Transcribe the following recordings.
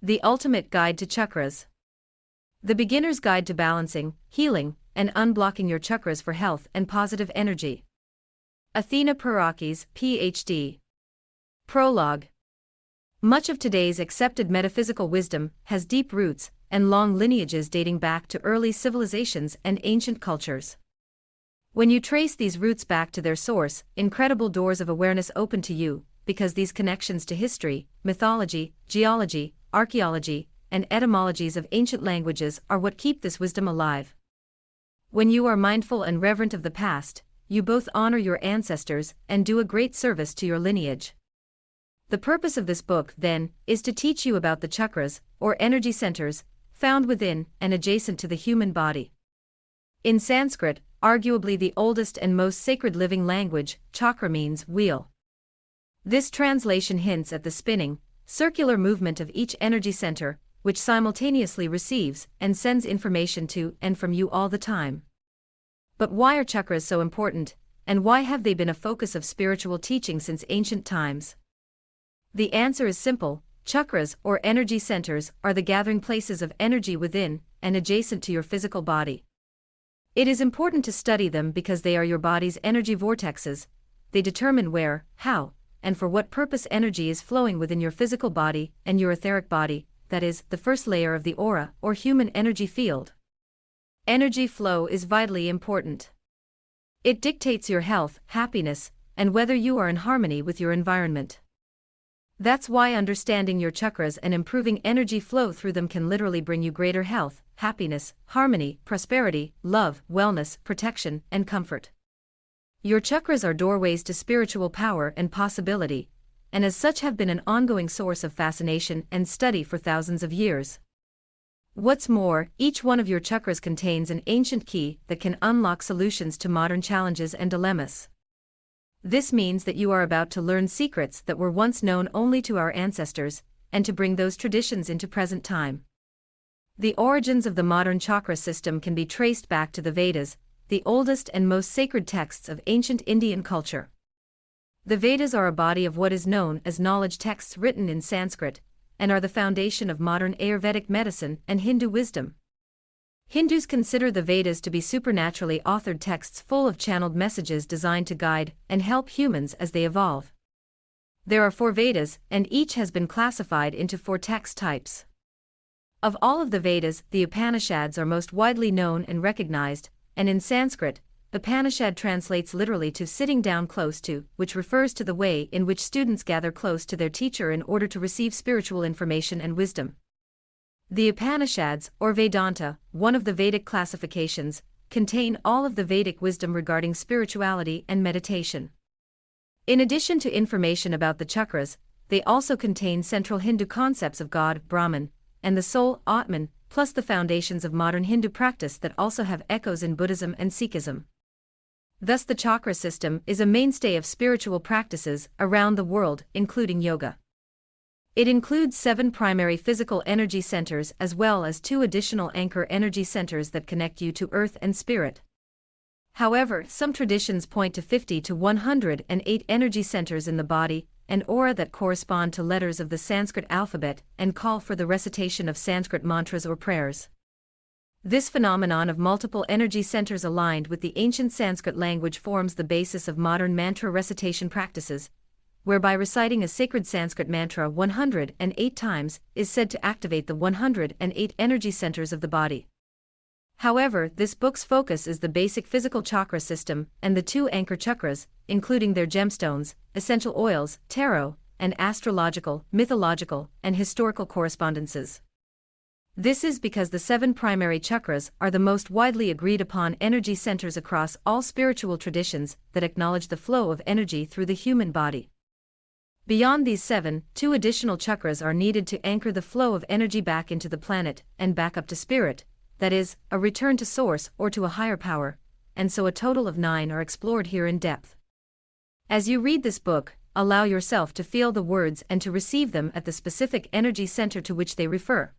The Ultimate Guide to Chakras. The Beginner's Guide to Balancing, Healing, and Unblocking Your Chakras for Health and Positive Energy. Athena Perakis, Ph.D. Prologue. Much of today's accepted metaphysical wisdom has deep roots and long lineages dating back to early civilizations and ancient cultures. When you trace these roots back to their source, incredible doors of awareness open to you, because these connections to history, mythology, geology, archaeology, and etymologies of ancient languages are what keep this wisdom alive. When you are mindful and reverent of the past, you both honor your ancestors and do a great service to your lineage. The purpose of this book, then, is to teach you about the chakras, or energy centers, found within and adjacent to the human body. In Sanskrit, arguably the oldest and most sacred living language, chakra means wheel. This translation hints at the spinning, circular movement of each energy center, which simultaneously receives and sends information to and from you all the time. But why are chakras so important, and why have they been a focus of spiritual teaching since ancient times? The answer is simple: chakras, or energy centers, are the gathering places of energy within and adjacent to your physical body. It is important to study them because they are your body's energy vortexes. They determine where, how, and for what purpose energy is flowing within your physical body and your etheric body, that is, the first layer of the aura or human energy field. Energy flow is vitally important. It dictates your health, happiness, and whether you are in harmony with your environment. That's why understanding your chakras and improving energy flow through them can literally bring you greater health, happiness, harmony, prosperity, love, wellness, protection, and comfort. Your chakras are doorways to spiritual power and possibility, and as such have been an ongoing source of fascination and study for thousands of years. What's more, each one of your chakras contains an ancient key that can unlock solutions to modern challenges and dilemmas. This means that you are about to learn secrets that were once known only to our ancestors, and to bring those traditions into present time. The origins of the modern chakra system can be traced back to the Vedas, the oldest and most sacred texts of ancient Indian culture. The Vedas are a body of what is known as knowledge texts written in Sanskrit, and are the foundation of modern Ayurvedic medicine and Hindu wisdom. Hindus consider the Vedas to be supernaturally authored texts full of channeled messages designed to guide and help humans as they evolve. There are 4 Vedas, and each has been classified into 4 text types. Of all of the Vedas, the Upanishads are most widely known and recognized, and in Sanskrit, Upanishad translates literally to sitting down close to, which refers to the way in which students gather close to their teacher in order to receive spiritual information and wisdom. The Upanishads, or Vedanta, one of the Vedic classifications, contain all of the Vedic wisdom regarding spirituality and meditation. In addition to information about the chakras, they also contain central Hindu concepts of God, Brahman, and the soul, Atman, plus the foundations of modern Hindu practice that also have echoes in Buddhism and Sikhism. Thus, the chakra system is a mainstay of spiritual practices around the world, including yoga. It includes 7 primary physical energy centers as well as 2 additional anchor energy centers that connect you to earth and spirit. However, some traditions point to 50 to 108 energy centers in the body, an aura that correspond to letters of the Sanskrit alphabet and call for the recitation of Sanskrit mantras or prayers. This phenomenon of multiple energy centers aligned with the ancient Sanskrit language forms the basis of modern mantra recitation practices, whereby reciting a sacred Sanskrit mantra 108 times is said to activate the 108 energy centers of the body. However, this book's focus is the basic physical chakra system and the 2 anchor chakras, including their gemstones, essential oils, tarot, and astrological, mythological, and historical correspondences. This is because the 7 primary chakras are the most widely agreed upon energy centers across all spiritual traditions that acknowledge the flow of energy through the human body. Beyond these 7, 2 additional chakras are needed to anchor the flow of energy back into the planet and back up to spirit, that is, a return to source or to a higher power, and so a total of 9 are explored here in depth. As you read this book, allow yourself to feel the words and to receive them at the specific energy center to which they refer.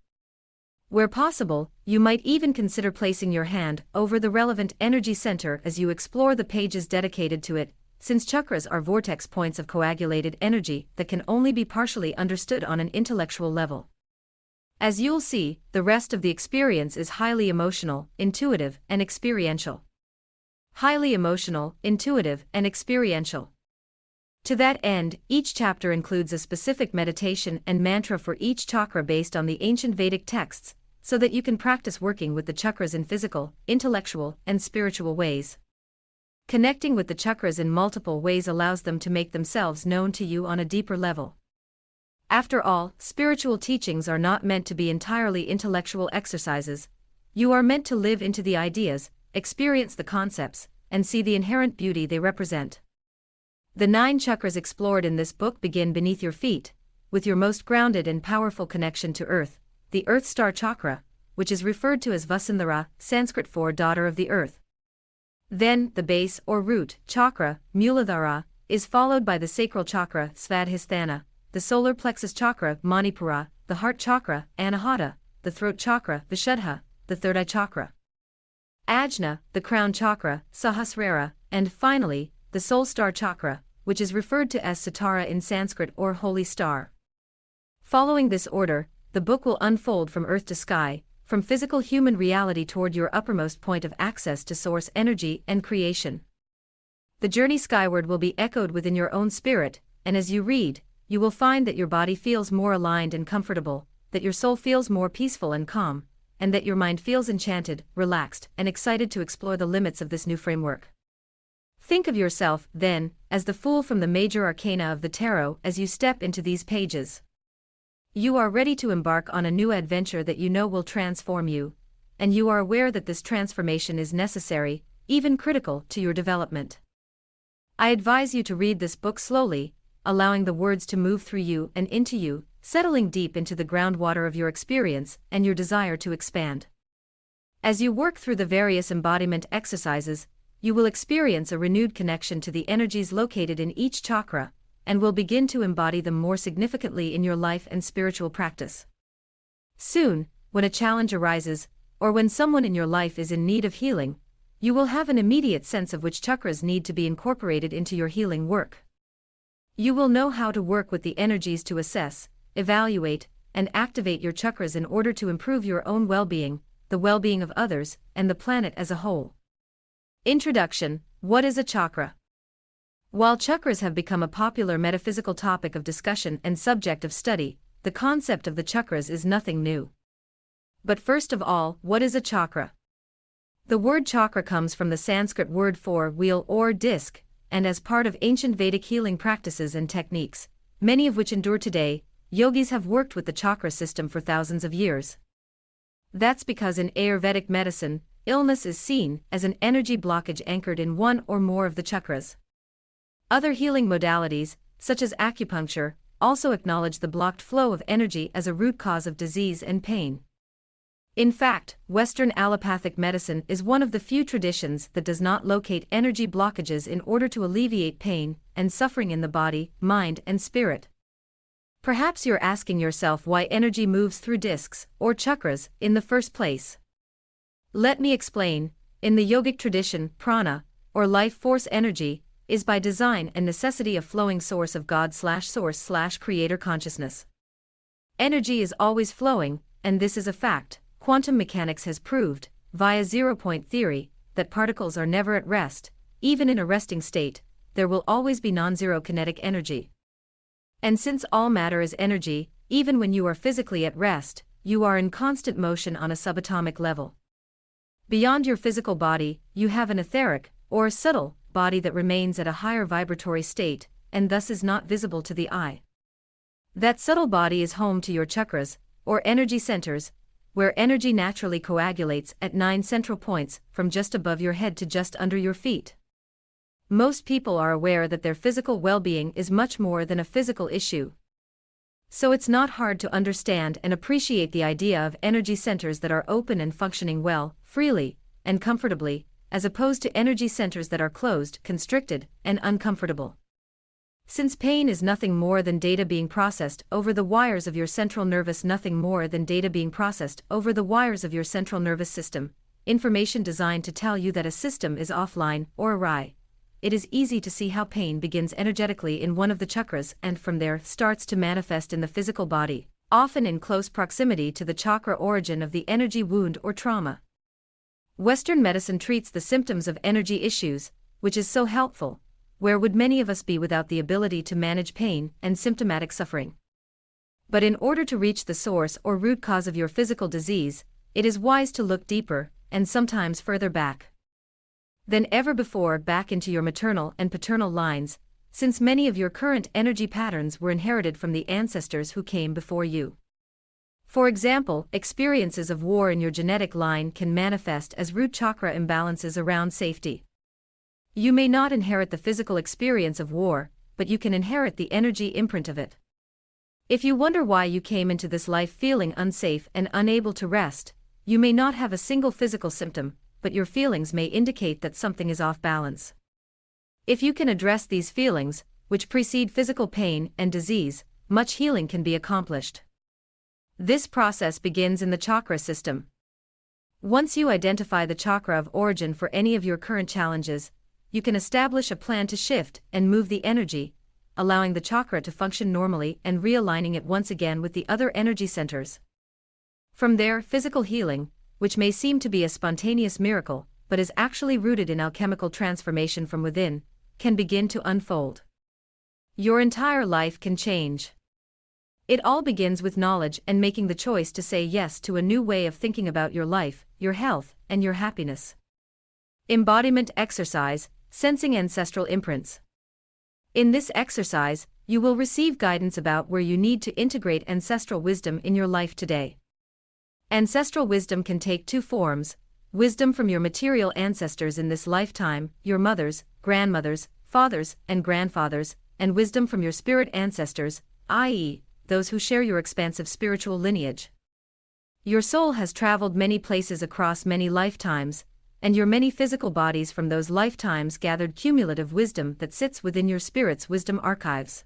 Where possible, you might even consider placing your hand over the relevant energy center as you explore the pages dedicated to it, since chakras are vortex points of coagulated energy that can only be partially understood on an intellectual level. As you'll see, the rest of the experience is highly emotional, intuitive, and experiential. Highly emotional, intuitive, and experiential. To that end, each chapter includes a specific meditation and mantra for each chakra based on the ancient Vedic texts, so that you can practice working with the chakras in physical, intellectual, and spiritual ways. Connecting with the chakras in multiple ways allows them to make themselves known to you on a deeper level. After all, spiritual teachings are not meant to be entirely intellectual exercises. You are meant to live into the ideas, experience the concepts, and see the inherent beauty they represent. The 9 chakras explored in this book begin beneath your feet, with your most grounded and powerful connection to Earth, the Earth Star Chakra, which is referred to as Vasundhara, Sanskrit for daughter of the Earth. Then, the base or root chakra, Muladhara, is followed by the sacral chakra, Svadhisthana, the solar plexus chakra, Manipura, the heart chakra, Anahata, the throat chakra, Vishuddha, the third eye chakra, Ajna, the crown chakra, Sahasrara, and finally, the soul star chakra, which is referred to as Sitara in Sanskrit or holy star. Following this order, the book will unfold from earth to sky, from physical human reality toward your uppermost point of access to source energy and creation. The journey skyward will be echoed within your own spirit, and as you read, you will find that your body feels more aligned and comfortable, that your soul feels more peaceful and calm, and that your mind feels enchanted, relaxed, and excited to explore the limits of this new framework. Think of yourself, then, as the fool from the major arcana of the tarot as you step into these pages. You are ready to embark on a new adventure that you know will transform you, and you are aware that this transformation is necessary, even critical, to your development. I advise you to read this book slowly, allowing the words to move through you and into you, settling deep into the groundwater of your experience and your desire to expand. As you work through the various embodiment exercises, you will experience a renewed connection to the energies located in each chakra, and will begin to embody them more significantly in your life and spiritual practice. Soon, when a challenge arises, or when someone in your life is in need of healing, you will have an immediate sense of which chakras need to be incorporated into your healing work. You will know how to work with the energies to assess, evaluate, and activate your chakras in order to improve your own well-being, the well-being of others, and the planet as a whole. Introduction: What is a chakra? While chakras have become a popular metaphysical topic of discussion and subject of study, the concept of the chakras is nothing new. But first of all, what is a chakra? The word chakra comes from the Sanskrit word for wheel or disc, and as part of ancient Vedic healing practices and techniques, many of which endure today, yogis have worked with the chakra system for thousands of years. That's because in Ayurvedic medicine, illness is seen as an energy blockage anchored in one or more of the chakras. Other healing modalities, such as acupuncture, also acknowledge the blocked flow of energy as a root cause of disease and pain. In fact, Western allopathic medicine is one of the few traditions that does not locate energy blockages in order to alleviate pain and suffering in the body, mind, and spirit. Perhaps you're asking yourself why energy moves through discs, or chakras, in the first place. Let me explain. In the yogic tradition, prana, or life force energy, is by design and necessity a flowing source of God/source/creator consciousness. Energy is always flowing, and this is a fact. Quantum mechanics has proved, via zero-point theory, that particles are never at rest. Even in a resting state, there will always be non-zero kinetic energy. And since all matter is energy, even when you are physically at rest, you are in constant motion on a subatomic level. Beyond your physical body, you have an etheric, or subtle, body that remains at a higher vibratory state, and thus is not visible to the eye. That subtle body is home to your chakras, or energy centers, where energy naturally coagulates at 9 central points, from just above your head to just under your feet. Most people are aware that their physical well-being is much more than a physical issue. So it's not hard to understand and appreciate the idea of energy centers that are open and functioning well, freely, and comfortably, as opposed to energy centers that are closed, constricted, and uncomfortable. Since pain is nothing more than data being processed over the wires of your central nervous system, information designed to tell you that a system is offline or awry, it is easy to see how pain begins energetically in one of the chakras and from there starts to manifest in the physical body. often in close proximity to the chakra origin of the energy wound or trauma. Western medicine treats the symptoms of energy issues, which is so helpful. Where would many of us be without the ability to manage pain and symptomatic suffering? But in order to reach the source or root cause of your physical disease, it is wise to look deeper, and sometimes further back than ever before, back into your maternal and paternal lines, since many of your current energy patterns were inherited from the ancestors who came before you. For example, experiences of war in your genetic line can manifest as root chakra imbalances around safety. You may not inherit the physical experience of war, but you can inherit the energy imprint of it. If you wonder why you came into this life feeling unsafe and unable to rest, you may not have a single physical symptom, but your feelings may indicate that something is off balance. If you can address these feelings, which precede physical pain and disease, much healing can be accomplished. This process begins in the chakra system. Once you identify the chakra of origin for any of your current challenges, you can establish a plan to shift and move the energy, allowing the chakra to function normally and realigning it once again with the other energy centers. From there, physical healing, which may seem to be a spontaneous miracle, but is actually rooted in alchemical transformation from within, can begin to unfold. Your entire life can change. It all begins with knowledge and making the choice to say yes to a new way of thinking about your life, your health, and your happiness. Embodiment exercise, sensing ancestral imprints. In this exercise, you will receive guidance about where you need to integrate ancestral wisdom in your life today. Ancestral wisdom can take two forms: wisdom from your material ancestors in this lifetime, your mothers, grandmothers, fathers, and grandfathers, and wisdom from your spirit ancestors, i.e., those who share your expansive spiritual lineage. Your soul has traveled many places across many lifetimes, and your many physical bodies from those lifetimes gathered cumulative wisdom that sits within your spirit's wisdom archives.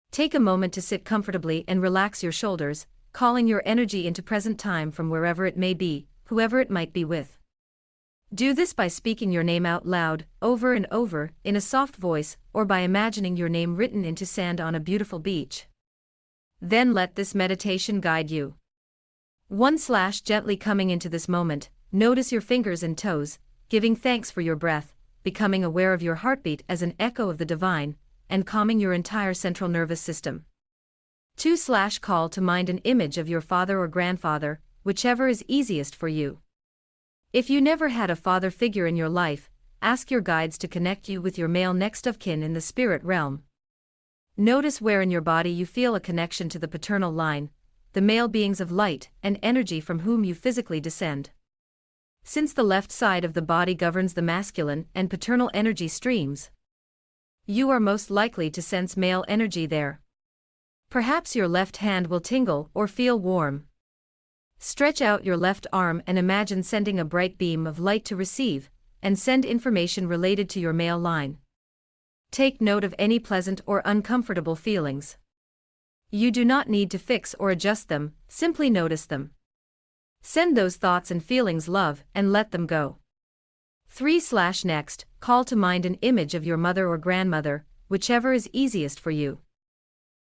Take a moment to sit comfortably and relax your shoulders, calling your energy into present time from wherever it may be, whoever it might be with. Do this by speaking your name out loud, over and over, in a soft voice, or by imagining your name written into sand on a beautiful beach. Then let this meditation guide you. 1. Gently coming into this moment, notice your fingers and toes, giving thanks for your breath, becoming aware of your heartbeat as an echo of the divine, and calming your entire central nervous system. 2. Call to mind an image of your father or grandfather, whichever is easiest for you. If you never had a father figure in your life, ask your guides to connect you with your male next of kin in the spirit realm. Notice where in your body you feel a connection to the paternal line, the male beings of light and energy from whom you physically descend. Since the left side of the body governs the masculine and paternal energy streams, you are most likely to sense male energy there. Perhaps your left hand will tingle or feel warm. Stretch out your left arm and imagine sending a bright beam of light to receive and send information related to your male line. Take note of any pleasant or uncomfortable feelings. You do not need to fix or adjust them, simply notice them. Send those thoughts and feelings love and let them go. 3. Next, call to mind an image of your mother or grandmother, whichever is easiest for you.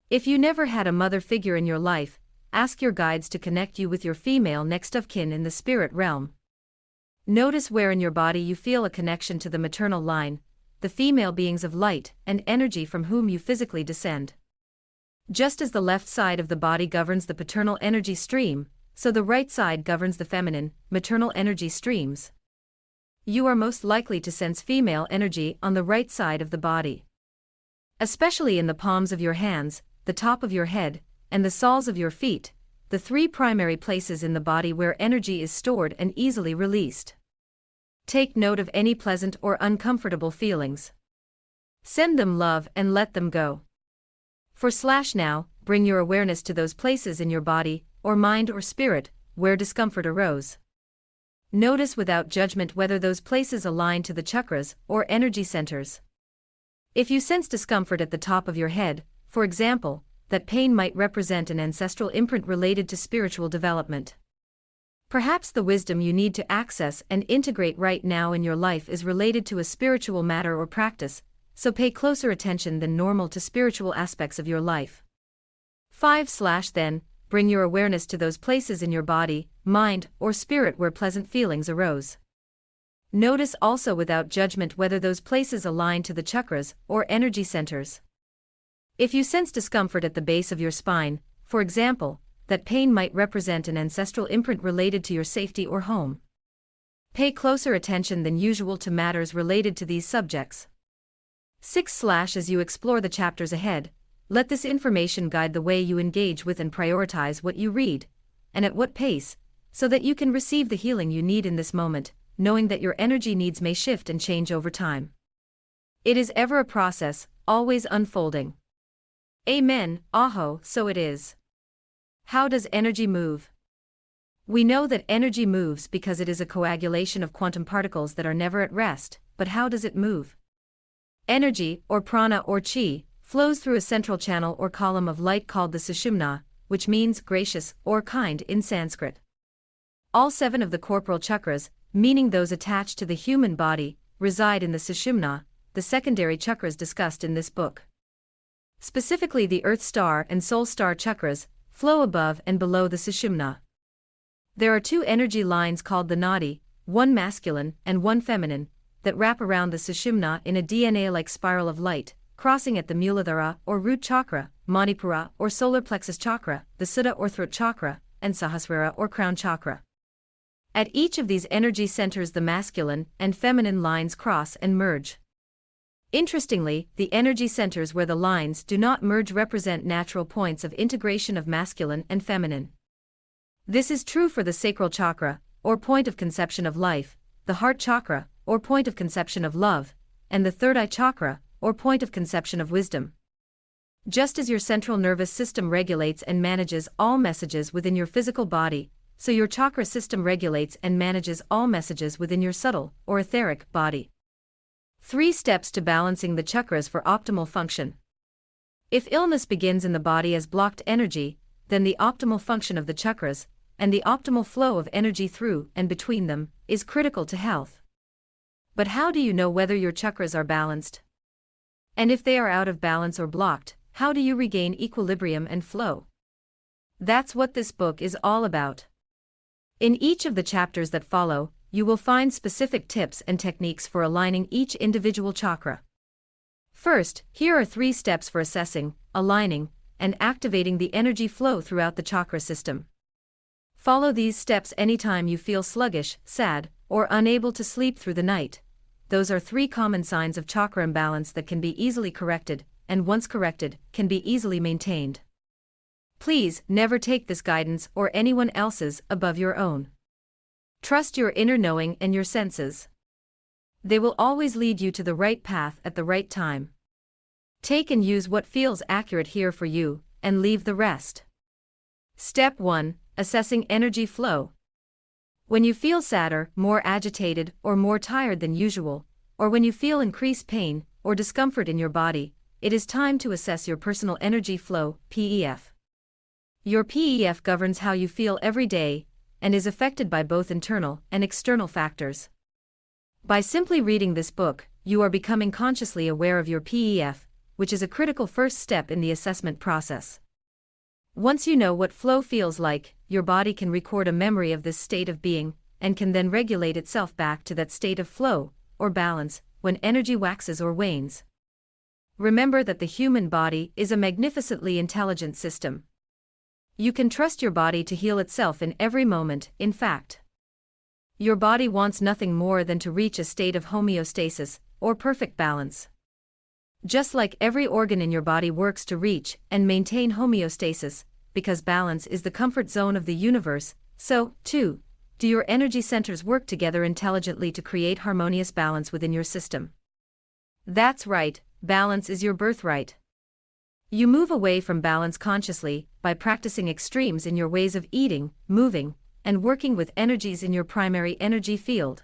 If you never had a mother figure in your life, ask your guides to connect you with your female next of kin in the spirit realm. Notice where in your body you feel a connection to the maternal line, the female beings of light and energy from whom you physically descend. Just as the left side of the body governs the paternal energy stream, so the right side governs the feminine, maternal energy streams. You are most likely to sense female energy on the right side of the body, especially in the palms of your hands, the top of your head, and the soles of your feet, the three primary places in the body where energy is stored and easily released. Take note of any pleasant or uncomfortable feelings. Send them love and let them go. 4. Now, bring your awareness to those places in your body, or mind or spirit, where discomfort arose. Notice without judgment whether those places align to the chakras or energy centers. If you sense discomfort at the top of your head, for example, that pain might represent an ancestral imprint related to spiritual development. Perhaps the wisdom you need to access and integrate right now in your life is related to a spiritual matter or practice, so pay closer attention than normal to spiritual aspects of your life. 5. Then, bring your awareness to those places in your body, mind, or spirit where pleasant feelings arose. Notice also without judgment whether those places align to the chakras or energy centers. If you sense discomfort at the base of your spine, for example, that pain might represent an ancestral imprint related to your safety or home. Pay closer attention than usual to matters related to these subjects. 6. As you explore the chapters ahead, let this information guide the way you engage with and prioritize what you read, and at what pace, so that you can receive the healing you need in this moment, knowing that your energy needs may shift and change over time. It is ever a process, always unfolding. Amen, aho, so it is. How does energy move? We know that energy moves because it is a coagulation of quantum particles that are never at rest, but how does it move? Energy, or prana or chi, flows through a central channel or column of light called the sushumna, which means gracious or kind in Sanskrit. All 7 of the corporal chakras, meaning those attached to the human body, reside in the sushumna, the secondary chakras discussed in this book. Specifically, the Earth Star and Soul Star chakras flow above and below the sushumna. There are 2 energy lines called the nadi, one masculine and one feminine, that wrap around the sushumna in a DNA-like spiral of light, crossing at the Muladhara or root chakra, Manipura or solar plexus chakra, the Suddha or throat chakra, and Sahasrara or crown chakra. At each of these energy centers the masculine and feminine lines cross and merge. Interestingly, the energy centers where the lines do not merge represent natural points of integration of masculine and feminine. This is true for the sacral chakra, or point of conception of life, the heart chakra, or point of conception of love, and the third eye chakra, or point of conception of wisdom. Just as your central nervous system regulates and manages all messages within your physical body, so your chakra system regulates and manages all messages within your subtle, or etheric, body. 3 steps to balancing the chakras for optimal function. If illness begins in the body as blocked energy, then the optimal function of the chakras, and the optimal flow of energy through and between them, is critical to health. But how do you know whether your chakras are balanced? And if they are out of balance or blocked, how do you regain equilibrium and flow? That's what this book is all about. In each of the chapters that follow, you will find specific tips and techniques for aligning each individual chakra. First, here are 3 steps for assessing, aligning, and activating the energy flow throughout the chakra system. Follow these steps anytime you feel sluggish, sad, or unable to sleep through the night. Those are 3 common signs of chakra imbalance that can be easily corrected, and once corrected, can be easily maintained. Please never take this guidance or anyone else's above your own. Trust your inner knowing and your senses. They will always lead you to the right path at the right time. Take and use what feels accurate here for you, and leave the rest. Step 1. Assessing energy flow. When you feel sadder, more agitated, or more tired than usual, or when you feel increased pain or discomfort in your body, it is time to assess your personal energy flow, PEF. Your PEF governs how you feel every day, and is affected by both internal and external factors. By simply reading this book, you are becoming consciously aware of your PEF, which is a critical first step in the assessment process. Once you know what flow feels like, your body can record a memory of this state of being, and can then regulate itself back to that state of flow, or balance, when energy waxes or wanes. Remember that the human body is a magnificently intelligent system. You can trust your body to heal itself in every moment. In fact, your body wants nothing more than to reach a state of homeostasis, or perfect balance. Just like every organ in your body works to reach and maintain homeostasis, because balance is the comfort zone of the universe, so, too, do your energy centers work together intelligently to create harmonious balance within your system. That's right, balance is your birthright. You move away from balance consciously by practicing extremes in your ways of eating, moving, and working with energies in your primary energy field.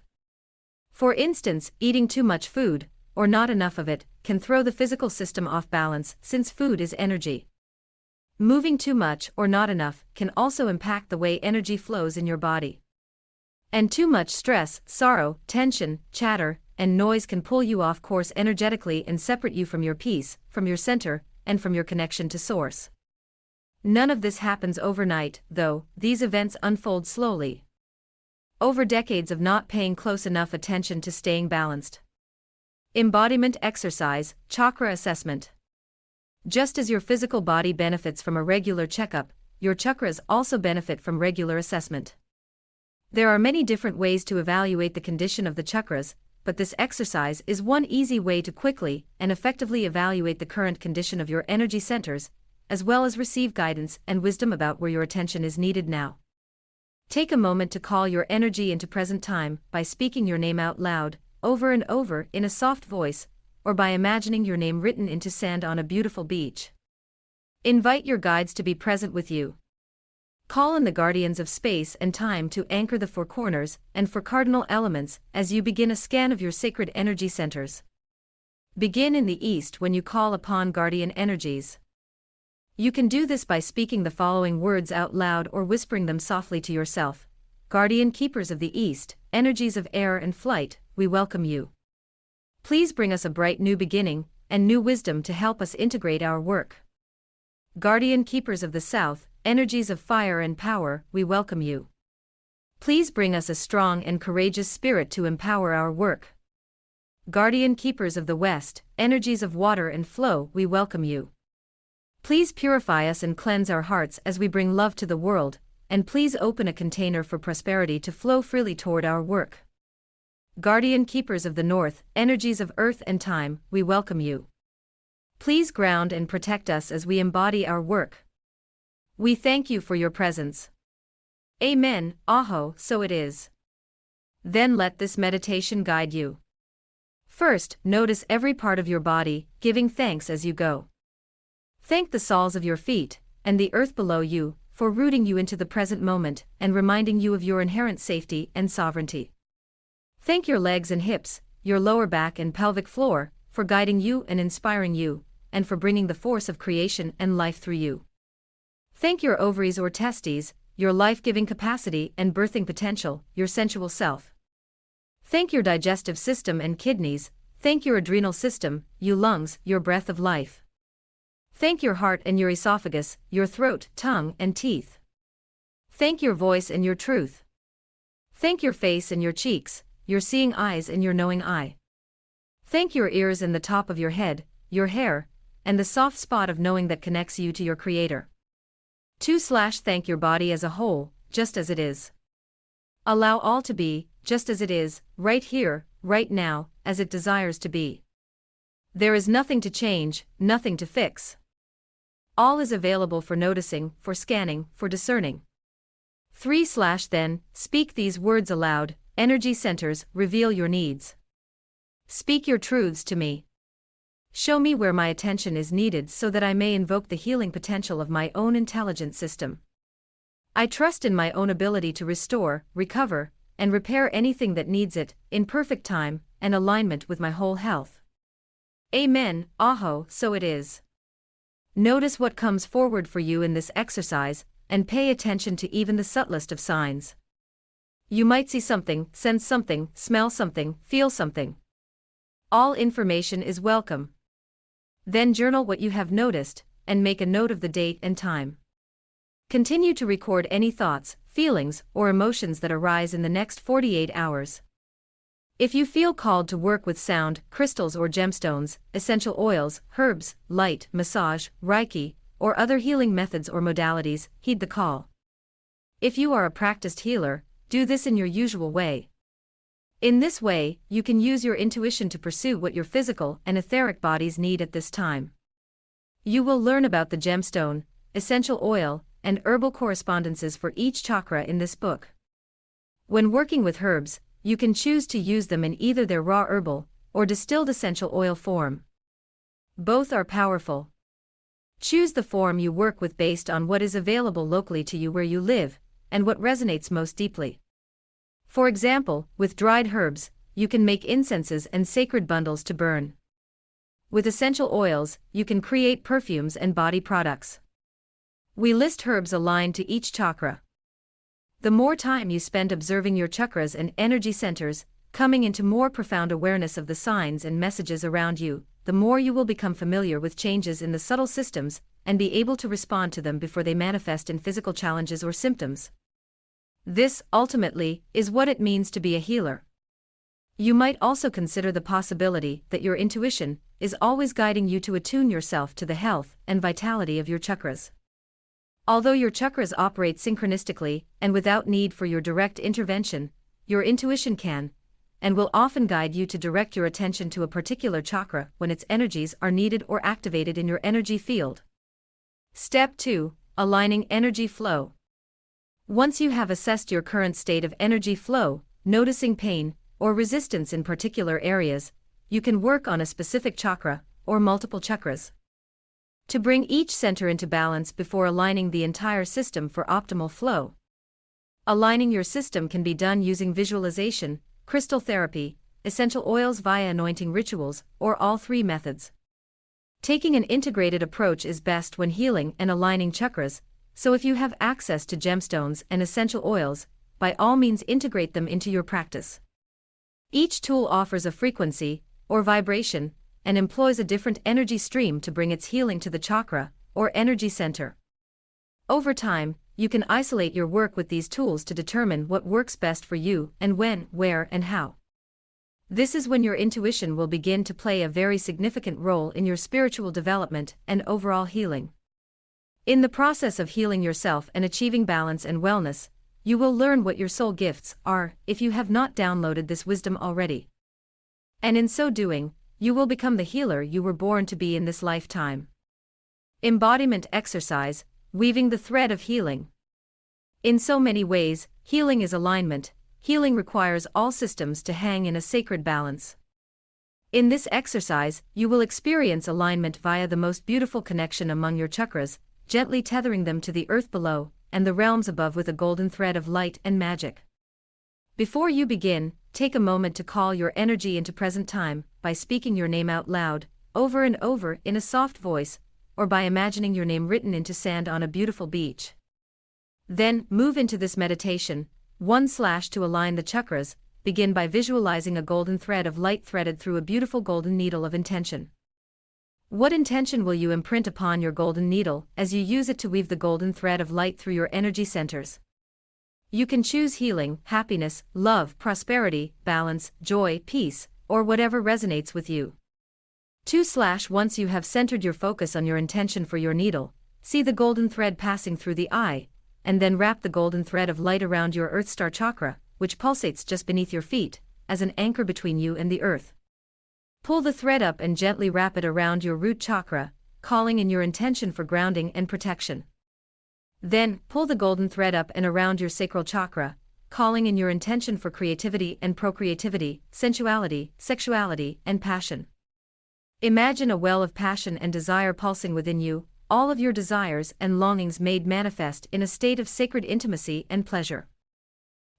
For instance, eating too much food, or not enough of it, can throw the physical system off balance since food is energy. Moving too much or not enough can also impact the way energy flows in your body. And too much stress, sorrow, tension, chatter, and noise can pull you off course energetically and separate you from your peace, from your center, and from your connection to Source. None of this happens overnight, though. These events unfold slowly. Over decades of not paying close enough attention to staying balanced. Embodiment exercise, chakra assessment. Just as your physical body benefits from a regular checkup, your chakras also benefit from regular assessment. There are many different ways to evaluate the condition of the chakras, but this exercise is one easy way to quickly and effectively evaluate the current condition of your energy centers, as well as receive guidance and wisdom about where your attention is needed now. Take a moment to call your energy into present time by speaking your name out loud, over and over in a soft voice, or by imagining your name written into sand on a beautiful beach. Invite your guides to be present with you. Call in the guardians of space and time to anchor the four corners and four cardinal elements as you begin a scan of your sacred energy centers. Begin in the east when you call upon guardian energies. You can do this by speaking the following words out loud or whispering them softly to yourself. Guardian keepers of the east, energies of air and flight, we welcome you. Please bring us a bright new beginning and new wisdom to help us integrate our work. Guardian keepers of the south, energies of fire and power, we welcome you. Please bring us a strong and courageous spirit to empower our work. Guardian keepers of the west, energies of water and flow, we welcome you. Please purify us and cleanse our hearts as we bring love to the world, and please open a container for prosperity to flow freely toward our work. Guardian keepers of the north, energies of earth and time, we welcome you. Please ground and protect us as we embody our work. We thank you for your presence. Amen, Aho, so it is. Then let this meditation guide you. First, notice every part of your body, giving thanks as you go. Thank the soles of your feet, and the earth below you, for rooting you into the present moment and reminding you of your inherent safety and sovereignty. Thank your legs and hips, your lower back and pelvic floor, for guiding you and inspiring you, and for bringing the force of creation and life through you. Thank your ovaries or testes, your life-giving capacity and birthing potential, your sensual self. Thank your digestive system and kidneys, thank your adrenal system, you lungs, your breath of life. Thank your heart and your esophagus, your throat, tongue, and teeth. Thank your voice and your truth. Thank your face and your cheeks, your seeing eyes and your knowing eye. Thank your ears and the top of your head, your hair, and the soft spot of knowing that connects you to your Creator. 2/Thank your body as a whole, just as it is. Allow all to be, just as it is, right here, right now, as it desires to be. There is nothing to change, nothing to fix. All is available for noticing, for scanning, for discerning. 3/Then, speak these words aloud, energy centers, reveal your needs. Speak your truths to me. Show me where my attention is needed so that I may invoke the healing potential of my own intelligent system. I trust in my own ability to restore, recover, and repair anything that needs it, in perfect time and alignment with my whole health. Amen, Aho, so it is. Notice what comes forward for you in this exercise, and pay attention to even the subtlest of signs. You might see something, sense something, smell something, feel something. All information is welcome. Then journal what you have noticed, and make a note of the date and time. Continue to record any thoughts, feelings, or emotions that arise in the next 48 hours. If you feel called to work with sound, crystals or gemstones, essential oils, herbs, light, massage, Reiki, or other healing methods or modalities, heed the call. If you are a practiced healer, do this in your usual way. In this way, you can use your intuition to pursue what your physical and etheric bodies need at this time. You will learn about the gemstone, essential oil, and herbal correspondences for each chakra in this book. When working with herbs, you can choose to use them in either their raw herbal or distilled essential oil form. Both are powerful. Choose the form you work with based on what is available locally to you where you live, and what resonates most deeply. For example, with dried herbs, you can make incenses and sacred bundles to burn. With essential oils, you can create perfumes and body products. We list herbs aligned to each chakra. The more time you spend observing your chakras and energy centers, coming into more profound awareness of the signs and messages around you, the more you will become familiar with changes in the subtle systems and be able to respond to them before they manifest in physical challenges or symptoms. This, ultimately, is what it means to be a healer. You might also consider the possibility that your intuition is always guiding you to attune yourself to the health and vitality of your chakras. Although your chakras operate synchronistically and without need for your direct intervention, your intuition can and will often guide you to direct your attention to a particular chakra when its energies are needed or activated in your energy field. Step 2. Aligning energy flow. Once you have assessed your current state of energy flow, noticing pain or resistance in particular areas, you can work on a specific chakra or multiple chakras to bring each center into balance before aligning the entire system for optimal flow. Aligning your system can be done using visualization, crystal therapy, essential oils via anointing rituals, or all three methods. Taking an integrated approach is best when healing and aligning chakras, so if you have access to gemstones and essential oils, by all means integrate them into your practice. Each tool offers a frequency, or vibration, and employs a different energy stream to bring its healing to the chakra, or energy center. Over time, you can isolate your work with these tools to determine what works best for you and when, where, and how. This is when your intuition will begin to play a very significant role in your spiritual development and overall healing. In the process of healing yourself and achieving balance and wellness, you will learn what your soul gifts are if you have not downloaded this wisdom already. And in so doing, you will become the healer you were born to be in this lifetime. Embodiment exercise, weaving the thread of healing. In so many ways, healing is alignment. Healing requires all systems to hang in a sacred balance. In this exercise, you will experience alignment via the most beautiful connection among your chakras, gently tethering them to the earth below and the realms above with a golden thread of light and magic. Before you begin, take a moment to call your energy into present time by speaking your name out loud, over and over in a soft voice, or by imagining your name written into sand on a beautiful beach. Then, move into this meditation. 1/ To align the chakras, begin by visualizing a golden thread of light threaded through a beautiful golden needle of intention. What intention will you imprint upon your golden needle as you use it to weave the golden thread of light through your energy centers? You can choose healing, happiness, love, prosperity, balance, joy, peace, or whatever resonates with you. 2/ Once you have centered your focus on your intention for your needle, see the golden thread passing through the eye, and then wrap the golden thread of light around your Earth Star chakra, which pulsates just beneath your feet, as an anchor between you and the earth. Pull the thread up and gently wrap it around your root chakra, calling in your intention for grounding and protection. Then, pull the golden thread up and around your sacral chakra, calling in your intention for creativity and procreativity, sensuality, sexuality, and passion. Imagine a well of passion and desire pulsing within you, all of your desires and longings made manifest in a state of sacred intimacy and pleasure.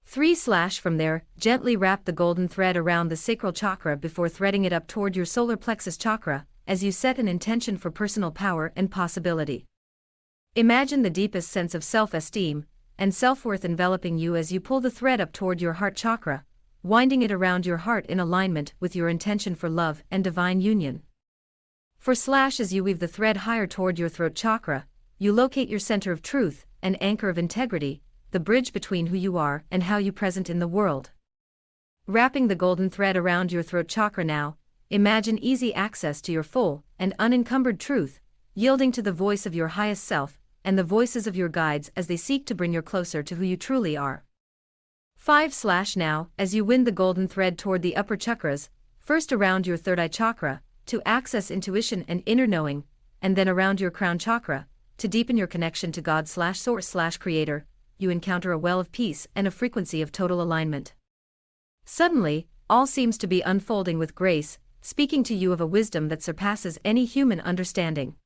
3/ From there, gently wrap the golden thread around the sacral chakra before threading it up toward your solar plexus chakra, as you set an intention for personal power and possibility. Imagine the deepest sense of self-esteem and self-worth enveloping you as you pull the thread up toward your heart chakra, winding it around your heart in alignment with your intention for love and divine union. 4/ As you weave the thread higher toward your throat chakra, you locate your center of truth, an anchor of integrity, the bridge between who you are and how you present in the world. Wrapping the golden thread around your throat chakra now, imagine easy access to your full and unencumbered truth, yielding to the voice of your highest self and the voices of your guides as they seek to bring you closer to who you truly are. 5/ Now, as you wind the golden thread toward the upper chakras, first around your third eye chakra, to access intuition and inner knowing, and then around your crown chakra, to deepen your connection to God/Source/Creator, you encounter a well of peace and a frequency of total alignment. Suddenly, all seems to be unfolding with grace, speaking to you of a wisdom that surpasses any human understanding.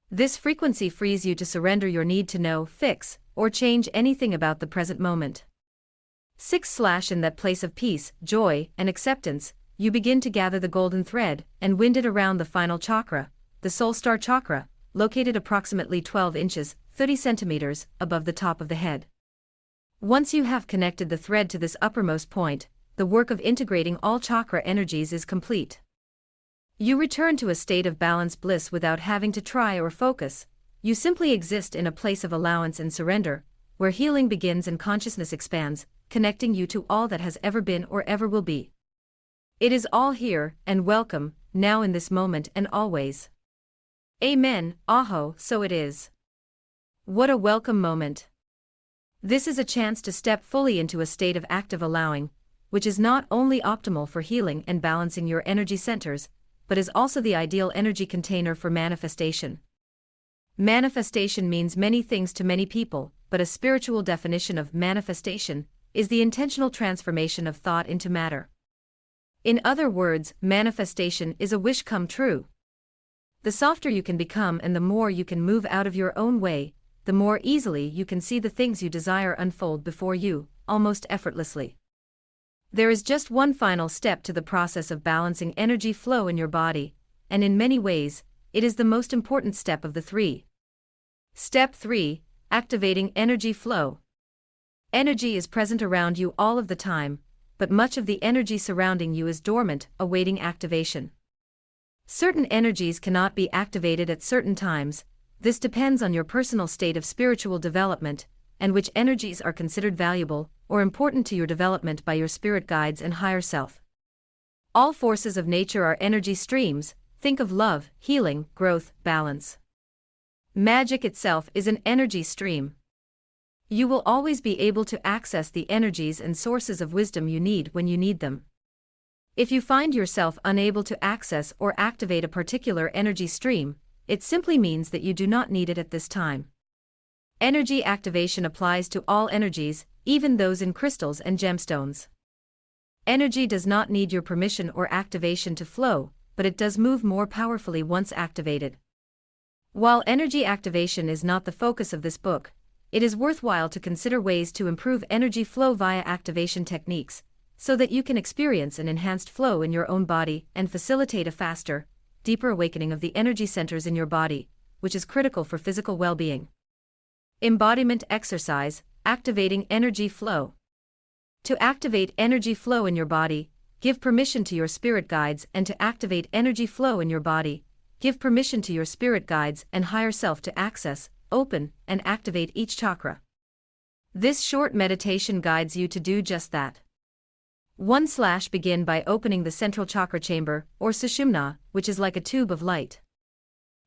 This frequency frees you to surrender your need to know, fix, or change anything about the present moment. 6/ In that place of peace, joy, and acceptance, you begin to gather the golden thread and wind it around the final chakra, the soul star chakra, located approximately 12 inches, 30 centimeters, above the top of the head. Once you have connected the thread to this uppermost point, the work of integrating all chakra energies is complete. You return to a state of balanced bliss without having to try or focus, You simply exist in a place of allowance and surrender, where healing begins and consciousness expands, connecting you to all that has ever been or ever will be. It is all here, and welcome, now in this moment and always. Amen, aho, so it is. What a welcome moment. This is a chance to step fully into a state of active allowing, which is not only optimal for healing and balancing your energy centers, but is also the ideal energy container for manifestation. Manifestation means many things to many people, but a spiritual definition of manifestation is the intentional transformation of thought into matter. In other words, manifestation is a wish come true. The softer you can become and the more you can move out of your own way, the more easily you can see the things you desire unfold before you, almost effortlessly. There is just one final step to the process of balancing energy flow in your body, and in many ways, it is the most important step of the three. Step 3: Activating energy flow. Energy is present around you all of the time, but much of the energy surrounding you is dormant, awaiting activation. Certain energies cannot be activated at certain times. This depends on your personal state of spiritual development, and which energies are considered valuable or important to your development by your spirit guides and higher self. All forces of nature are energy streams. Think of love, healing, growth, balance. Magic itself is an energy stream. You will always be able to access the energies and sources of wisdom you need when you need them. If you find yourself unable to access or activate a particular energy stream, it simply means that you do not need it at this time. Energy activation applies to all energies, even those in crystals and gemstones. Energy does not need your permission or activation to flow, but it does move more powerfully once activated. While energy activation is not the focus of this book, it is worthwhile to consider ways to improve energy flow via activation techniques, so that you can experience an enhanced flow in your own body and facilitate a faster, deeper awakening of the energy centers in your body, which is critical for physical well-being. Embodiment exercise: activating energy flow. To activate energy flow in your body, give permission to your spirit guides, and to activate energy flow in your body, give permission to your spirit guides and higher self to access, open, and activate each chakra. This short meditation guides you to do just that. 1. Begin by opening the central chakra chamber, or sushumna, which is like a tube of light.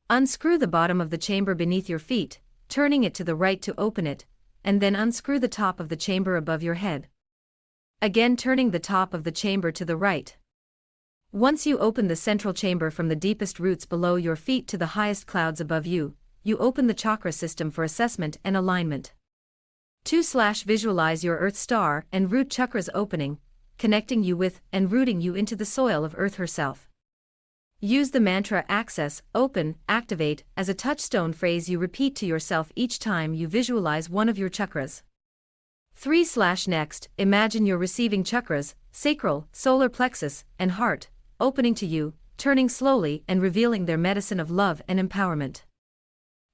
Unscrew the bottom of the chamber beneath your feet, turning it to the right to open it, and then unscrew the top of the chamber above your head. Again turning the top of the chamber to the right. Once you open the central chamber from the deepest roots below your feet to the highest clouds above you, you open the chakra system for assessment and alignment. 2. Visualize your earth star and root chakras opening, connecting you with and rooting you into the soil of Earth herself. Use the mantra access, open, activate as a touchstone phrase you repeat to yourself each time you visualize one of your chakras. 3. Next, imagine you're receiving chakras, sacral, solar plexus, and heart, opening to you, turning slowly and revealing their medicine of love and empowerment.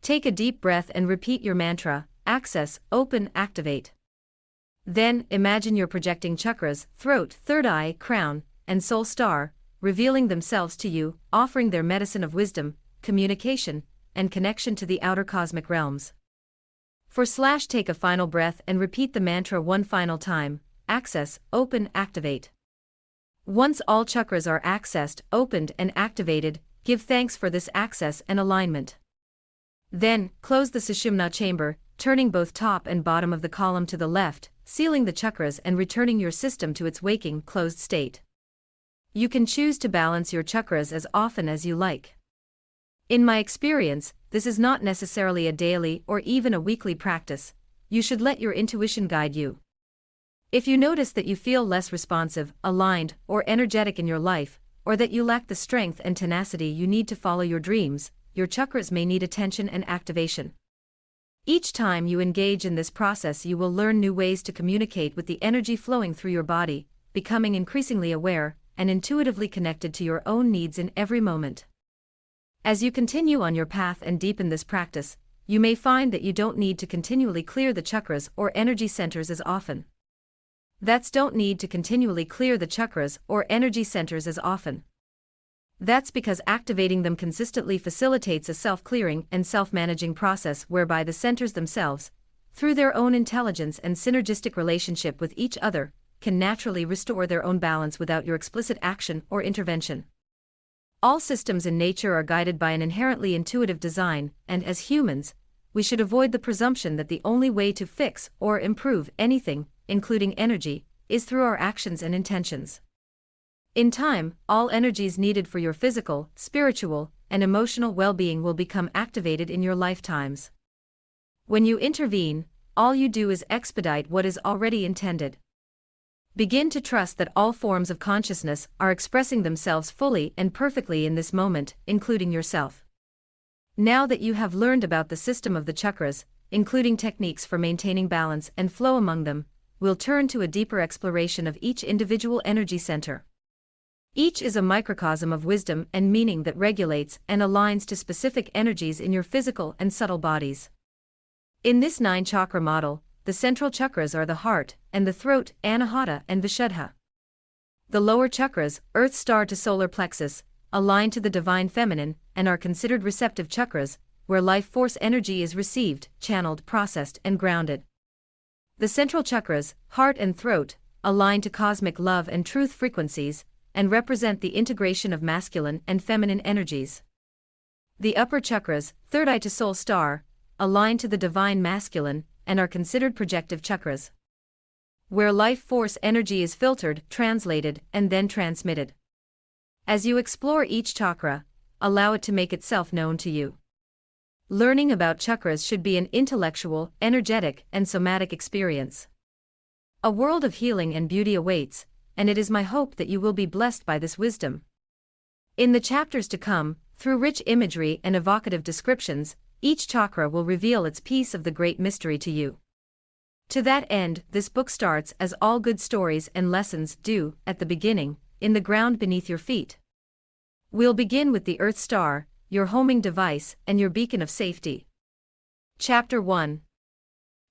Take a deep breath and repeat your mantra, access, open, activate. Then, imagine you're projecting chakras, throat, third eye, crown, and soul star, revealing themselves to you, offering their medicine of wisdom, communication, and connection to the outer cosmic realms. 4. Take a final breath and repeat the mantra one final time, access, open, activate. Once all chakras are accessed, opened, and activated, give thanks for this access and alignment. Then, close the sushumna chamber, turning both top and bottom of the column to the left, sealing the chakras and returning your system to its waking, closed state. You can choose to balance your chakras as often as you like. In my experience, this is not necessarily a daily or even a weekly practice. You should let your intuition guide you. If you notice that you feel less responsive, aligned, or energetic in your life, or that you lack the strength and tenacity you need to follow your dreams, your chakras may need attention and activation. Each time you engage in this process, you will learn new ways to communicate with the energy flowing through your body, becoming increasingly aware and intuitively connected to your own needs in every moment. As you continue on your path and deepen this practice, you may find that you don't need to continually clear the chakras or energy centers as often. Don't need to continually clear the chakras or energy centers as often. That's because activating them consistently facilitates a self-clearing and self-managing process whereby the centers themselves, through their own intelligence and synergistic relationship with each other, can naturally restore their own balance without your explicit action or intervention. All systems in nature are guided by an inherently intuitive design, and as humans, we should avoid the presumption that the only way to fix or improve anything, including energy, is through our actions and intentions. In time, all energies needed for your physical, spiritual, and emotional well-being will become activated in your lifetimes. When you intervene, all you do is expedite what is already intended. Begin to trust that all forms of consciousness are expressing themselves fully and perfectly in this moment, including yourself. Now that you have learned about the system of the chakras, including techniques for maintaining balance and flow among them, we'll turn to a deeper exploration of each individual energy center. Each is a microcosm of wisdom and meaning that regulates and aligns to specific energies in your physical and subtle bodies. In this 9-chakra model, the central chakras are the heart and the throat, Anahata and Vishuddha. The lower chakras, earth star to solar plexus, align to the divine feminine and are considered receptive chakras, where life force energy is received, channeled, processed, and grounded. The central chakras, heart and throat, align to cosmic love and truth frequencies, and represent the integration of masculine and feminine energies. The upper chakras, third eye to soul star, align to the divine masculine and are considered projective chakras, where life force energy is filtered, translated, and then transmitted. As you explore each chakra, allow it to make itself known to you. Learning about chakras should be an intellectual, energetic, and somatic experience. A world of healing and beauty awaits, and it is my hope that you will be blessed by this wisdom. In the chapters to come, through rich imagery and evocative descriptions, each chakra will reveal its piece of the great mystery to you. To that end, this book starts as all good stories and lessons do, at the beginning, in the ground beneath your feet. We'll begin with the Earth Star, your homing device and your beacon of safety. Chapter 1.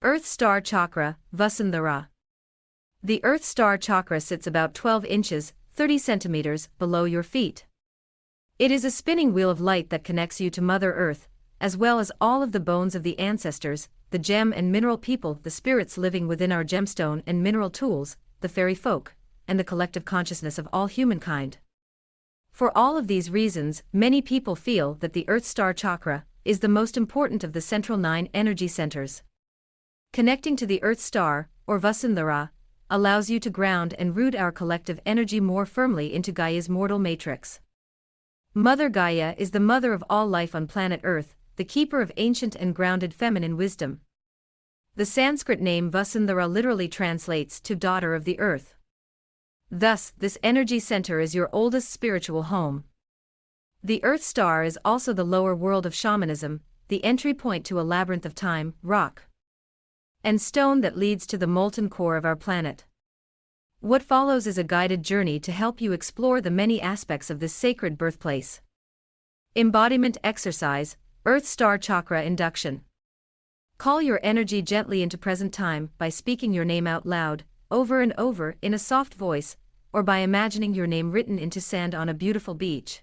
Earth Star Chakra, Vasundhara. The Earth Star Chakra sits about 12 inches, 30 centimeters, below your feet. It is a spinning wheel of light that connects you to Mother Earth, as well as all of the bones of the ancestors, the gem and mineral people, the spirits living within our gemstone and mineral tools, the fairy folk, and the collective consciousness of all humankind. For all of these reasons, many people feel that the Earth Star Chakra is the most important of the central 9 energy centers. Connecting to the Earth Star, or Vasundhara, allows you to ground and root our collective energy more firmly into Gaia's mortal matrix. Mother Gaia is the mother of all life on planet Earth, the keeper of ancient and grounded feminine wisdom. The Sanskrit name Vasundhara literally translates to daughter of the earth. Thus, this energy center is your oldest spiritual home. The Earth Star is also the lower world of shamanism, the entry point to a labyrinth of time, rock, and stone that leads to the molten core of our planet. What follows is a guided journey to help you explore the many aspects of this sacred birthplace. Embodiment exercise, Earth Star Chakra induction. Call your energy gently into present time by speaking your name out loud, over and over in a soft voice, or by imagining your name written into sand on a beautiful beach.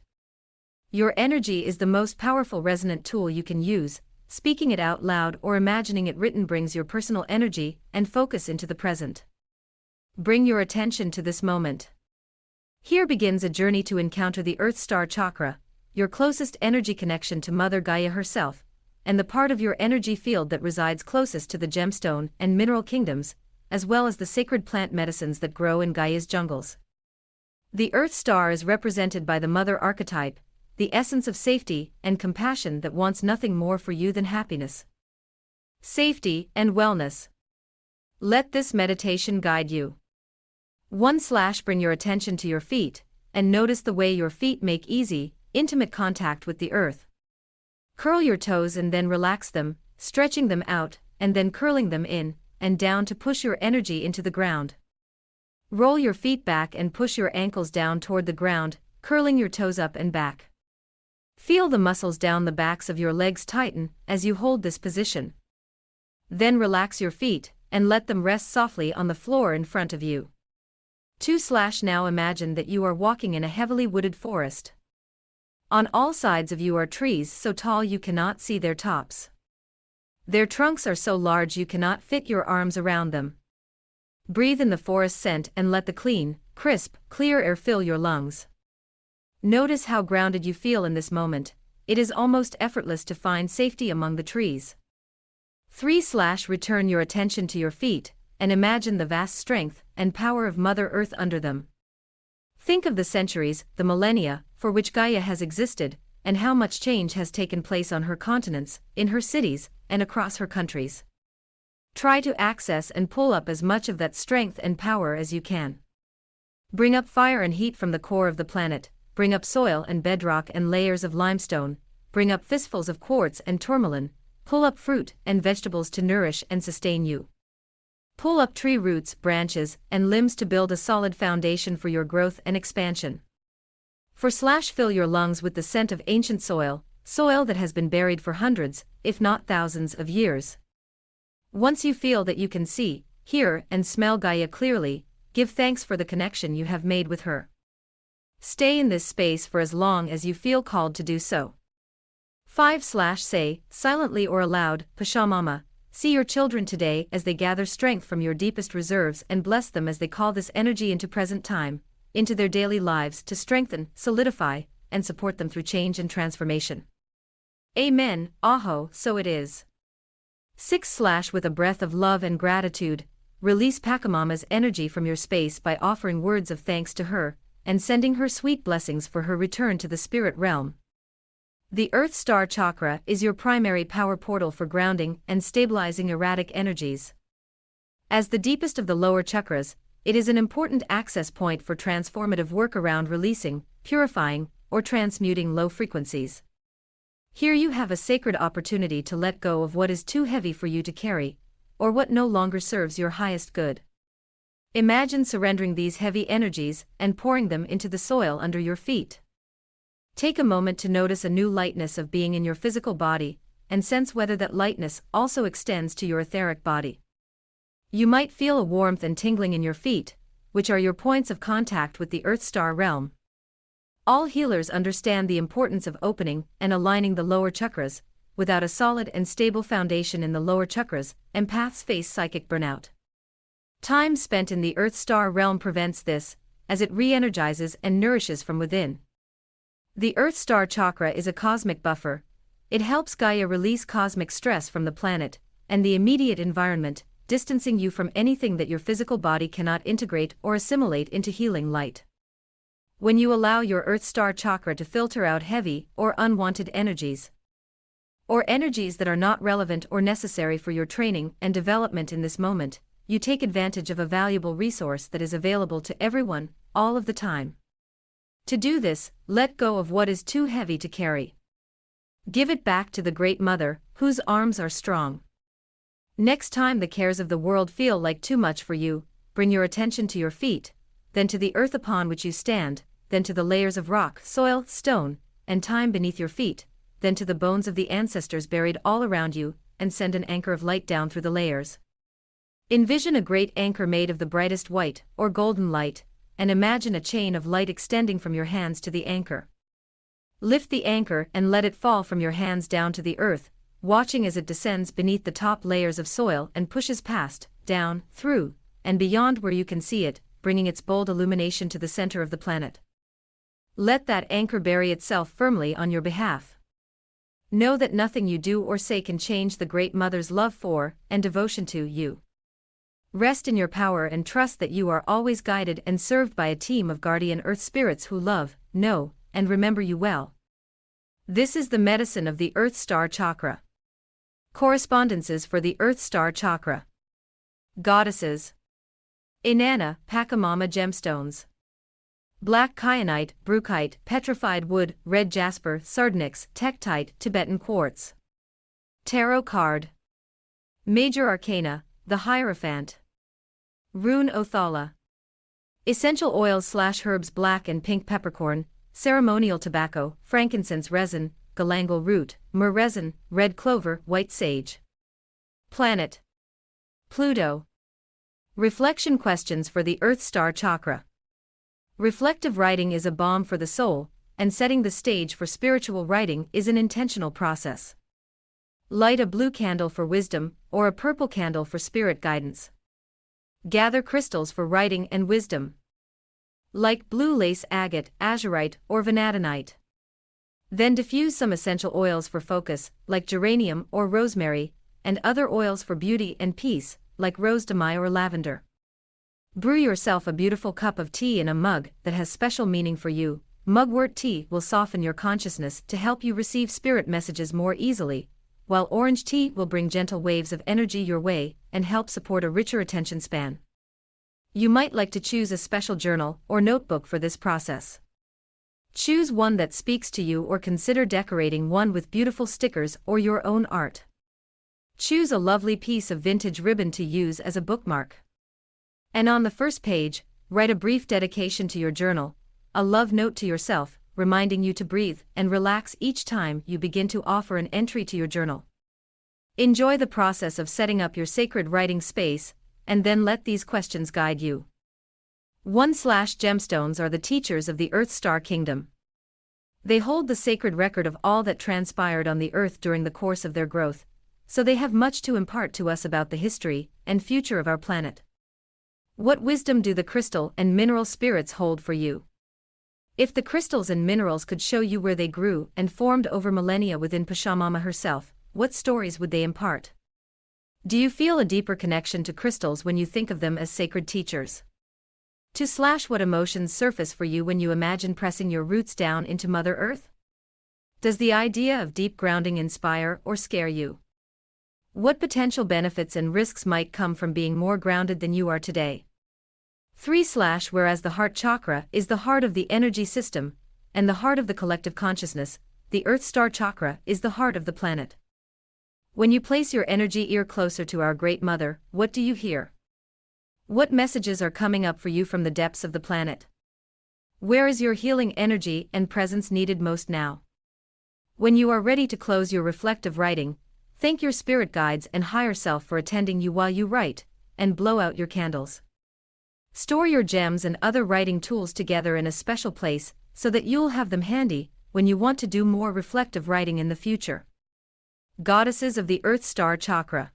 Your energy is the most powerful resonant tool you can use. Speaking it out loud or imagining it written brings your personal energy and focus into the present. Bring your attention to this moment. Here begins a journey to encounter the Earth Star Chakra, your closest energy connection to Mother Gaia herself, and the part of your energy field that resides closest to the gemstone and mineral kingdoms, as well as the sacred plant medicines that grow in Gaia's jungles. The Earth Star is represented by the Mother archetype, the essence of safety and compassion that wants nothing more for you than happiness, safety, and wellness. Let this meditation guide you. 1. Bring your attention to your feet, and notice the way your feet make easy, intimate contact with the earth. Curl your toes and then relax them, stretching them out, and then curling them in and down to push your energy into the ground. Roll your feet back and push your ankles down toward the ground, curling your toes up and back. Feel the muscles down the backs of your legs tighten as you hold this position. Then relax your feet and let them rest softly on the floor in front of you. 2. Now imagine that you are walking in a heavily wooded forest. On all sides of you are trees so tall you cannot see their tops. Their trunks are so large you cannot fit your arms around them. Breathe in the forest scent and let the clean, crisp, clear air fill your lungs. Notice how grounded you feel in this moment. It is almost effortless to find safety among the trees. 3/Return your attention to your feet, and imagine the vast strength and power of Mother Earth under them. Think of the centuries, the millennia, for which Gaia has existed, and how much change has taken place on her continents, in her cities, and across her countries. Try to access and pull up as much of that strength and power as you can. Bring up fire and heat from the core of the planet, bring up soil and bedrock and layers of limestone, bring up fistfuls of quartz and tourmaline, pull up fruit and vegetables to nourish and sustain you. Pull up tree roots, branches, and limbs to build a solid foundation for your growth and expansion. 4/Fill your lungs with the scent of ancient soil, soil that has been buried for hundreds, if not thousands of years. Once you feel that you can see, hear, and smell Gaia clearly, give thanks for the connection you have made with her. Stay in this space for as long as you feel called to do so. 5/Say, silently or aloud, Pachamama, see your children today as they gather strength from your deepest reserves and bless them as they call this energy into present time, into their daily lives to strengthen, solidify, and support them through change and transformation. Amen, Aho, so it is. 6/ With a breath of love and gratitude, release Pachamama's energy from your space by offering words of thanks to her, and sending her sweet blessings for her return to the spirit realm. The Earth Star Chakra is your primary power portal for grounding and stabilizing erratic energies. As the deepest of the lower chakras, it is an important access point for transformative work around releasing, purifying, or transmuting low frequencies. Here you have a sacred opportunity to let go of what is too heavy for you to carry, or what no longer serves your highest good. Imagine surrendering these heavy energies and pouring them into the soil under your feet. Take a moment to notice a new lightness of being in your physical body, and sense whether that lightness also extends to your etheric body. You might feel a warmth and tingling in your feet, which are your points of contact with the Earth Star realm. All healers understand the importance of opening and aligning the lower chakras. Without a solid and stable foundation in the lower chakras, empaths face psychic burnout. Time spent in the Earth Star realm prevents this, as it re-energizes and nourishes from within. The Earth Star Chakra is a cosmic buffer. It helps Gaia release cosmic stress from the planet and the immediate environment, distancing you from anything that your physical body cannot integrate or assimilate into healing light. When you allow your Earth Star Chakra to filter out heavy or unwanted energies, or energies that are not relevant or necessary for your training and development in this moment, you take advantage of a valuable resource that is available to everyone, all of the time. To do this, let go of what is too heavy to carry. Give it back to the Great Mother, whose arms are strong. Next time the cares of the world feel like too much for you, bring your attention to your feet, then to the earth upon which you stand, then to the layers of rock, soil, stone, and time beneath your feet, then to the bones of the ancestors buried all around you, and send an anchor of light down through the layers. Envision a great anchor made of the brightest white or golden light, and imagine a chain of light extending from your hands to the anchor. Lift the anchor and let it fall from your hands down to the earth, watching as it descends beneath the top layers of soil and pushes past, down, through, and beyond where you can see it, bringing its bold illumination to the center of the planet. Let that anchor bury itself firmly on your behalf. Know that nothing you do or say can change the Great Mother's love for and devotion to you. Rest in your power and trust that you are always guided and served by a team of guardian earth spirits who love, know, and remember you well. This is the medicine of the Earth Star Chakra. Correspondences for the Earth Star Chakra. Goddesses. Inanna, Pachamama gemstones. Black kyanite, bruchite, petrified wood, red jasper, sardonyx, tektite, Tibetan quartz. Tarot card. Major arcana, the Hierophant. Rune Othala. Essential oils/herbs: black and pink peppercorn, ceremonial tobacco, frankincense resin, galangal root, myrrh resin, red clover, white sage. Planet. Pluto. Reflection questions for the Earth Star Chakra. Reflective writing is a balm for the soul, and setting the stage for spiritual writing is an intentional process. Light a blue candle for wisdom, or a purple candle for spirit guidance. Gather crystals for writing and wisdom, like blue lace agate, azurite, or vanadinite. Then diffuse some essential oils for focus, like geranium or rosemary, and other oils for beauty and peace, like rose damaille or lavender. Brew yourself a beautiful cup of tea in a mug that has special meaning for you. Mugwort tea will soften your consciousness to help you receive spirit messages more easily, while orange tea will bring gentle waves of energy your way and help support a richer attention span. You might like to choose a special journal or notebook for this process. Choose one that speaks to you, or consider decorating one with beautiful stickers or your own art. Choose a lovely piece of vintage ribbon to use as a bookmark. And on the first page, write a brief dedication to your journal, a love note to yourself, reminding you to breathe and relax each time you begin to offer an entry to your journal. Enjoy the process of setting up your sacred writing space, and then let these questions guide you. 1. Gemstones are the teachers of the Earth Star Kingdom. They hold the sacred record of all that transpired on the Earth during the course of their growth, so they have much to impart to us about the history and future of our planet. What wisdom do the crystal and mineral spirits hold for you? If the crystals and minerals could show you where they grew and formed over millennia within Pachamama herself, what stories would they impart? Do you feel a deeper connection to crystals when you think of them as sacred teachers? 2. What emotions surface for you when you imagine pressing your roots down into Mother Earth? Does the idea of deep grounding inspire or scare you? What potential benefits and risks might come from being more grounded than you are today? 3. Whereas the heart chakra is the heart of the energy system, and the heart of the collective consciousness, the Earth Star chakra is the heart of the planet. When you place your energy ear closer to our Great Mother, what do you hear? What messages are coming up for you from the depths of the planet? Where is your healing energy and presence needed most now? When you are ready to close your reflective writing, thank your spirit guides and higher self for attending you while you write, and blow out your candles. Store your gems and other writing tools together in a special place so that you'll have them handy when you want to do more reflective writing in the future. Goddesses of the Earth Star Chakra.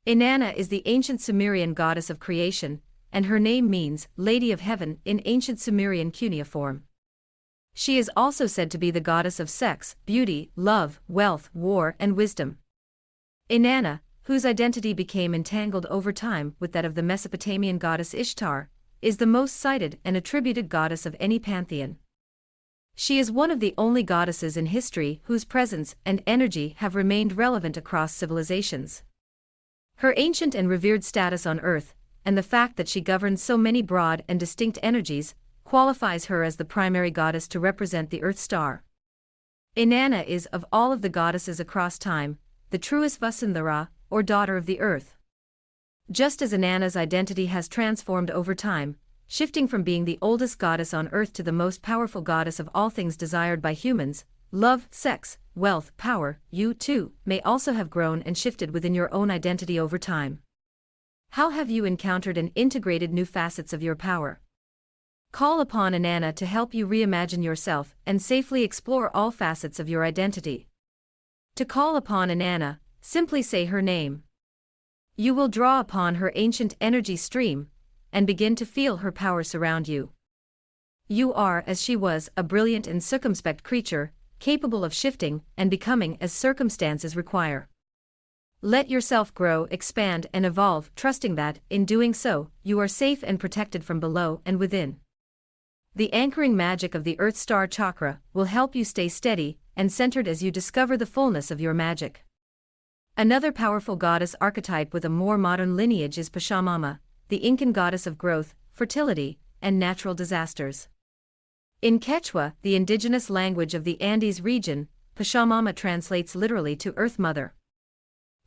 Inanna is the ancient Sumerian goddess of creation, and her name means Lady of Heaven in ancient Sumerian cuneiform. She is also said to be the goddess of sex, beauty, love, wealth, war, and wisdom. Inanna, whose identity became entangled over time with that of the Mesopotamian goddess Ishtar, is the most cited and attributed goddess of any pantheon. She is one of the only goddesses in history whose presence and energy have remained relevant across civilizations. Her ancient and revered status on Earth, and the fact that she governs so many broad and distinct energies, qualifies her as the primary goddess to represent the Earth Star. Inanna is, of all of the goddesses across time, the truest Vasundhara, or daughter of the earth. Just as Inanna's identity has transformed over time, shifting from being the oldest goddess on Earth to the most powerful goddess of all things desired by humans, love, sex, wealth, power, you, too, may also have grown and shifted within your own identity over time. How have you encountered and integrated new facets of your power? Call upon Inanna to help you reimagine yourself and safely explore all facets of your identity. To call upon Inanna, simply say her name. You will draw upon her ancient energy stream and begin to feel her power surround you. You are, as she was, a brilliant and circumspect creature, capable of shifting and becoming as circumstances require. Let yourself grow, expand, and evolve, trusting that, in doing so, you are safe and protected from below and within. The anchoring magic of the Earth Star Chakra will help you stay steady and centered as you discover the fullness of your magic. Another powerful goddess archetype with a more modern lineage is Pachamama, the Incan goddess of growth, fertility, and natural disasters. In Quechua, the indigenous language of the Andes region, Pachamama translates literally to Earth Mother.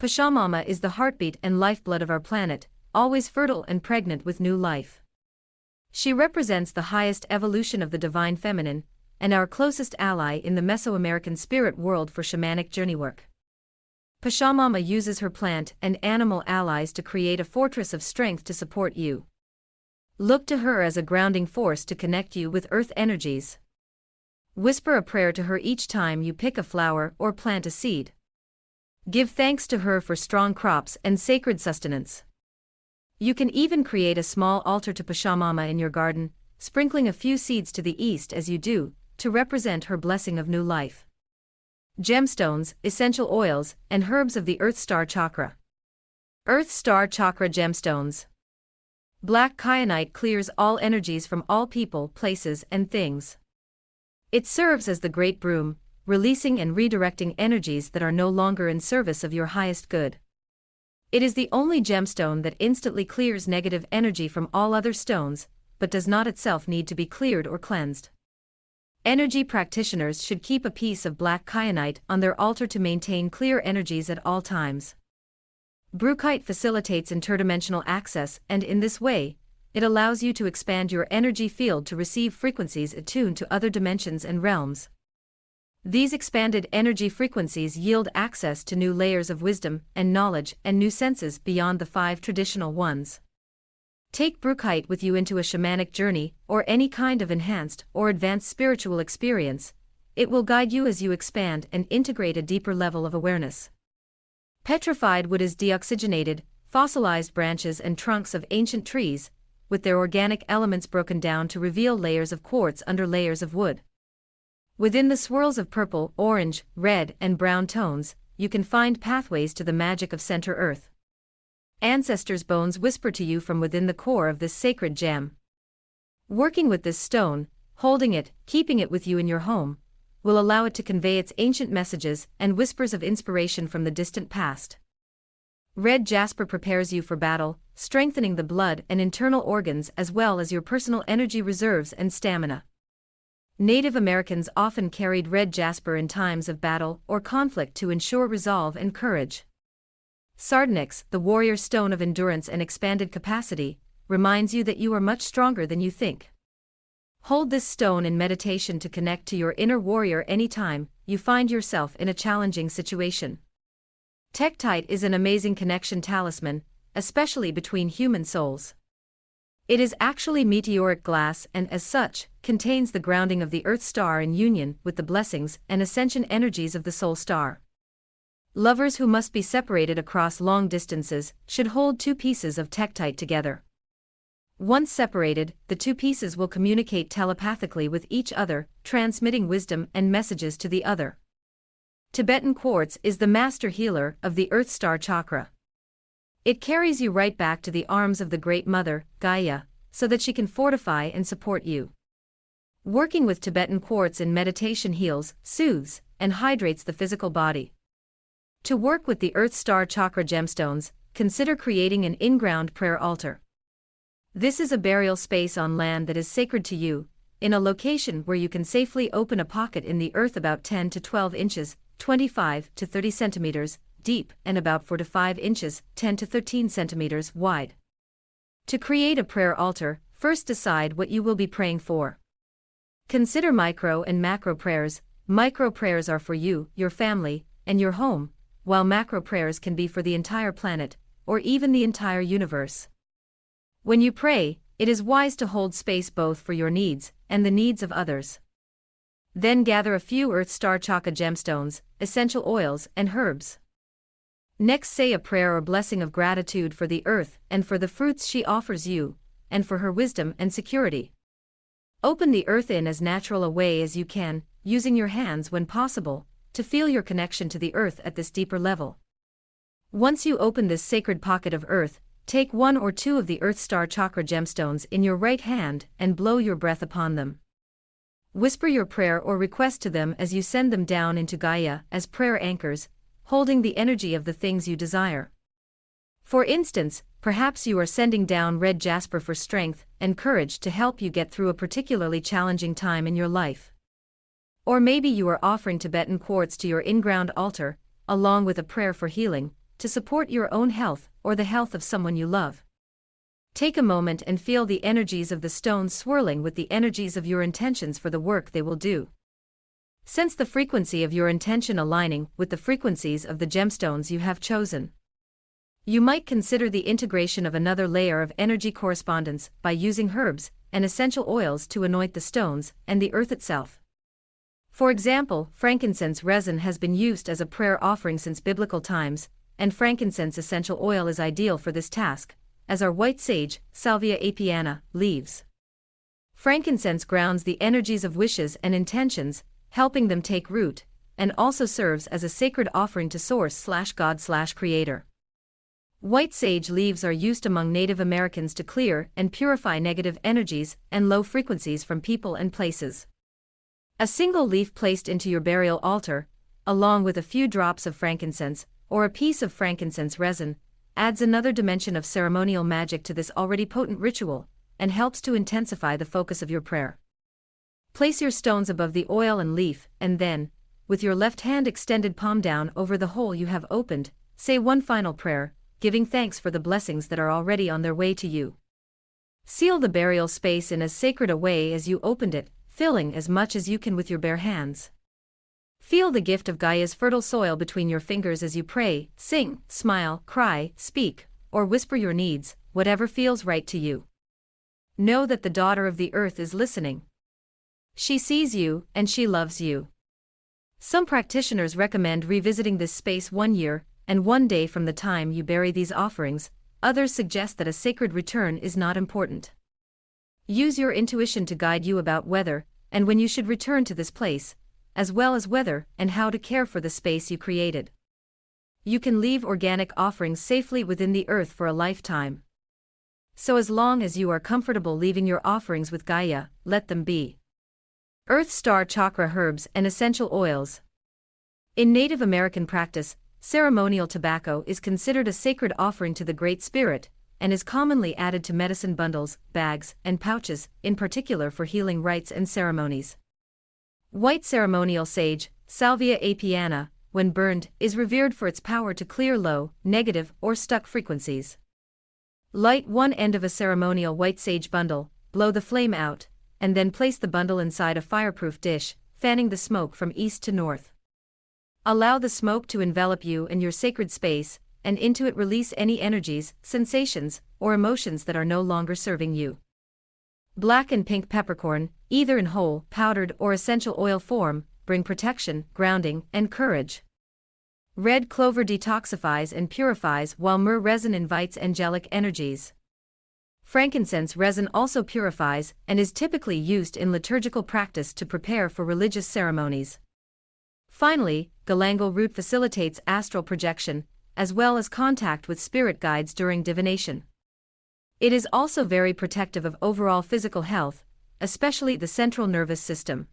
Pachamama is the heartbeat and lifeblood of our planet, always fertile and pregnant with new life. She represents the highest evolution of the divine feminine, and our closest ally in the Mesoamerican spirit world for shamanic journey work. Pachamama uses her plant and animal allies to create a fortress of strength to support you. Look to her as a grounding force to connect you with earth energies. Whisper a prayer to her each time you pick a flower or plant a seed. Give thanks to her for strong crops and sacred sustenance. You can even create a small altar to Pachamama in your garden, sprinkling a few seeds to the east as you do, to represent her blessing of new life. Gemstones, essential oils, and herbs of the Earth Star Chakra. Earth Star Chakra Gemstones. Black kyanite clears all energies from all people, places, and things. It serves as the great broom, releasing and redirecting energies that are no longer in service of your highest good. It is the only gemstone that instantly clears negative energy from all other stones, but does not itself need to be cleared or cleansed. Energy practitioners should keep a piece of black kyanite on their altar to maintain clear energies at all times. Bruchite facilitates interdimensional access, and in this way, it allows you to expand your energy field to receive frequencies attuned to other dimensions and realms. These expanded energy frequencies yield access to new layers of wisdom and knowledge and new senses beyond the 5 traditional ones. Take bruchite with you into a shamanic journey or any kind of enhanced or advanced spiritual experience. It will guide you as you expand and integrate a deeper level of awareness. Petrified wood is deoxygenated, fossilized branches and trunks of ancient trees, with their organic elements broken down to reveal layers of quartz under layers of wood. Within the swirls of purple, orange, red, and brown tones, you can find pathways to the magic of Center Earth. Ancestors' bones whisper to you from within the core of this sacred gem. Working with this stone, holding it, keeping it with you in your home, will allow it to convey its ancient messages and whispers of inspiration from the distant past. Red jasper prepares you for battle, strengthening the blood and internal organs as well as your personal energy reserves and stamina. Native Americans often carried red jasper in times of battle or conflict to ensure resolve and courage. Sardonyx, the warrior stone of endurance and expanded capacity, reminds you that you are much stronger than you think. Hold this stone in meditation to connect to your inner warrior anytime you find yourself in a challenging situation. Tektite is an amazing connection talisman, especially between human souls. It is actually meteoric glass and, as such, contains the grounding of the Earth Star in union with the blessings and ascension energies of the Soul Star. Lovers who must be separated across long distances should hold 2 pieces of tektite together. Once separated, the 2 pieces will communicate telepathically with each other, transmitting wisdom and messages to the other. Tibetan quartz is the master healer of the Earth Star Chakra. It carries you right back to the arms of the Great Mother, Gaia, so that she can fortify and support you. Working with Tibetan quartz in meditation heals, soothes, and hydrates the physical body. To work with the Earth Star Chakra gemstones, consider creating an in-ground prayer altar. This is a burial space on land that is sacred to you, in a location where you can safely open a pocket in the earth about 10 to 12 inches, 25 to 30 centimeters, deep and about 4 to 5 inches, 10 to 13 centimeters wide. To create a prayer altar, first decide what you will be praying for. Consider micro and macro prayers. Micro prayers are for you, your family, and your home, while macro prayers can be for the entire planet, or even the entire universe. When you pray, it is wise to hold space both for your needs and the needs of others. Then gather a few Earth Star Chakra gemstones, essential oils, and herbs. Next, say a prayer or blessing of gratitude for the earth and for the fruits she offers you, and for her wisdom and security. Open the earth in as natural a way as you can, using your hands when possible, to feel your connection to the earth at this deeper level. Once you open this sacred pocket of earth, take 1 or 2 of the Earth Star Chakra gemstones in your right hand and blow your breath upon them. Whisper your prayer or request to them as you send them down into Gaia as prayer anchors, holding the energy of the things you desire. For instance, perhaps you are sending down red jasper for strength and courage to help you get through a particularly challenging time in your life. Or maybe you are offering Tibetan quartz to your in-ground altar, along with a prayer for healing, to support your own health or the health of someone you love. Take a moment and feel the energies of the stones swirling with the energies of your intentions for the work they will do. Sense the frequency of your intention aligning with the frequencies of the gemstones you have chosen. You might consider the integration of another layer of energy correspondence by using herbs and essential oils to anoint the stones and the earth itself. For example, frankincense resin has been used as a prayer offering since biblical times, and frankincense essential oil is ideal for this task, as are white sage, Salvia apiana, leaves. Frankincense grounds the energies of wishes and intentions, helping them take root, and also serves as a sacred offering to Source/God/Creator. White sage leaves are used among Native Americans to clear and purify negative energies and low frequencies from people and places. A single leaf placed into your burial altar, along with a few drops of frankincense, or a piece of frankincense resin, adds another dimension of ceremonial magic to this already potent ritual, and helps to intensify the focus of your prayer. Place your stones above the oil and leaf, and then, with your left hand extended palm down over the hole you have opened, say one final prayer, giving thanks for the blessings that are already on their way to you. Seal the burial space in as sacred a way as you opened it, filling as much as you can with your bare hands. Feel the gift of Gaia's fertile soil between your fingers as you pray, sing, smile, cry, speak, or whisper your needs, whatever feels right to you. Know that the daughter of the earth is listening. She sees you, and she loves you. Some practitioners recommend revisiting this space 1 year, and 1 day from the time you bury these offerings. Others suggest that a sacred return is not important. Use your intuition to guide you about whether and when you should return to this place, as well as whether and how to care for the space you created. You can leave organic offerings safely within the earth for a lifetime. So as long as you are comfortable leaving your offerings with Gaia, let them be. Earth Star Chakra herbs and essential oils. In Native American practice, ceremonial tobacco is considered a sacred offering to the Great Spirit, and is commonly added to medicine bundles, bags, and pouches, in particular for healing rites and ceremonies. White ceremonial sage, Salvia apiana, when burned, is revered for its power to clear low, negative, or stuck frequencies. Light one end of a ceremonial white sage bundle, blow the flame out, and then place the bundle inside a fireproof dish, fanning the smoke from east to north. Allow the smoke to envelop you and your sacred space, and into it release any energies, sensations, or emotions that are no longer serving you. Black and pink peppercorn, either in whole, powdered, or essential oil form, bring protection, grounding, and courage. Red clover detoxifies and purifies, while myrrh resin invites angelic energies. Frankincense resin also purifies and is typically used in liturgical practice to prepare for religious ceremonies. Finally, galangal root facilitates astral projection, as well as contact with spirit guides during divination. It is also very protective of overall physical health, especially the central nervous system.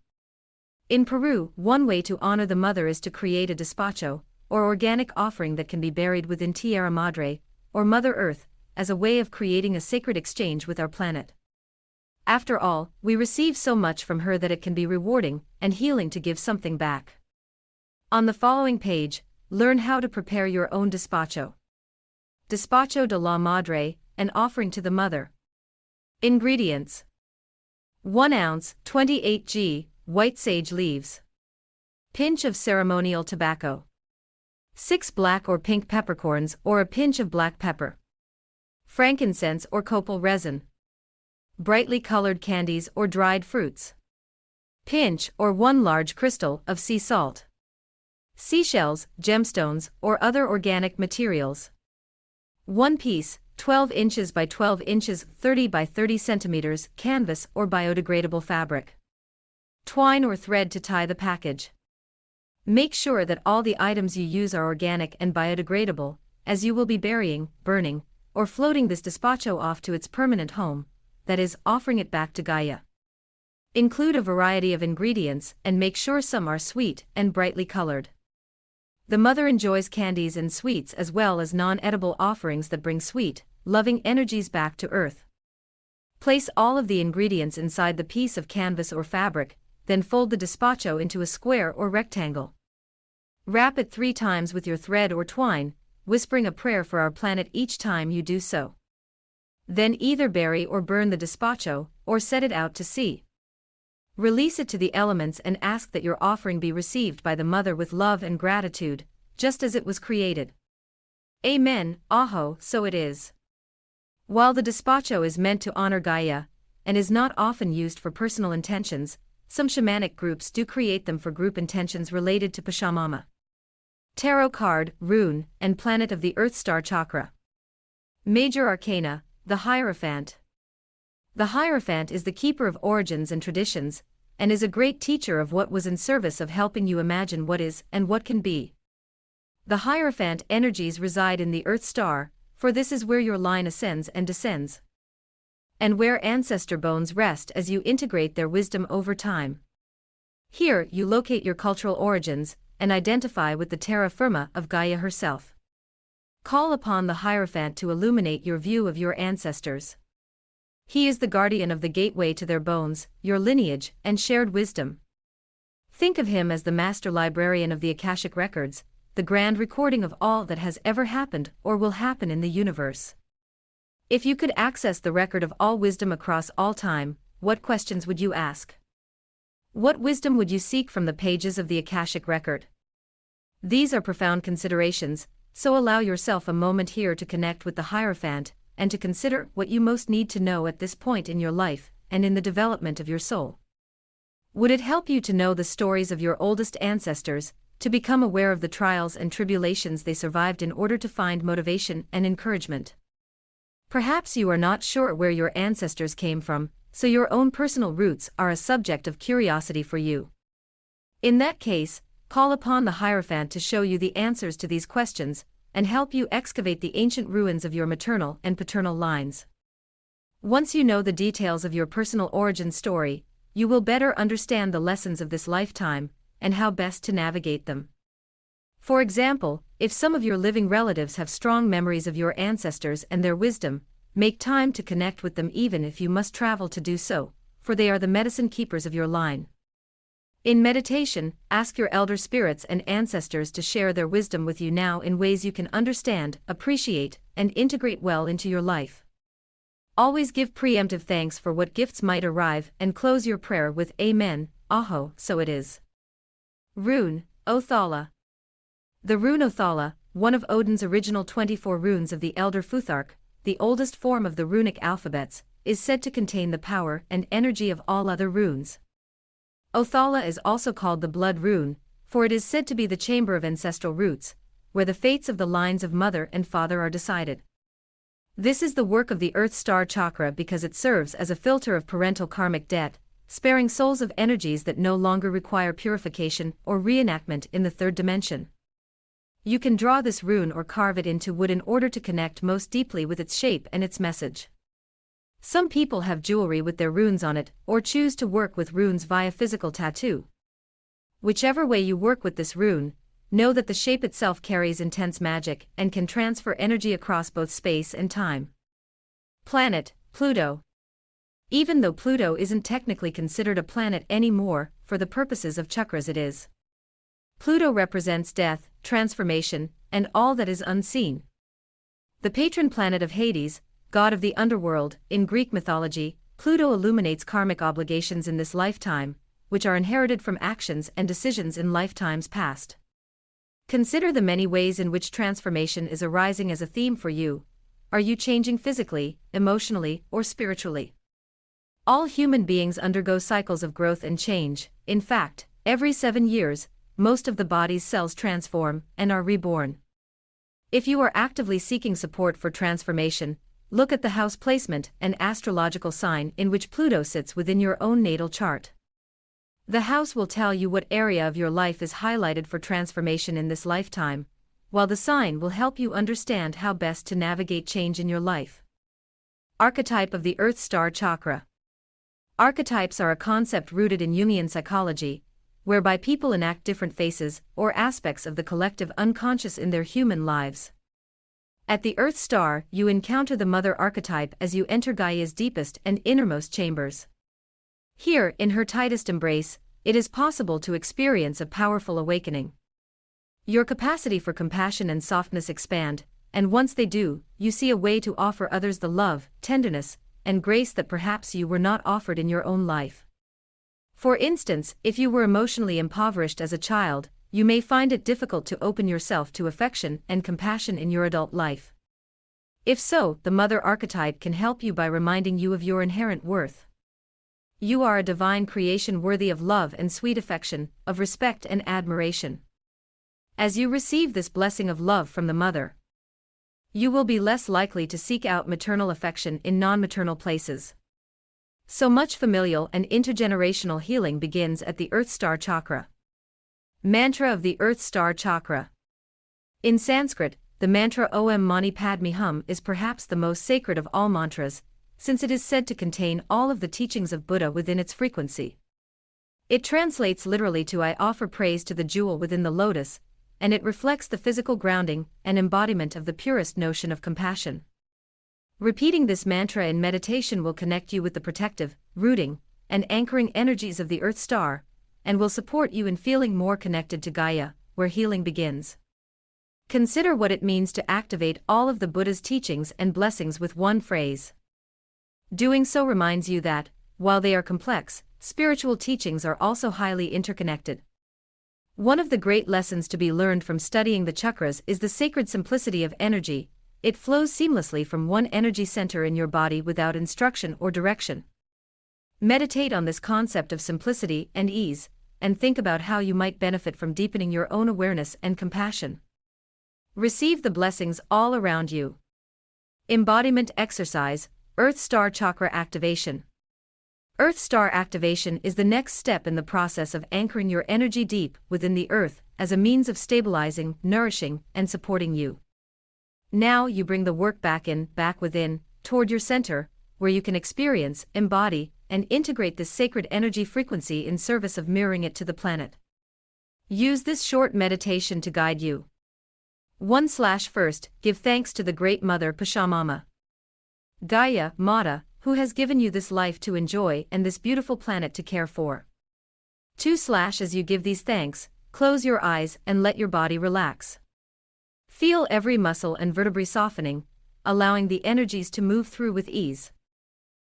In Peru, one way to honor the mother is to create a despacho, or organic offering that can be buried within Tierra Madre, or Mother Earth, as a way of creating a sacred exchange with our planet. After all, we receive so much from her that it can be rewarding and healing to give something back. On the following page, learn how to prepare your own despacho. Despacho de la Madre, an offering to the mother. Ingredients: 1 ounce, 28 g, white sage leaves. Pinch of ceremonial tobacco. 6 black or pink peppercorns or a pinch of black pepper. Frankincense or copal resin. Brightly colored candies or dried fruits. Pinch or 1 large crystal of sea salt. Seashells, gemstones, or other organic materials. 1 piece, 12 inches by 12 inches, 30 by 30 centimeters, canvas or biodegradable fabric. Twine or thread to tie the package. Make sure that all the items you use are organic and biodegradable, as you will be burying, burning, or floating this despacho off to its permanent home, that is, offering it back to Gaia. Include a variety of ingredients and make sure some are sweet and brightly colored. The mother enjoys candies and sweets as well as non-edible offerings that bring sweet, loving energies back to earth. Place all of the ingredients inside the piece of canvas or fabric, then fold the despacho into a square or rectangle. Wrap it 3 times with your thread or twine, whispering a prayer for our planet each time you do so. Then either bury or burn the despacho, or set it out to sea. Release it to the elements and ask that your offering be received by the mother with love and gratitude, just as it was created. Amen, aho, so it is. While the despacho is meant to honor Gaia, and is not often used for personal intentions, some shamanic groups do create them for group intentions related to Pachamama. Tarot card, rune, and planet of the Earth Star Chakra. Major Arcana, the Hierophant. The Hierophant is the keeper of origins and traditions, and is a great teacher of what was in service of helping you imagine what is and what can be. The Hierophant energies reside in the Earth Star, for this is where your line ascends and descends, and where ancestor bones rest as you integrate their wisdom over time. Here you locate your cultural origins, and identify with the terra firma of Gaia herself. Call upon the Hierophant to illuminate your view of your ancestors. He is the guardian of the gateway to their bones, your lineage, and shared wisdom. Think of him as the master librarian of the Akashic records, the grand recording of all that has ever happened or will happen in the universe. If you could access the record of all wisdom across all time, what questions would you ask? What wisdom would you seek from the pages of the Akashic record? These are profound considerations, so allow yourself a moment here to connect with the Hierophant, and to consider what you most need to know at this point in your life, and in the development of your soul. Would it help you to know the stories of your oldest ancestors, to become aware of the trials and tribulations they survived in order to find motivation and encouragement? Perhaps you are not sure where your ancestors came from, so your own personal roots are a subject of curiosity for you. In that case, call upon the Hierophant to show you the answers to these questions, and help you excavate the ancient ruins of your maternal and paternal lines. Once you know the details of your personal origin story, you will better understand the lessons of this lifetime, and how best to navigate them. For example, if some of your living relatives have strong memories of your ancestors and their wisdom, make time to connect with them even if you must travel to do so, for they are the medicine keepers of your line. In meditation, ask your elder spirits and ancestors to share their wisdom with you now in ways you can understand, appreciate, and integrate well into your life. Always give preemptive thanks for what gifts might arrive, and close your prayer with Amen, Aho, so it is. Rune, Othala. The rune Othala, one of Odin's original 24 runes of the Elder Futhark, the oldest form of the runic alphabets, is said to contain the power and energy of all other runes. Othala is also called the blood rune, for it is said to be the chamber of ancestral roots, where the fates of the lines of mother and father are decided. This is the work of the Earth Star Chakra because it serves as a filter of parental karmic debt, sparing souls of energies that no longer require purification or reenactment in the third dimension. You can draw this rune or carve it into wood in order to connect most deeply with its shape and its message. Some people have jewelry with their runes on it, or choose to work with runes via physical tattoo. Whichever way you work with this rune, know that the shape itself carries intense magic and can transfer energy across both space and time. Planet, Pluto. Even though Pluto isn't technically considered a planet anymore, for the purposes of chakras it is. Pluto represents death, transformation, and all that is unseen. The patron planet of Hades, god of the underworld, in Greek mythology, Pluto illuminates karmic obligations in this lifetime, which are inherited from actions and decisions in lifetimes past. Consider the many ways in which transformation is arising as a theme for you. Are you changing physically, emotionally, or spiritually? All human beings undergo cycles of growth and change. In fact, every 7 years, most of the body's cells transform and are reborn. If you are actively seeking support for transformation, look at the house placement and astrological sign in which Pluto sits within your own natal chart. The house will tell you what area of your life is highlighted for transformation in this lifetime, while the sign will help you understand how best to navigate change in your life. Archetype of the Earth Star Chakra. Archetypes are a concept rooted in Jungian psychology, whereby people enact different faces or aspects of the collective unconscious in their human lives. At the Earth Star, you encounter the mother archetype as you enter Gaia's deepest and innermost chambers. Here, in her tightest embrace, it is possible to experience a powerful awakening. Your capacity for compassion and softness expand, and once they do, you see a way to offer others the love, tenderness, and grace that perhaps you were not offered in your own life. For instance, if you were emotionally impoverished as a child, you may find it difficult to open yourself to affection and compassion in your adult life. If so, the mother archetype can help you by reminding you of your inherent worth. You are a divine creation worthy of love and sweet affection, of respect and admiration. As you receive this blessing of love from the mother, you will be less likely to seek out maternal affection in non-maternal places. So much familial and intergenerational healing begins at the Earth Star Chakra. Mantra of the Earth Star Chakra. In Sanskrit, the mantra Om Mani Padme Hum is perhaps the most sacred of all mantras, since it is said to contain all of the teachings of Buddha within its frequency. It translates literally to I offer praise to the jewel within the lotus, and it reflects the physical grounding and embodiment of the purest notion of compassion. Repeating this mantra in meditation will connect you with the protective, rooting, and anchoring energies of the Earth Star, and will support you in feeling more connected to Gaia, where healing begins. Consider what it means to activate all of the Buddha's teachings and blessings with one phrase. Doing so reminds you that, while they are complex, spiritual teachings are also highly interconnected. One of the great lessons to be learned from studying the chakras is the sacred simplicity of energy. It flows seamlessly from one energy center in your body without instruction or direction. Meditate on this concept of simplicity and ease, and think about how you might benefit from deepening your own awareness and compassion. Receive the blessings all around you. Embodiment exercise, Earth Star Chakra activation. Earth Star activation is the next step in the process of anchoring your energy deep within the earth as a means of stabilizing, nourishing, and supporting you. Now you bring the work back within, toward your center, where you can experience, embody, and integrate this sacred energy frequency in service of mirroring it to the planet. Use this short meditation to guide you. 1/First, give thanks to the Great Mother Pachamama. Gaia, Mata, who has given you this life to enjoy and this beautiful planet to care for. 2/ As you give these thanks, close your eyes and let your body relax. Feel every muscle and vertebrae softening, allowing the energies to move through with ease.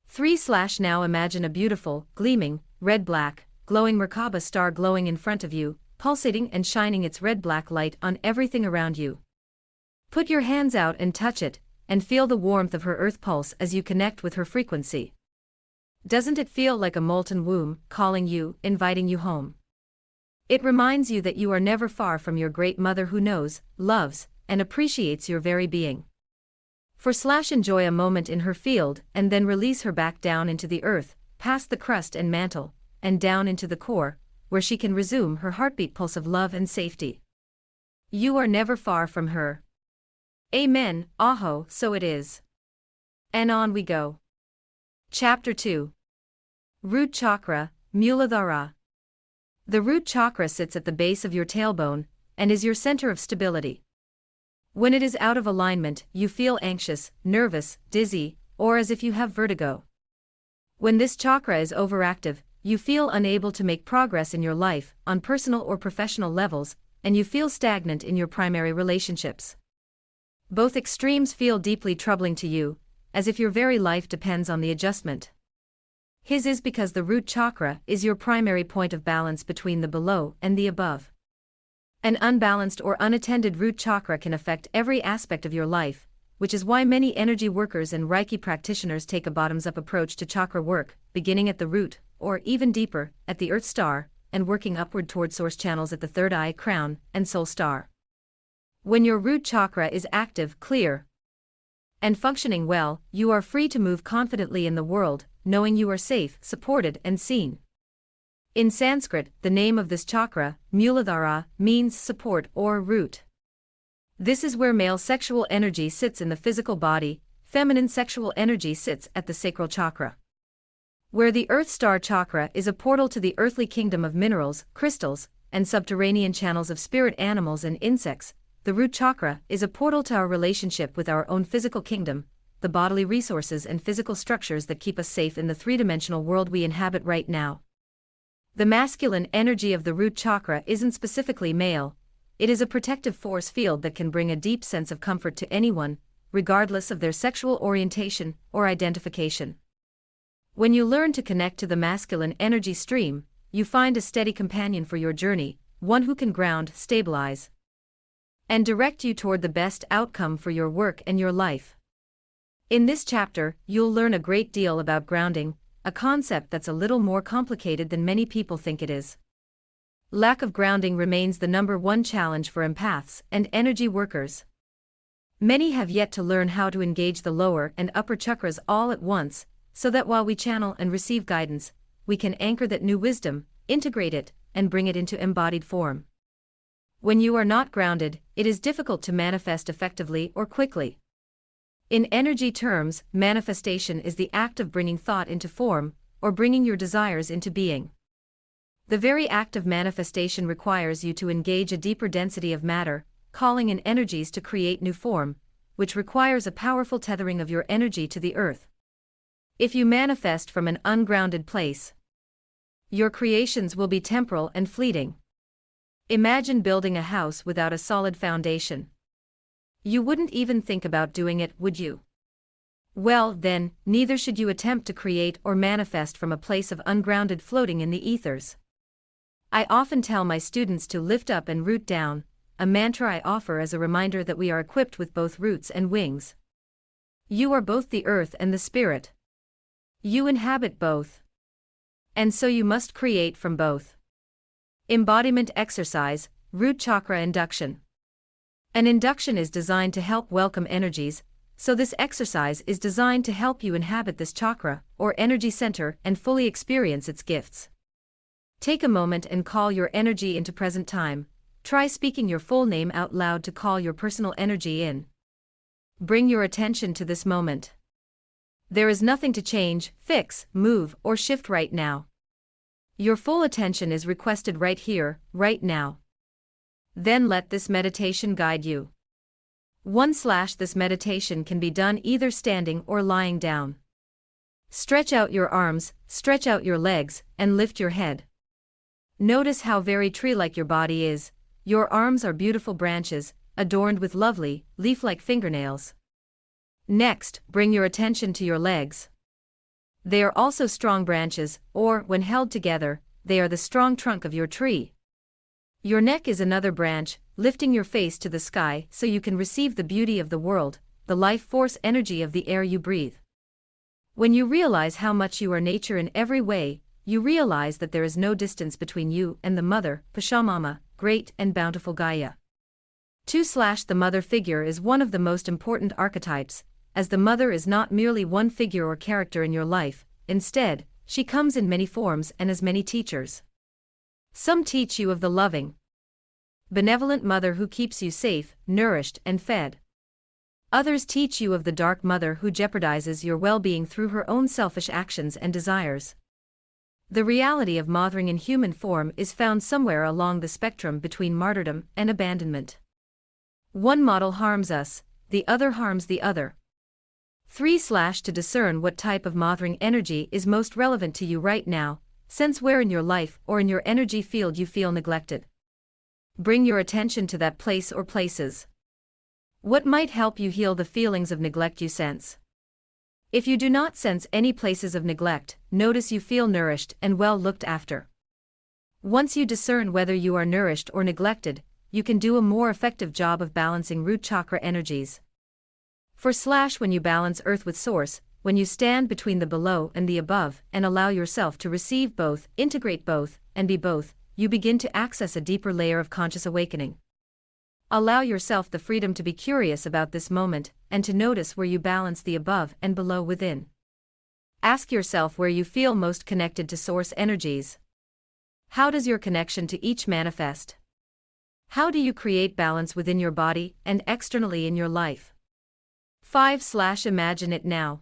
3/ Now imagine a beautiful, gleaming, red-black, glowing Merkaba star glowing in front of you, pulsating and shining its red-black light on everything around you. Put your hands out and touch it, and feel the warmth of her earth pulse as you connect with her frequency. Doesn't it feel like a molten womb, calling you, inviting you home? It reminds you that you are never far from your great mother who knows, loves, and appreciates your very being. 4/ Enjoy a moment in her field and then release her back down into the earth, past the crust and mantle, and down into the core, where she can resume her heartbeat pulse of love and safety. You are never far from her. Amen, Aho, so it is. And on we go. Chapter 2. Root Chakra, Muladhara. The root chakra sits at the base of your tailbone, and is your center of stability. When it is out of alignment, you feel anxious, nervous, dizzy, or as if you have vertigo. When this chakra is overactive, you feel unable to make progress in your life, on personal or professional levels, and you feel stagnant in your primary relationships. Both extremes feel deeply troubling to you, as if your very life depends on the adjustment. His is because the root chakra is your primary point of balance between the below and the above. An unbalanced or unattended root chakra can affect every aspect of your life, which is why many energy workers and Reiki practitioners take a bottoms-up approach to chakra work, beginning at the root, or even deeper, at the Earth Star, and working upward toward source channels at the third eye, crown, and soul star. When your root chakra is active, clear, and functioning well, you are free to move confidently in the world, knowing you are safe, supported, and seen. In Sanskrit, the name of this chakra, Muladhara, means support or root. This is where male sexual energy sits in the physical body, feminine sexual energy sits at the sacral chakra. Where the Earth Star chakra is a portal to the earthly kingdom of minerals, crystals, and subterranean channels of spirit animals and insects, the root chakra is a portal to our relationship with our own physical kingdom, the bodily resources and physical structures that keep us safe in the three-dimensional world we inhabit right now. The masculine energy of the root chakra isn't specifically male, it is a protective force field that can bring a deep sense of comfort to anyone, regardless of their sexual orientation or identification. When you learn to connect to the masculine energy stream, you find a steady companion for your journey, one who can ground, stabilize, and direct you toward the best outcome for your work and your life. In this chapter, you'll learn a great deal about grounding, a concept that's a little more complicated than many people think it is. Lack of grounding remains the number one challenge for empaths and energy workers. Many have yet to learn how to engage the lower and upper chakras all at once, so that while we channel and receive guidance, we can anchor that new wisdom, integrate it, and bring it into embodied form. When you are not grounded, it is difficult to manifest effectively or quickly. In energy terms, manifestation is the act of bringing thought into form, or bringing your desires into being. The very act of manifestation requires you to engage a deeper density of matter, calling in energies to create new form, which requires a powerful tethering of your energy to the earth. If you manifest from an ungrounded place, your creations will be temporal and fleeting. Imagine building a house without a solid foundation. You wouldn't even think about doing it, would you? Well, then, neither should you attempt to create or manifest from a place of ungrounded floating in the ethers. I often tell my students to lift up and root down, a mantra I offer as a reminder that we are equipped with both roots and wings. You are both the earth and the spirit. You inhabit both. And so you must create from both. Embodiment exercise, root chakra induction. An induction is designed to help welcome energies, so this exercise is designed to help you inhabit this chakra, or energy center, and fully experience its gifts. Take a moment and call your energy into present time. Try speaking your full name out loud to call your personal energy in. Bring your attention to this moment. There is nothing to change, fix, move, or shift right now. Your full attention is requested right here, right now. Then let this meditation guide you. 1. This meditation can be done either standing or lying down. Stretch out your arms, stretch out your legs, and lift your head. Notice how very tree-like your body is. Your arms are beautiful branches, adorned with lovely, leaf-like fingernails. Next, bring your attention to your legs. They are also strong branches, or, when held together, they are the strong trunk of your tree. Your neck is another branch, lifting your face to the sky so you can receive the beauty of the world, the life force energy of the air you breathe. When you realize how much you are nature in every way, you realize that there is no distance between you and the Mother, Pachamama, great and bountiful Gaia. 2. The mother figure is one of the most important archetypes, as the mother is not merely one figure or character in your life, instead, she comes in many forms and as many teachers. Some teach you of the loving, benevolent mother who keeps you safe, nourished, and fed. Others teach you of the dark mother who jeopardizes your well-being through her own selfish actions and desires. The reality of mothering in human form is found somewhere along the spectrum between martyrdom and abandonment. One model harms us, the other harms the other. 3. To discern what type of mothering energy is most relevant to you right now, sense where in your life or in your energy field you feel neglected. Bring your attention to that place or places. What might help you heal the feelings of neglect you sense? If you do not sense any places of neglect, notice you feel nourished and well looked after. Once you discern whether you are nourished or neglected, you can do a more effective job of balancing root chakra energies. For when you balance earth with source, when you stand between the below and the above and allow yourself to receive both, integrate both, and be both, you begin to access a deeper layer of conscious awakening. Allow yourself the freedom to be curious about this moment and to notice where you balance the above and below within. Ask yourself where you feel most connected to source energies. How does your connection to each manifest? How do you create balance within your body and externally in your life? 5. Imagine it now.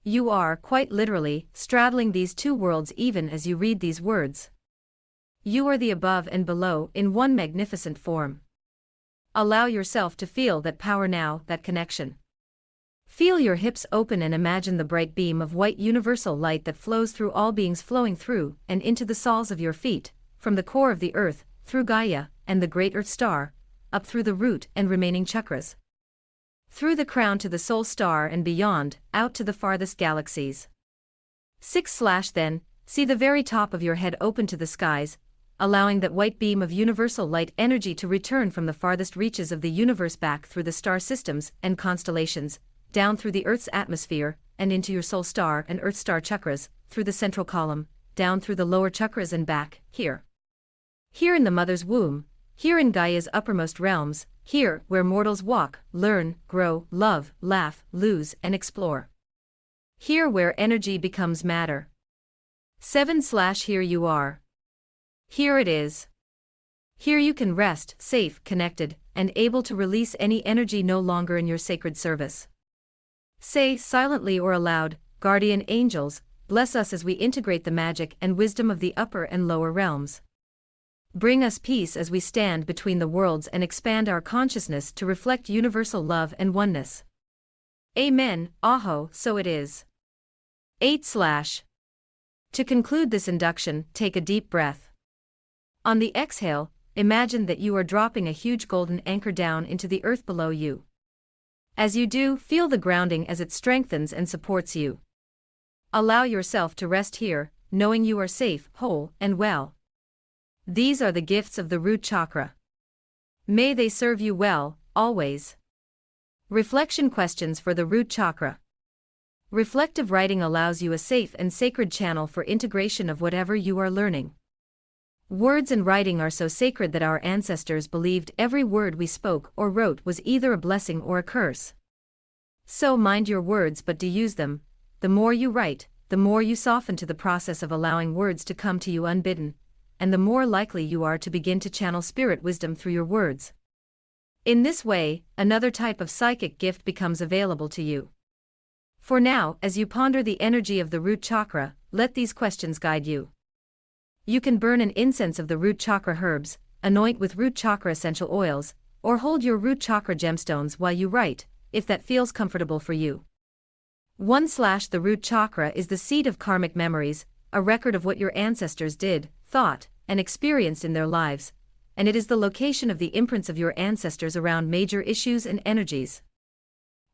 You are, quite literally, straddling these two worlds even as you read these words. You are the above and below in one magnificent form. Allow yourself to feel that power now, that connection. Feel your hips open and imagine the bright beam of white universal light that flows through all beings, flowing through and into the soles of your feet, from the core of the earth, through Gaia and the great earth star, up through the root and remaining chakras. Through the crown to the soul star and beyond, out to the farthest galaxies. 6. Then, see the very top of your head open to the skies, allowing that white beam of universal light energy to return from the farthest reaches of the universe back through the star systems and constellations, down through the Earth's atmosphere, and into your soul star and Earth star chakras, through the central column, down through the lower chakras and back, here. Here in the mother's womb, here in Gaia's uppermost realms, here where mortals walk, learn, grow, love, laugh, lose, and explore. Here where energy becomes matter. 7/Here you are. Here it is. Here you can rest, safe, connected, and able to release any energy no longer in your sacred service. Say, silently or aloud, guardian angels, bless us as we integrate the magic and wisdom of the upper and lower realms. Bring us peace as we stand between the worlds and expand our consciousness to reflect universal love and oneness. Amen, Aho, so it is. 8/. To conclude this induction, take a deep breath. On the exhale, imagine that you are dropping a huge golden anchor down into the earth below you. As you do, feel the grounding as it strengthens and supports you. Allow yourself to rest here, knowing you are safe, whole, and well. These are the gifts of the root chakra. May they serve you well, always. Reflection questions for the root chakra. Reflective writing allows you a safe and sacred channel for integration of whatever you are learning. Words and writing are so sacred that our ancestors believed every word we spoke or wrote was either a blessing or a curse. So mind your words, but do use them. The more you write, the more you soften to the process of allowing words to come to you unbidden, and the more likely you are to begin to channel spirit wisdom through your words. In this way, another type of psychic gift becomes available to you. For now, as you ponder the energy of the root chakra, let these questions guide you. You can burn an incense of the root chakra herbs, anoint with root chakra essential oils, or hold your root chakra gemstones while you write, if that feels comfortable for you. 1/ The root chakra is the seat of karmic memories, a record of what your ancestors did, thought, and experienced in their lives, and it is the location of the imprints of your ancestors around major issues and energies.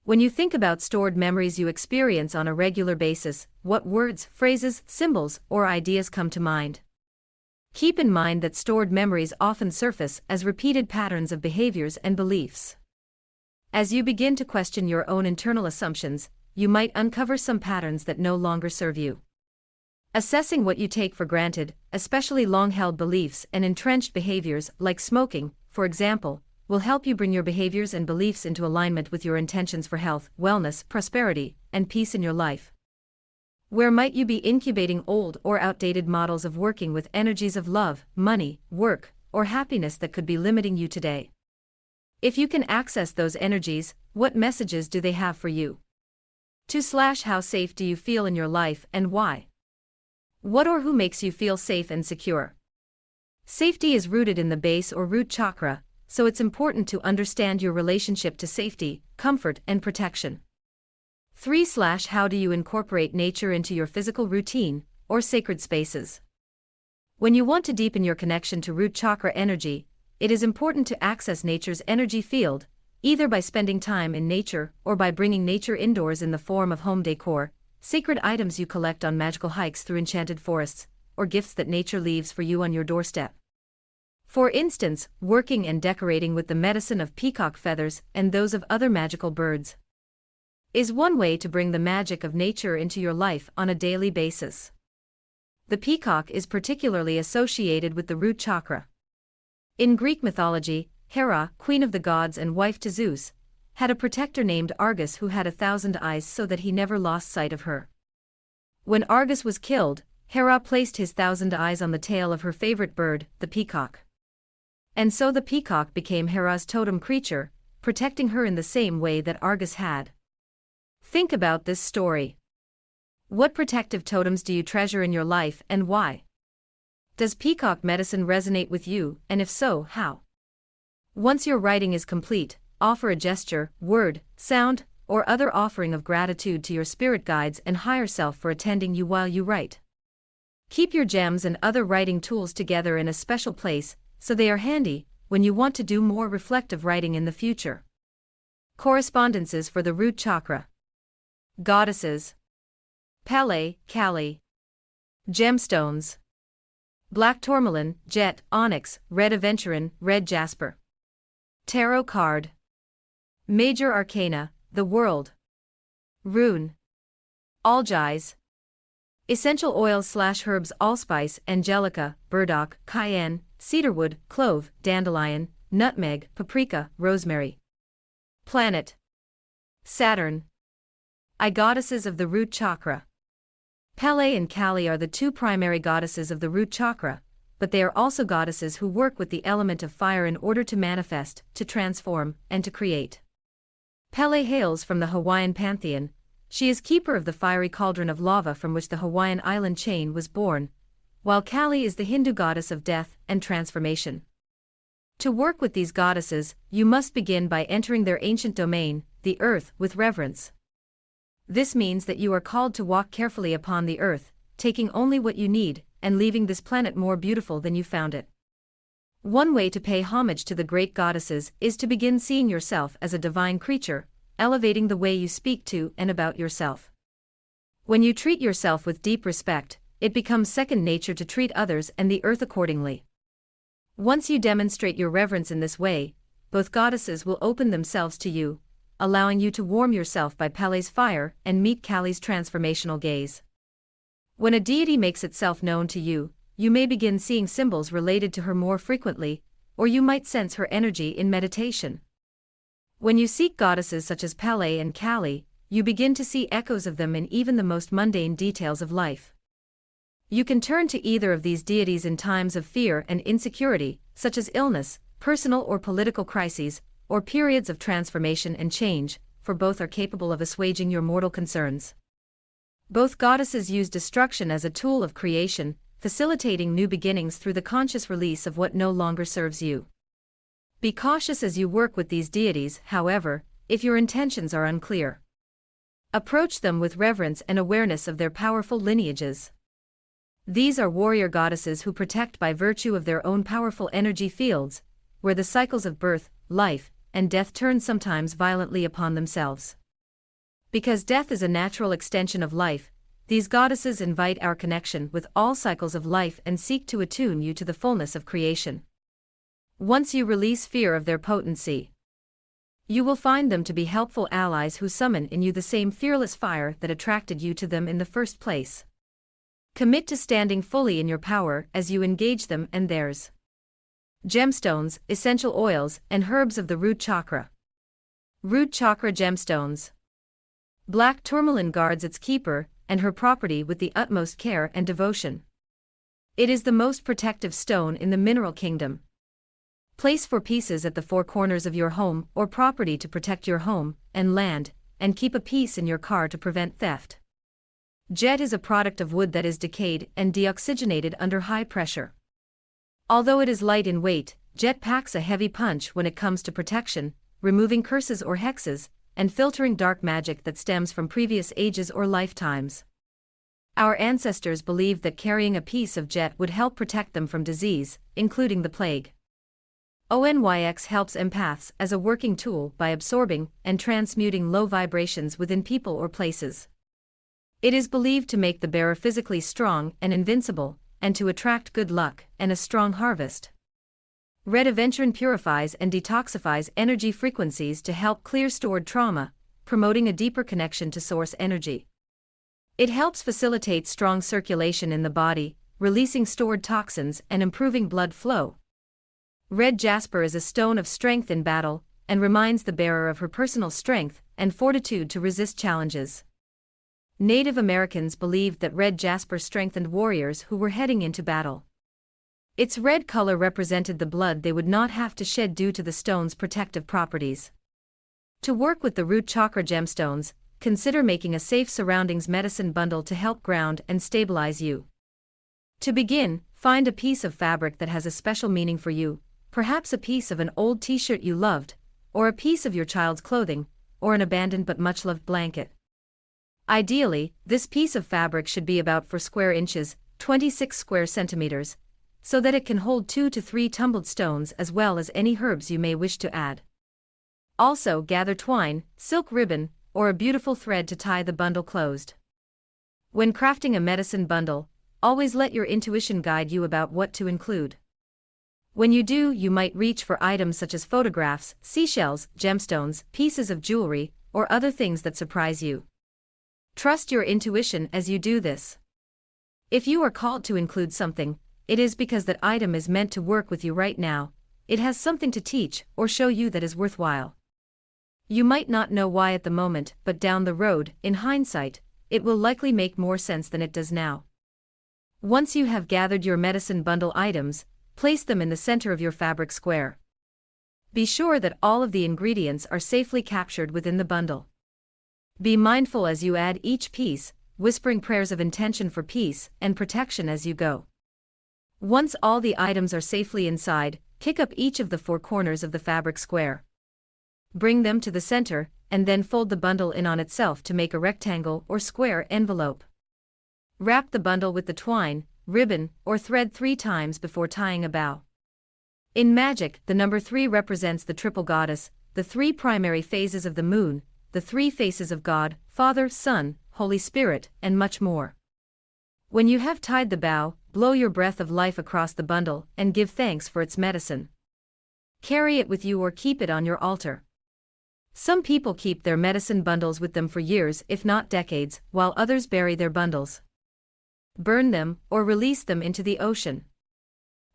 When you think about stored memories you experience on a regular basis, what words, phrases, symbols, or ideas come to mind? Keep in mind that stored memories often surface as repeated patterns of behaviors and beliefs. As you begin to question your own internal assumptions, you might uncover some patterns that no longer serve you. Assessing what you take for granted, especially long-held beliefs and entrenched behaviors like smoking, for example, will help you bring your behaviors and beliefs into alignment with your intentions for health, wellness, prosperity, and peace in your life. Where might you be incubating old or outdated models of working with energies of love, money, work, or happiness that could be limiting you today? If you can access those energies, what messages do they have for you? 2/ How safe do you feel in your life and why? What or who makes you feel safe and secure? Safety is rooted in the base or root chakra, so it's important to understand your relationship to safety, comfort, and protection. 3/ How do you incorporate nature into your physical routine or sacred spaces? When you want to deepen your connection to root chakra energy, it is important to access nature's energy field, either by spending time in nature or by bringing nature indoors in the form of home decor, sacred items you collect on magical hikes through enchanted forests, or gifts that nature leaves for you on your doorstep. For instance, working and decorating with the medicine of peacock feathers and those of other magical birds is one way to bring the magic of nature into your life on a daily basis. The peacock is particularly associated with the root chakra. In Greek mythology, Hera, queen of the gods and wife to Zeus, had a protector named Argus who had 1,000 eyes so that he never lost sight of her. When Argus was killed, Hera placed his 1,000 eyes on the tail of her favorite bird, the peacock. And so the peacock became Hera's totem creature, protecting her in the same way that Argus had. Think about this story. What protective totems do you treasure in your life and why? Does peacock medicine resonate with you, and if so, how? Once your writing is complete, offer a gesture, word, sound, or other offering of gratitude to your spirit guides and higher self for attending you while you write. Keep your gems and other writing tools together in a special place, so they are handy when you want to do more reflective writing in the future. Correspondences for the root chakra. Goddesses. Pele, Kali. Gemstones. Black tourmaline, jet, onyx, red aventurine, red jasper. Tarot card. Major arcana, the world. Rune. Algize. Essential oils/herbs: allspice, angelica, burdock, cayenne, cedarwood, clove, dandelion, nutmeg, paprika, rosemary. Planet: Saturn. Goddesses of the root chakra. Pele and Kali are the two primary goddesses of the root chakra, but they are also goddesses who work with the element of fire in order to manifest, to transform, and to create. Pele hails from the Hawaiian pantheon. She is keeper of the fiery cauldron of lava from which the Hawaiian island chain was born, while Kali is the Hindu goddess of death and transformation. To work with these goddesses, you must begin by entering their ancient domain, the earth, with reverence. This means that you are called to walk carefully upon the earth, taking only what you need, and leaving this planet more beautiful than you found it. One way to pay homage to the great goddesses is to begin seeing yourself as a divine creature, elevating the way you speak to and about yourself. When you treat yourself with deep respect, it becomes second nature to treat others and the earth accordingly. Once you demonstrate your reverence in this way, both goddesses will open themselves to you, allowing you to warm yourself by Pele's fire and meet Kali's transformational gaze. When a deity makes itself known to you, you may begin seeing symbols related to her more frequently, or you might sense her energy in meditation. When you seek goddesses such as Pele and Kali, you begin to see echoes of them in even the most mundane details of life. You can turn to either of these deities in times of fear and insecurity, such as illness, personal or political crises, or periods of transformation and change, for both are capable of assuaging your mortal concerns. Both goddesses use destruction as a tool of creation, facilitating new beginnings through the conscious release of what no longer serves you. Be cautious as you work with these deities, however, if your intentions are unclear. Approach them with reverence and awareness of their powerful lineages. These are warrior goddesses who protect by virtue of their own powerful energy fields, where the cycles of birth, life, and death turn sometimes violently upon themselves. Because death is a natural extension of life, these goddesses invite our connection with all cycles of life and seek to attune you to the fullness of creation. Once you release fear of their potency, you will find them to be helpful allies who summon in you the same fearless fire that attracted you to them in the first place. Commit to standing fully in your power as you engage them and theirs. Gemstones, essential oils, and herbs of the root chakra. Root chakra gemstones. Black tourmaline guards its keeper and her property with the utmost care and devotion. It is the most protective stone in the mineral kingdom. Place 4 pieces at the 4 corners of your home or property to protect your home and land, and keep a piece in your car to prevent theft. Jet is a product of wood that is decayed and deoxygenated under high pressure. Although it is light in weight, jet packs a heavy punch when it comes to protection, removing curses or hexes, and filtering dark magic that stems from previous ages or lifetimes. Our ancestors believed that carrying a piece of jet would help protect them from disease, including the plague. Onyx helps empaths as a working tool by absorbing and transmuting low vibrations within people or places. It is believed to make the bearer physically strong and invincible, and to attract good luck and a strong harvest. Red Aventurine purifies and detoxifies energy frequencies to help clear stored trauma, promoting a deeper connection to source energy. It helps facilitate strong circulation in the body, releasing stored toxins and improving blood flow. Red jasper is a stone of strength in battle, and reminds the bearer of her personal strength and fortitude to resist challenges. Native Americans believed that red jasper strengthened warriors who were heading into battle. Its red color represented the blood they would not have to shed due to the stone's protective properties. To work with the root chakra gemstones, consider making a safe surroundings medicine bundle to help ground and stabilize you. To begin, find a piece of fabric that has a special meaning for you, perhaps a piece of an old t-shirt you loved, or a piece of your child's clothing, or an abandoned but much-loved blanket. Ideally, this piece of fabric should be about 4 square inches, 26 square centimeters, so that it can hold 2 to 3 tumbled stones as well as any herbs you may wish to add. Also, gather twine, silk ribbon, or a beautiful thread to tie the bundle closed. When crafting a medicine bundle, always let your intuition guide you about what to include. When you do, you might reach for items such as photographs, seashells, gemstones, pieces of jewelry, or other things that surprise you. Trust your intuition as you do this. If you are called to include something, it is because that item is meant to work with you right now. It has something to teach or show you that is worthwhile. You might not know why at the moment, but down the road, in hindsight, it will likely make more sense than it does now. Once you have gathered your medicine bundle items, place them in the center of your fabric square. Be sure that all of the ingredients are safely captured within the bundle. Be mindful as you add each piece, whispering prayers of intention for peace and protection as you go. Once all the items are safely inside, pick up each of the 4 corners of the fabric square. Bring them to the center, and then fold the bundle in on itself to make a rectangle or square envelope. Wrap the bundle with the twine, ribbon, or thread 3 times before tying a bow. In magic, the number 3 represents the triple goddess, the 3 primary phases of the moon, the 3 faces of God, Father, Son, Holy Spirit, and much more. When you have tied the bow, blow your breath of life across the bundle and give thanks for its medicine. Carry it with you or keep it on your altar. Some people keep their medicine bundles with them for years, if not decades, while others bury their bundles. Burn them or release them into the ocean.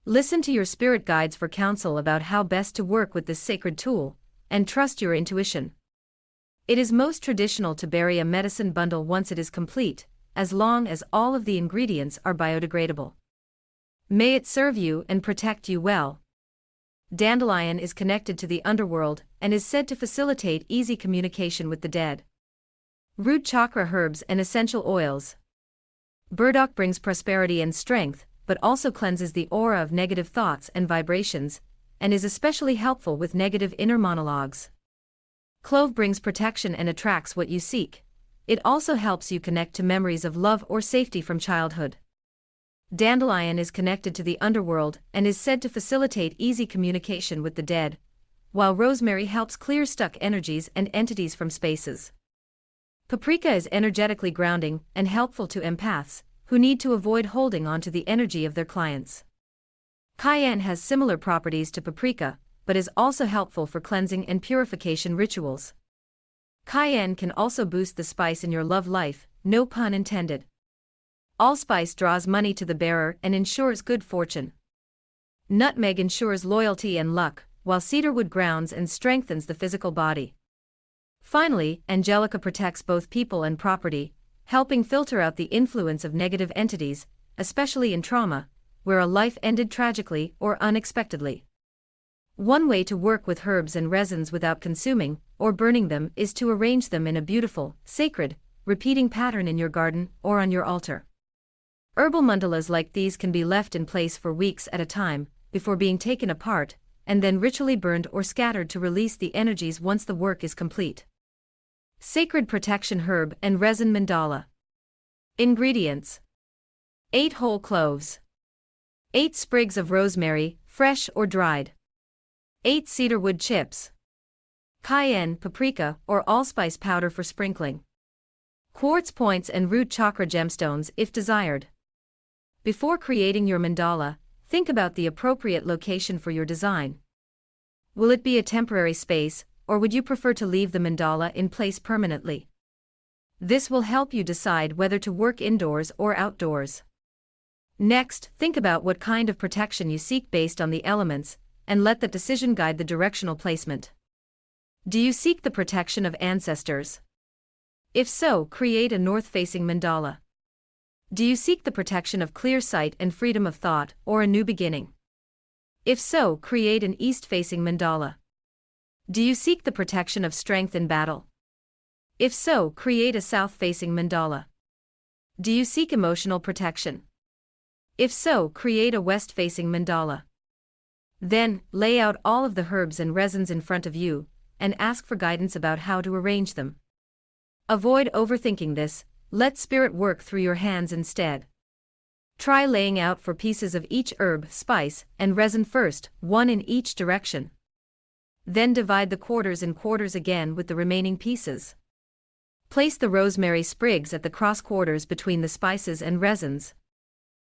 Listen to your spirit guides for counsel about how best to work with this sacred tool, and trust your intuition. It is most traditional to bury a medicine bundle once it is complete, as long as all of the ingredients are biodegradable. May it serve you and protect you well. Dandelion is connected to the underworld and is said to facilitate easy communication with the dead. Root chakra herbs and essential oils. Burdock brings prosperity and strength, but also cleanses the aura of negative thoughts and vibrations, and is especially helpful with negative inner monologues. Clove brings protection and attracts what you seek. It also helps you connect to memories of love or safety from childhood. Dandelion is connected to the underworld and is said to facilitate easy communication with the dead, while rosemary helps clear stuck energies and entities from spaces. Paprika is energetically grounding and helpful to empaths, who need to avoid holding on to the energy of their clients. Cayenne has similar properties to paprika, but is also helpful for cleansing and purification rituals. Cayenne can also boost the spice in your love life, no pun intended. Allspice draws money to the bearer and ensures good fortune. Nutmeg ensures loyalty and luck, while cedarwood grounds and strengthens the physical body. Finally, angelica protects both people and property, helping filter out the influence of negative entities, especially in trauma, where a life ended tragically or unexpectedly. One way to work with herbs and resins without consuming or burning them is to arrange them in a beautiful, sacred, repeating pattern in your garden or on your altar. Herbal mandalas like these can be left in place for weeks at a time, before being taken apart, and then ritually burned or scattered to release the energies once the work is complete. Sacred protection herb and resin mandala. Ingredients: 8 whole cloves, 8 sprigs of rosemary, fresh or dried, 8 cedarwood chips, cayenne, paprika, or allspice powder for sprinkling, quartz points and root chakra gemstones if desired. Before creating your mandala, think about the appropriate location for your design. Will it be a temporary space, or would you prefer to leave the mandala in place permanently? This will help you decide whether to work indoors or outdoors. Next, think about what kind of protection you seek based on the elements, and let that decision guide the directional placement. Do you seek the protection of ancestors? If so, create a north-facing mandala. Do you seek the protection of clear sight and freedom of thought, or a new beginning? If so, create an east-facing mandala. Do you seek the protection of strength in battle? If so, create a south-facing mandala. Do you seek emotional protection? If so, create a west-facing mandala. Then, lay out all of the herbs and resins in front of you, and ask for guidance about how to arrange them. Avoid overthinking this, let spirit work through your hands instead. Try laying out 4 pieces of each herb, spice, and resin first, 1 in each direction. Then divide the quarters in quarters again with the remaining pieces. Place the rosemary sprigs at the cross quarters between the spices and resins.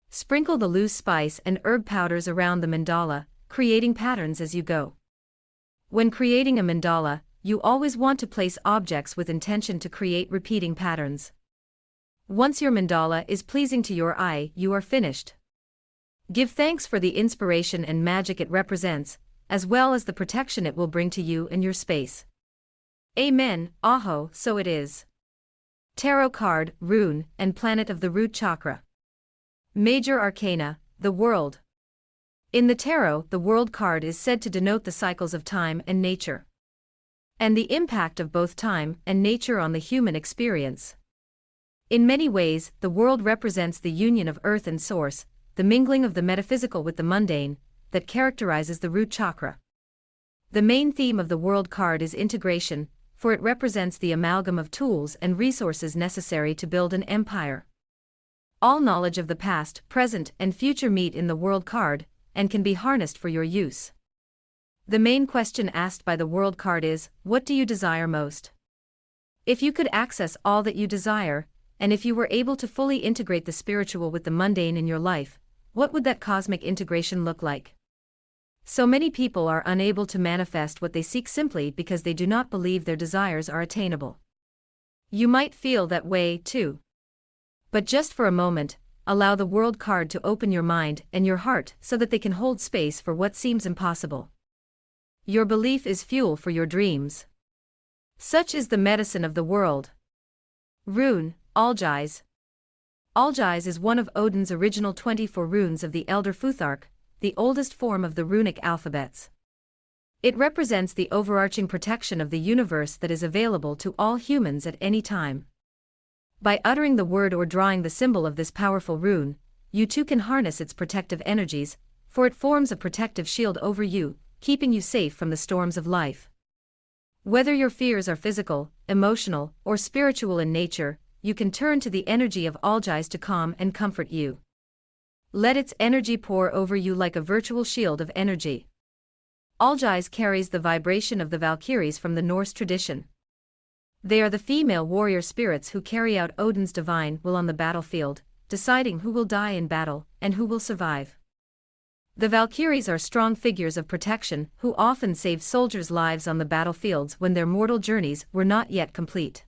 Sprinkle the loose spice and herb powders around the mandala, creating patterns as you go. When creating a mandala, you always want to place objects with intention to create repeating patterns. Once your mandala is pleasing to your eye, you are finished. Give thanks for the inspiration and magic it represents, as well as the protection it will bring to you and your space. Amen, Aho, so it is. Tarot card, rune, and planet of the root chakra. Major arcana, the world. In the tarot, the world card is said to denote the cycles of time and nature, and the impact of both time and nature on the human experience. In many ways, the world represents the union of earth and source, the mingling of the metaphysical with the mundane, that characterizes the root chakra. The main theme of the world card is integration, for it represents the amalgam of tools and resources necessary to build an empire. All knowledge of the past, present, and future meet in the world card, and can be harnessed for your use. The main question asked by the world card is, what do you desire most? If you could access all that you desire, and if you were able to fully integrate the spiritual with the mundane in your life, what would that cosmic integration look like? So many people are unable to manifest what they seek simply because they do not believe their desires are attainable. You might feel that way too. But just for a moment, allow the world card to open your mind and your heart so that they can hold space for what seems impossible. Your belief is fuel for your dreams. Such is the medicine of the world. Rune, AUDIOBOOK. AUDIOBOOK is one of Odin's original 24 runes of the Elder Futhark, the oldest form of the runic alphabets. It represents the overarching protection of the universe that is available to all humans at any time. By uttering the word or drawing the symbol of this powerful rune, you too can harness its protective energies, for it forms a protective shield over you, keeping you safe from the storms of life. Whether your fears are physical, emotional, or spiritual in nature, you can turn to the energy of AUDIOBOOK to calm and comfort you. Let its energy pour over you like a virtual shield of energy. AUDIOBOOK carries the vibration of the Valkyries from the Norse tradition. They are the female warrior spirits who carry out Odin's divine will on the battlefield, deciding who will die in battle and who will survive. The Valkyries are strong figures of protection who often save soldiers' lives on the battlefields when their mortal journeys were not yet complete.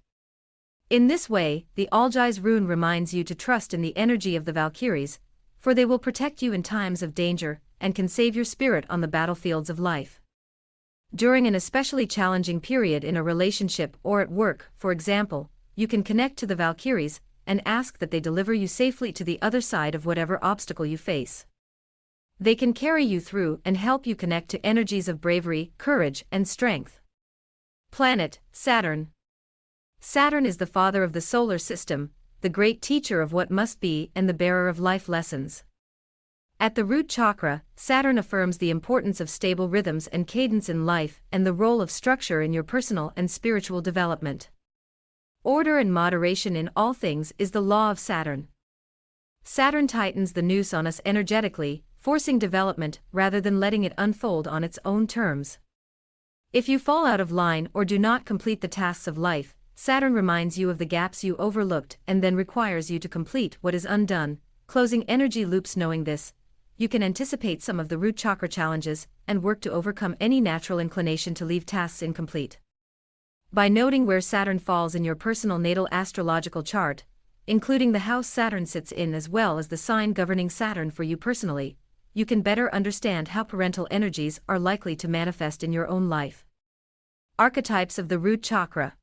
In this way, the AUDIOBOOK rune reminds you to trust in the energy of the Valkyries, for they will protect you in times of danger and can save your spirit on the battlefields of life. During an especially challenging period in a relationship or at work, for example, you can connect to the Valkyries and ask that they deliver you safely to the other side of whatever obstacle you face. They can carry you through and help you connect to energies of bravery, courage, and strength. Planet, Saturn. Saturn is the father of the solar system, the great teacher of what must be and the bearer of life lessons. At the root chakra, Saturn affirms the importance of stable rhythms and cadence in life and the role of structure in your personal and spiritual development. Order and moderation in all things is the law of Saturn. Saturn tightens the noose on us energetically, forcing development rather than letting it unfold on its own terms. If you fall out of line or do not complete the tasks of life, Saturn reminds you of the gaps you overlooked and then requires you to complete what is undone, closing energy loops. Knowing this, you can anticipate some of the root chakra challenges and work to overcome any natural inclination to leave tasks incomplete. By noting where Saturn falls in your personal natal astrological chart, including the house Saturn sits in as well as the sign governing Saturn for you personally, you can better understand how parental energies are likely to manifest in your own life. Archetypes of the root chakra.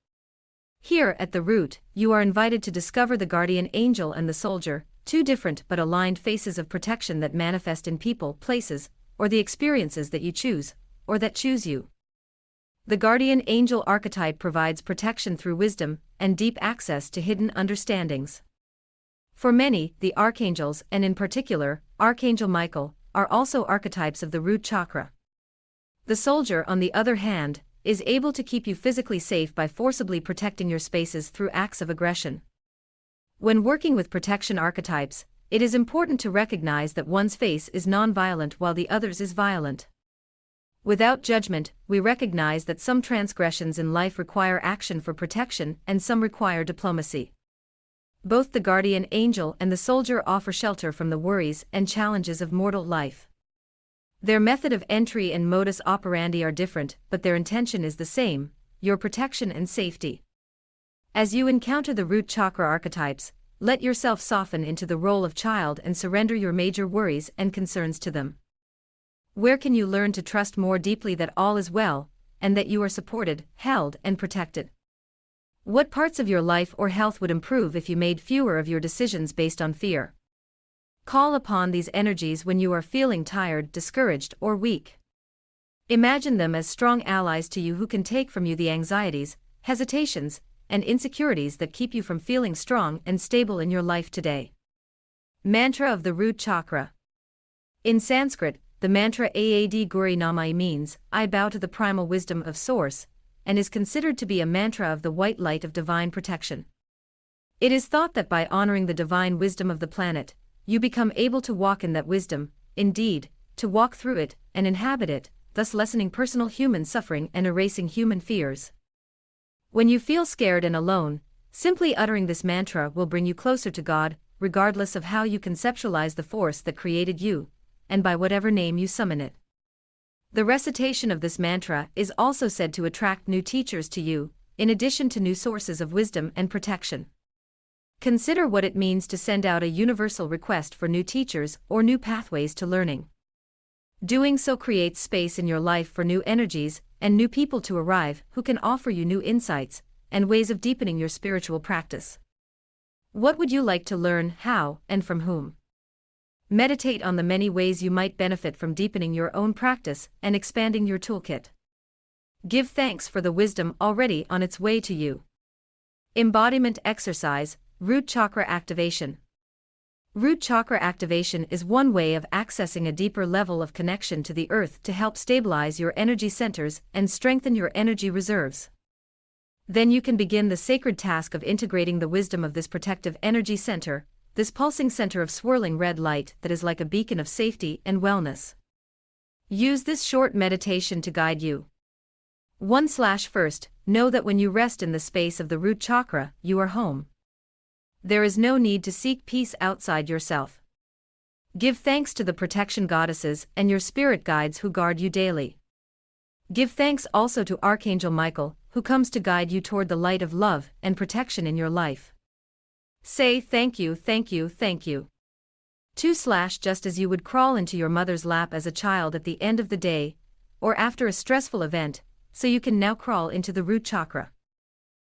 Here at the root, you are invited to discover the guardian angel and the soldier, two different but aligned faces of protection that manifest in people, places, or the experiences that you choose, or that choose you. The guardian angel archetype provides protection through wisdom and deep access to hidden understandings. For many, the archangels, and in particular, Archangel Michael, are also archetypes of the root chakra. The soldier, on the other hand, is able to keep you physically safe by forcibly protecting your spaces through acts of aggression. When working with protection archetypes, it is important to recognize that one's face is non-violent while the other's is violent. Without judgment, we recognize that some transgressions in life require action for protection and some require diplomacy. Both the guardian angel and the soldier offer shelter from the worries and challenges of mortal life. Their method of entry and modus operandi are different, but their intention is the same: your protection and safety. As you encounter the root chakra archetypes, Let yourself soften into the role of child and surrender your major worries and concerns to them. Where can you learn to trust more deeply that all is well, and that you are supported, held, and protected? What parts of your life or health would improve if you made fewer of your decisions based on fear? Call upon these energies when you are feeling tired, discouraged, or weak. Imagine them as strong allies to you who can take from you the anxieties, hesitations, and insecurities that keep you from feeling strong and stable in your life today. Mantra of the root chakra. In Sanskrit, the mantra Aad Guri Namai means, I bow to the primal wisdom of Source, and is considered to be a mantra of the white light of divine protection. It is thought that by honoring the divine wisdom of the planet, you become able to walk in that wisdom, indeed, to walk through it and inhabit it, thus lessening personal human suffering and erasing human fears. When you feel scared and alone, simply uttering this mantra will bring you closer to God, regardless of how you conceptualize the force that created you, and by whatever name you summon it. The recitation of this mantra is also said to attract new teachers to you, in addition to new sources of wisdom and protection. Consider what it means to send out a universal request for new teachers or new pathways to learning. Doing so creates space in your life for new energies and new people to arrive who can offer you new insights and ways of deepening your spiritual practice. What would you like to learn, how, and from whom? Meditate on the many ways you might benefit from deepening your own practice and expanding your toolkit. Give thanks for the wisdom already on its way to you. Embodiment exercise, root chakra activation. Root chakra activation is one way of accessing a deeper level of connection to the earth to help stabilize your energy centers and strengthen your energy reserves. Then you can begin the sacred task of integrating the wisdom of this protective energy center, this pulsing center of swirling red light that is like a beacon of safety and wellness. Use this short meditation to guide you. 1/1 Know that when you rest in the space of the root chakra, you are home. There is no need to seek peace outside yourself. Give thanks to the protection goddesses and your spirit guides who guard you daily. Give thanks also to Archangel Michael, who comes to guide you toward the light of love and protection in your life. Say thank you, thank you, thank you. 2/ Just as you would crawl into your mother's lap as a child at the end of the day, or after a stressful event, so you can now crawl into the root chakra.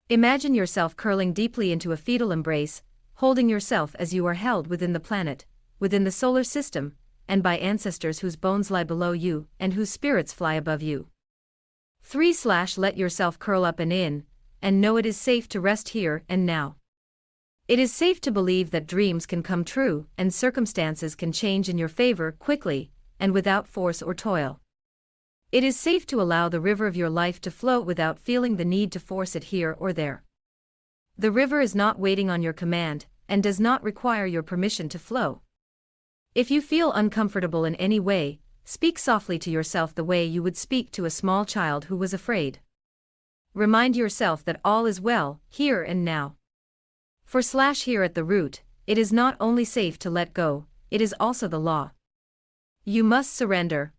Imagine yourself curling deeply into a fetal embrace, holding yourself as you are held within the planet, within the solar system, and by ancestors whose bones lie below you and whose spirits fly above you. 3/ Let yourself curl up and in, and know it is safe to rest here and now. It is safe to believe that dreams can come true and circumstances can change in your favor quickly and without force or toil. It is safe to allow the river of your life to flow without feeling the need to force it here or there. The river is not waiting on your command and does not require your permission to flow. If you feel uncomfortable in any way, speak softly to yourself the way you would speak to a small child who was afraid. Remind yourself that all is well, here and now. For here at the root, it is not only safe to let go, it is also the law. You must surrender.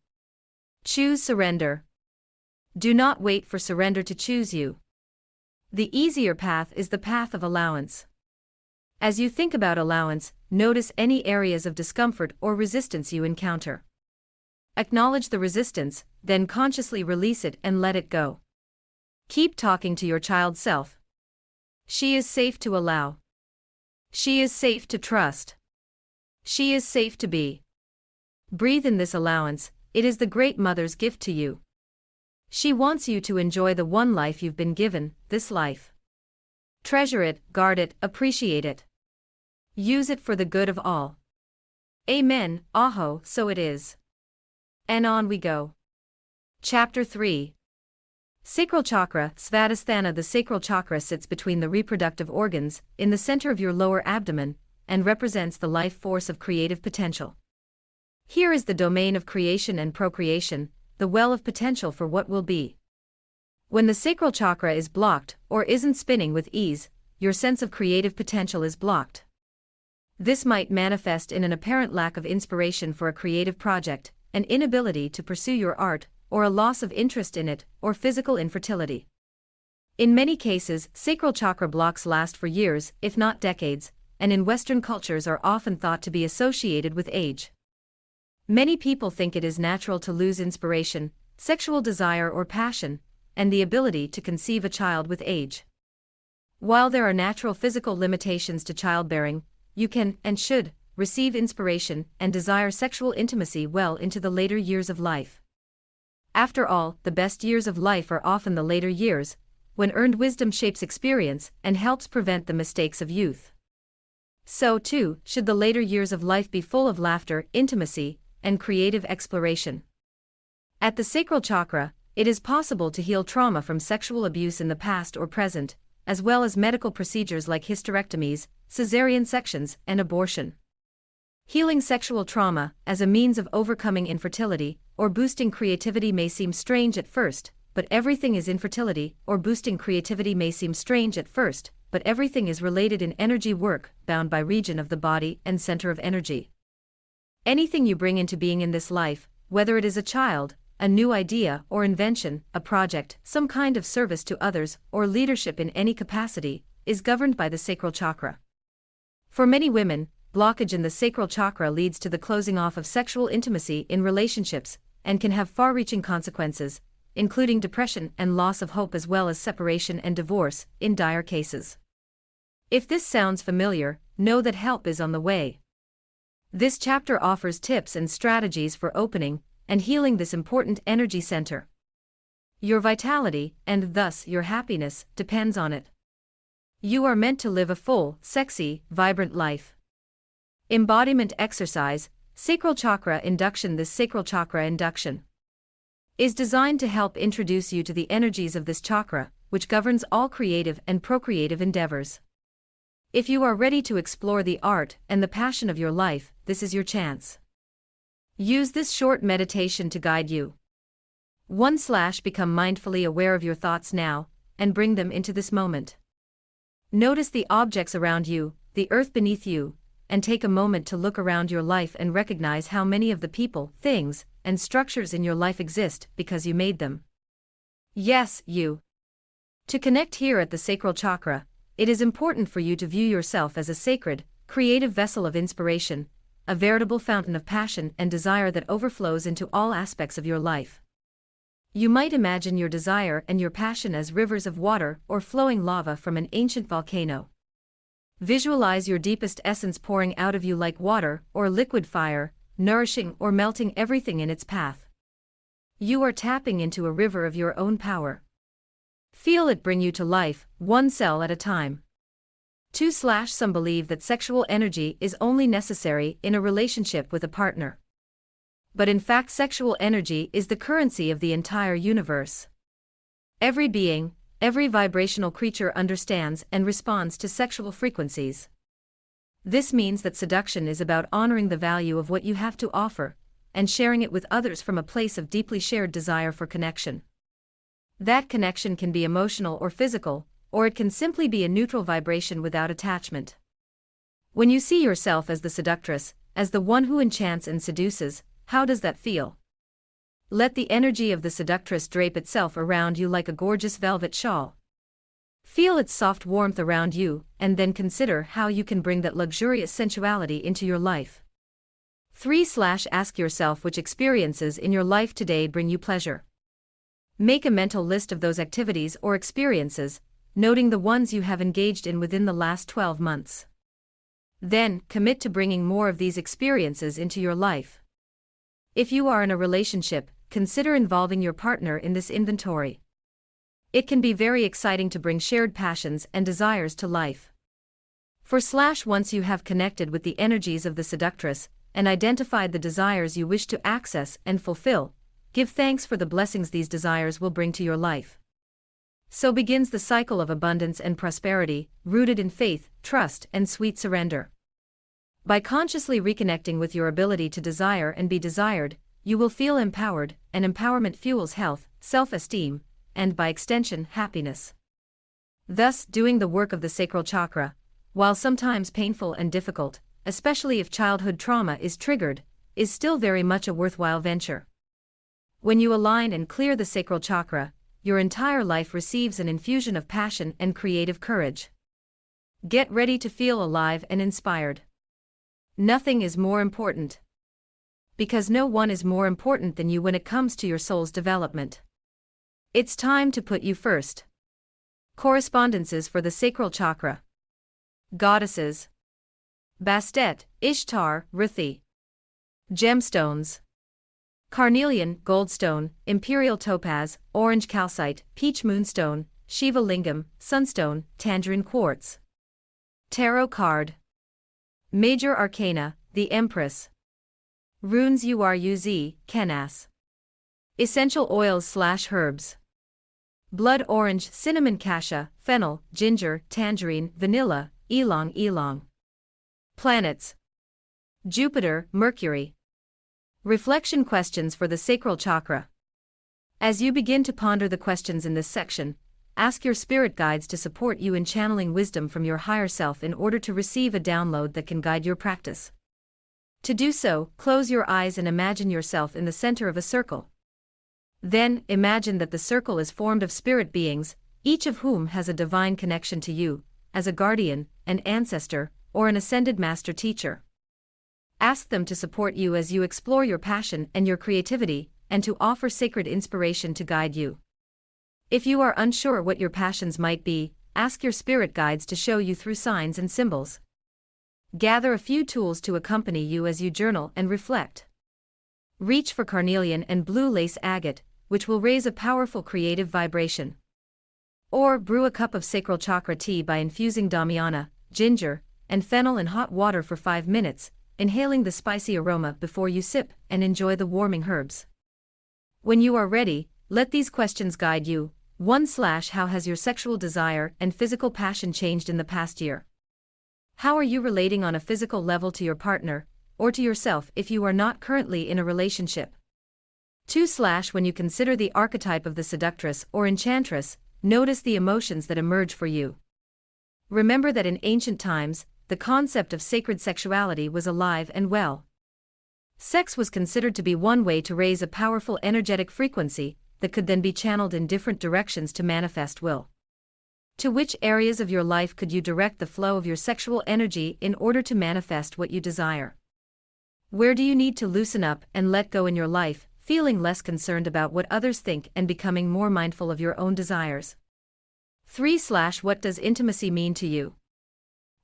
Choose surrender. Do not wait for surrender to choose you. The easier path is the path of allowance. As you think about allowance, notice any areas of discomfort or resistance you encounter. Acknowledge the resistance, then consciously release it and let it go. Keep talking to your child self. She is safe to allow. She is safe to trust. She is safe to be. Breathe in this allowance. It is the Great Mother's gift to you. She wants you to enjoy the one life you've been given, this life. Treasure it, guard it, appreciate it. Use it for the good of all. Amen, Aho, so it is. And on we go. Chapter 3. Sacral Chakra, Svadhisthana. The sacral chakra sits between the reproductive organs, in the center of your lower abdomen, and represents the life force of creative potential. Here is the domain of creation and procreation, the well of potential for what will be. When the sacral chakra is blocked, or isn't spinning with ease, your sense of creative potential is blocked. This might manifest in an apparent lack of inspiration for a creative project, an inability to pursue your art, or a loss of interest in it, or physical infertility. In many cases, sacral chakra blocks last for years, if not decades, and in Western cultures are often thought to be associated with age. Many people think it is natural to lose inspiration, sexual desire or passion, and the ability to conceive a child with age. While there are natural physical limitations to childbearing, you can, and should, receive inspiration and desire sexual intimacy well into the later years of life. After all, the best years of life are often the later years, when earned wisdom shapes experience and helps prevent the mistakes of youth. So, too, should the later years of life be full of laughter, intimacy, and creative exploration. At the sacral chakra, it is possible to heal trauma from sexual abuse in the past or present, as well as medical procedures like hysterectomies, cesarean sections, and abortion. Healing sexual trauma as a means of overcoming infertility or boosting creativity may seem strange at first, but everything is infertility, or boosting creativity may seem strange at first, but everything is related in energy work, bound by region of the body and center of energy. Anything you bring into being in this life, whether it is a child, a new idea or invention, a project, some kind of service to others, or leadership in any capacity, is governed by the sacral chakra. For many women, blockage in the sacral chakra leads to the closing off of sexual intimacy in relationships, and can have far-reaching consequences, including depression and loss of hope as well as separation and divorce, in dire cases. If this sounds familiar, know that help is on the way. This chapter offers tips and strategies for opening and healing this important energy center. Your vitality, and thus your happiness, depends on it. You are meant to live a full, sexy, vibrant life. Embodiment exercise, sacral chakra induction. This sacral chakra induction is designed to help introduce you to the energies of this chakra, which governs all creative and procreative endeavors. If you are ready to explore the art and the passion of your life, this is your chance. Use this short meditation to guide you. 1. Become mindfully aware of your thoughts now, and bring them into this moment. Notice the objects around you, the earth beneath you, and take a moment to look around your life and recognize how many of the people, things, and structures in your life exist because you made them. Yes, you. To connect here at the sacral chakra, it is important for you to view yourself as a sacred, creative vessel of inspiration, a veritable fountain of passion and desire that overflows into all aspects of your life. You might imagine your desire and your passion as rivers of water or flowing lava from an ancient volcano. Visualize your deepest essence pouring out of you like water or liquid fire, nourishing or melting everything in its path. You are tapping into a river of your own power. Feel it bring you to life, one cell at a time. 2. Some believe that sexual energy is only necessary in a relationship with a partner. But in fact, sexual energy is the currency of the entire universe. Every being, every vibrational creature understands and responds to sexual frequencies. This means that seduction is about honoring the value of what you have to offer, and sharing it with others from a place of deeply shared desire for connection. That connection can be emotional or physical, or it can simply be a neutral vibration without attachment. When you see yourself as the seductress, as the one who enchants and seduces, how does that feel? Let the energy of the seductress drape itself around you like a gorgeous velvet shawl. Feel its soft warmth around you, and then consider how you can bring that luxurious sensuality into your life. 3. Ask yourself which experiences in your life today bring you pleasure. Make a mental list of those activities or experiences, noting the ones you have engaged in within the last 12 months. Then, commit to bringing more of these experiences into your life. If you are in a relationship, consider involving your partner in this inventory. It can be very exciting to bring shared passions and desires to life. For once you have connected with the energies of the seductress and identified the desires you wish to access and fulfill, give thanks for the blessings these desires will bring to your life. So begins the cycle of abundance and prosperity, rooted in faith, trust, and sweet surrender. By consciously reconnecting with your ability to desire and be desired, you will feel empowered, and empowerment fuels health, self-esteem, and by extension, happiness. Thus, doing the work of the sacral chakra, while sometimes painful and difficult, especially if childhood trauma is triggered, is still very much a worthwhile venture. When you align and clear the sacral chakra, your entire life receives an infusion of passion and creative courage. Get ready to feel alive and inspired. Nothing is more important. Because no one is more important than you when it comes to your soul's development. It's time to put you first. Correspondences for the sacral chakra. Goddesses. Bastet, Ishtar, Ruthi. Gemstones. Carnelian, goldstone, imperial topaz, orange calcite, peach moonstone, Shiva lingam, sunstone, tangerine quartz. Tarot card. Major arcana, the Empress. Runes Uruz, Kenas. Essential oils/herbs. Blood orange, cinnamon cassia, fennel, ginger, tangerine, vanilla, ylang ylang. Planets. Jupiter, Mercury. Reflection questions for the sacral chakra. As you begin to ponder the questions in this section, ask your spirit guides to support you in channeling wisdom from your higher self in order to receive a download that can guide your practice. To do so, close your eyes and imagine yourself in the center of a circle. Then, imagine that the circle is formed of spirit beings, each of whom has a divine connection to you, as a guardian, an ancestor, or an ascended master teacher. Ask them to support you as you explore your passion and your creativity, and to offer sacred inspiration to guide you. If you are unsure what your passions might be, ask your spirit guides to show you through signs and symbols. Gather a few tools to accompany you as you journal and reflect. Reach for carnelian and blue lace agate, which will raise a powerful creative vibration. Or brew a cup of sacral chakra tea by infusing damiana, ginger, and fennel in hot water for 5 minutes, inhaling the spicy aroma before you sip and enjoy the warming herbs. When you are ready, let these questions guide you. 1/How has your sexual desire and physical passion changed in the past year? How are you relating on a physical level to your partner, or to yourself if you are not currently in a relationship? 2/ When you consider the archetype of the seductress or enchantress, notice the emotions that emerge for you. Remember that in ancient times, the concept of sacred sexuality was alive and well. Sex was considered to be one way to raise a powerful energetic frequency that could then be channeled in different directions to manifest will. To which areas of your life could you direct the flow of your sexual energy in order to manifest what you desire? Where do you need to loosen up and let go in your life, feeling less concerned about what others think and becoming more mindful of your own desires? 3/ What does intimacy mean to you?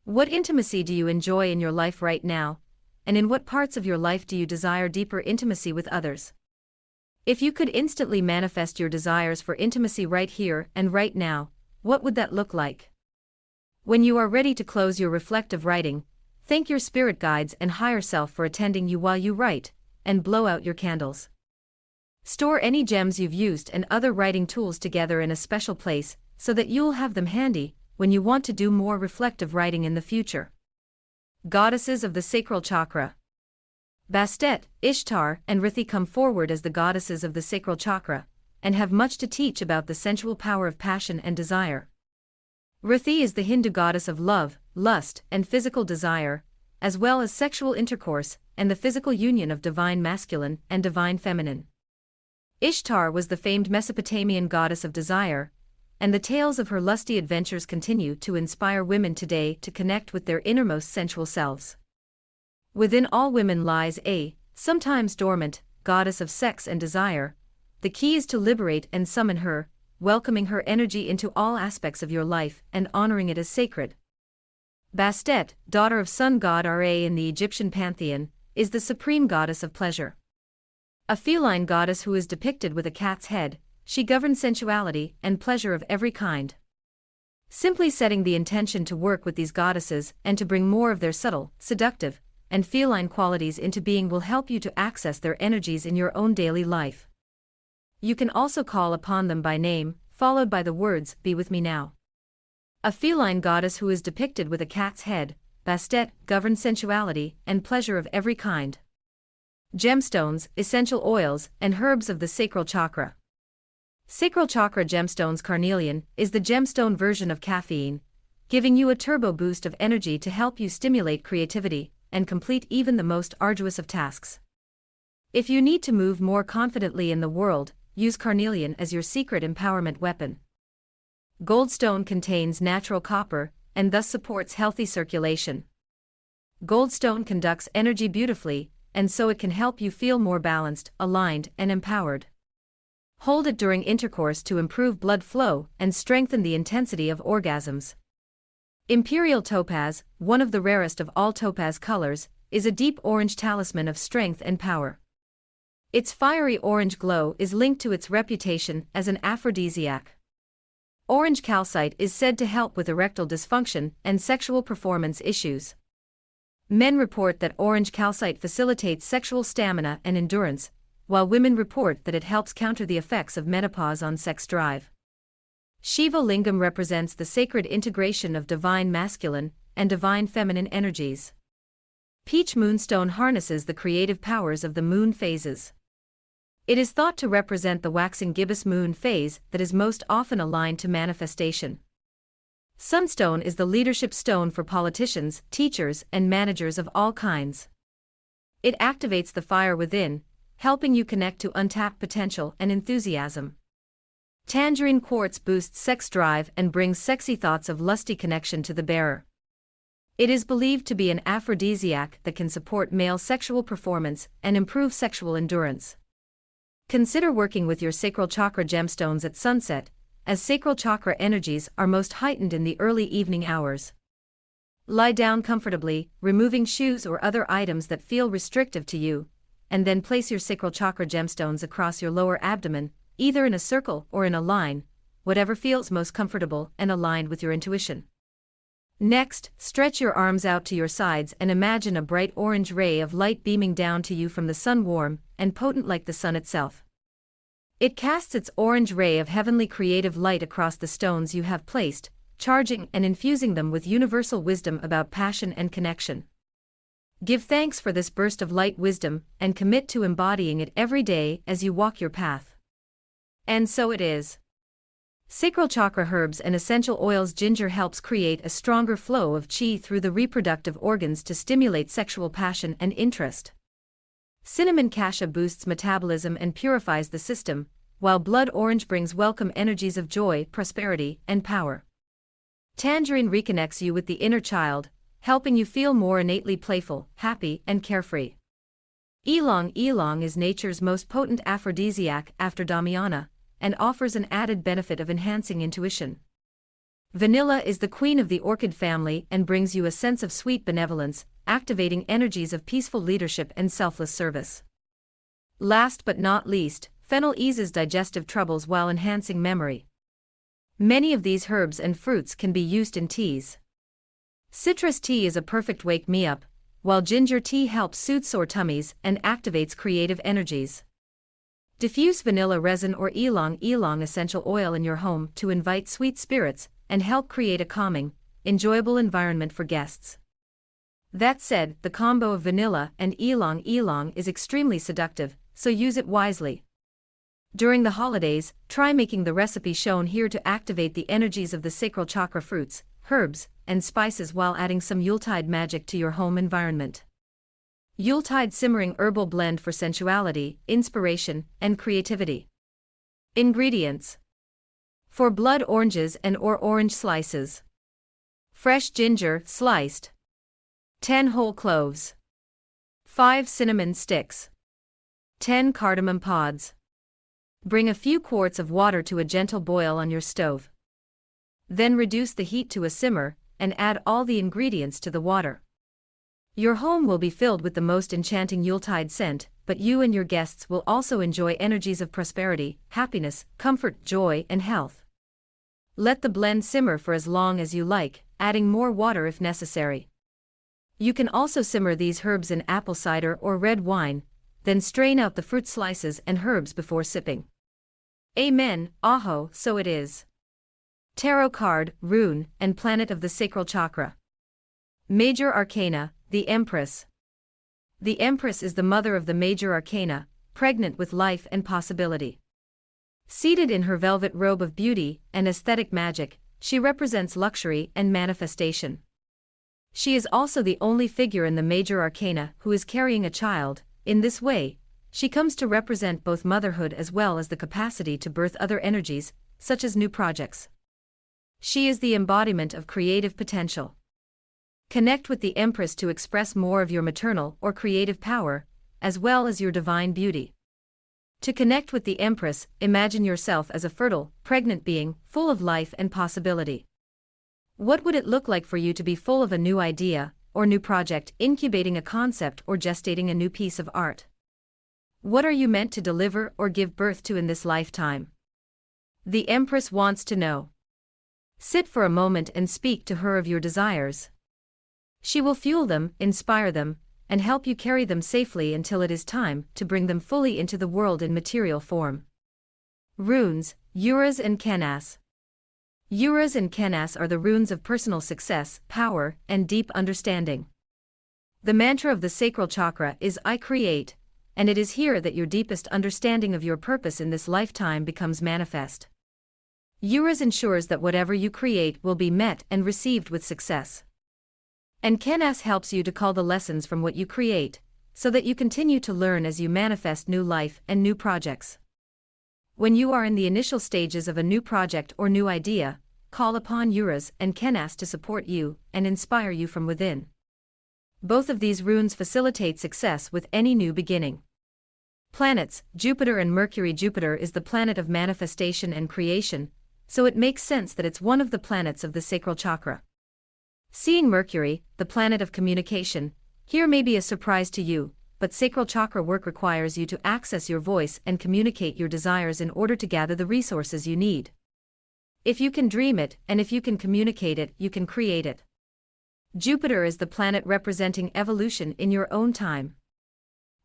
What intimacy do you enjoy in your life right now, and in what parts of your life do you desire deeper intimacy with others? If you could instantly manifest your desires for intimacy right here and right now, what would that look like? When you are ready to close your reflective writing, thank your spirit guides and higher self for attending you while you write, and blow out your candles. Store any gems you've used and other writing tools together in a special place, so that you'll have them handy when you want to do more reflective writing in the future. Goddesses of the sacral chakra. Bastet, Ishtar, and Ruthi come forward as the goddesses of the sacral chakra, and have much to teach about the sensual power of passion and desire. Ruthi is the Hindu goddess of love, lust, and physical desire, as well as sexual intercourse and the physical union of divine masculine and divine feminine. Ishtar was the famed Mesopotamian goddess of desire, and the tales of her lusty adventures continue to inspire women today to connect with their innermost sensual selves. Within all women lies a, sometimes dormant, goddess of sex and desire. The key is to liberate and summon her, welcoming her energy into all aspects of your life and honoring it as sacred. Bastet, daughter of sun god Ra in the Egyptian pantheon, is the supreme goddess of pleasure. A feline goddess who is depicted with a cat's head, she governs sensuality and pleasure of every kind. Simply setting the intention to work with these goddesses and to bring more of their subtle, seductive, and feline qualities into being will help you to access their energies in your own daily life. You can also call upon them by name, followed by the words, "Be with me now." A feline goddess who is depicted with a cat's head, Bastet, governs sensuality and pleasure of every kind. Gemstones, essential oils, and herbs of the sacral chakra. Sacral chakra gemstones. Carnelian is the gemstone version of caffeine, giving you a turbo boost of energy to help you stimulate creativity and complete even the most arduous of tasks. If you need to move more confidently in the world, use carnelian as your secret empowerment weapon. Goldstone contains natural copper, and thus supports healthy circulation. Goldstone conducts energy beautifully, and so it can help you feel more balanced, aligned, and empowered. Hold it during intercourse to improve blood flow and strengthen the intensity of orgasms. Imperial topaz, one of the rarest of all topaz colors, is a deep orange talisman of strength and power. Its fiery orange glow is linked to its reputation as an aphrodisiac. Orange calcite is said to help with erectile dysfunction and sexual performance issues. Men report that orange calcite facilitates sexual stamina and endurance, while women report that it helps counter the effects of menopause on sex drive. Shiva lingam represents the sacred integration of divine masculine and divine feminine energies. Peach moonstone harnesses the creative powers of the moon phases. It is thought to represent the waxing gibbous moon phase that is most often aligned to manifestation. Sunstone is the leadership stone for politicians, teachers, and managers of all kinds. It activates the fire within, helping you connect to untapped potential and enthusiasm. Tangerine quartz boosts sex drive and brings sexy thoughts of lusty connection to the bearer. It is believed to be an aphrodisiac that can support male sexual performance and improve sexual endurance. Consider working with your sacral chakra gemstones at sunset, as sacral chakra energies are most heightened in the early evening hours. Lie down comfortably, removing shoes or other items that feel restrictive to you, and then place your sacral chakra gemstones across your lower abdomen, either in a circle or in a line, whatever feels most comfortable and aligned with your intuition. Next, stretch your arms out to your sides and imagine a bright orange ray of light beaming down to you from the sun, warm and potent like the sun itself. It casts its orange ray of heavenly creative light across the stones you have placed, charging and infusing them with universal wisdom about passion and connection. Give thanks for this burst of light wisdom and commit to embodying it every day as you walk your path. And so it is. Sacral chakra herbs and essential oils. Ginger helps create a stronger flow of chi through the reproductive organs to stimulate sexual passion and interest. Cinnamon cassia boosts metabolism and purifies the system, while blood orange brings welcome energies of joy, prosperity, and power. Tangerine reconnects you with the inner child, helping you feel more innately playful, happy, and carefree. Ylang ylang is nature's most potent aphrodisiac after Damiana, and offers an added benefit of enhancing intuition. Vanilla is the queen of the orchid family and brings you a sense of sweet benevolence, activating energies of peaceful leadership and selfless service. Last but not least, fennel eases digestive troubles while enhancing memory. Many of these herbs and fruits can be used in teas. Citrus tea is a perfect wake-me-up, while ginger tea helps soothe sore tummies and activates creative energies. Diffuse vanilla resin or ylang ylang essential oil in your home to invite sweet spirits and help create a calming, enjoyable environment for guests. That said, the combo of vanilla and ylang ylang is extremely seductive, so use it wisely. During the holidays, try making the recipe shown here to activate the energies of the sacral chakra fruits, herbs, and spices while adding some Yuletide magic to your home environment. Yuletide simmering herbal blend for sensuality, inspiration, and creativity. Ingredients: 4 blood oranges and/or orange slices. Fresh ginger, sliced. 10 whole cloves. 5 cinnamon sticks. 10 cardamom pods. Bring a few quarts of water to a gentle boil on your stove. Then reduce the heat to a simmer, and add all the ingredients to the water. Your home will be filled with the most enchanting Yuletide scent, but you and your guests will also enjoy energies of prosperity, happiness, comfort, joy, and health. Let the blend simmer for as long as you like, adding more water if necessary. You can also simmer these herbs in apple cider or red wine, then strain out the fruit slices and herbs before sipping. Amen, aho, so it is. Tarot card, rune, and planet of the sacral chakra. Major Arcana, the Empress. The Empress is the mother of the major arcana, pregnant with life and possibility. Seated in her velvet robe of beauty and aesthetic magic, she represents luxury and manifestation. She is also the only figure in the major arcana who is carrying a child. In this way, she comes to represent both motherhood as well as the capacity to birth other energies, such as new projects. She is the embodiment of creative potential. Connect with the Empress to express more of your maternal or creative power, as well as your divine beauty. To connect with the Empress, imagine yourself as a fertile, pregnant being, full of life and possibility. What would it look like for you to be full of a new idea, or new project, incubating a concept or gestating a new piece of art? What are you meant to deliver or give birth to in this lifetime? The Empress wants to know. Sit for a moment and speak to her of your desires. She will fuel them, inspire them, and help you carry them safely until it is time to bring them fully into the world in material form. Runes, Uras and Kenas. Uras and Kenas are the runes of personal success, power, and deep understanding. The mantra of the sacral chakra is I create, and it is here that your deepest understanding of your purpose in this lifetime becomes manifest. Uras ensures that whatever you create will be met and received with success. And Kenas helps you to call the lessons from what you create, so that you continue to learn as you manifest new life and new projects. When you are in the initial stages of a new project or new idea, call upon Uras and Kenas to support you and inspire you from within. Both of these runes facilitate success with any new beginning. Planets, Jupiter and Mercury. Jupiter is the planet of manifestation and creation, so it makes sense that it's one of the planets of the sacral chakra. Seeing Mercury, the planet of communication, here may be a surprise to you, but sacral chakra work requires you to access your voice and communicate your desires in order to gather the resources you need. If you can dream it, and if you can communicate it, you can create it. Jupiter is the planet representing evolution in your own time.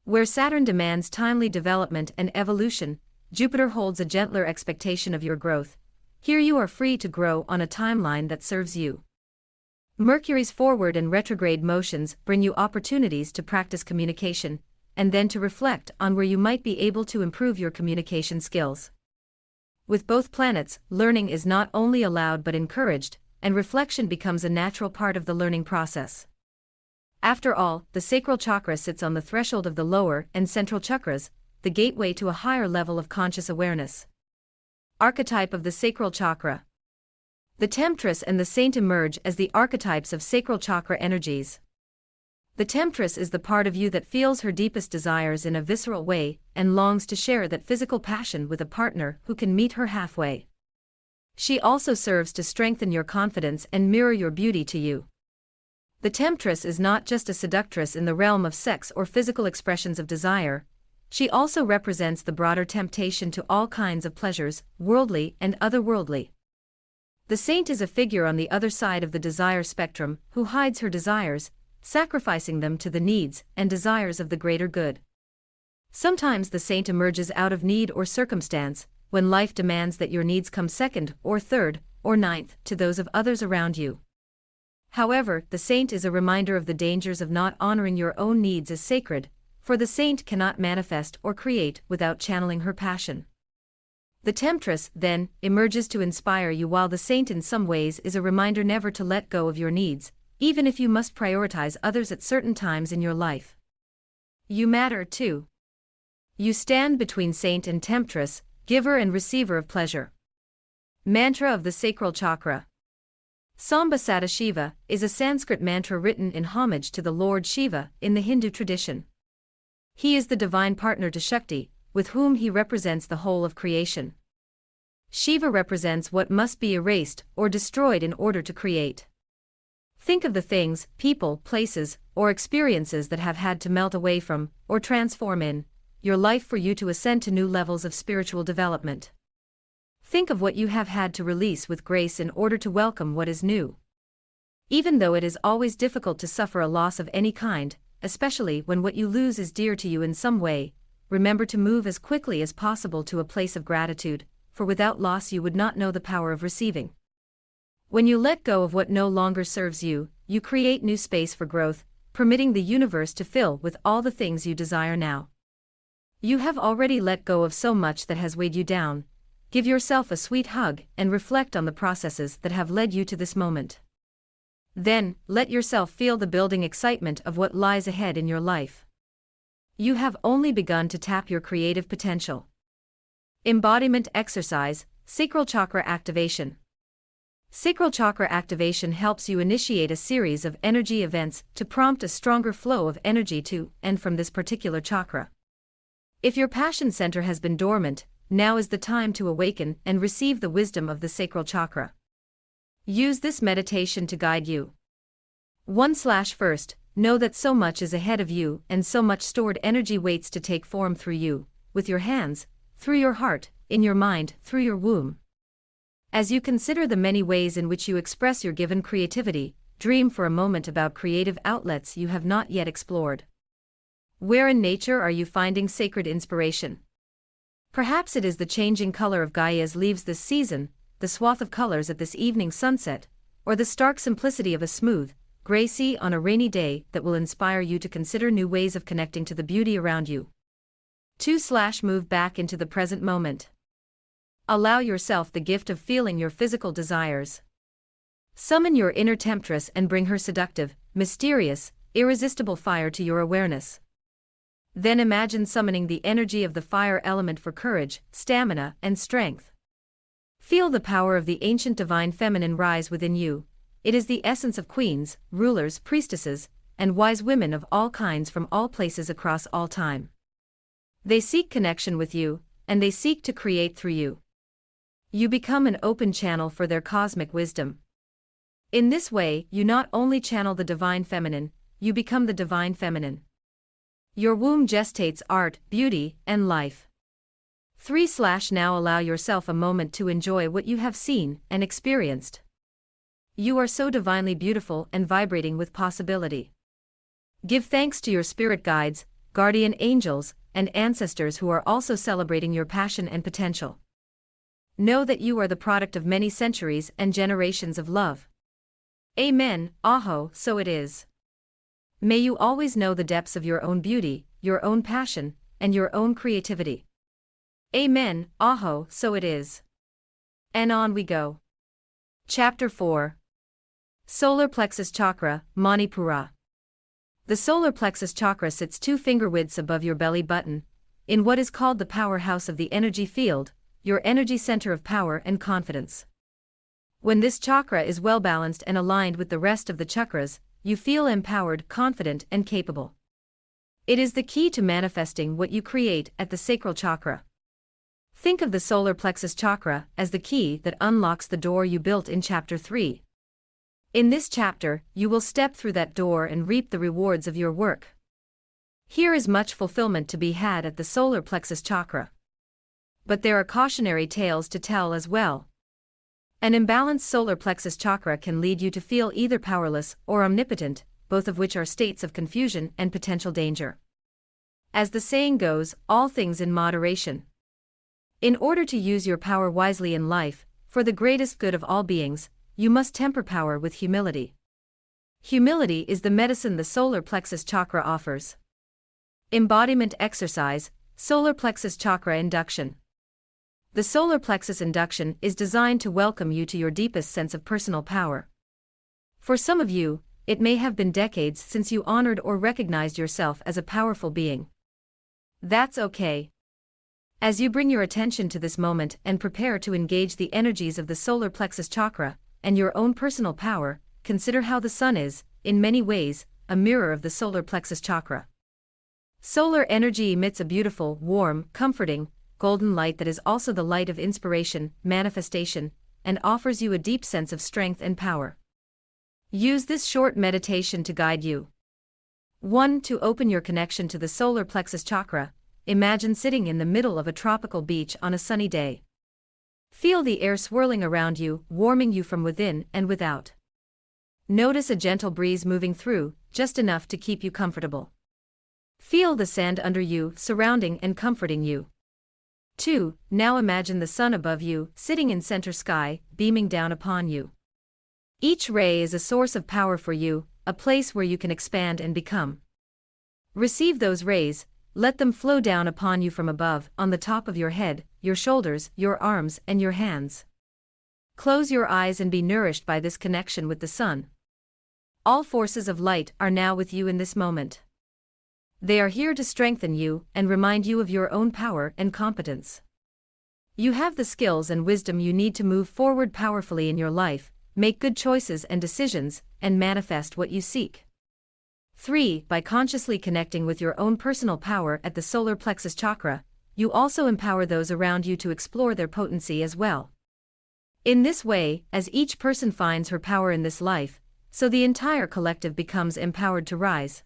Where Saturn demands timely development and evolution, Jupiter holds a gentler expectation of your growth. Here you are free to grow on a timeline that serves you. Mercury's forward and retrograde motions bring you opportunities to practice communication, and then to reflect on where you might be able to improve your communication skills. With both planets, learning is not only allowed but encouraged, and reflection becomes a natural part of the learning process. After all, the sacral chakra sits on the threshold of the lower and central chakras, the gateway to a higher level of conscious awareness. Archetype of the sacral chakra. The temptress and the saint emerge as the archetypes of sacral chakra energies. The temptress is the part of you that feels her deepest desires in a visceral way and longs to share that physical passion with a partner who can meet her halfway. She also serves to strengthen your confidence and mirror your beauty to you. The temptress is not just a seductress in the realm of sex or physical expressions of desire, she also represents the broader temptation to all kinds of pleasures, worldly and otherworldly. The saint is a figure on the other side of the desire spectrum who hides her desires, sacrificing them to the needs and desires of the greater good. Sometimes the saint emerges out of need or circumstance, when life demands that your needs come second or third or ninth to those of others around you. However, the saint is a reminder of the dangers of not honoring your own needs as sacred, for the saint cannot manifest or create without channeling her passion. The temptress, then, emerges to inspire you, while the saint in some ways is a reminder never to let go of your needs, even if you must prioritize others at certain times in your life. You matter too. You stand between saint and temptress, giver and receiver of pleasure. Mantra of the sacral chakra. Samba Sadashiva is a Sanskrit mantra written in homage to the Lord Shiva in the Hindu tradition. He is the divine partner to Shakti, with whom he represents the whole of creation. Shiva represents what must be erased or destroyed in order to create. Think of the things, people, places, or experiences that have had to melt away from, or transform in, your life for you to ascend to new levels of spiritual development. Think of what you have had to release with grace in order to welcome what is new. Even though it is always difficult to suffer a loss of any kind, especially when what you lose is dear to you in some way, remember to move as quickly as possible to a place of gratitude, for without loss you would not know the power of receiving. When you let go of what no longer serves you, you create new space for growth, permitting the universe to fill with all the things you desire now. You have already let go of so much that has weighed you down. Give yourself a sweet hug and reflect on the processes that have led you to this moment. Then, let yourself feel the building excitement of what lies ahead in your life. You have only begun to tap your creative potential. Embodiment exercise, sacral chakra activation. Sacral chakra activation helps you initiate a series of energy events to prompt a stronger flow of energy to and from this particular chakra. If your passion center has been dormant, now is the time to awaken and receive the wisdom of the sacral chakra. Use this meditation to guide you. 1/1 Know that so much is ahead of you and so much stored energy waits to take form through you, with your hands, through your heart, in your mind, through your womb. As you consider the many ways in which you express your given creativity, dream for a moment about creative outlets you have not yet explored. Where in nature are you finding sacred inspiration? Perhaps it is the changing color of Gaia's leaves this season, the swath of colors at this evening sunset, or the stark simplicity of a smooth, gray sea on a rainy day that will inspire you to consider new ways of connecting to the beauty around you. 2/Move back into the present moment. Allow yourself the gift of feeling your physical desires. Summon your inner temptress and bring her seductive, mysterious, irresistible fire to your awareness. Then imagine summoning the energy of the fire element for courage, stamina, and strength. Feel the power of the ancient divine feminine rise within you. It is the essence of queens, rulers, priestesses, and wise women of all kinds from all places across all time. They seek connection with you, and they seek to create through you. You become an open channel for their cosmic wisdom. In this way, you not only channel the divine feminine, you become the divine feminine. Your womb gestates art, beauty, and life. 3/Now allow yourself a moment to enjoy what you have seen and experienced. You are so divinely beautiful and vibrating with possibility. Give thanks to your spirit guides, guardian angels, and ancestors who are also celebrating your passion and potential. Know that you are the product of many centuries and generations of love. Amen, Aho, so it is. May you always know the depths of your own beauty, your own passion, and your own creativity. Amen, Aho, so it is. And on we go. Chapter 4. Solar Plexus Chakra, Manipura. The solar plexus chakra sits 2 finger widths above your belly button, in what is called the powerhouse of the energy field, your energy center of power and confidence. When this chakra is well balanced and aligned with the rest of the chakras, you feel empowered, confident, and capable. It is the key to manifesting what you create at the sacral chakra. Think of the solar plexus chakra as the key that unlocks the door you built in Chapter 3. In this chapter, you will step through that door and reap the rewards of your work. Here is much fulfillment to be had at the solar plexus chakra. But there are cautionary tales to tell as well. An imbalanced solar plexus chakra can lead you to feel either powerless or omnipotent, both of which are states of confusion and potential danger. As the saying goes, all things in moderation. In order to use your power wisely in life, for the greatest good of all beings, you must temper power with humility. Humility is the medicine the solar plexus chakra offers. Embodiment exercise, solar plexus chakra induction. The solar plexus induction is designed to welcome you to your deepest sense of personal power. For some of you, it may have been decades since you honored or recognized yourself as a powerful being. That's okay. As you bring your attention to this moment and prepare to engage the energies of the solar plexus chakra and your own personal power, consider how the sun is, in many ways, a mirror of the solar plexus chakra. Solar energy emits a beautiful, warm, comforting, golden light that is also the light of inspiration, manifestation, and offers you a deep sense of strength and power. Use this short meditation to guide you. 1. To open your connection to the solar plexus chakra, imagine sitting in the middle of a tropical beach on a sunny day. Feel the air swirling around you, warming you from within and without. Notice a gentle breeze moving through, just enough to keep you comfortable. Feel the sand under you, surrounding and comforting you. 2. Now imagine the sun above you, sitting in center sky, beaming down upon you. Each ray is a source of power for you, a place where you can expand and become. Receive those rays, let them flow down upon you from above, on the top of your head, your shoulders, your arms, and your hands. Close your eyes and be nourished by this connection with the sun. All forces of light are now with you in this moment. They are here to strengthen you and remind you of your own power and competence. You have the skills and wisdom you need to move forward powerfully in your life, make good choices and decisions, and manifest what you seek. 3. By consciously connecting with your own personal power at the solar plexus chakra, you also empower those around you to explore their potency as well. In this way, as each person finds her power in this life, so the entire collective becomes empowered to rise.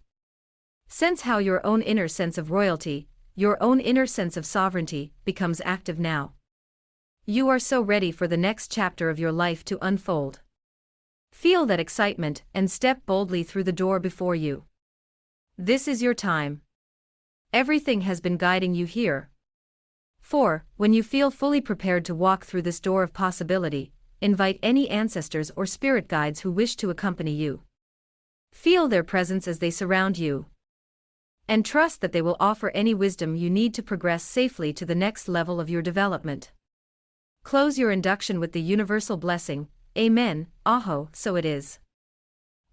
Sense how your own inner sense of royalty, your own inner sense of sovereignty, becomes active now. You are so ready for the next chapter of your life to unfold. Feel that excitement and step boldly through the door before you. This is your time. Everything has been guiding you here. 4. When you feel fully prepared to walk through this door of possibility, invite any ancestors or spirit guides who wish to accompany you. Feel their presence as they surround you. And trust that they will offer any wisdom you need to progress safely to the next level of your development. Close your induction with the universal blessing, Amen, Aho, so it is.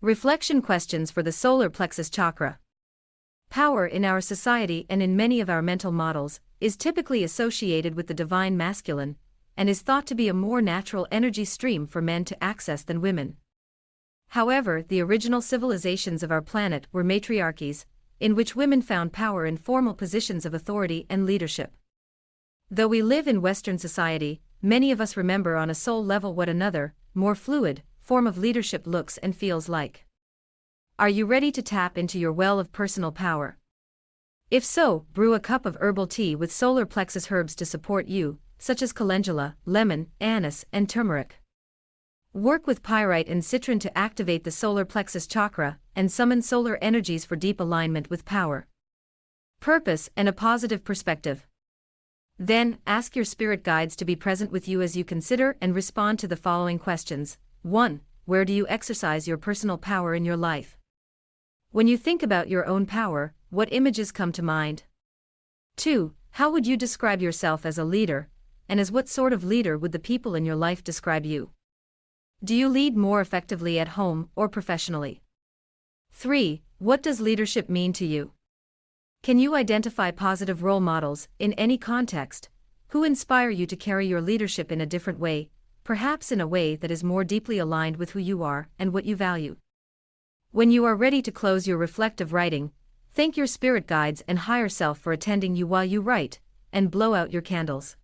Reflection questions for the solar plexus chakra. Power in our society and in many of our mental models is typically associated with the divine masculine, and is thought to be a more natural energy stream for men to access than women. However, the original civilizations of our planet were matriarchies, in which women found power in formal positions of authority and leadership. Though we live in Western society, many of us remember on a soul level what another, more fluid, form of leadership looks and feels like. Are you ready to tap into your well of personal power? If so, brew a cup of herbal tea with solar plexus herbs to support you, such as calendula, lemon, anise, and turmeric. Work with pyrite and citron to activate the solar plexus chakra and summon solar energies for deep alignment with power, purpose, and a positive perspective. Then, ask your spirit guides to be present with you as you consider and respond to the following questions. 1. Where do you exercise your personal power in your life? When you think about your own power, what images come to mind? 2. How would you describe yourself as a leader, and as what sort of leader would the people in your life describe you? Do you lead more effectively at home or professionally? 3. What does leadership mean to you? Can you identify positive role models, in any context, who inspire you to carry your leadership in a different way, perhaps in a way that is more deeply aligned with who you are and what you value? When you are ready to close your reflective writing, thank your spirit guides and higher self for attending you while you write, and blow out your candles.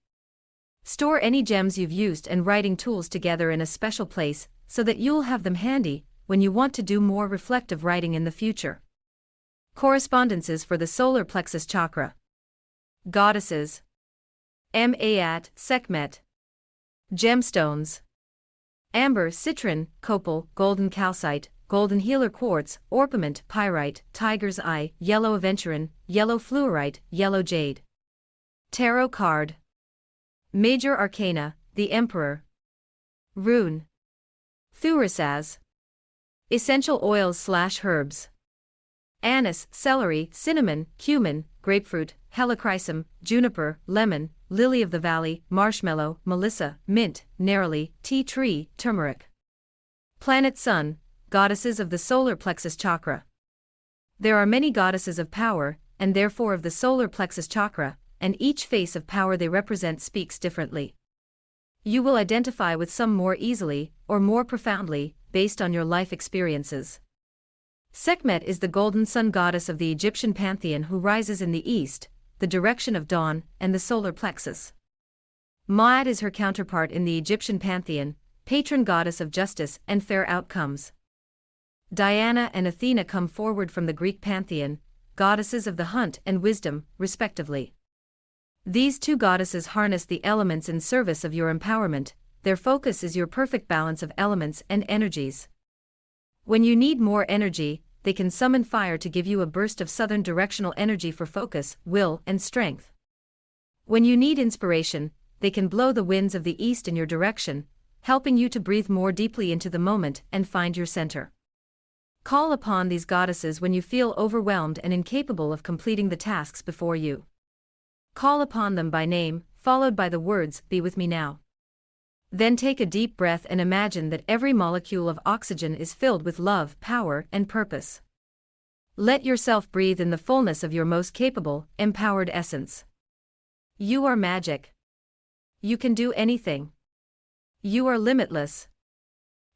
Store any gems you've used and writing tools together in a special place, so that you'll have them handy when you want to do more reflective writing in the future. Correspondences for the solar plexus chakra. Goddesses. Maat, Sekhmet. Gemstones. Amber, citron, copal, golden calcite, golden healer quartz, orpiment, pyrite, tiger's eye, yellow aventurine, yellow fluorite, yellow jade. Tarot card. Major arcana, the Emperor. Rune. Thurisaz. Essential oils/herbs. Anise, celery, cinnamon, cumin, grapefruit, helichrysum, juniper, lemon, lily of the valley, marshmallow, melissa, mint, neroli, tea tree, turmeric. Planet Sun, goddesses of the solar plexus chakra. There are many goddesses of power, and therefore of the solar plexus chakra, and each face of power they represent speaks differently. You will identify with some more easily, or more profoundly, based on your life experiences. Sekhmet is the golden sun goddess of the Egyptian pantheon who rises in the east, the direction of dawn, and the solar plexus. Maat is her counterpart in the Egyptian pantheon, patron goddess of justice and fair outcomes. Diana and Athena come forward from the Greek pantheon, goddesses of the hunt and wisdom, respectively. These two goddesses harness the elements in service of your empowerment. Their focus is your perfect balance of elements and energies. When you need more energy, they can summon fire to give you a burst of southern directional energy for focus, will, and strength. When you need inspiration, they can blow the winds of the east in your direction, helping you to breathe more deeply into the moment and find your center. Call upon these goddesses when you feel overwhelmed and incapable of completing the tasks before you. Call upon them by name, followed by the words, "Be with me now." Then take a deep breath and imagine that every molecule of oxygen is filled with love, power, and purpose. Let yourself breathe in the fullness of your most capable, empowered essence. You are magic. You can do anything. You are limitless.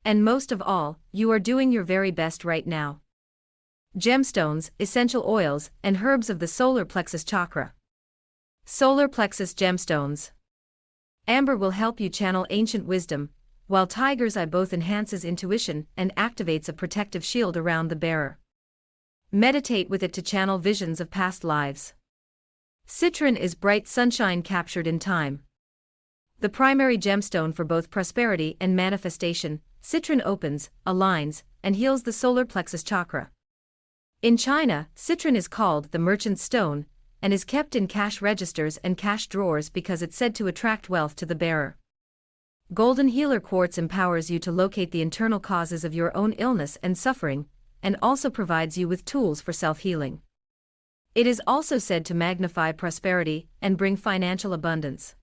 And most of all, you are doing your very best right now. Gemstones, essential oils, and herbs of the solar plexus chakra. Solar plexus gemstones. Amber will help you channel ancient wisdom, while tiger's eye both enhances intuition and activates a protective shield around the bearer. Meditate with it to channel visions of past lives. Citron is bright sunshine captured in time. The primary gemstone for both prosperity and manifestation, citron opens, aligns, and heals the solar plexus chakra. In China, citron is called the merchant's stone, and is kept in cash registers and cash drawers because it's said to attract wealth to the bearer. Golden healer quartz empowers you to locate the internal causes of your own illness and suffering, and also provides you with tools for self-healing. It is also said to magnify prosperity and bring financial abundance.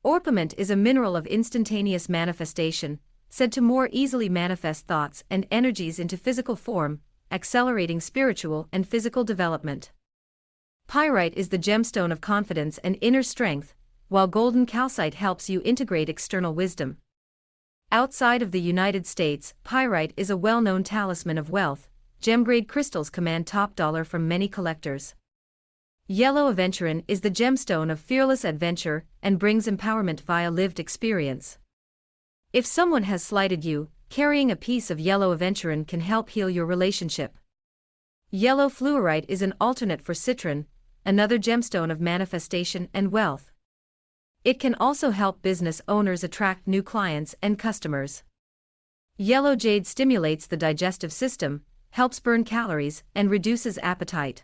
Orpiment is a mineral of instantaneous manifestation, said to more easily manifest thoughts and energies into physical form, accelerating spiritual and physical development. Pyrite is the gemstone of confidence and inner strength, while golden calcite helps you integrate external wisdom. Outside of the United States, pyrite is a well-known talisman of wealth. Gem-grade crystals command top dollar from many collectors. Yellow aventurine is the gemstone of fearless adventure and brings empowerment via lived experience. If someone has slighted you, carrying a piece of yellow aventurine can help heal your relationship. Yellow fluorite is an alternate for citron, another gemstone of manifestation and wealth. It can also help business owners attract new clients and customers. Yellow jade stimulates the digestive system, helps burn calories, and reduces appetite.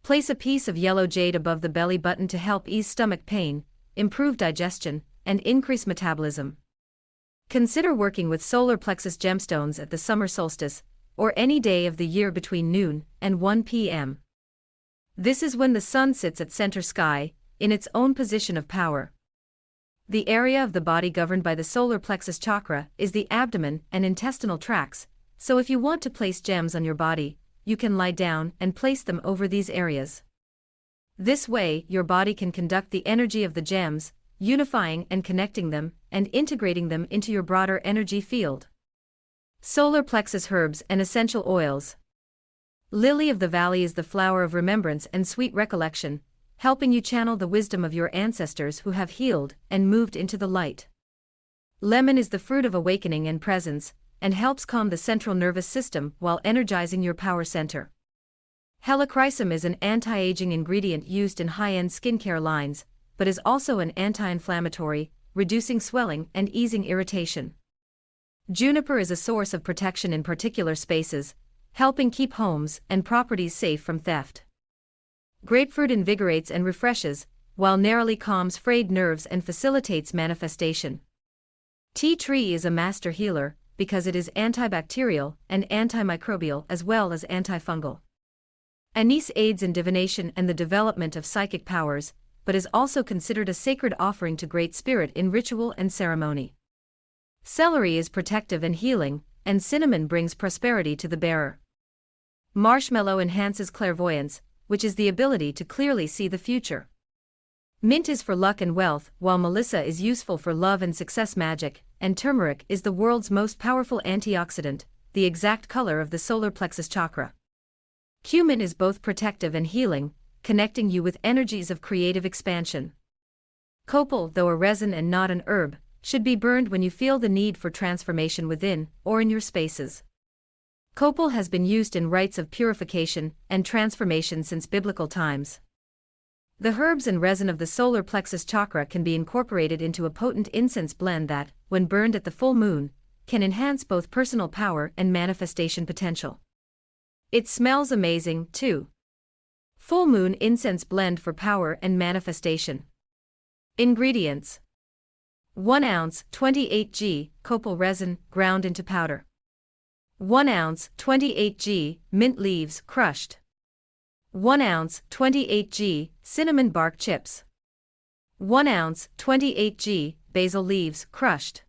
Place a piece of yellow jade above the belly button to help ease stomach pain, improve digestion, and increase metabolism. Consider working with solar plexus gemstones at the summer solstice, or any day of the year between noon and 1 p.m. This is when the sun sits at center sky, in its own position of power. The area of the body governed by the solar plexus chakra is the abdomen and intestinal tracts, so if you want to place gems on your body, you can lie down and place them over these areas. This way, your body can conduct the energy of the gems, unifying and connecting them, and integrating them into your broader energy field. Solar plexus herbs and essential oils. Lily of the Valley is the flower of remembrance and sweet recollection, helping you channel the wisdom of your ancestors who have healed and moved into the light. Lemon is the fruit of awakening and presence, and helps calm the central nervous system while energizing your power center. Helichrysum is an anti-aging ingredient used in high-end skincare lines, but is also an anti-inflammatory, reducing swelling and easing irritation. Juniper is a source of protection in particular spaces, helping keep homes and properties safe from theft. Grapefruit invigorates and refreshes, while narrowly calms frayed nerves and facilitates manifestation. Tea tree is a master healer, because it is antibacterial and antimicrobial as well as antifungal. Anise aids in divination and the development of psychic powers, but is also considered a sacred offering to Great Spirit in ritual and ceremony. Celery is protective and healing, and cinnamon brings prosperity to the bearer. Marshmallow enhances clairvoyance, which is the ability to clearly see the future. Mint is for luck and wealth, while Melissa is useful for love and success magic, and turmeric is the world's most powerful antioxidant, the exact color of the solar plexus chakra. Cumin is both protective and healing, connecting you with energies of creative expansion. Copal, though a resin and not an herb, should be burned when you feel the need for transformation within or in your spaces. Copal has been used in rites of purification and transformation since biblical times. The herbs and resin of the solar plexus chakra can be incorporated into a potent incense blend that, when burned at the full moon, can enhance both personal power and manifestation potential. It smells amazing, too. Full moon incense blend for power and manifestation. Ingredients: 1 ounce 28 g copal resin ground into powder. 1 ounce 28 g mint leaves crushed. 1 ounce 28 g cinnamon bark chips. 1 ounce 28 g basil leaves crushed.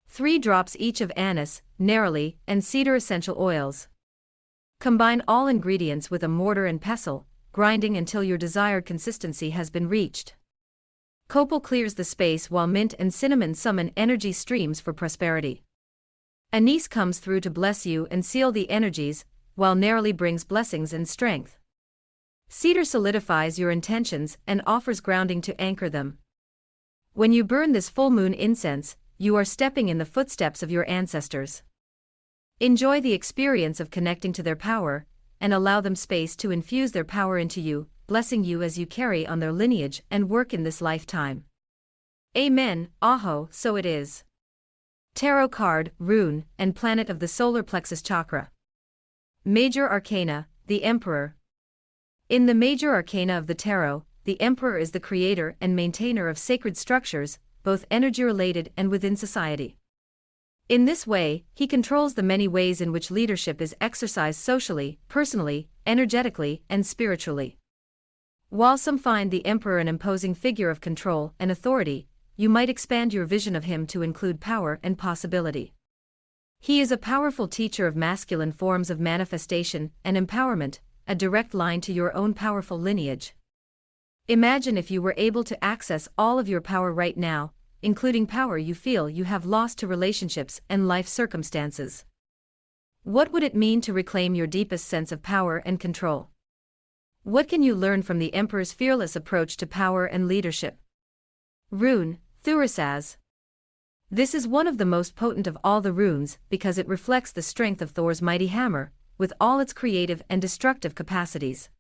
3 drops each of anise, neroli, and cedar essential oils. Combine all ingredients with a mortar and pestle, grinding until your desired consistency has been reached. Copal clears the space while mint and cinnamon summon energy streams for prosperity. Anise comes through to bless you and seal the energies, while narrowly brings blessings and strength. Cedar solidifies your intentions and offers grounding to anchor them. When you burn this full moon incense, you are stepping in the footsteps of your ancestors. Enjoy the experience of connecting to their power, and allow them space to infuse their power into you, blessing you as you carry on their lineage and work in this lifetime. Amen. Aho, so it is. Tarot card, rune, and planet of the solar plexus chakra. Major Arcana, the Emperor. In the major arcana of the tarot, the Emperor is the creator and maintainer of sacred structures, both energy-related and within society. In this way, he controls the many ways in which leadership is exercised socially, personally, energetically, and spiritually. While some find the Emperor an imposing figure of control and authority, you might expand your vision of him to include power and possibility. He is a powerful teacher of masculine forms of manifestation and empowerment, a direct line to your own powerful lineage. Imagine if you were able to access all of your power right now, including power you feel you have lost to relationships and life circumstances. What would it mean to reclaim your deepest sense of power and control? What can you learn from the Emperor's fearless approach to power and leadership? Rune, Thurisaz. This is one of the most potent of all the runes because it reflects the strength of Thor's mighty hammer, with all its creative and destructive capacities.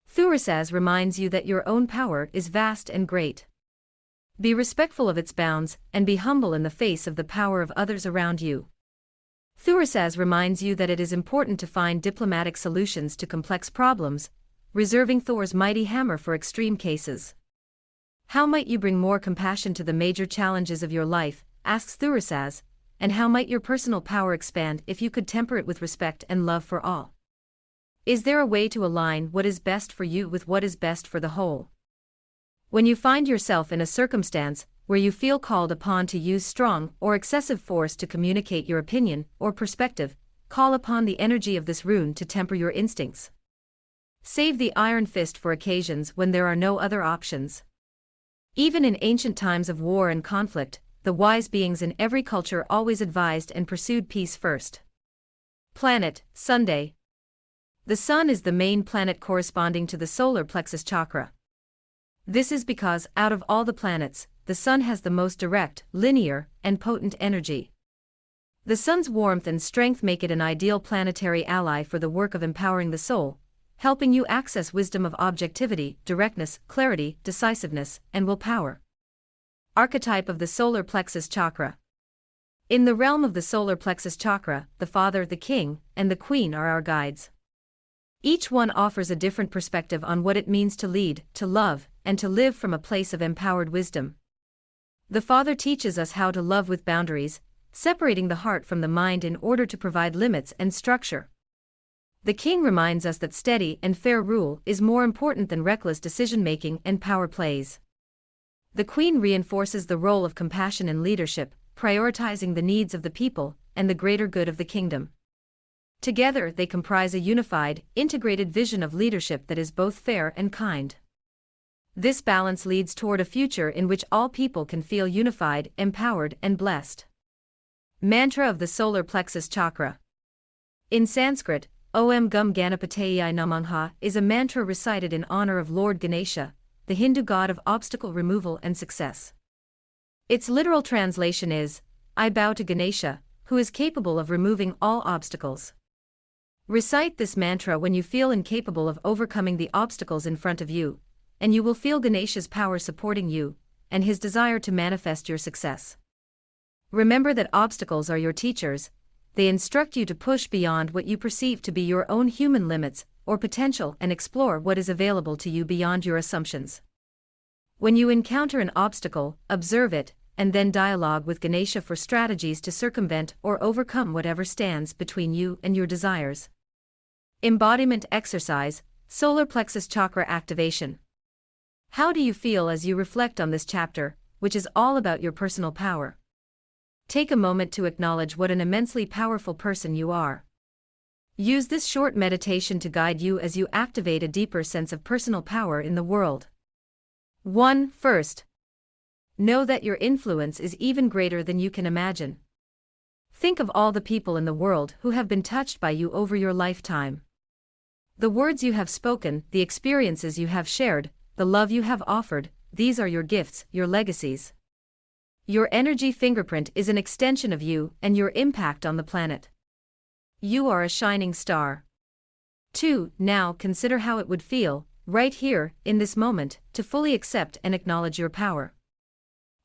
Thurisaz reminds you that your own power is vast and great. Be respectful of its bounds, and be humble in the face of the power of others around you. Thurisaz reminds you that it is important to find diplomatic solutions to complex problems, reserving Thor's mighty hammer for extreme cases. How might you bring more compassion to the major challenges of your life, asks Thurisaz, and how might your personal power expand if you could temper it with respect and love for all? Is there a way to align what is best for you with what is best for the whole? When you find yourself in a circumstance where you feel called upon to use strong or excessive force to communicate your opinion or perspective, call upon the energy of this rune to temper your instincts. Save the iron fist for occasions when there are no other options. Even in ancient times of war and conflict, the wise beings in every culture always advised and pursued peace first. Planet, Sunday. The Sun is the main planet corresponding to the solar plexus chakra. This is because, out of all the planets, the Sun has the most direct, linear, and potent energy. The Sun's warmth and strength make it an ideal planetary ally for the work of empowering the soul, helping you access wisdom of objectivity, directness, clarity, decisiveness, and willpower. Archetype of the solar plexus chakra. In the realm of the solar plexus chakra, the Father, the King, and the Queen are our guides. Each one offers a different perspective on what it means to lead, to love, and to live from a place of empowered wisdom. The Father teaches us how to love with boundaries, separating the heart from the mind in order to provide limits and structure. The King reminds us that steady and fair rule is more important than reckless decision-making and power plays. The Queen reinforces the role of compassion and leadership, prioritizing the needs of the people and the greater good of the kingdom. Together they comprise a unified, integrated vision of leadership that is both fair and kind. This balance leads toward a future in which all people can feel unified, empowered, and blessed. Mantra of the solar plexus chakra. In Sanskrit, Om Gum Ganapatayi Namah is a mantra recited in honor of Lord Ganesha, the Hindu god of obstacle removal and success. Its literal translation is, I bow to Ganesha, who is capable of removing all obstacles. Recite this mantra when you feel incapable of overcoming the obstacles in front of you, and you will feel Ganesha's power supporting you, and his desire to manifest your success. Remember that obstacles are your teachers. They instruct you to push beyond what you perceive to be your own human limits or potential and explore what is available to you beyond your assumptions. When you encounter an obstacle, observe it, and then dialogue with Ganesha for strategies to circumvent or overcome whatever stands between you and your desires. Embodiment exercise, solar plexus chakra activation. How do you feel as you reflect on this chapter, which is all about your personal power? Take a moment to acknowledge what an immensely powerful person you are. Use this short meditation to guide you as you activate a deeper sense of personal power in the world. 1. First, know that your influence is even greater than you can imagine. Think of all the people in the world who have been touched by you over your lifetime. The words you have spoken, the experiences you have shared, the love you have offered, these are your gifts, your legacies. Your energy fingerprint is an extension of you and your impact on the planet. You are a shining star. 2. Now consider how it would feel, right here, in this moment, to fully accept and acknowledge your power.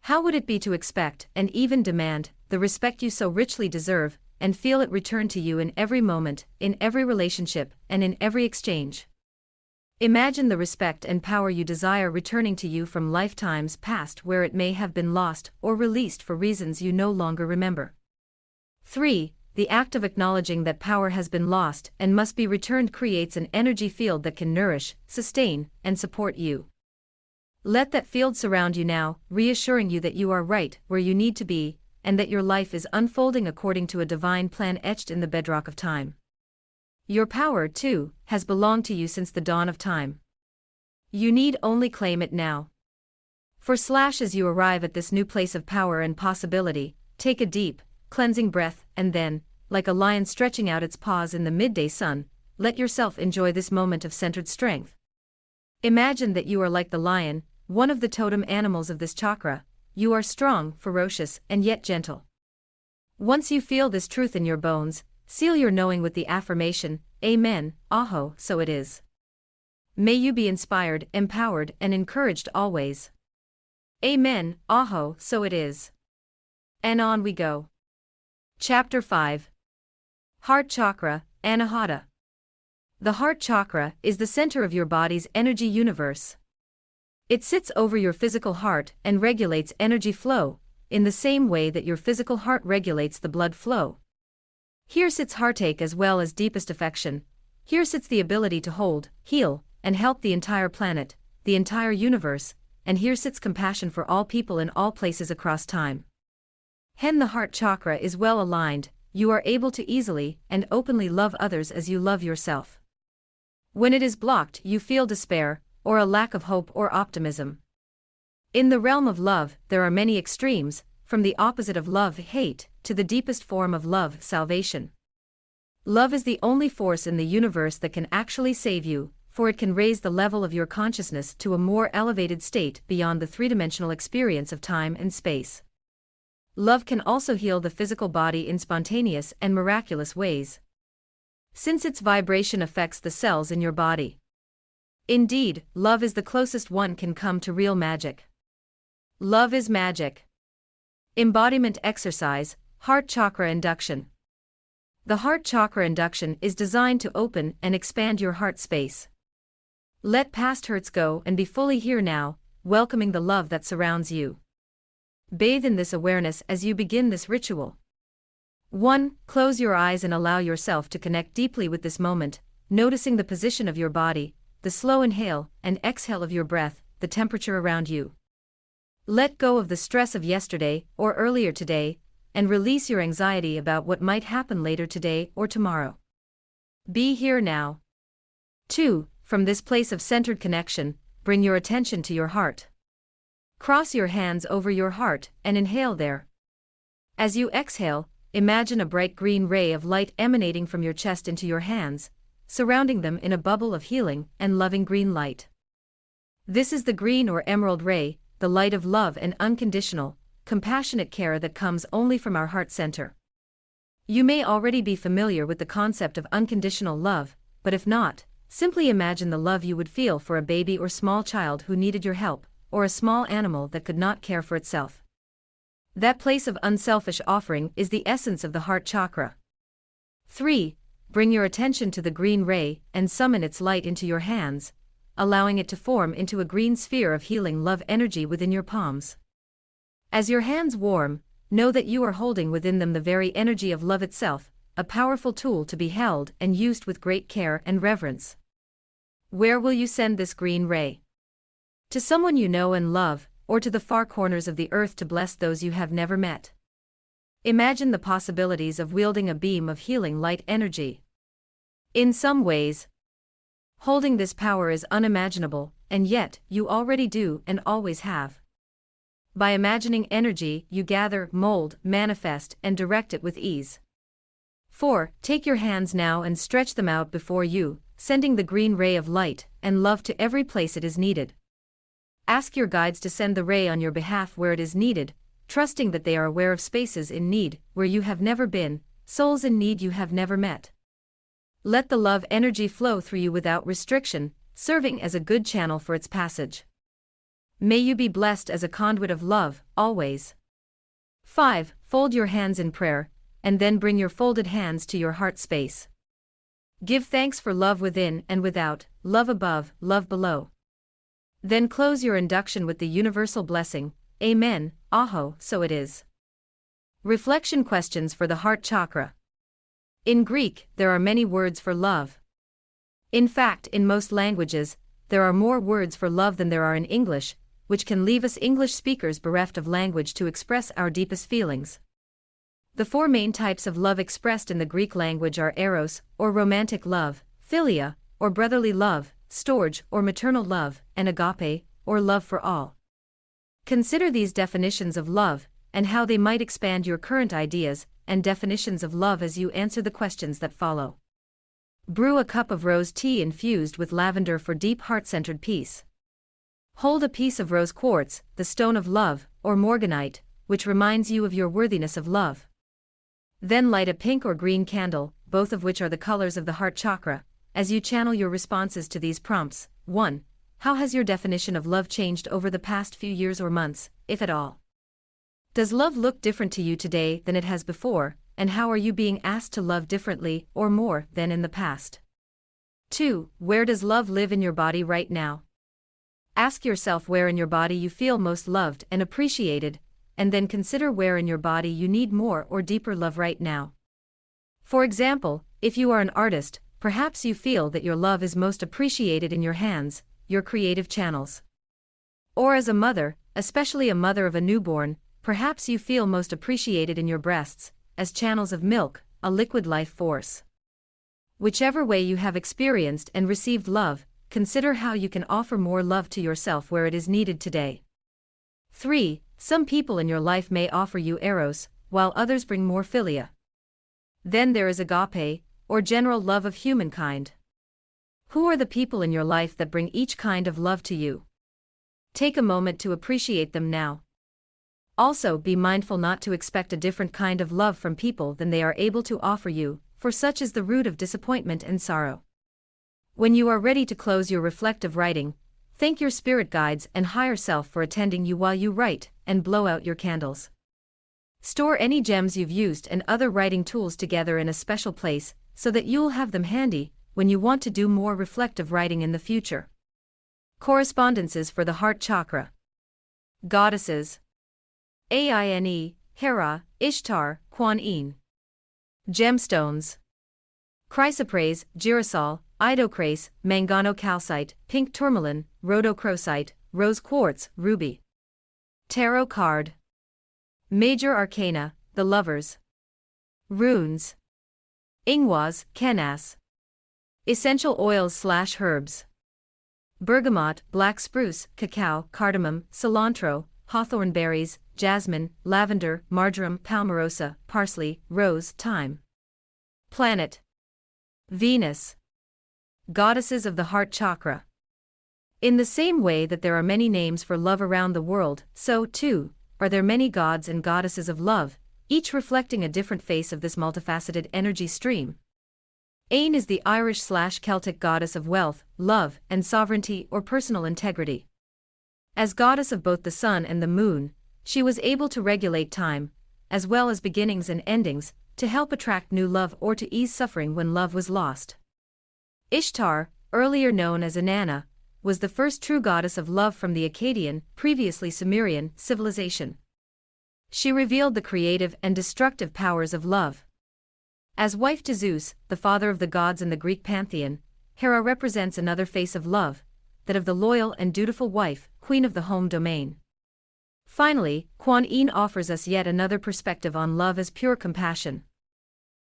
How would it be to expect, and even demand, the respect you so richly deserve, and feel it return to you in every moment, in every relationship, and in every exchange? Imagine the respect and power you desire returning to you from lifetimes past where it may have been lost or released for reasons you no longer remember. 3. The act of acknowledging that power has been lost and must be returned creates an energy field that can nourish, sustain, and support you. Let that field surround you now, reassuring you that you are right where you need to be, and that your life is unfolding according to a divine plan etched in the bedrock of time. Your power, too, has belonged to you since the dawn of time. You need only claim it now. As you arrive at this new place of power and possibility, take a deep, cleansing breath, and then, like a lion stretching out its paws in the midday sun, let yourself enjoy this moment of centered strength. Imagine that you are like the lion, one of the totem animals of this chakra. You are strong, ferocious, and yet gentle. Once you feel this truth in your bones, seal your knowing with the affirmation, Amen, Aho, so it is. May you be inspired, empowered, and encouraged always. Amen, Aho, so it is. And on we go. Chapter 5. Heart Chakra, Anahata. The heart chakra is the center of your body's energy universe. It sits over your physical heart and regulates energy flow, in the same way that your physical heart regulates the blood flow. Here sits heartache as well as deepest affection. Here sits the ability to hold, heal, and help the entire planet, the entire universe, and here sits compassion for all people in all places across time. When the heart chakra is well aligned, you are able to easily and openly love others as you love yourself. When it is blocked, you feel despair, or a lack of hope or optimism. In the realm of love, there are many extremes, from the opposite of love, hate, to the deepest form of love, salvation. Love is the only force in the universe that can actually save you, for it can raise the level of your consciousness to a more elevated state beyond the three-dimensional experience of time and space. Love can also heal the physical body in spontaneous and miraculous ways, since its vibration affects the cells in your body. Indeed, love is the closest one can come to real magic. Love is magic. Embodiment exercise, heart chakra induction. The heart chakra induction is designed to open and expand your heart space. Let past hurts go and be fully here now, welcoming the love that surrounds you. Bathe in this awareness as you begin this ritual. 1. Close your eyes and allow yourself to connect deeply with this moment, noticing the position of your body, the slow inhale and exhale of your breath, the temperature around you. Let go of the stress of yesterday or earlier today, and release your anxiety about what might happen later today or tomorrow. Be here now. 2. From this place of centered connection, bring your attention to your heart. Cross your hands over your heart and inhale there. As you exhale, imagine a bright green ray of light emanating from your chest into your hands, surrounding them in a bubble of healing and loving green light. This is the green or emerald ray, the light of love and unconditional, compassionate care that comes only from our heart center. You may already be familiar with the concept of unconditional love, but if not, simply imagine the love you would feel for a baby or small child who needed your help, or a small animal that could not care for itself. That place of unselfish offering is the essence of the heart chakra. 3. Bring your attention to the green ray and summon its light into your hands, allowing it to form into a green sphere of healing love energy within your palms. As your hands warm, know that you are holding within them the very energy of love itself, a powerful tool to be held and used with great care and reverence. Where will you send this green ray? To someone you know and love, or to the far corners of the earth to bless those you have never met? Imagine the possibilities of wielding a beam of healing light energy. In some ways, holding this power is unimaginable, and yet, you already do and always have. By imagining energy, you gather, mold, manifest, and direct it with ease. 4. Take your hands now and stretch them out before you, sending the green ray of light and love to every place it is needed. Ask your guides to send the ray on your behalf where it is needed, trusting that they are aware of spaces in need where you have never been, souls in need you have never met. Let the love energy flow through you without restriction, serving as a good channel for its passage. May you be blessed as a conduit of love, always. 5. Fold your hands in prayer, and then bring your folded hands to your heart space. Give thanks for love within and without, love above, love below. Then close your induction with the universal blessing, Amen, Aho, so it is. Reflection questions for the heart chakra. In Greek, there are many words for love. In fact, in most languages, there are more words for love than there are in English, which can leave us English speakers bereft of language to express our deepest feelings. The 4 main types of love expressed in the Greek language are eros, or romantic love, philia, or brotherly love, storge, or maternal love, and agape, or love for all. Consider these definitions of love, and how they might expand your current ideas and definitions of love as you answer the questions that follow. Brew a cup of rose tea infused with lavender for deep heart-centered peace. Hold a piece of rose quartz, the stone of love, or morganite, which reminds you of your worthiness of love. Then light a pink or green candle, both of which are the colors of the heart chakra, as you channel your responses to these prompts. 1. How has your definition of love changed over the past few years or months, if at all? Does love look different to you today than it has before, and how are you being asked to love differently or more than in the past? 2. Where does love live in your body right now? Ask yourself where in your body you feel most loved and appreciated, and then consider where in your body you need more or deeper love right now. For example, if you are an artist, perhaps you feel that your love is most appreciated in your hands, your creative channels. Or as a mother, especially a mother of a newborn, perhaps you feel most appreciated in your breasts, as channels of milk, a liquid life force. Whichever way you have experienced and received love, consider how you can offer more love to yourself where it is needed today. 3. Some people in your life may offer you eros, while others bring more philia. Then there is agape, or general love of humankind. Who are the people in your life that bring each kind of love to you? Take a moment to appreciate them now. Also, be mindful not to expect a different kind of love from people than they are able to offer you, for such is the root of disappointment and sorrow. When you are ready to close your reflective writing, thank your spirit guides and higher self for attending you while you write, and blow out your candles. Store any gems you've used and other writing tools together in a special place, so that you'll have them handy when you want to do more reflective writing in the future. Correspondences for the heart chakra. Goddesses. Aine, Hera, Ishtar, Kuan Yin. Gemstones. Chrysoprase, girasol, idocrase, manganocalcite, pink tourmaline, rhodochrosite, rose quartz, ruby. Tarot card. Major arcana, the lovers. Runes. Ingwas, kenas. Essential oils/herbs. Bergamot, black spruce, cacao, cardamom, cilantro, hawthorn berries, jasmine, lavender, marjoram, palmarosa, parsley, rose, thyme. Planet. Venus. Goddesses of the heart chakra. In the same way that there are many names for love around the world, so, too, are there many gods and goddesses of love, each reflecting a different face of this multifaceted energy stream. Ain is the Irish/Celtic goddess of wealth, love, and sovereignty or personal integrity. As goddess of both the sun and the moon, she was able to regulate time, as well as beginnings and endings, to help attract new love or to ease suffering when love was lost. Ishtar, earlier known as Inanna, was the first true goddess of love from the Akkadian, previously Sumerian, civilization. She revealed the creative and destructive powers of love. As wife to Zeus, the father of the gods in the Greek pantheon, Hera represents another face of love, that of the loyal and dutiful wife, queen of the home domain. Finally, Kuan Yin offers us yet another perspective on love as pure compassion.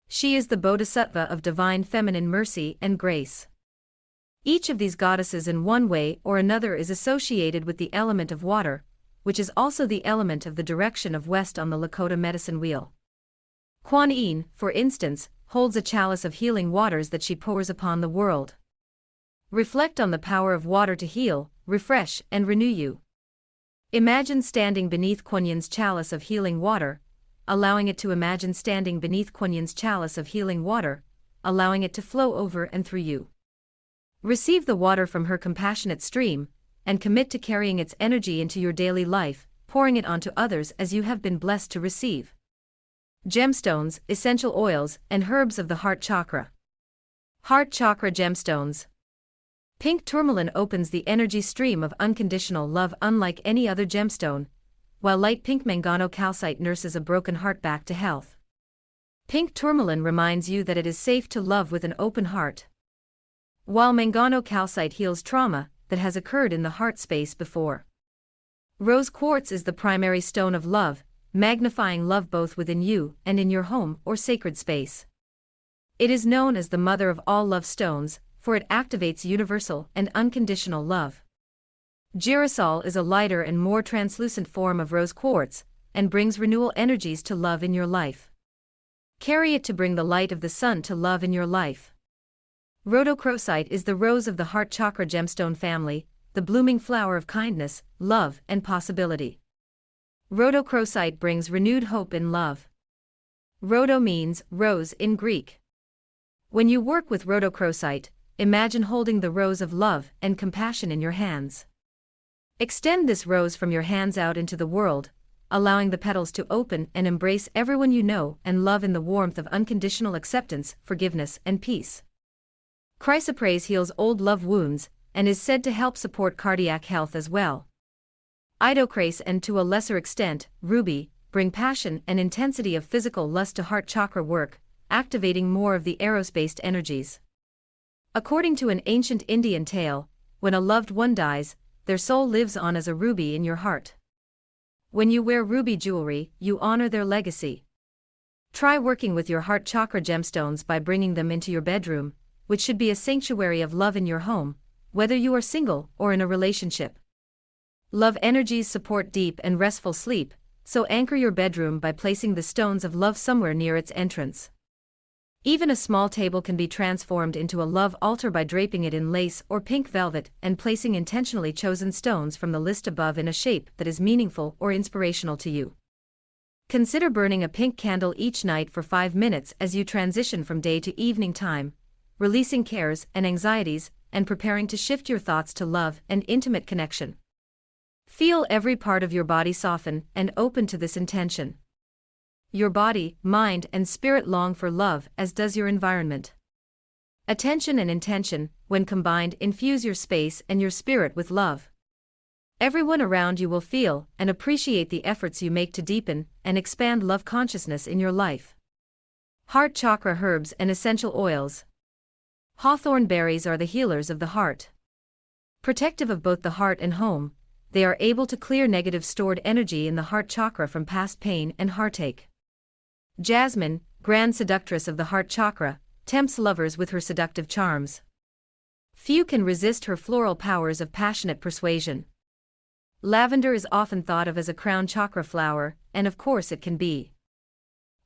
She is the bodhisattva of divine feminine mercy and grace. Each of these goddesses in one way or another is associated with the element of water, which is also the element of the direction of west on the Lakota medicine wheel. Kuan Yin, for instance, holds a chalice of healing waters that she pours upon the world. Reflect on the power of water to heal, refresh, and renew you. Imagine standing beneath Kuan Yin's chalice of healing water, allowing it to imagine standing beneath Kuan Yin's chalice of healing water, allowing it to flow over and through you. Receive the water from her compassionate stream, and commit to carrying its energy into your daily life, pouring it onto others as you have been blessed to receive. Gemstones, essential oils, and herbs of the heart chakra. Heart chakra gemstones. Pink tourmaline opens the energy stream of unconditional love unlike any other gemstone, while light pink mangano calcite nurses a broken heart back to health. Pink tourmaline reminds you that it is safe to love with an open heart, while mangano calcite heals trauma that has occurred in the heart space before. Rose quartz is the primary stone of love, magnifying love both within you and in your home or sacred space. It is known as the mother of all love stones, for it activates universal and unconditional love. Girasol is a lighter and more translucent form of rose quartz, and brings renewal energies to love in your life. Carry it to bring the light of the sun to love in your life. Rhodochrosite is the rose of the heart chakra gemstone family, the blooming flower of kindness, love, and possibility. Rhodochrosite brings renewed hope in love. Rhodo means rose in Greek. When you work with rhodochrosite, imagine holding the rose of love and compassion in your hands. Extend this rose from your hands out into the world, allowing the petals to open and embrace everyone you know and love in the warmth of unconditional acceptance, forgiveness, and peace. Chrysoprase heals old love wounds, and is said to help support cardiac health as well. Idocrase and to a lesser extent, ruby, bring passion and intensity of physical lust to heart chakra work, activating more of the eros-based energies. According to an ancient Indian tale, when a loved one dies, their soul lives on as a ruby in your heart. When you wear ruby jewelry, you honor their legacy. Try working with your heart chakra gemstones by bringing them into your bedroom, which should be a sanctuary of love in your home, whether you are single or in a relationship. Love energies support deep and restful sleep, so anchor your bedroom by placing the stones of love somewhere near its entrance. Even a small table can be transformed into a love altar by draping it in lace or pink velvet and placing intentionally chosen stones from the list above in a shape that is meaningful or inspirational to you. Consider burning a pink candle each night for 5 minutes as you transition from day to evening time, releasing cares and anxieties, and preparing to shift your thoughts to love and intimate connection. Feel every part of your body soften and open to this intention. Your body, mind, and spirit long for love, as does your environment. Attention and intention, when combined, infuse your space and your spirit with love. Everyone around you will feel and appreciate the efforts you make to deepen and expand love consciousness in your life. Heart chakra herbs and essential oils. Hawthorn berries are the healers of the heart. Protective of both the heart and home, they are able to clear negative stored energy in the heart chakra from past pain and heartache. Jasmine, grand seductress of the heart chakra, tempts lovers with her seductive charms. Few can resist her floral powers of passionate persuasion. Lavender is often thought of as a crown chakra flower, and of course it can be.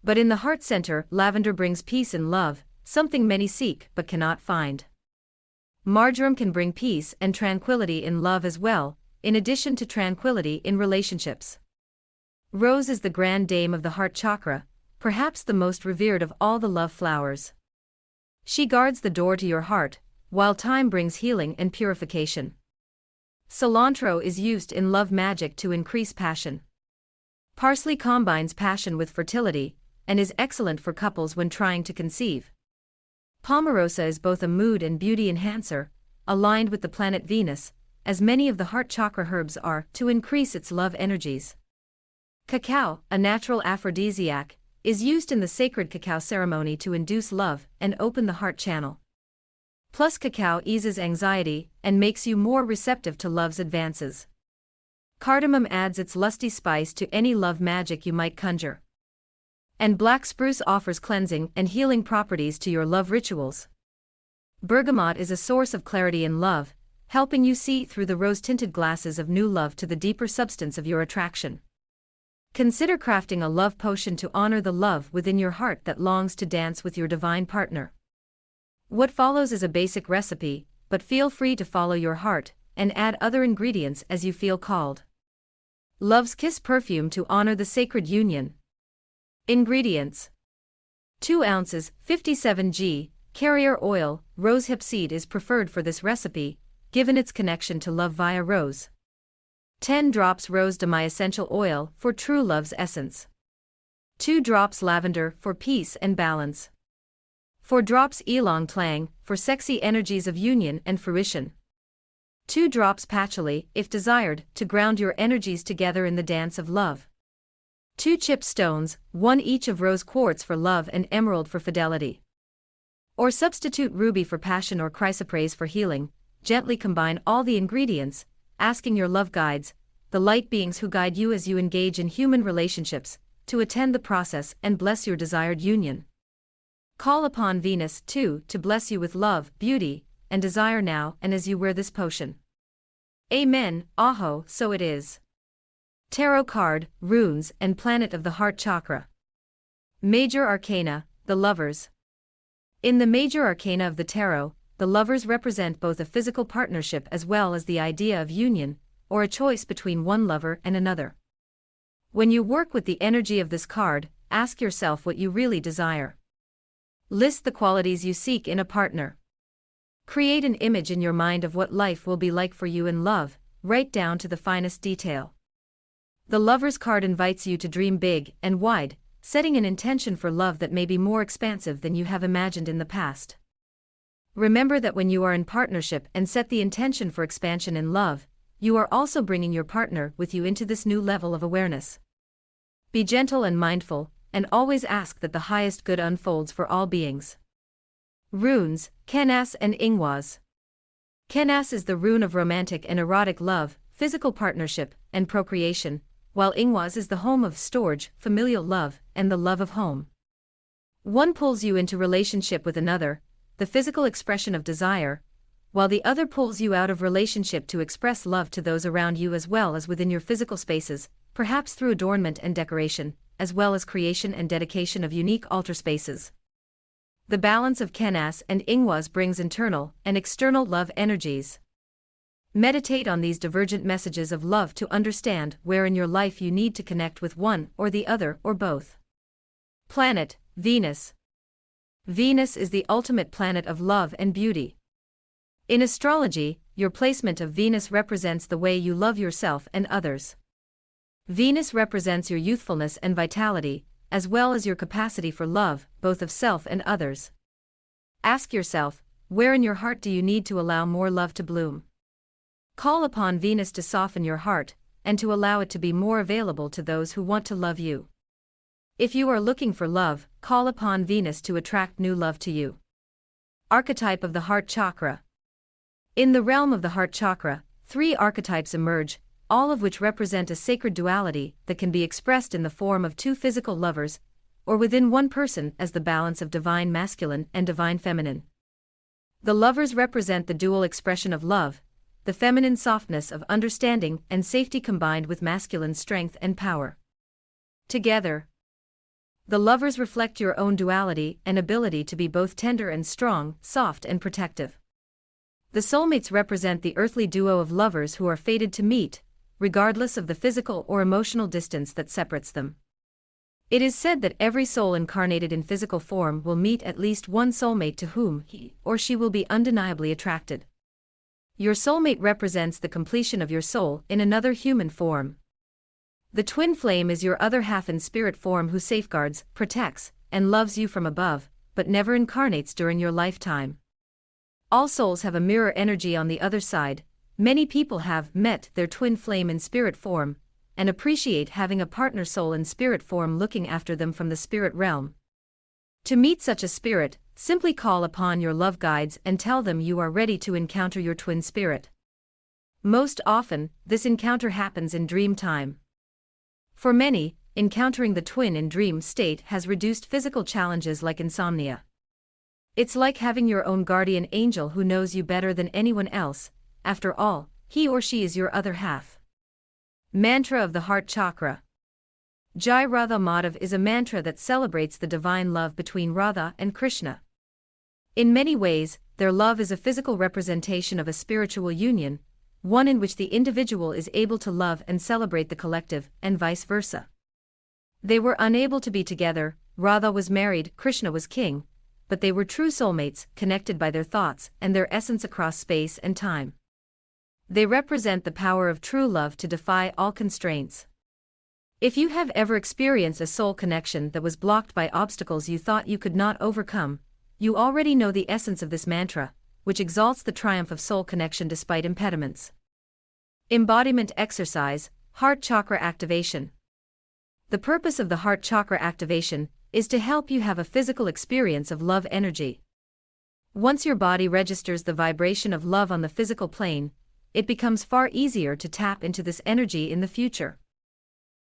But in the heart center, lavender brings peace and love, something many seek but cannot find. Marjoram can bring peace and tranquility in love as well, in addition to tranquility in relationships. Rose is the grand dame of the heart chakra, perhaps the most revered of all the love flowers. She guards the door to your heart, while thyme brings healing and purification. Cilantro is used in love magic to increase passion. Parsley combines passion with fertility, and is excellent for couples when trying to conceive. Palmarosa is both a mood and beauty enhancer, aligned with the planet Venus, as many of the heart chakra herbs are, to increase its love energies. Cacao, a natural aphrodisiac, is used in the sacred cacao ceremony to induce love and open the heart channel. Plus, cacao eases anxiety and makes you more receptive to love's advances. Cardamom adds its lusty spice to any love magic you might conjure. And black spruce offers cleansing and healing properties to your love rituals. Bergamot is a source of clarity in love, helping you see through the rose-tinted glasses of new love to the deeper substance of your attraction. Consider crafting a love potion to honor the love within your heart that longs to dance with your divine partner. What follows is a basic recipe, but feel free to follow your heart and add other ingredients as you feel called. Love's Kiss perfume to honor the sacred union. Ingredients: 2 ounces, 57 g, carrier oil. Rosehip seed is preferred for this recipe, given its connection to love via rose. 10 drops rose demi-essential oil for true love's essence. 2 drops lavender for peace and balance. 4 drops ylang tlang for sexy energies of union and fruition. 2 drops patchouli, if desired, to ground your energies together in the dance of love. 2 chip stones, 1 each of rose quartz for love and emerald for fidelity. Or substitute ruby for passion or chrysoprase for healing. Gently combine all the ingredients, asking your love guides, the light beings who guide you as you engage in human relationships, to attend the process and bless your desired union. Call upon Venus, too, to bless you with love, beauty, and desire now and as you wear this potion. Amen, Aho, so it is. Tarot card, runes, and planet of the heart chakra. Major Arcana, the lovers. In the major arcana of the tarot, the lovers represent both a physical partnership as well as the idea of union, or a choice between one lover and another. When you work with the energy of this card, ask yourself what you really desire. List the qualities you seek in a partner. Create an image in your mind of what life will be like for you in love, right down to the finest detail. The Lover's card invites you to dream big and wide, setting an intention for love that may be more expansive than you have imagined in the past. Remember that when you are in partnership and set the intention for expansion in love, you are also bringing your partner with you into this new level of awareness. Be gentle and mindful, and always ask that the highest good unfolds for all beings. Runes, Kenas and Ingwas. Kenas is the rune of romantic and erotic love, physical partnership, and procreation, while Ingwas is the home of storge, familial love, and the love of home. One pulls you into relationship with another, the physical expression of desire, while the other pulls you out of relationship to express love to those around you as well as within your physical spaces, perhaps through adornment and decoration, as well as creation and dedication of unique altar spaces. The balance of Kenas and Ingwas brings internal and external love energies. Meditate on these divergent messages of love to understand where in your life you need to connect with one or the other or both. Planet, Venus. Venus is the ultimate planet of love and beauty. In astrology, your placement of Venus represents the way you love yourself and others. Venus represents your youthfulness and vitality, as well as your capacity for love, both of self and others. Ask yourself, where in your heart do you need to allow more love to bloom? Call upon Venus to soften your heart, and to allow it to be more available to those who want to love you. If you are looking for love, call upon Venus to attract new love to you. Archetype of the heart chakra. In the realm of the heart chakra, 3 archetypes emerge, all of which represent a sacred duality that can be expressed in the form of 2 physical lovers, or within one person as the balance of divine masculine and divine feminine. The lovers represent the dual expression of love, the feminine softness of understanding and safety combined with masculine strength and power. Together, the lovers reflect your own duality and ability to be both tender and strong, soft and protective. The soulmates represent the earthly duo of lovers who are fated to meet, regardless of the physical or emotional distance that separates them. It is said that every soul incarnated in physical form will meet at least one soulmate to whom he or she will be undeniably attracted. Your soulmate represents the completion of your soul in another human form. The twin flame is your other half in spirit form who safeguards, protects, and loves you from above, but never incarnates during your lifetime. All souls have a mirror energy on the other side. Many people have met their twin flame in spirit form, and appreciate having a partner soul in spirit form looking after them from the spirit realm. To meet such a spirit, simply call upon your love guides and tell them you are ready to encounter your twin spirit. Most often, this encounter happens in dream time. For many, encountering the twin in dream state has reduced physical challenges like insomnia. It's like having your own guardian angel who knows you better than anyone else, after all, he or she is your other half. Mantra of the Heart Chakra. Jai Radha Madhav is a mantra that celebrates the divine love between Radha and Krishna. In many ways, their love is a physical representation of a spiritual union, one in which the individual is able to love and celebrate the collective, and vice versa. They were unable to be together, Radha was married, Krishna was king, but they were true soulmates, connected by their thoughts and their essence across space and time. They represent the power of true love to defy all constraints. If you have ever experienced a soul connection that was blocked by obstacles you thought you could not overcome, you already know the essence of this mantra, which exalts the triumph of soul connection despite impediments. Embodiment exercise, Heart Chakra activation. The purpose of the Heart Chakra activation is to help you have a physical experience of love energy. Once your body registers the vibration of love on the physical plane, it becomes far easier to tap into this energy in the future.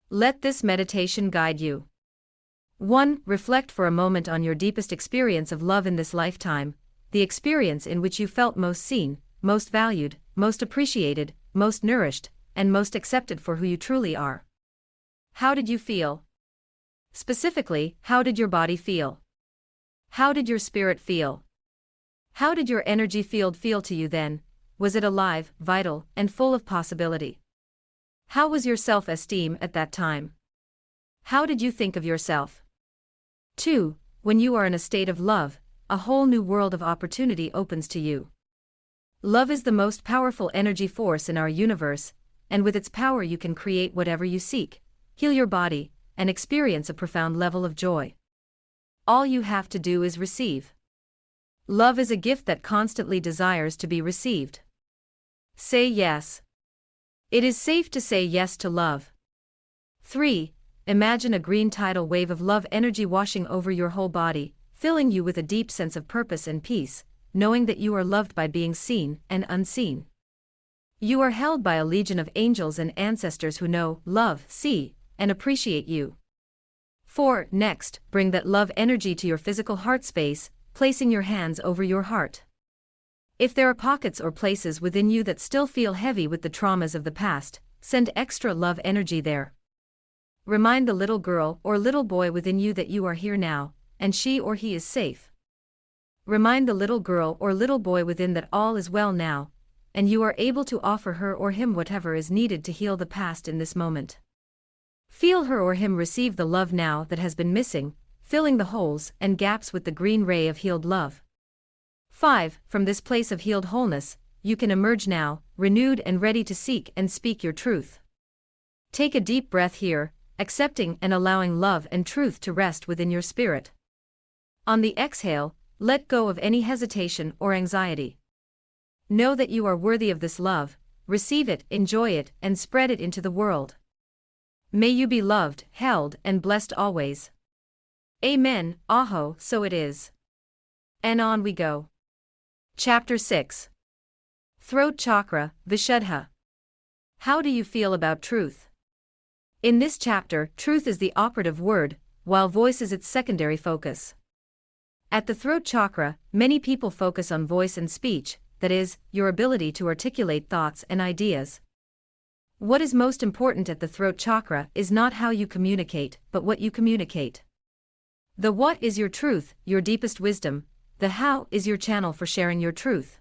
Let this meditation guide you. 1. Reflect for a moment on your deepest experience of love in this lifetime, the experience in which you felt most seen, most valued, most appreciated, most nourished, and most accepted for who you truly are. How did you feel? Specifically, how did your body feel? How did your spirit feel? How did your energy field feel to you then? Was it alive, vital, and full of possibility? How was your self-esteem at that time? How did you think of yourself? 2. When you are in a state of love, a whole new world of opportunity opens to you. Love is the most powerful energy force in our universe, and with its power you can create whatever you seek, heal your body, and experience a profound level of joy. All you have to do is receive. Love is a gift that constantly desires to be received. Say yes. It is safe to say yes to love. 3. Imagine a green tidal wave of love energy washing over your whole body, filling you with a deep sense of purpose and peace, knowing that you are loved by being seen and unseen. You are held by a legion of angels and ancestors who know, love, see, and appreciate you. 4. Next, bring that love energy to your physical heart space, placing your hands over your heart. If there are pockets or places within you that still feel heavy with the traumas of the past, send extra love energy there. Remind the little girl or little boy within you that you are here now, and she or he is safe. Remind the little girl or little boy within that all is well now, and you are able to offer her or him whatever is needed to heal the past in this moment. Feel her or him receive the love now that has been missing, filling the holes and gaps with the green ray of healed love. 5. From this place of healed wholeness, you can emerge now, renewed and ready to seek and speak your truth. Take a deep breath here, accepting and allowing love and truth to rest within your spirit. On the exhale, let go of any hesitation or anxiety. Know that you are worthy of this love, receive it, enjoy it, and spread it into the world. May you be loved, held, and blessed always. Amen. Aho, so it is. And on we go. Chapter 6. Throat Chakra, Vishuddha. How do you feel about truth? In this chapter, truth is the operative word, while voice is its secondary focus. At the throat chakra, many people focus on voice and speech, that is, your ability to articulate thoughts and ideas. What is most important at the throat chakra is not how you communicate, but what you communicate. The what is your truth, your deepest wisdom, the how is your channel for sharing your truth.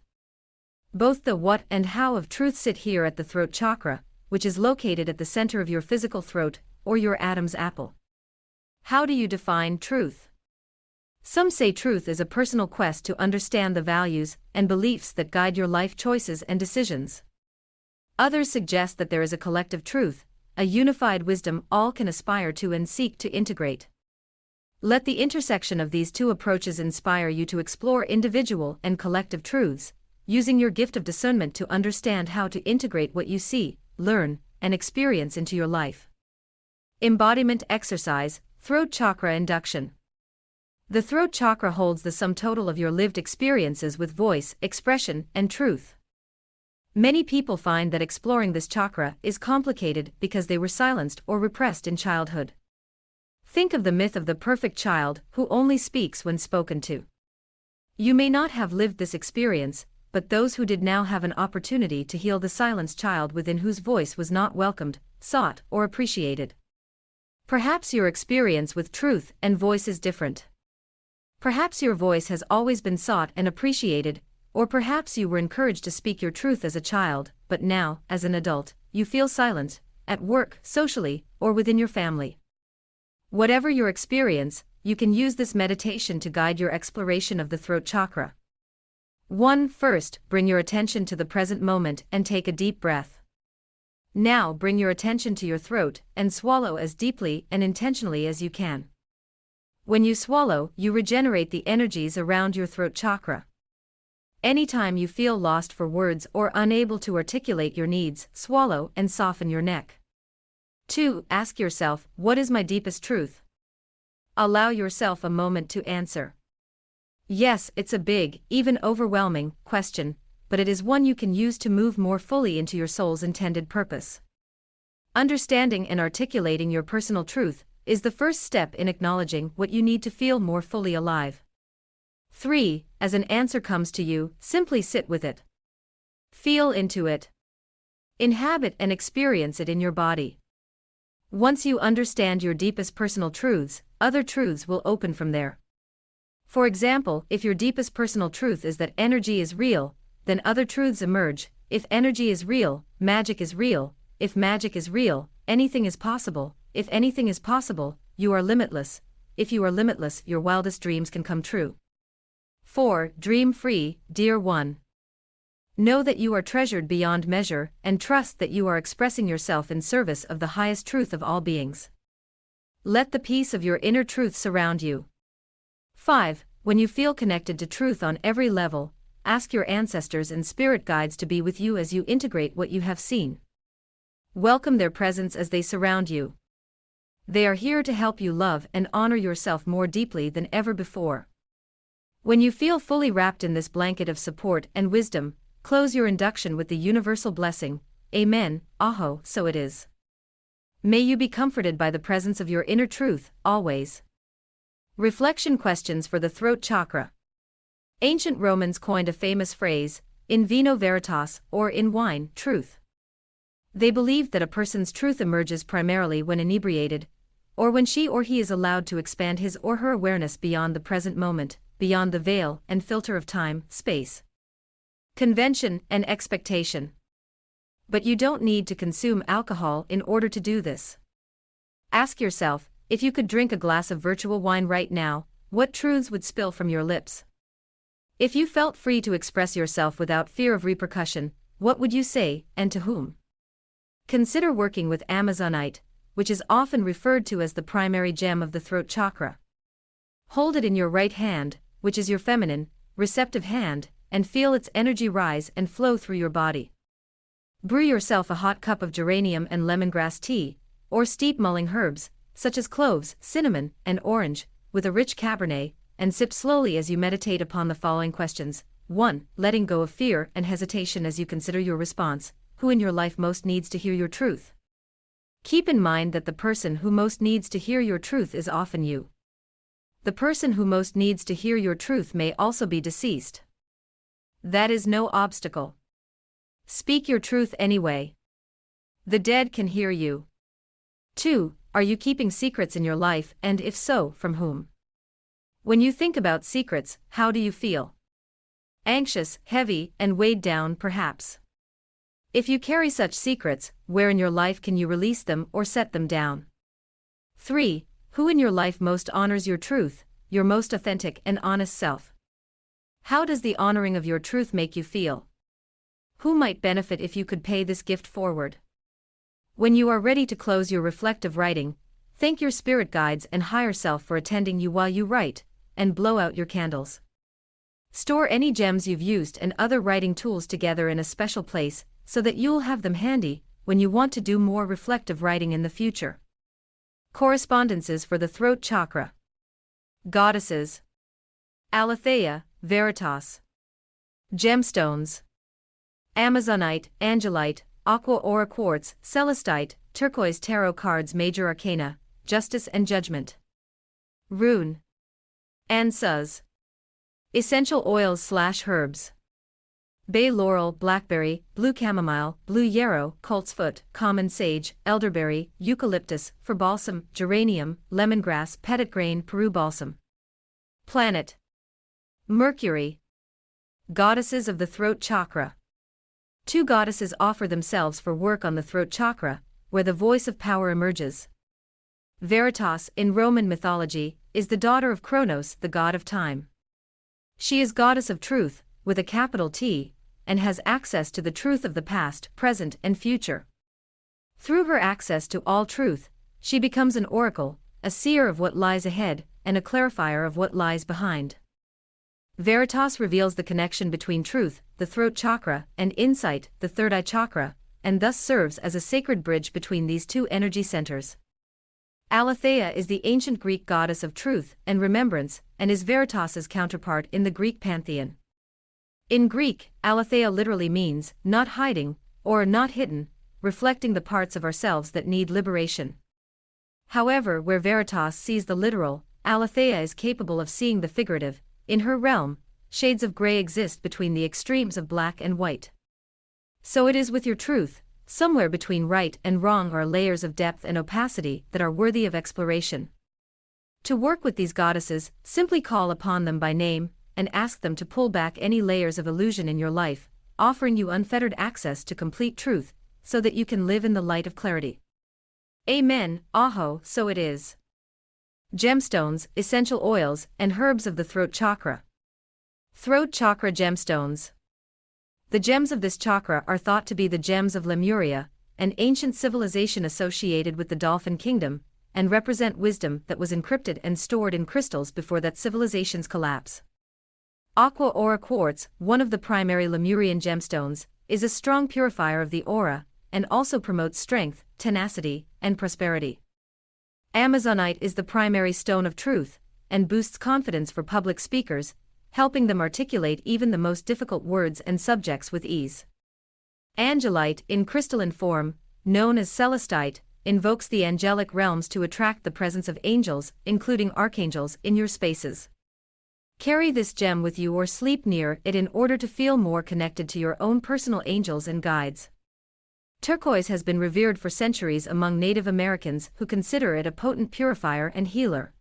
Both the what and how of truth sit here at the throat chakra, which is located at the center of your physical throat, or your Adam's apple. How do you define truth? Some say truth is a personal quest to understand the values and beliefs that guide your life choices and decisions. Others suggest that there is a collective truth, a unified wisdom all can aspire to and seek to integrate. Let the intersection of these two approaches inspire you to explore individual and collective truths, using your gift of discernment to understand how to integrate what you see, learn, and experience into your life. Embodiment exercise, throat chakra induction. The throat chakra holds the sum total of your lived experiences with voice, expression, and truth. Many people find that exploring this chakra is complicated because they were silenced or repressed in childhood. Think of the myth of the perfect child who only speaks when spoken to. You may not have lived this experience, but those who did now have an opportunity to heal the silenced child within whose voice was not welcomed, sought, or appreciated. Perhaps your experience with truth and voice is different. Perhaps your voice has always been sought and appreciated, or perhaps you were encouraged to speak your truth as a child, but now, as an adult, you feel silent, at work, socially, or within your family. Whatever your experience, you can use this meditation to guide your exploration of the throat chakra. 1. First, bring your attention to the present moment and take a deep breath. Now bring your attention to your throat and swallow as deeply and intentionally as you can. When you swallow, you regenerate the energies around your throat chakra. Anytime you feel lost for words or unable to articulate your needs, swallow and soften your neck. 2. Ask yourself, what is my deepest truth? Allow yourself a moment to answer. Yes, it's a big, even overwhelming, question, but it is one you can use to move more fully into your soul's intended purpose. Understanding and articulating your personal truth is the first step in acknowledging what you need to feel more fully alive. 3. As an answer comes to you, simply sit with it. Feel into it. Inhabit and experience it in your body. Once you understand your deepest personal truths, other truths will open from there. For example, if your deepest personal truth is that energy is real, then other truths emerge. If energy is real, magic is real. If magic is real, anything is possible. If anything is possible, you are limitless. If you are limitless, your wildest dreams can come true. 4. Dream free, dear one. Know that you are treasured beyond measure, and trust that you are expressing yourself in service of the highest truth of all beings. Let the peace of your inner truth surround you. 5. When you feel connected to truth on every level, ask your ancestors and spirit guides to be with you as you integrate what you have seen. Welcome their presence as they surround you. They are here to help you love and honor yourself more deeply than ever before. When you feel fully wrapped in this blanket of support and wisdom, close your induction with the universal blessing, Amen, Aho, so it is. May you be comforted by the presence of your inner truth, always. Reflection questions for the throat chakra. Ancient Romans coined a famous phrase, in vino veritas, or in wine, truth. They believed that a person's truth emerges primarily when inebriated, or when she or he is allowed to expand his or her awareness beyond the present moment, beyond the veil and filter of time, space, convention, and expectation. But you don't need to consume alcohol in order to do this. Ask yourself, if you could drink a glass of virtual wine right now, what truths would spill from your lips? If you felt free to express yourself without fear of repercussion, what would you say, and to whom? Consider working with Amazonite, which is often referred to as the primary gem of the throat chakra. Hold it in your right hand, which is your feminine, receptive hand, and feel its energy rise and flow through your body. Brew yourself a hot cup of geranium and lemongrass tea, or steep mulling herbs, such as cloves, cinnamon, and orange, with a rich Cabernet, and sip slowly as you meditate upon the following questions. 1. Letting go of fear and hesitation as you consider your response. Who in your life most needs to hear your truth? Keep in mind that the person who most needs to hear your truth is often you. The person who most needs to hear your truth may also be deceased. That is no obstacle. Speak your truth anyway. The dead can hear you. 2. Are you keeping secrets in your life, and if so, from whom? When you think about secrets, how do you feel? Anxious, heavy, and weighed down, perhaps. If you carry such secrets, where in your life can you release them or set them down? 3. Who in your life most honors your truth, your most authentic and honest self? How does the honoring of your truth make you feel? Who might benefit if you could pay this gift forward? When you are ready to close your reflective writing, thank your spirit guides and higher self for attending you while you write, and blow out your candles. Store any gems you've used and other writing tools together in a special place, so that you'll have them handy when you want to do more reflective writing in the future. Correspondences for the throat chakra. Goddesses. Aletheia, Veritas. Gemstones. Amazonite, Angelite, Aqua Aura Quartz, Celestite, Turquoise Tarot Cards. Major Arcana, Justice and Judgment. Rune. Ansuz. Essential oils / herbs. bay laurel, blackberry, blue chamomile, blue yarrow, coltsfoot, common sage, elderberry, eucalyptus, fir balsam, geranium, lemongrass, petitgrain, Peru balsam. Planet: Mercury. Goddesses of the throat chakra. 2 goddesses offer themselves for work on the throat chakra, where the voice of power emerges. Veritas, in Roman mythology, is the daughter of Kronos, the god of time. She is goddess of truth, with a capital T, and has access to the truth of the past, present, and future. Through her access to all truth, she becomes an oracle, a seer of what lies ahead, and a clarifier of what lies behind. Veritas reveals the connection between truth, the throat chakra, and insight, the third eye chakra, and thus serves as a sacred bridge between these 2 energy centers. Aletheia is the ancient Greek goddess of truth and remembrance, and is Veritas's counterpart in the Greek pantheon. In Greek, Aletheia literally means not hiding, or not hidden, reflecting the parts of ourselves that need liberation. However, where Veritas sees the literal, Aletheia is capable of seeing the figurative. In her realm, shades of gray exist between the extremes of black and white. So it is with your truth, somewhere between right and wrong are layers of depth and opacity that are worthy of exploration. To work with these goddesses, simply call upon them by name, and ask them to pull back any layers of illusion in your life, offering you unfettered access to complete truth, so that you can live in the light of clarity. Amen, Aho, so it is. Gemstones, essential oils, and herbs of the throat chakra. Throat chakra gemstones. The gems of this chakra are thought to be the gems of Lemuria, an ancient civilization associated with the Dolphin Kingdom, and represent wisdom that was encrypted and stored in crystals before that civilization's collapse. Aqua aura quartz, one of the primary Lemurian gemstones, is a strong purifier of the aura, and also promotes strength, tenacity, and prosperity. Amazonite is the primary stone of truth, and boosts confidence for public speakers, helping them articulate even the most difficult words and subjects with ease. Angelite, in crystalline form, known as celestite, invokes the angelic realms to attract the presence of angels, including archangels, in your spaces. Carry this gem with you or sleep near it in order to feel more connected to your own personal angels and guides. Turquoise has been revered for centuries among Native Americans who consider it a potent purifier and healer,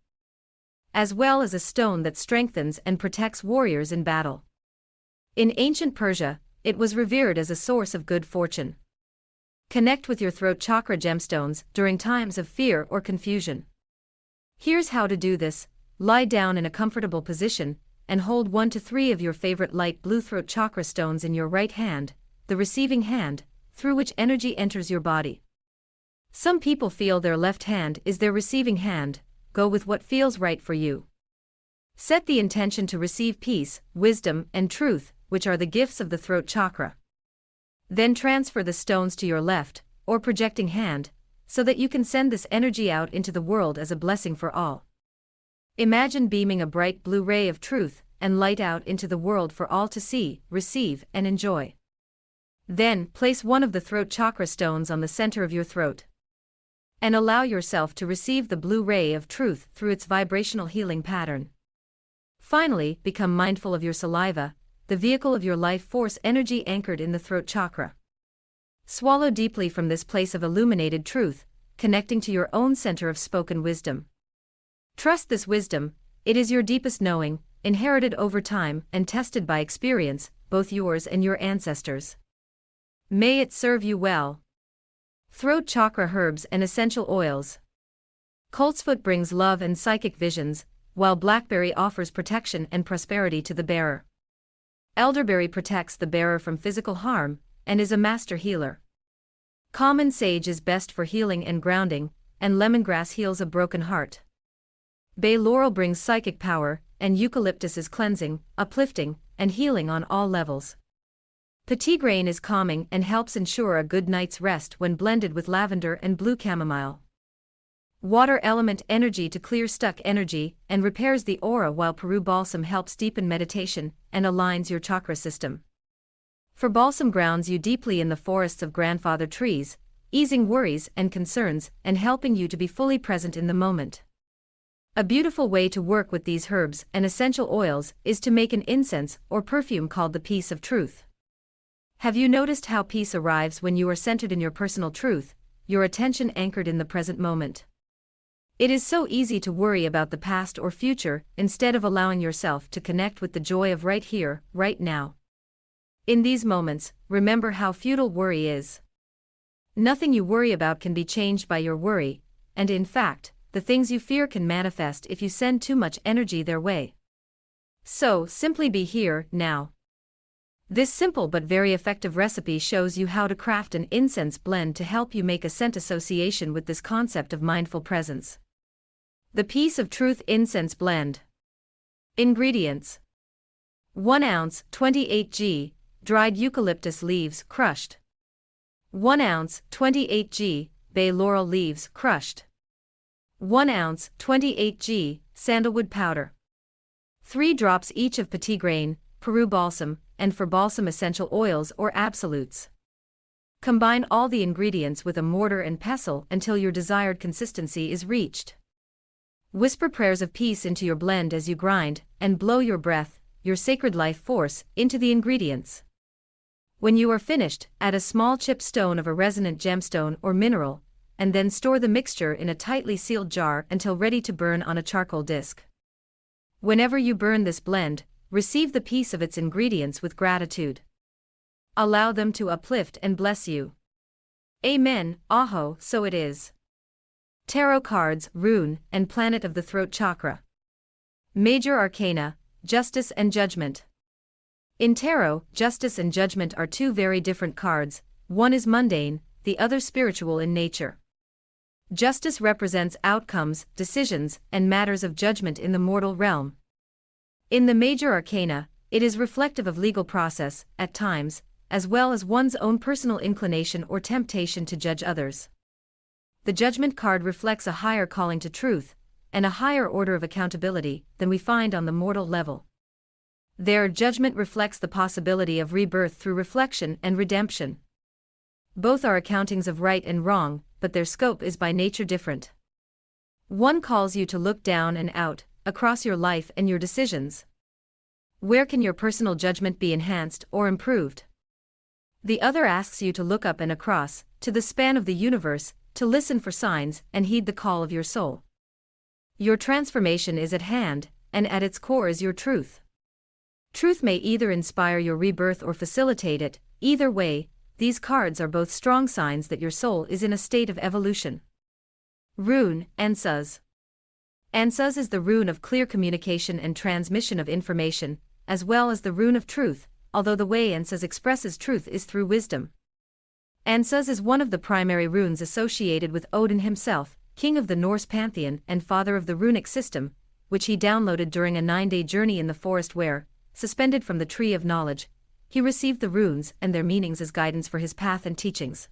as well as a stone that strengthens and protects warriors in battle. In ancient Persia, it was revered as a source of good fortune. Connect with your throat chakra gemstones during times of fear or confusion. Here's how to do this: lie down in a comfortable position and hold 1 to 3 of your favorite light blue throat chakra stones in your right hand, the receiving hand, through which energy enters your body. Some people feel their left hand is their receiving hand. Go with what feels right for you. Set the intention to receive peace, wisdom, and truth, which are the gifts of the throat chakra. Then transfer the stones to your left, or projecting hand, so that you can send this energy out into the world as a blessing for all. Imagine beaming a bright blue ray of truth and light out into the world for all to see, receive, and enjoy. Then, place one of the throat chakra stones on the center of your throat, and allow yourself to receive the blue ray of truth through its vibrational healing pattern. Finally, become mindful of your saliva, the vehicle of your life force energy anchored in the throat chakra. Swallow deeply from this place of illuminated truth, connecting to your own center of spoken wisdom. Trust this wisdom, it is your deepest knowing, inherited over time and tested by experience, both yours and your ancestors. May it serve you well. Throat chakra herbs and essential oils. Coltsfoot brings love and psychic visions, while blackberry offers protection and prosperity to the bearer. Elderberry protects the bearer from physical harm and is a master healer. Common sage is best for healing and grounding, and lemongrass heals a broken heart. Bay laurel brings psychic power, and eucalyptus is cleansing, uplifting, and healing on all levels. Petitgrain is calming and helps ensure a good night's rest when blended with lavender and blue chamomile. Water element energy to clear stuck energy and repairs the aura, while Peru balsam helps deepen meditation and aligns your chakra system. For balsam grounds you deeply in the forests of grandfather trees, easing worries and concerns and helping you to be fully present in the moment. A beautiful way to work with these herbs and essential oils is to make an incense or perfume called the Peace of Truth. Have you noticed how peace arrives when you are centered in your personal truth, your attention anchored in the present moment? It is so easy to worry about the past or future instead of allowing yourself to connect with the joy of right here, right now. In these moments, remember how futile worry is. Nothing you worry about can be changed by your worry, and in fact, the things you fear can manifest if you send too much energy their way. So, simply be here, now. This simple but very effective recipe shows you how to craft an incense blend to help you make a scent association with this concept of mindful presence. The Peace of Truth Incense Blend. Ingredients: 1 ounce 28 g dried eucalyptus leaves crushed. 1 ounce 28 g bay laurel leaves crushed. 1 ounce 28 g sandalwood powder. 3 drops each of petitgrain, Peru balsam, and for balsam essential oils or absolutes. Combine all the ingredients with a mortar and pestle until your desired consistency is reached. Whisper prayers of peace into your blend as you grind, and blow your breath, your sacred life force, into the ingredients. When you are finished, add a small chipped stone of a resonant gemstone or mineral, and then store the mixture in a tightly sealed jar until ready to burn on a charcoal disc. Whenever you burn this blend, receive the peace of its ingredients with gratitude. Allow them to uplift and bless you. Amen. Aho, so it is. Tarot cards, rune, and planet of the throat chakra. Major arcana, justice and judgment. In tarot, justice and judgment are two very different cards, one is mundane, the other spiritual in nature. Justice represents outcomes, decisions, and matters of judgment in the mortal realm. In the major arcana, it is reflective of legal process, at times, as well as one's own personal inclination or temptation to judge others. The judgment card reflects a higher calling to truth, and a higher order of accountability than we find on the mortal level. Their judgment reflects the possibility of rebirth through reflection and redemption. Both are accountings of right and wrong, but their scope is by nature different. One calls you to look down and out, across your life and your decisions. Where can your personal judgment be enhanced or improved? The other asks you to look up and across, to the span of the universe, to listen for signs and heed the call of your soul. Your transformation is at hand, and at its core is your truth. Truth may either inspire your rebirth or facilitate it. Either way, these cards are both strong signs that your soul is in a state of evolution. Rune, Ansuz. Ansuz is the rune of clear communication and transmission of information, as well as the rune of truth, although the way Ansuz expresses truth is through wisdom. Ansuz is one of the primary runes associated with Odin himself, king of the Norse pantheon and father of the runic system, which he downloaded during a 9-day journey in the forest where, suspended from the tree of knowledge, he received the runes and their meanings as guidance for his path and teachings.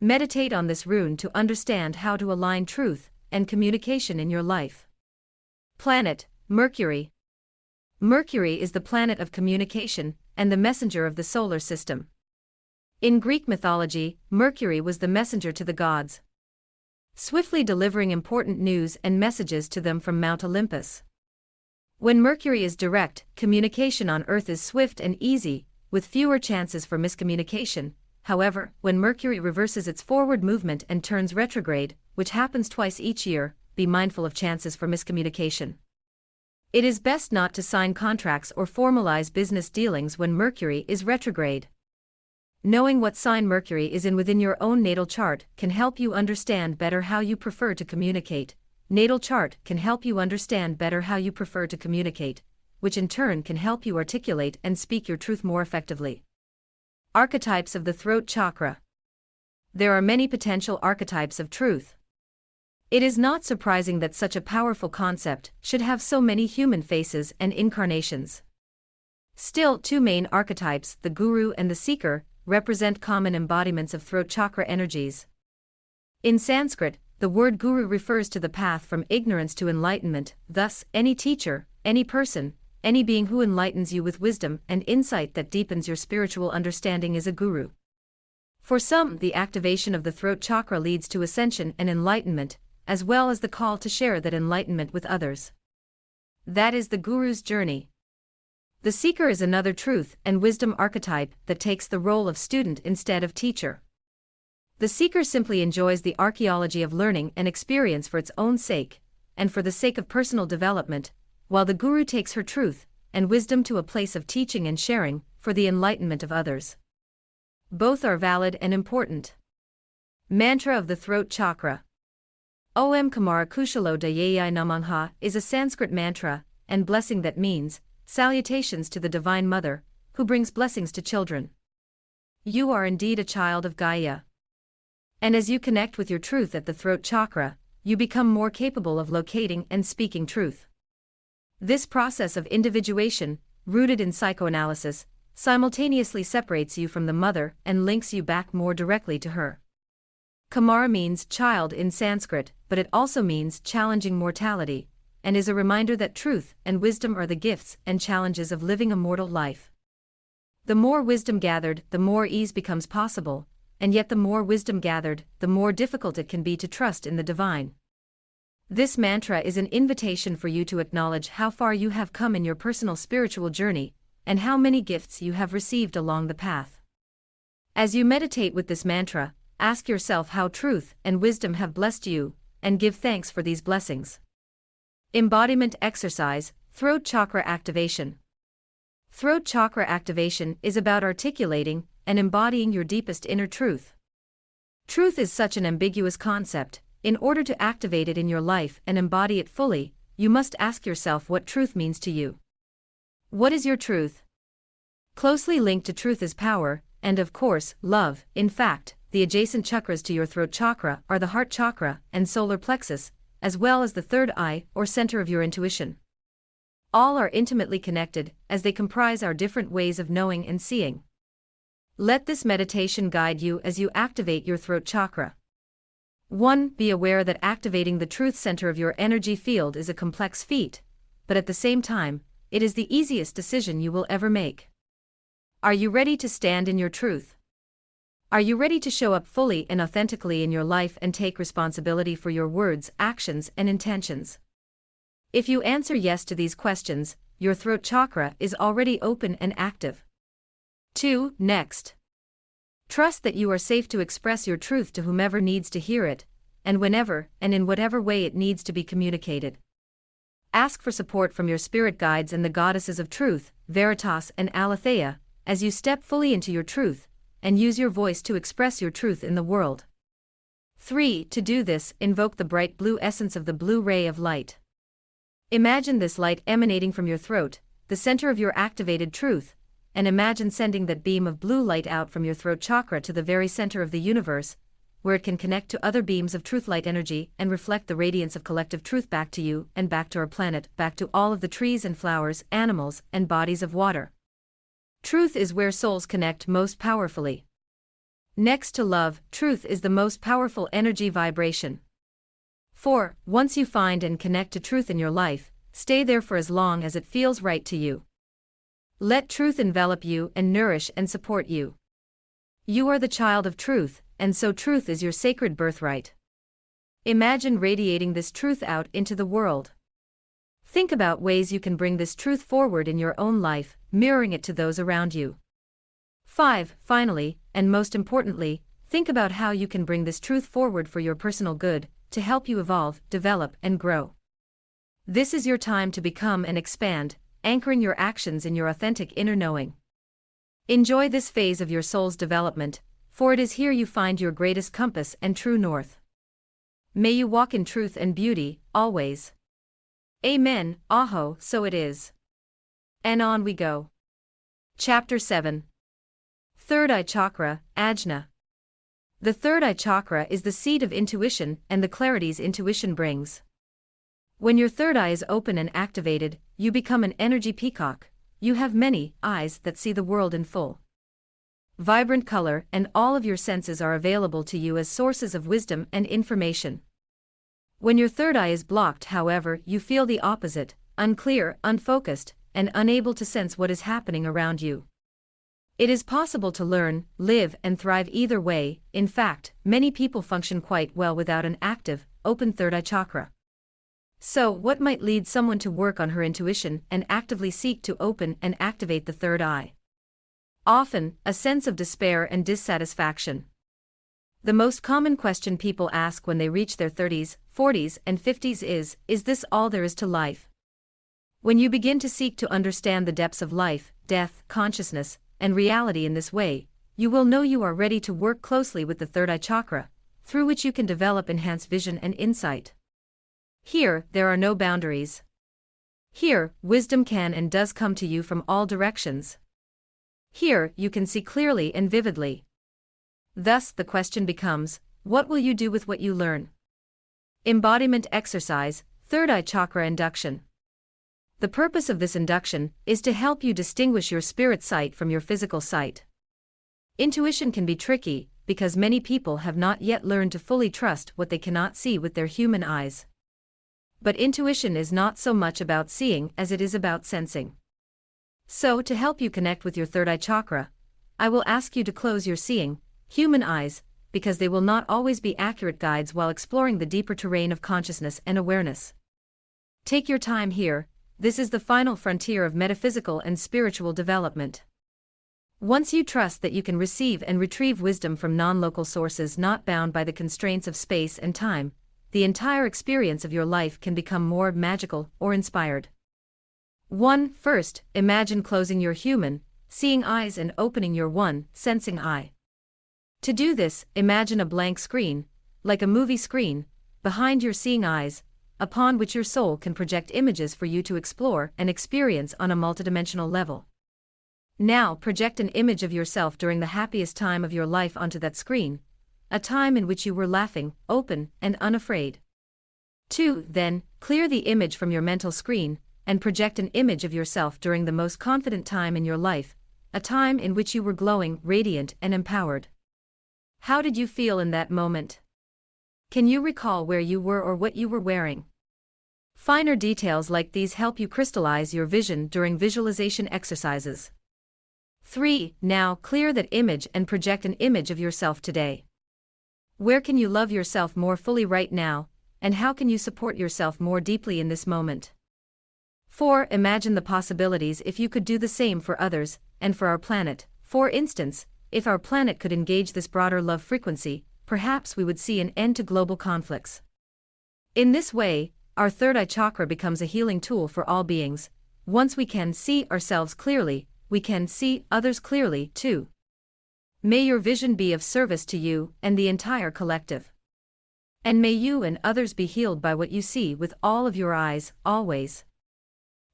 Meditate on this rune to understand how to align truth and communication in your life. Planet, Mercury. Mercury is the planet of communication and the messenger of the solar system. In Greek mythology, Mercury was the messenger to the gods, swiftly delivering important news and messages to them from Mount Olympus. When Mercury is direct, communication on Earth is swift and easy, with fewer chances for miscommunication. However, when Mercury reverses its forward movement and turns retrograde, which happens twice each year, be mindful of chances for miscommunication. It is best not to sign contracts or formalize business dealings when Mercury is retrograde. Knowing what sign Mercury is in within your own natal chart can help you understand better how you prefer to communicate. Natal chart can help you understand better how you prefer to communicate, which in turn can help you articulate and speak your truth more effectively. Archetypes of the throat chakra. There are many potential archetypes of truth. It is not surprising that such a powerful concept should have so many human faces and incarnations. Still, two main archetypes, the guru and the seeker, represent common embodiments of throat chakra energies. In Sanskrit, the word guru refers to the path from ignorance to enlightenment, thus, any teacher, any person, any being who enlightens you with wisdom and insight that deepens your spiritual understanding is a guru. For some, the activation of the throat chakra leads to ascension and enlightenment, as well as the call to share that enlightenment with others. That is the guru's journey. The seeker is another truth and wisdom archetype that takes the role of student instead of teacher. The seeker simply enjoys the archaeology of learning and experience for its own sake, and for the sake of personal development, while the guru takes her truth and wisdom to a place of teaching and sharing for the enlightenment of others. Both are valid and important. Mantra of the throat chakra. Om Kamara Kushalo Dayai Namangha is a Sanskrit mantra and blessing that means, salutations to the Divine Mother, who brings blessings to children. You are indeed a child of Gaia. And as you connect with your truth at the throat chakra, you become more capable of locating and speaking truth. This process of individuation, rooted in psychoanalysis, simultaneously separates you from the mother and links you back more directly to her. Kamara means child in Sanskrit, but it also means challenging mortality, and is a reminder that truth and wisdom are the gifts and challenges of living a mortal life. The more wisdom gathered, the more ease becomes possible, and yet the more wisdom gathered, the more difficult it can be to trust in the divine. This mantra is an invitation for you to acknowledge how far you have come in your personal spiritual journey, and how many gifts you have received along the path. As you meditate with this mantra, ask yourself how truth and wisdom have blessed you, and give thanks for these blessings. Embodiment exercise, throat chakra activation. Throat chakra activation is about articulating and embodying your deepest inner truth. Truth is such an ambiguous concept. In order to activate it in your life and embody it fully, you must ask yourself what truth means to you. What is your truth? Closely linked to truth is power, and of course, love. In fact, the adjacent chakras to your throat chakra are the heart chakra and solar plexus, as well as the third eye or center of your intuition. All are intimately connected, as they comprise our different ways of knowing and seeing. Let this meditation guide you as you activate your throat chakra. 1. Be aware that activating the truth center of your energy field is a complex feat, but at the same time, it is the easiest decision you will ever make. Are you ready to stand in your truth? Are you ready to show up fully and authentically in your life and take responsibility for your words, actions, and intentions? If you answer yes to these questions, your throat chakra is already open and active. 2. Next. Trust that you are safe to express your truth to whomever needs to hear it, and whenever and in whatever way it needs to be communicated. Ask for support from your spirit guides and the goddesses of truth, Veritas and Aletheia, as you step fully into your truth, and use your voice to express your truth in the world. 3. To do this, invoke the bright blue essence of the blue ray of light. Imagine this light emanating from your throat, the center of your activated truth, and imagine sending that beam of blue light out from your throat chakra to the very center of the universe, where it can connect to other beams of truth light energy and reflect the radiance of collective truth back to you and back to our planet, back to all of the trees and flowers, animals, and bodies of water. Truth is where souls connect most powerfully. Next to love, truth is the most powerful energy vibration. 4. Once you find and connect to truth in your life, stay there for as long as it feels right to you. Let truth envelop you and nourish and support you. You are the child of truth, and so truth is your sacred birthright. Imagine radiating this truth out into the world. Think about ways you can bring this truth forward in your own life, mirroring it to those around you. 5. Finally, and most importantly, think about how you can bring this truth forward for your personal good, to help you evolve, develop, and grow. This is your time to become and expand, anchoring your actions in your authentic inner knowing. Enjoy this phase of your soul's development, for it is here you find your greatest compass and true north. May you walk in truth and beauty, always. Amen. Aho, so it is. And on we go. Chapter 7. Third Eye Chakra, Ajna. The third eye chakra is the seat of intuition and the clarities intuition brings. When your third eye is open and activated, you become an energy peacock. You have many eyes that see the world in full. Vibrant color and all of your senses are available to you as sources of wisdom and information. When your third eye is blocked, however, you feel the opposite, unclear, unfocused, and unable to sense what is happening around you. It is possible to learn, live, and thrive either way. In fact, many people function quite well without an active, open third eye chakra. So, what might lead someone to work on her intuition and actively seek to open and activate the third eye? Often, a sense of despair and dissatisfaction. The most common question people ask when they reach their 30s, 40s, and 50s is this all there is to life? When you begin to seek to understand the depths of life, death, consciousness, and reality in this way, you will know you are ready to work closely with the third eye chakra, through which you can develop enhanced vision and insight. Here, there are no boundaries. Here, wisdom can and does come to you from all directions. Here, you can see clearly and vividly. Thus, the question becomes, what will you do with what you learn? Embodiment exercise, third eye chakra induction. The purpose of this induction is to help you distinguish your spirit sight from your physical sight. Intuition can be tricky, because many people have not yet learned to fully trust what they cannot see with their human eyes. But intuition is not so much about seeing as it is about sensing. So, to help you connect with your third eye chakra, I will ask you to close your seeing, human eyes, because they will not always be accurate guides while exploring the deeper terrain of consciousness and awareness. Take your time here, this is the final frontier of metaphysical and spiritual development. Once you trust that you can receive and retrieve wisdom from non-local sources not bound by the constraints of space and time, the entire experience of your life can become more magical or inspired. 1. First, imagine closing your human, seeing eyes and opening your sensing eye. To do this, imagine a blank screen, like a movie screen, behind your seeing eyes, upon which your soul can project images for you to explore and experience on a multidimensional level. Now project an image of yourself during the happiest time of your life onto that screen, a time in which you were laughing, open, and unafraid. 2. Then, clear the image from your mental screen, and project an image of yourself during the most confident time in your life, a time in which you were glowing, radiant, and empowered. How did you feel in that moment? Can you recall where you were or what you were wearing? Finer details like these help you crystallize your vision during visualization exercises. 3. Now clear that image and project an image of yourself today. Where can you love yourself more fully right now, and how can you support yourself more deeply in this moment? 4. Imagine the possibilities if you could do the same for others, and for our planet. For instance, if our planet could engage this broader love frequency, perhaps we would see an end to global conflicts. In this way, our third eye chakra becomes a healing tool for all beings. Once we can see ourselves clearly, we can see others clearly, too. May your vision be of service to you and the entire collective. And may you and others be healed by what you see with all of your eyes, always.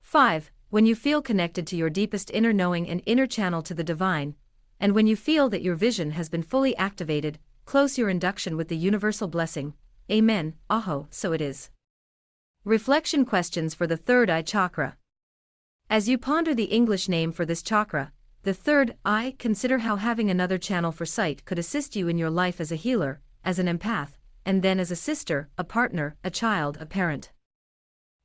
5. When you feel connected to your deepest inner knowing and inner channel to the divine, and when you feel that your vision has been fully activated, close your induction with the universal blessing. Amen. Aho, so it is. Reflection questions for the third eye chakra. As you ponder the English name for this chakra, the third eye, consider how having another channel for sight could assist you in your life as a healer, as an empath, and then as a sister, a partner, a child, a parent.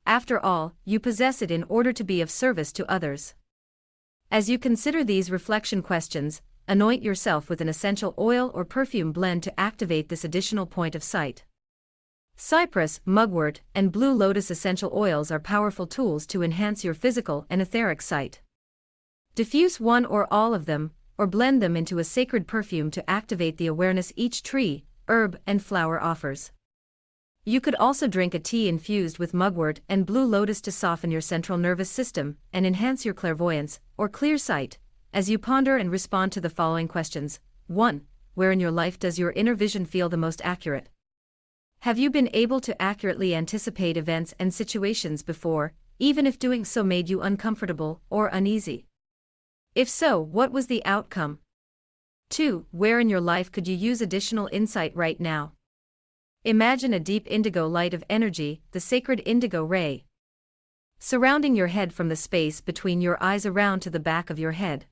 After all, you possess it in order to be of service to others. As you consider these reflection questions, anoint yourself with an essential oil or perfume blend to activate this additional point of sight. Cypress, mugwort, and blue lotus essential oils are powerful tools to enhance your physical and etheric sight. Diffuse one or all of them, or blend them into a sacred perfume to activate the awareness each tree, herb, and flower offers. You could also drink a tea infused with mugwort and blue lotus to soften your central nervous system and enhance your clairvoyance, or clear sight, as you ponder and respond to the following questions. 1. Where in your life does your inner vision feel the most accurate? Have you been able to accurately anticipate events and situations before, even if doing so made you uncomfortable or uneasy? If so, what was the outcome? 2. Where in your life could you use additional insight right now? Imagine a deep indigo light of energy, the sacred indigo ray, surrounding your head from the space between your eyes around to the back of your head.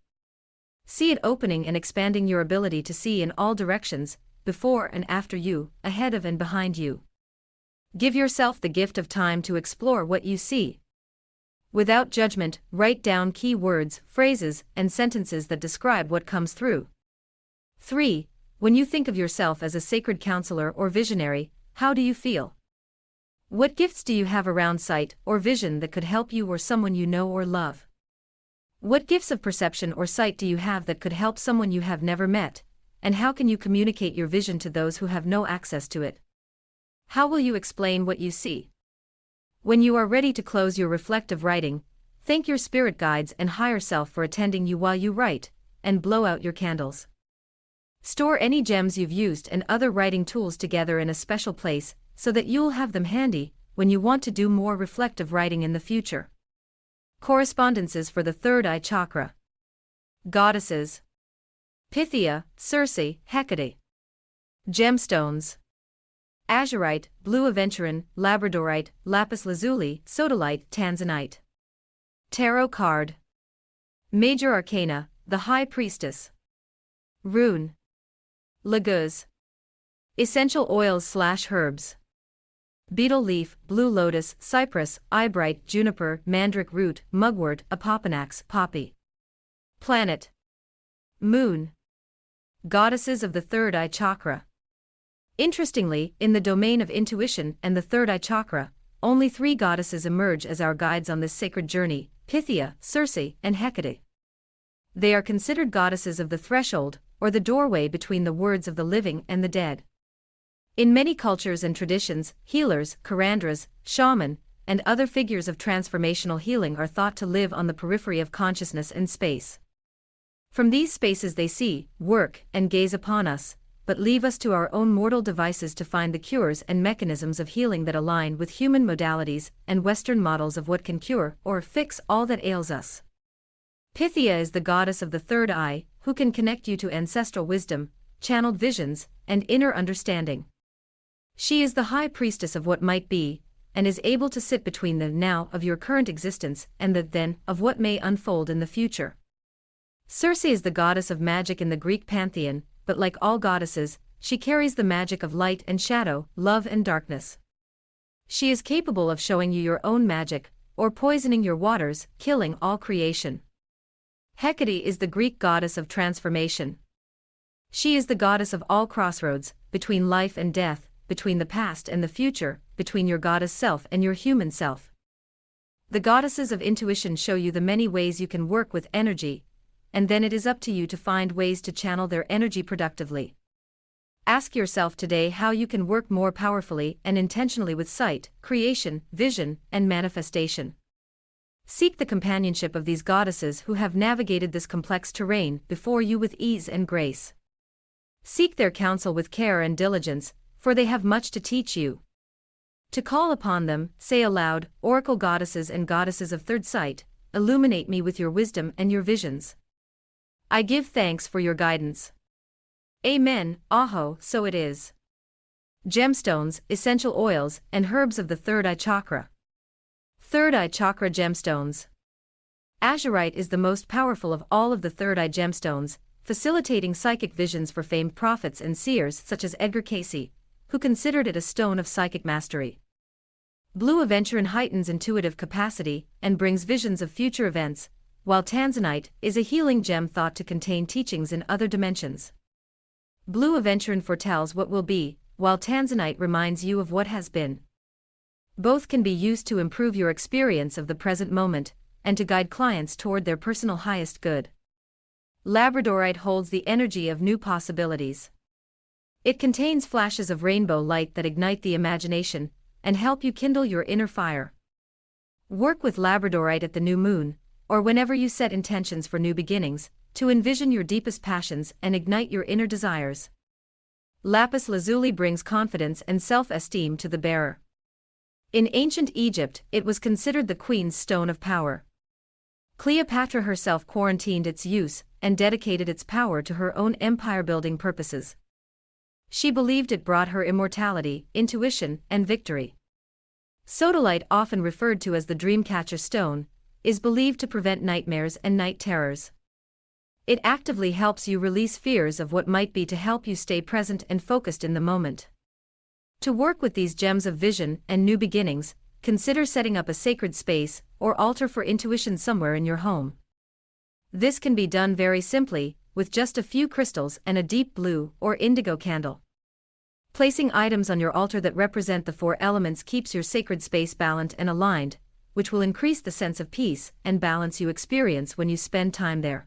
See it opening and expanding your ability to see in all directions, before and after you, ahead of and behind you. Give yourself the gift of time to explore what you see. Without judgment, write down key words, phrases, and sentences that describe what comes through. 3. When you think of yourself as a sacred counselor or visionary, how do you feel? What gifts do you have around sight or vision that could help you or someone you know or love? What gifts of perception or sight do you have that could help someone you have never met, and how can you communicate your vision to those who have no access to it? How will you explain what you see? When you are ready to close your reflective writing, thank your spirit guides and higher self for attending you while you write, and blow out your candles. Store any gems you've used and other writing tools together in a special place, so that you'll have them handy when you want to do more reflective writing in the future. Correspondences for the third eye chakra. Goddesses: Pythia, Circe, Hecate. Gemstones: azurite, blue aventurine, labradorite, lapis lazuli, sodalite, tanzanite. Tarot card. Major arcana: the High Priestess. Rune: Laguz. Essential oils/herbs: betel leaf, blue lotus, cypress, eyebright, juniper, mandrake root, mugwort, apopanax, poppy. Planet: Moon. Goddesses of the third eye chakra. Interestingly, in the domain of intuition and the third eye chakra, only 3 goddesses emerge as our guides on this sacred journey: Pythia, Circe, and Hecate. They are considered goddesses of the threshold, or the doorway between the worlds of the living and the dead. In many cultures and traditions, healers, curandras, shaman, and other figures of transformational healing are thought to live on the periphery of consciousness and space. From these spaces they see, work, and gaze upon us, but leave us to our own mortal devices to find the cures and mechanisms of healing that align with human modalities and Western models of what can cure or fix all that ails us. Pythia is the goddess of the third eye, who can connect you to ancestral wisdom, channeled visions, and inner understanding. She is the high priestess of what might be, and is able to sit between the now of your current existence and the then of what may unfold in the future. Circe is the goddess of magic in the Greek pantheon, but like all goddesses, she carries the magic of light and shadow, love and darkness. She is capable of showing you your own magic, or poisoning your waters, killing all creation. Hecate is the Greek goddess of transformation. She is the goddess of all crossroads, between life and death, between the past and the future, between your goddess self and your human self. The goddesses of intuition show you the many ways you can work with energy, and then it is up to you to find ways to channel their energy productively. Ask yourself today how you can work more powerfully and intentionally with sight, creation, vision, and manifestation. Seek the companionship of these goddesses who have navigated this complex terrain before you with ease and grace. Seek their counsel with care and diligence, for they have much to teach you. To call upon them, say aloud, Oracle goddesses and goddesses of third sight, illuminate me with your wisdom and your visions. I give thanks for your guidance. Amen, Aho, so it is. Gemstones, essential oils, and herbs of the third eye chakra. Third eye chakra gemstones. Azurite is the most powerful of all of the third eye gemstones, facilitating psychic visions for famed prophets and seers such as Edgar Cayce, who considered it a stone of psychic mastery. Blue aventurine heightens intuitive capacity and brings visions of future events, while tanzanite is a healing gem thought to contain teachings in other dimensions. Blue aventurine foretells what will be, while tanzanite reminds you of what has been. Both can be used to improve your experience of the present moment, and to guide clients toward their personal highest good. Labradorite holds the energy of new possibilities. It contains flashes of rainbow light that ignite the imagination, and help you kindle your inner fire. Work with labradorite at the new moon, or whenever you set intentions for new beginnings, to envision your deepest passions and ignite your inner desires. Lapis lazuli brings confidence and self-esteem to the bearer. In ancient Egypt, it was considered the queen's stone of power. Cleopatra herself quarantined its use and dedicated its power to her own empire-building purposes. She believed it brought her immortality, intuition, and victory. Sodalite, often referred to as the dreamcatcher stone, is believed to prevent nightmares and night terrors. It actively helps you release fears of what might be to help you stay present and focused in the moment. To work with these gems of vision and new beginnings, consider setting up a sacred space or altar for intuition somewhere in your home. This can be done very simply, with just a few crystals and a deep blue or indigo candle. Placing items on your altar that represent the four elements keeps your sacred space balanced and aligned, which will increase the sense of peace and balance you experience when you spend time there.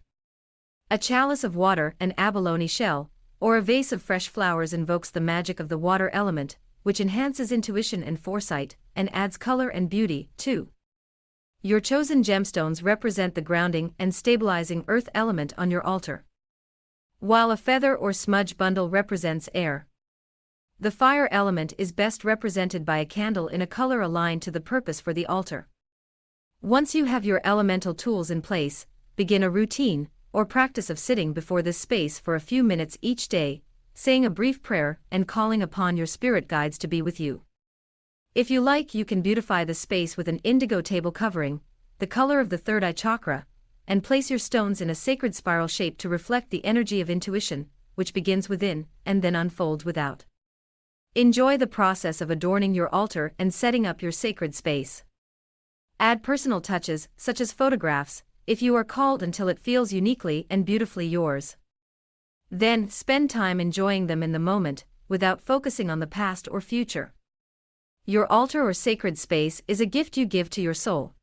A chalice of water, an abalone shell, or a vase of fresh flowers invokes the magic of the water element, which enhances intuition and foresight, and adds color and beauty, too. Your chosen gemstones represent the grounding and stabilizing earth element on your altar, while a feather or smudge bundle represents air. The fire element is best represented by a candle in a color aligned to the purpose for the altar. Once you have your elemental tools in place, begin a routine or practice of sitting before this space for a few minutes each day, saying a brief prayer and calling upon your spirit guides to be with you. If you like, you can beautify the space with an indigo table covering, the color of the third eye chakra, and place your stones in a sacred spiral shape to reflect the energy of intuition, which begins within and then unfolds without. Enjoy the process of adorning your altar and setting up your sacred space. Add personal touches, such as photographs, if you are called, until it feels uniquely and beautifully yours. Then, spend time enjoying them in the moment, without focusing on the past or future. Your altar or sacred space is a gift you give to your soul.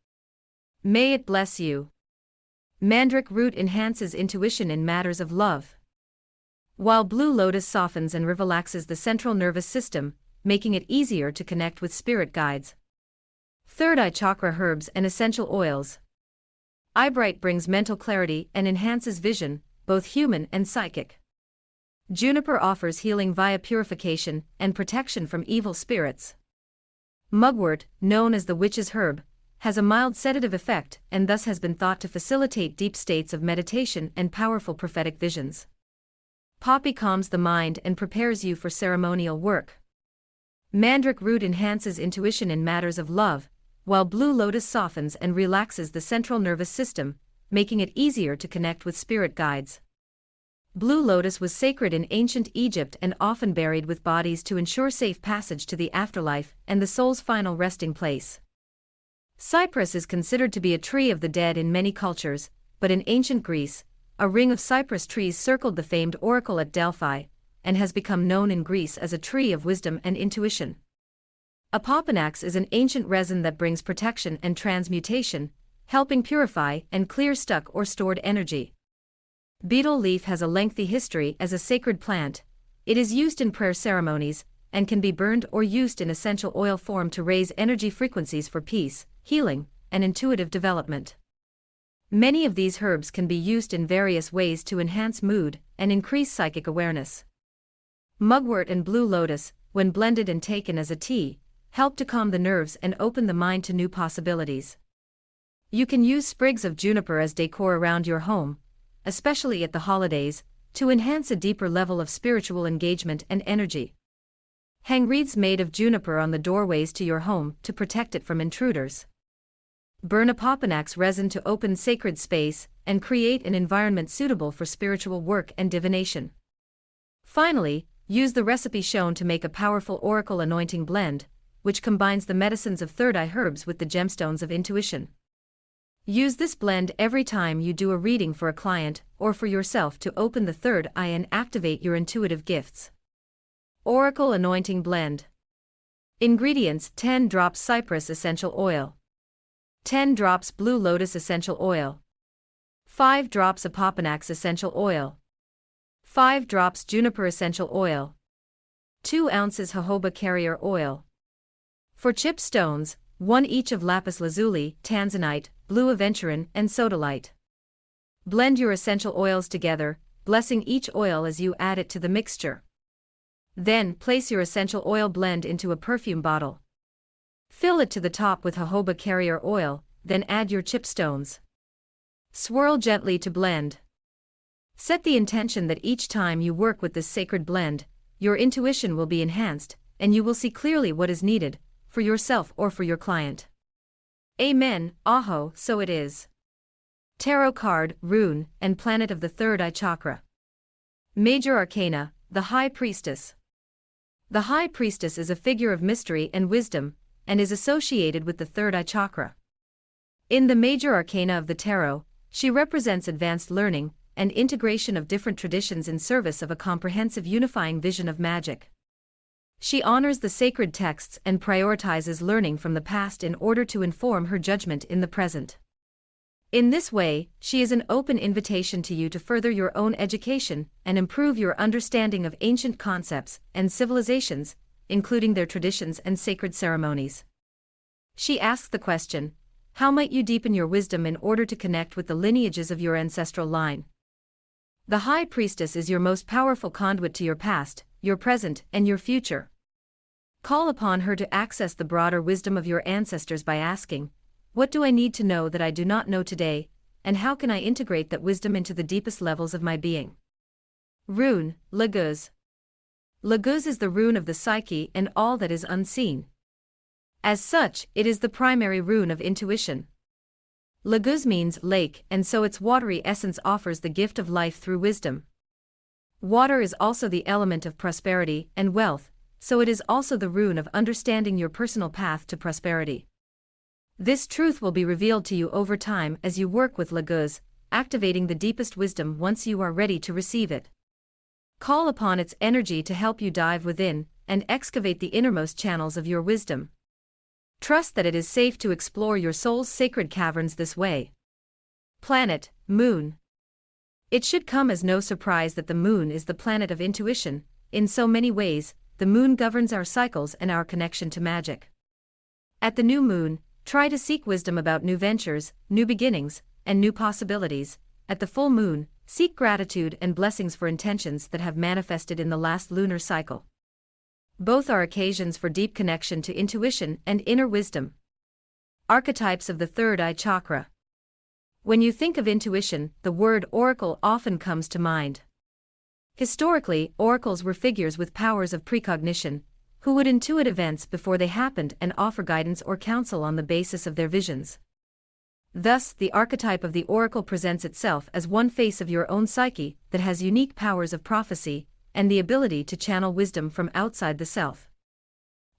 May it bless you. Mandrake root enhances intuition in matters of love, while blue lotus softens and relaxes the central nervous system, making it easier to connect with spirit guides. Third eye chakra herbs and essential oils. Eyebright brings mental clarity and enhances vision, both human and psychic. Juniper offers healing via purification and protection from evil spirits. Mugwort, known as the witch's herb, has a mild sedative effect and thus has been thought to facilitate deep states of meditation and powerful prophetic visions. Poppy calms the mind and prepares you for ceremonial work. Mandrake root enhances intuition in matters of love, while blue lotus softens and relaxes the central nervous system, making it easier to connect with spirit guides. Blue lotus was sacred in ancient Egypt and often buried with bodies to ensure safe passage to the afterlife and the soul's final resting place. Cypress is considered to be a tree of the dead in many cultures, but in ancient Greece, a ring of cypress trees circled the famed oracle at Delphi, and has become known in Greece as a tree of wisdom and intuition. Opopanax is an ancient resin that brings protection and transmutation, helping purify and clear stuck or stored energy. Betel leaf has a lengthy history as a sacred plant. It is used in prayer ceremonies, and can be burned or used in essential oil form to raise energy frequencies for peace, healing, and intuitive development. Many of these herbs can be used in various ways to enhance mood and increase psychic awareness. Mugwort and blue lotus, when blended and taken as a tea, help to calm the nerves and open the mind to new possibilities. You can use sprigs of juniper as decor around your home, especially at the holidays, to enhance a deeper level of spiritual engagement and energy. Hang wreaths made of juniper on the doorways to your home to protect it from intruders. Burn opopanax resin to open sacred space and create an environment suitable for spiritual work and divination. Finally, use the recipe shown to make a powerful oracle anointing blend, which combines the medicines of third eye herbs with the gemstones of intuition. Use this blend every time you do a reading for a client or for yourself to open the third eye and activate your intuitive gifts. Oracle Anointing Blend. Ingredients: 10 drops cypress essential oil, 10 drops blue lotus essential oil, 5 drops opopanax essential oil, 5 drops juniper essential oil, 2 ounces jojoba carrier oil. For chip stones, 1 each of lapis lazuli, tanzanite, blue aventurine, and sodalite. Blend your essential oils together, blessing each oil as you add it to the mixture. Then, place your essential oil blend into a perfume bottle. Fill it to the top with jojoba carrier oil, then add your chip stones. Swirl gently to blend. Set the intention that each time you work with this sacred blend, your intuition will be enhanced, and you will see clearly what is needed, for yourself or for your client. Amen, Aho, so it is. Tarot card, rune, and planet of the third eye chakra. Major Arcana, the High Priestess. The High Priestess is a figure of mystery and wisdom, and is associated with the third eye chakra. In the major arcana of the tarot, she represents advanced learning and integration of different traditions in service of a comprehensive unifying vision of magic. She honors the sacred texts and prioritizes learning from the past in order to inform her judgment in the present. In this way, she is an open invitation to you to further your own education and improve your understanding of ancient concepts and civilizations, including their traditions and sacred ceremonies. She asks the question, how might you deepen your wisdom in order to connect with the lineages of your ancestral line? The High Priestess is your most powerful conduit to your past, your present, and your future. Call upon her to access the broader wisdom of your ancestors by asking, what do I need to know that I do not know today, and how can I integrate that wisdom into the deepest levels of my being? Rune, Laguz. Laguz is the rune of the psyche and all that is unseen. As such, it is the primary rune of intuition. Laguz means lake, and so its watery essence offers the gift of life through wisdom. Water is also the element of prosperity and wealth, so it is also the rune of understanding your personal path to prosperity. This truth will be revealed to you over time as you work with Laguz, activating the deepest wisdom once you are ready to receive it. Call upon its energy to help you dive within and excavate the innermost channels of your wisdom. Trust that it is safe to explore your soul's sacred caverns this way. Planet, Moon. It should come as no surprise that the moon is the planet of intuition. In so many ways, the moon governs our cycles and our connection to magic. At the new moon, try to seek wisdom about new ventures, new beginnings, and new possibilities. At the full moon, seek gratitude and blessings for intentions that have manifested in the last lunar cycle. Both are occasions for deep connection to intuition and inner wisdom. Archetypes of the third eye chakra. When you think of intuition, the word oracle often comes to mind. Historically, oracles were figures with powers of precognition, who would intuit events before they happened and offer guidance or counsel on the basis of their visions. Thus, the archetype of the oracle presents itself as one face of your own psyche that has unique powers of prophecy and the ability to channel wisdom from outside the self.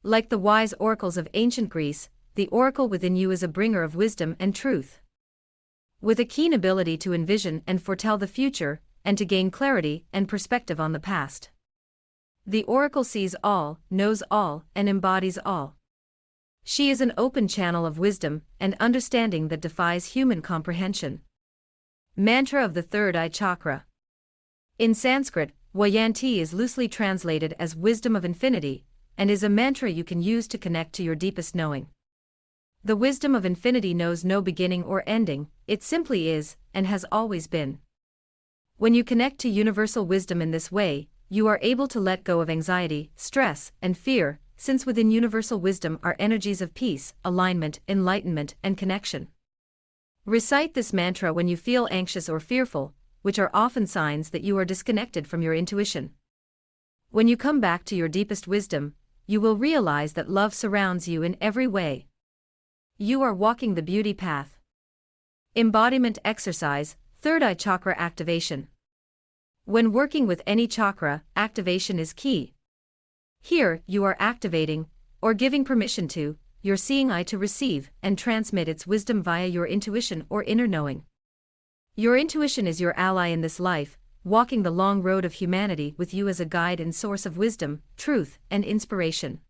Like the wise oracles of ancient Greece, the oracle within you is a bringer of wisdom and truth. With a keen ability to envision and foretell the future, and to gain clarity and perspective on the past. The oracle sees all, knows all, and embodies all. She is an open channel of wisdom and understanding that defies human comprehension. Mantra of the third eye chakra. In Sanskrit, Vayanti is loosely translated as wisdom of infinity, and is a mantra you can use to connect to your deepest knowing. The wisdom of infinity knows no beginning or ending, it simply is, and has always been. When you connect to universal wisdom in this way, you are able to let go of anxiety, stress, and fear, since within universal wisdom are energies of peace, alignment, enlightenment, and connection. Recite this mantra when you feel anxious or fearful, which are often signs that you are disconnected from your intuition. When you come back to your deepest wisdom, you will realize that love surrounds you in every way. You are walking the beauty path. Embodiment exercise, third eye chakra activation. When working with any chakra, activation is key. Here, you are activating, or giving permission to, your seeing eye to receive and transmit its wisdom via your intuition or inner knowing. Your intuition is your ally in this life, walking the long road of humanity with you as a guide and source of wisdom, truth, and inspiration.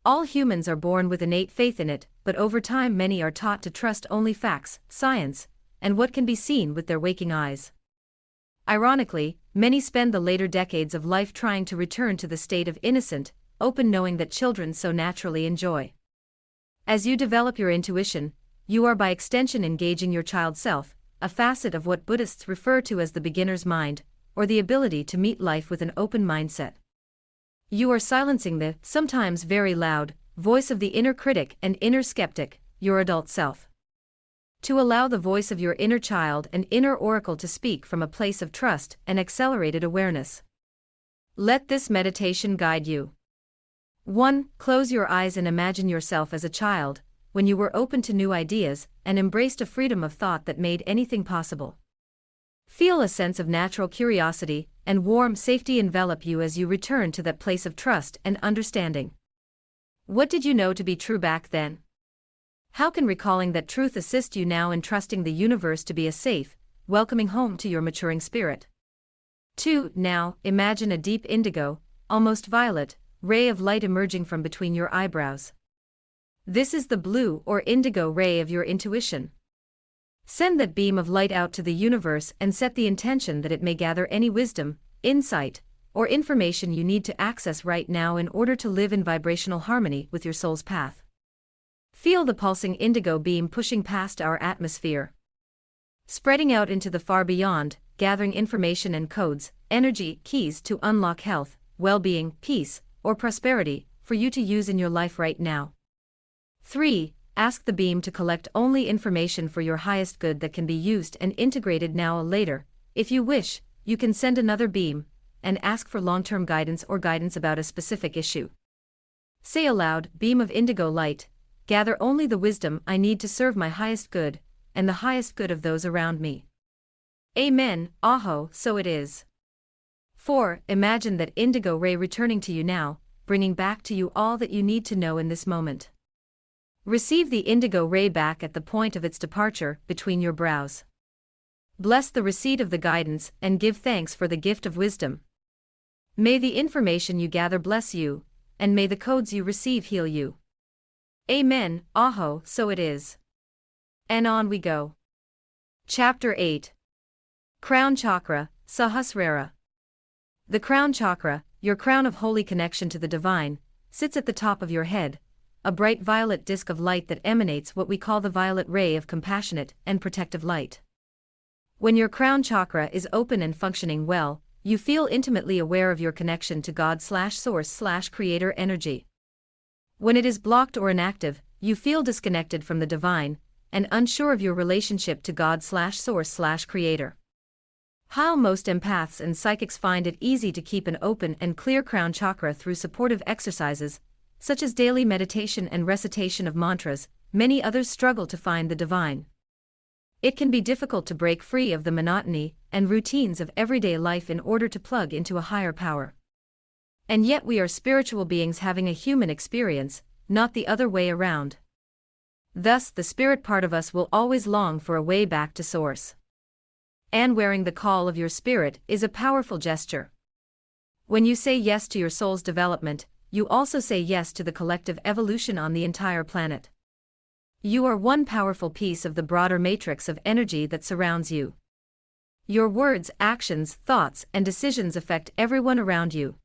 All humans are born with innate faith in it, but over time many are taught to trust only facts, science, and what can be seen with their waking eyes. Ironically, many spend the later decades of life trying to return to the state of innocent, open knowing that children so naturally enjoy. As you develop your intuition, you are by extension engaging your child self, a facet of what Buddhists refer to as the beginner's mind, or the ability to meet life with an open mindset. You are silencing the, sometimes very loud, voice of the inner critic and inner skeptic, your adult self. To allow the voice of your inner child and inner oracle to speak from a place of trust and accelerated awareness. Let this meditation guide you. 1. Close your eyes and imagine yourself as a child, when you were open to new ideas and embraced a freedom of thought that made anything possible. Feel a sense of natural curiosity and warm safety envelop you as you return to that place of trust and understanding. What did you know to be true back then? How can recalling that truth assist you now in trusting the universe to be a safe, welcoming home to your maturing spirit? 2. Now, imagine a deep indigo, almost violet, ray of light emerging from between your eyebrows. This is the blue or indigo ray of your intuition. Send that beam of light out to the universe and set the intention that it may gather any wisdom, insight, or information you need to access right now in order to live in vibrational harmony with your soul's path. Feel the pulsing indigo beam pushing past our atmosphere, spreading out into the far beyond, gathering information and codes, energy, keys to unlock health, well-being, peace, or prosperity for you to use in your life right now. 3. Ask the beam to collect only information for your highest good that can be used and integrated now or later. If you wish, you can send another beam and ask for long-term guidance or guidance about a specific issue. Say aloud, beam of indigo light, gather only the wisdom I need to serve my highest good and the highest good of those around me. Amen, Aho, so it is. 4. Imagine that indigo ray returning to you now, bringing back to you all that you need to know in this moment. Receive the indigo ray back at the point of its departure, between your brows. Bless the receipt of the guidance and give thanks for the gift of wisdom. May the information you gather bless you, and may the codes you receive heal you. Amen, Aho, so it is. And on we go. Chapter 8. Crown Chakra, Sahasrara. The crown chakra, your crown of holy connection to the divine, sits at the top of your head, a bright violet disk of light that emanates what we call the violet ray of compassionate and protective light. When your crown chakra is open and functioning well, you feel intimately aware of your connection to God/Source/Creator energy. When it is blocked or inactive, you feel disconnected from the divine and unsure of your relationship to God/Source/Creator. How most empaths and psychics find it easy to keep an open and clear crown chakra through supportive exercises, such as daily meditation and recitation of mantras, many others struggle to find the divine. It can be difficult to break free of the monotony and routines of everyday life in order to plug into a higher power. And yet we are spiritual beings having a human experience, not the other way around. Thus, the spirit part of us will always long for a way back to Source. And wearing the call of your spirit is a powerful gesture. When you say yes to your soul's development, you also say yes to the collective evolution on the entire planet. You are one powerful piece of the broader matrix of energy that surrounds you. Your words, actions, thoughts, and decisions affect everyone around you.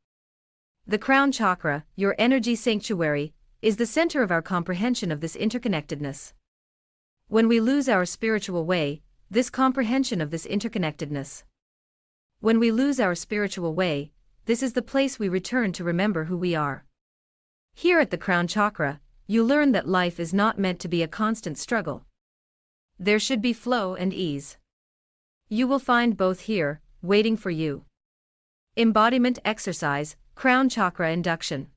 The crown chakra, your energy sanctuary, is the center of our comprehension of this interconnectedness. When we lose our spiritual way, this comprehension of this interconnectedness. When we lose our spiritual way, this is the place we return to remember who we are. Here at the crown chakra, you learn that life is not meant to be a constant struggle. There should be flow and ease. You will find both here, waiting for you. Embodiment exercise, crown chakra induction.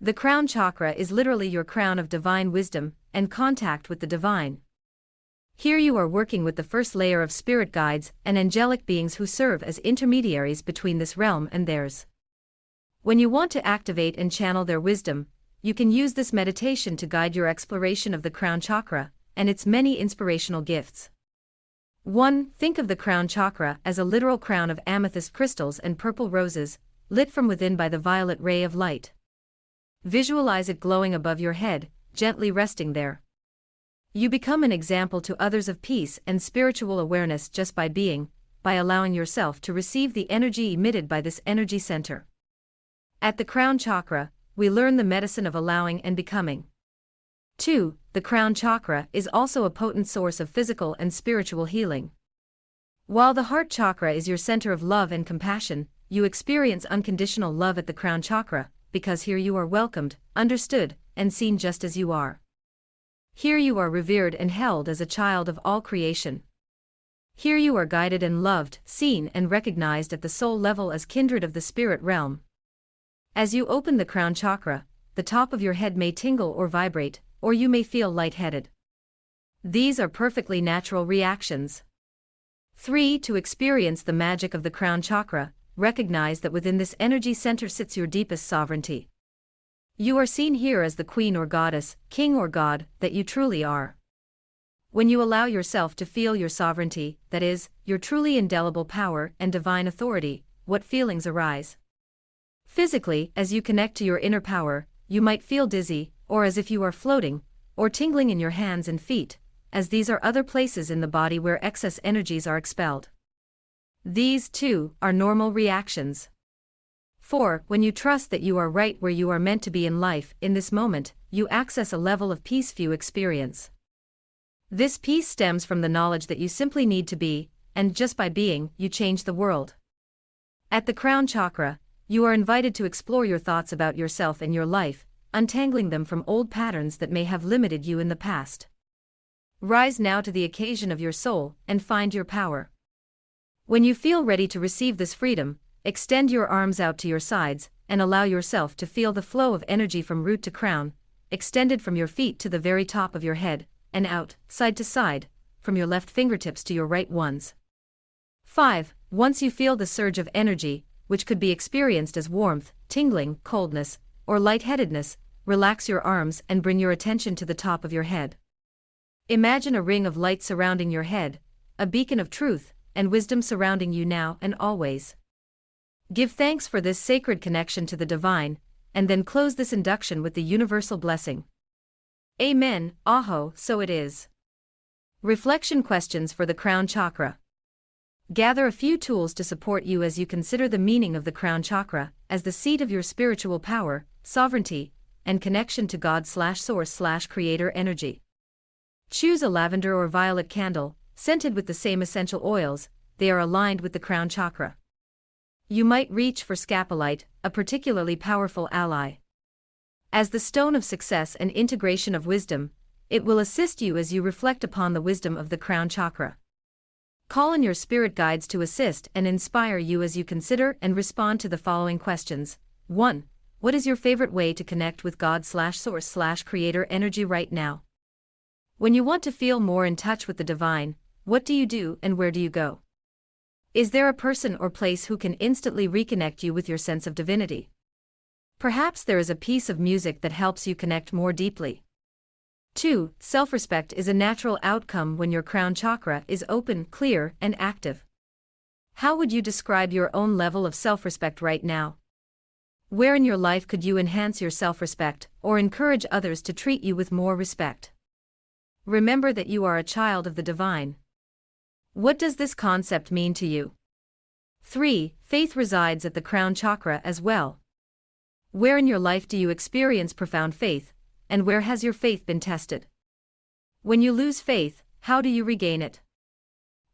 The crown chakra is literally your crown of divine wisdom and contact with the divine. Here you are working with the first layer of spirit guides and angelic beings who serve as intermediaries between this realm and theirs. When you want to activate and channel their wisdom, you can use this meditation to guide your exploration of the crown chakra and its many inspirational gifts. 1. Think of the crown chakra as a literal crown of amethyst crystals and purple roses, lit from within by the violet ray of light. Visualize it glowing above your head, gently resting there. You become an example to others of peace and spiritual awareness just by allowing yourself to receive the energy emitted by this energy center. At the crown chakra, we learn the medicine of allowing and becoming. 2. The crown chakra is also a potent source of physical and spiritual healing. While the heart chakra is your center of love and compassion, you experience unconditional love at the crown chakra, because here you are welcomed, understood, and seen just as you are. Here you are revered and held as a child of all creation. Here you are guided and loved, seen and recognized at the soul level as kindred of the spirit realm. As you open the crown chakra, the top of your head may tingle or vibrate, or you may feel lightheaded. These are perfectly natural reactions. 3. To experience the magic of the crown chakra, recognize that within this energy center sits your deepest sovereignty. You are seen here as the queen or goddess, king or god, that you truly are. When you allow yourself to feel your sovereignty, that is, your truly indelible power and divine authority, what feelings arise? Physically, as you connect to your inner power, you might feel dizzy, or as if you are floating, or tingling in your hands and feet, as these are other places in the body where excess energies are expelled. These, too, are normal reactions. 4. When you trust that you are right where you are meant to be in life, in this moment, you access a level of peace few experience. This peace stems from the knowledge that you simply need to be, and just by being, you change the world. At the crown chakra, you are invited to explore your thoughts about yourself and your life, untangling them from old patterns that may have limited you in the past. Rise now to the occasion of your soul and find your power. When you feel ready to receive this freedom, extend your arms out to your sides and allow yourself to feel the flow of energy from root to crown, extended from your feet to the very top of your head, and out, side to side, from your left fingertips to your right ones. 5. Once you feel the surge of energy, which could be experienced as warmth, tingling, coldness, or lightheadedness, relax your arms and bring your attention to the top of your head. Imagine a ring of light surrounding your head, a beacon of truth and wisdom surrounding you now and always. Give thanks for this sacred connection to the divine, and then close this induction with the universal blessing. Amen. Aho, so it is. Reflection questions for the crown chakra. Gather a few tools to support you as you consider the meaning of the crown chakra as the seat of your spiritual power, sovereignty, and connection to God/source/creator energy. Choose a lavender or violet candle, scented with the same essential oils. They are aligned with the crown chakra. You might reach for scapolite, a particularly powerful ally. As the stone of success and integration of wisdom, it will assist you as you reflect upon the wisdom of the crown chakra. Call on your spirit guides to assist and inspire you as you consider and respond to the following questions. 1. What is your favorite way to connect with God/source/creator energy right now? When you want to feel more in touch with the divine, what do you do and where do you go? Is there a person or place who can instantly reconnect you with your sense of divinity? Perhaps there is a piece of music that helps you connect more deeply. 2. Self-respect is a natural outcome when your crown chakra is open, clear, and active. How would you describe your own level of self-respect right now? Where in your life could you enhance your self-respect or encourage others to treat you with more respect? Remember that you are a child of the divine. What does this concept mean to you? 3. Faith resides at the crown chakra as well. Where in your life do you experience profound faith, and where has your faith been tested? When you lose faith, how do you regain it?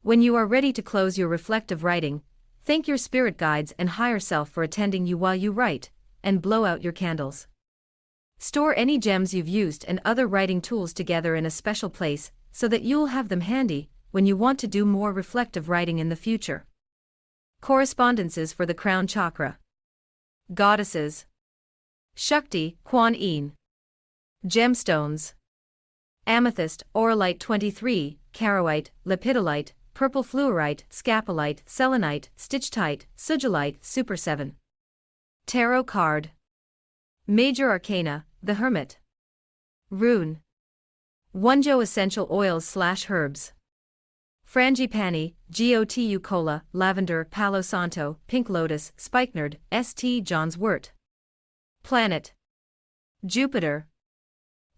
When you are ready to close your reflective writing, thank your spirit guides and higher self for attending you while you write, and blow out your candles. Store any gems you've used and other writing tools together in a special place, so that you'll have them handy when you want to do more reflective writing in the future. Correspondences for the crown chakra. Goddesses. Shakti, Kuan Yin. Gemstones. Amethyst, auralite 23, charoite, lepidolite, purple fluorite, scapolite, selenite, stitchtite, sugilite, super 7. Tarot card. Major arcana, the Hermit. Rune. Wonjo essential oils/herbs. Frangipani, Gotu cola, lavender, palo santo, pink lotus, spikenard, St. John's wort. Planet. Jupiter.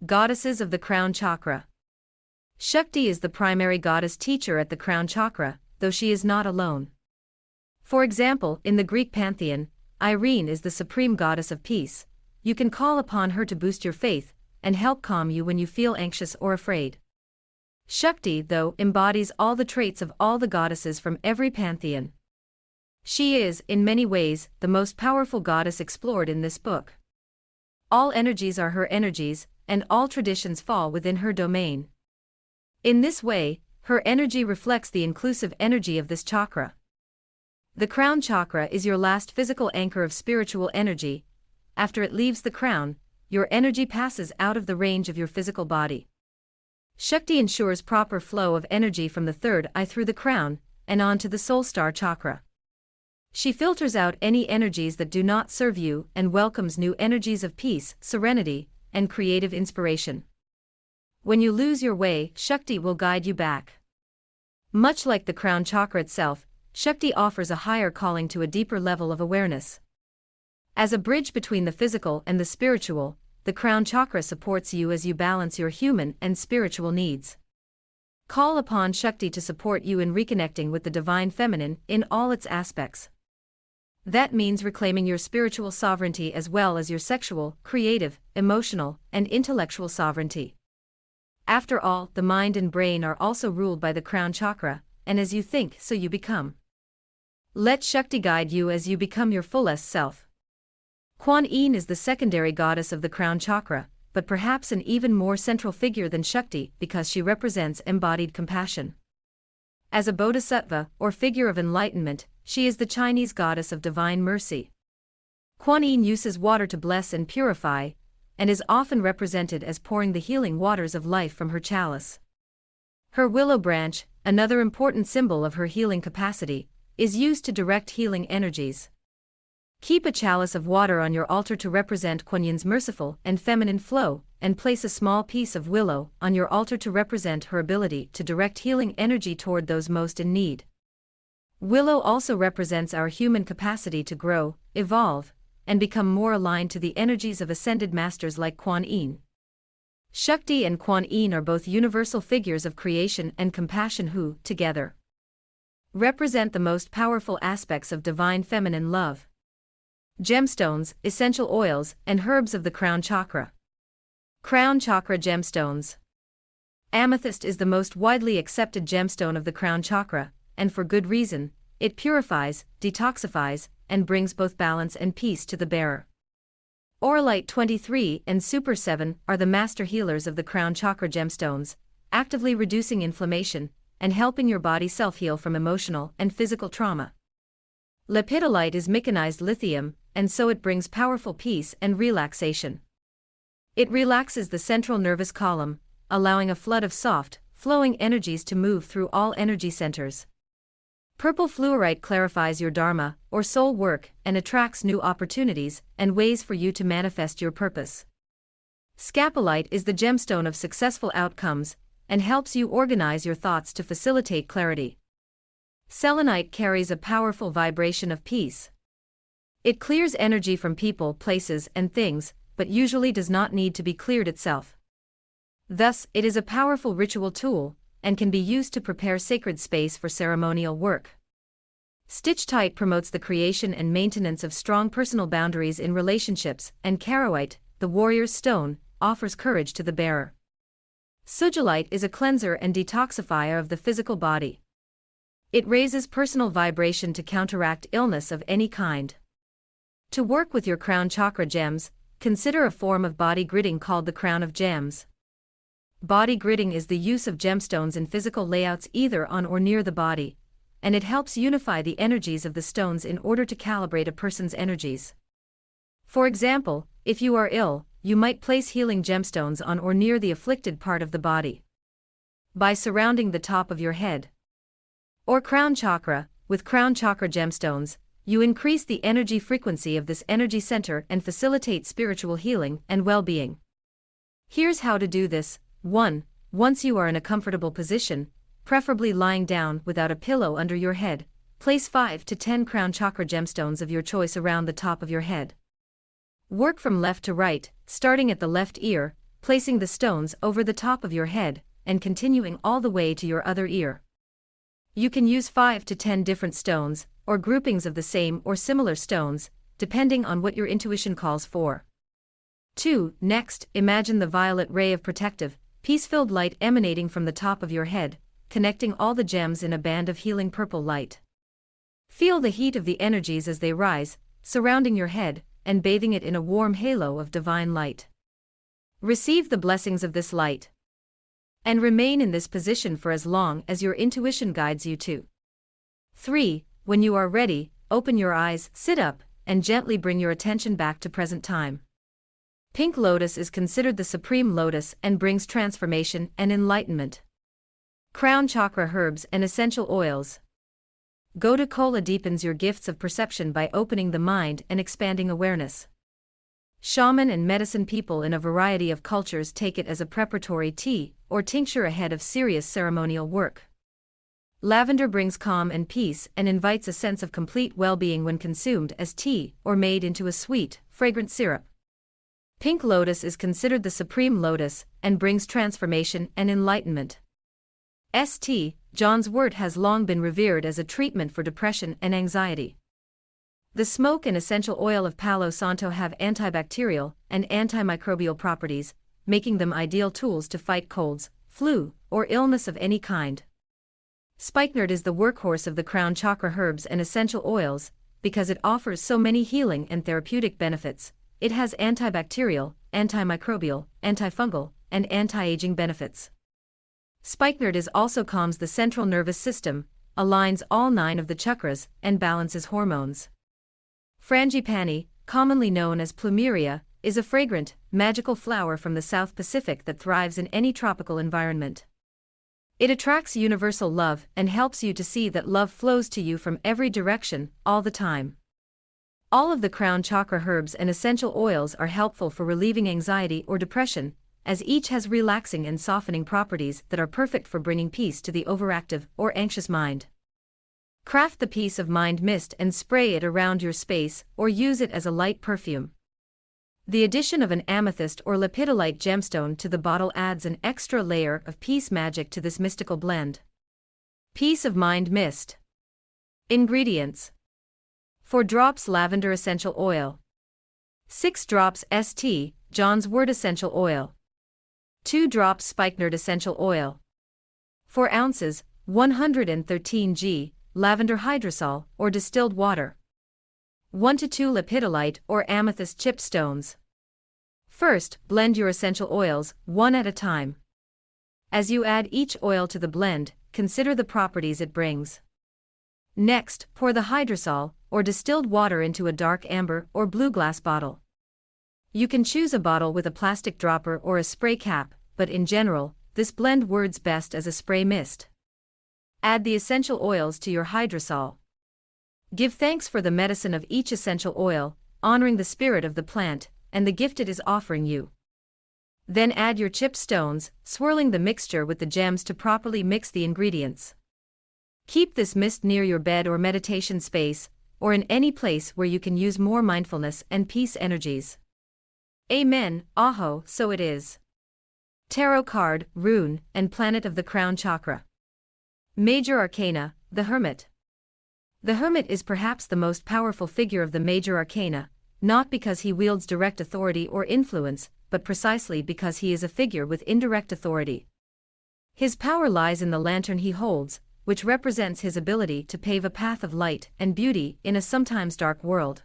Goddesses of the crown chakra. Shakti is the primary goddess teacher at the crown chakra, though she is not alone. For example, in the Greek pantheon, Irene is the supreme goddess of peace. You can call upon her to boost your faith and help calm you when you feel anxious or afraid. Shakti, though, embodies all the traits of all the goddesses from every pantheon. She is, in many ways, the most powerful goddess explored in this book. All energies are her energies, and all traditions fall within her domain. In this way, her energy reflects the inclusive energy of this chakra. The crown chakra is your last physical anchor of spiritual energy. After it leaves the crown, your energy passes out of the range of your physical body. Shakti ensures proper flow of energy from the third eye through the crown, and on to the soul star chakra. She filters out any energies that do not serve you and welcomes new energies of peace, serenity, and creative inspiration. When you lose your way, Shakti will guide you back. Much like the crown chakra itself, Shakti offers a higher calling to a deeper level of awareness. As a bridge between the physical and the spiritual, the crown chakra supports you as you balance your human and spiritual needs. Call upon Shakti to support you in reconnecting with the divine feminine in all its aspects. That means reclaiming your spiritual sovereignty as well as your sexual, creative, emotional, and intellectual sovereignty. After all, the mind and brain are also ruled by the crown chakra, and as you think, so you become. Let Shakti guide you as you become your fullest self. Kuan Yin is the secondary goddess of the crown chakra, but perhaps an even more central figure than Shakti because she represents embodied compassion. As a bodhisattva, or figure of enlightenment, she is the Chinese goddess of divine mercy. Kuan Yin uses water to bless and purify, and is often represented as pouring the healing waters of life from her chalice. Her willow branch, another important symbol of her healing capacity, is used to direct healing energies. Keep a chalice of water on your altar to represent Kuan Yin's merciful and feminine flow, and place a small piece of willow on your altar to represent her ability to direct healing energy toward those most in need. Willow also represents our human capacity to grow, evolve, and become more aligned to the energies of ascended masters like Kuan Yin. Shakti and Kuan Yin are both universal figures of creation and compassion who, together, represent the most powerful aspects of divine feminine love. Gemstones, essential oils, and herbs of the crown chakra. Crown chakra gemstones. Amethyst is the most widely accepted gemstone of the crown chakra, and for good reason. It purifies, detoxifies, and brings both balance and peace to the bearer. Auralite 23 and Super 7 are the master healers of the crown chakra gemstones, actively reducing inflammation and helping your body self-heal from emotional and physical trauma. Lepidolite is mechanized lithium, and so it brings powerful peace and relaxation. It relaxes the central nervous column, allowing a flood of soft, flowing energies to move through all energy centers. Purple fluorite clarifies your dharma, or soul work, and attracts new opportunities and ways for you to manifest your purpose. Scapolite is the gemstone of successful outcomes, and helps you organize your thoughts to facilitate clarity. Selenite carries a powerful vibration of peace. It clears energy from people, places, and things, but usually does not need to be cleared itself. Thus, it is a powerful ritual tool, and can be used to prepare sacred space for ceremonial work. Stitchtite promotes the creation and maintenance of strong personal boundaries in relationships, and charoite, the warrior's stone, offers courage to the bearer. Sugilite is a cleanser and detoxifier of the physical body. It raises personal vibration to counteract illness of any kind. To work with your crown chakra gems, consider a form of body gridding called the crown of gems. Body gridding is the use of gemstones in physical layouts either on or near the body, and it helps unify the energies of the stones in order to calibrate a person's energies. For example, if you are ill, you might place healing gemstones on or near the afflicted part of the body. By surrounding the top of your head or crown chakra with crown chakra gemstones, you increase the energy frequency of this energy center and facilitate spiritual healing and well-being. Here's how to do this. 1. Once you are in a comfortable position, preferably lying down without a pillow under your head, place 5 to 10 crown chakra gemstones of your choice around the top of your head. Work from left to right, starting at the left ear, placing the stones over the top of your head, and continuing all the way to your other ear. You can use 5 to 10 different stones, or groupings of the same or similar stones, depending on what your intuition calls for. 2. Next, imagine the violet ray of protective, peace-filled light emanating from the top of your head, connecting all the gems in a band of healing purple light. Feel the heat of the energies as they rise, surrounding your head, and bathing it in a warm halo of divine light. Receive the blessings of this light. And remain in this position for as long as your intuition guides you to. 3. When you are ready, open your eyes, sit up, and gently bring your attention back to present time. Pink lotus is considered the supreme lotus and brings transformation and enlightenment. Crown chakra herbs and essential oils. Gotu kola deepens your gifts of perception by opening the mind and expanding awareness. Shaman and medicine people in a variety of cultures take it as a preparatory tea or tincture ahead of serious ceremonial work. Lavender brings calm and peace and invites a sense of complete well-being when consumed as tea or made into a sweet, fragrant syrup. Pink lotus is considered the supreme lotus and brings transformation and enlightenment. St. John's wort has long been revered as a treatment for depression and anxiety. The smoke and essential oil of Palo Santo have antibacterial and antimicrobial properties, making them ideal tools to fight colds, flu, or illness of any kind. Spikenard is the workhorse of the crown chakra herbs and essential oils, because it offers so many healing and therapeutic benefits. It has antibacterial, antimicrobial, antifungal, and anti-aging benefits. Spikenard also calms the central nervous system, aligns all 9 of the chakras, and balances hormones. Frangipani, commonly known as plumeria, is a fragrant, magical flower from the South Pacific that thrives in any tropical environment. It attracts universal love and helps you to see that love flows to you from every direction, all the time. All of the crown chakra herbs and essential oils are helpful for relieving anxiety or depression, as each has relaxing and softening properties that are perfect for bringing peace to the overactive or anxious mind. Craft the peace of mind mist and spray it around your space or use it as a light perfume. The addition of an amethyst or lepidolite gemstone to the bottle adds an extra layer of peace magic to this mystical blend. Peace of mind mist. Ingredients: 4 drops lavender essential oil, 6 drops St. John's wort essential oil, 2 drops spikenard essential oil, 4 ounces, 113 g, lavender hydrosol or distilled water, 1 to 2 lepidolite or amethyst chip stones. First, blend your essential oils, one at a time. As you add each oil to the blend, consider the properties it brings. Next, pour the hydrosol, or distilled water into a dark amber or blue glass bottle. You can choose a bottle with a plastic dropper or a spray cap, but in general, this blend works best as a spray mist. Add the essential oils to your hydrosol. Give thanks for the medicine of each essential oil, honoring the spirit of the plant and the gift it is offering you. Then add your chip stones, swirling the mixture with the gems to properly mix the ingredients. Keep this mist near your bed or meditation space, or in any place where you can use more mindfulness and peace energies. Amen, Aho, so it is. Tarot card, rune, and planet of the crown chakra. Major arcana, the Hermit. The Hermit is perhaps the most powerful figure of the major arcana, not because he wields direct authority or influence, but precisely because he is a figure with indirect authority. His power lies in the lantern he holds, which represents his ability to pave a path of light and beauty in a sometimes dark world.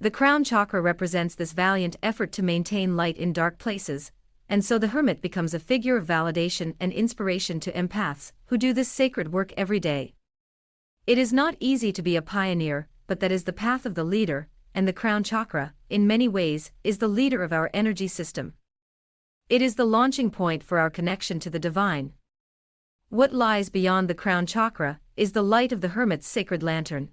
The crown chakra represents this valiant effort to maintain light in dark places, and so the Hermit becomes a figure of validation and inspiration to empaths who do this sacred work every day. It is not easy to be a pioneer, but that is the path of the leader, and the crown chakra, in many ways, is the leader of our energy system. It is the launching point for our connection to the divine. What lies beyond the crown chakra is the light of the Hermit's sacred lantern.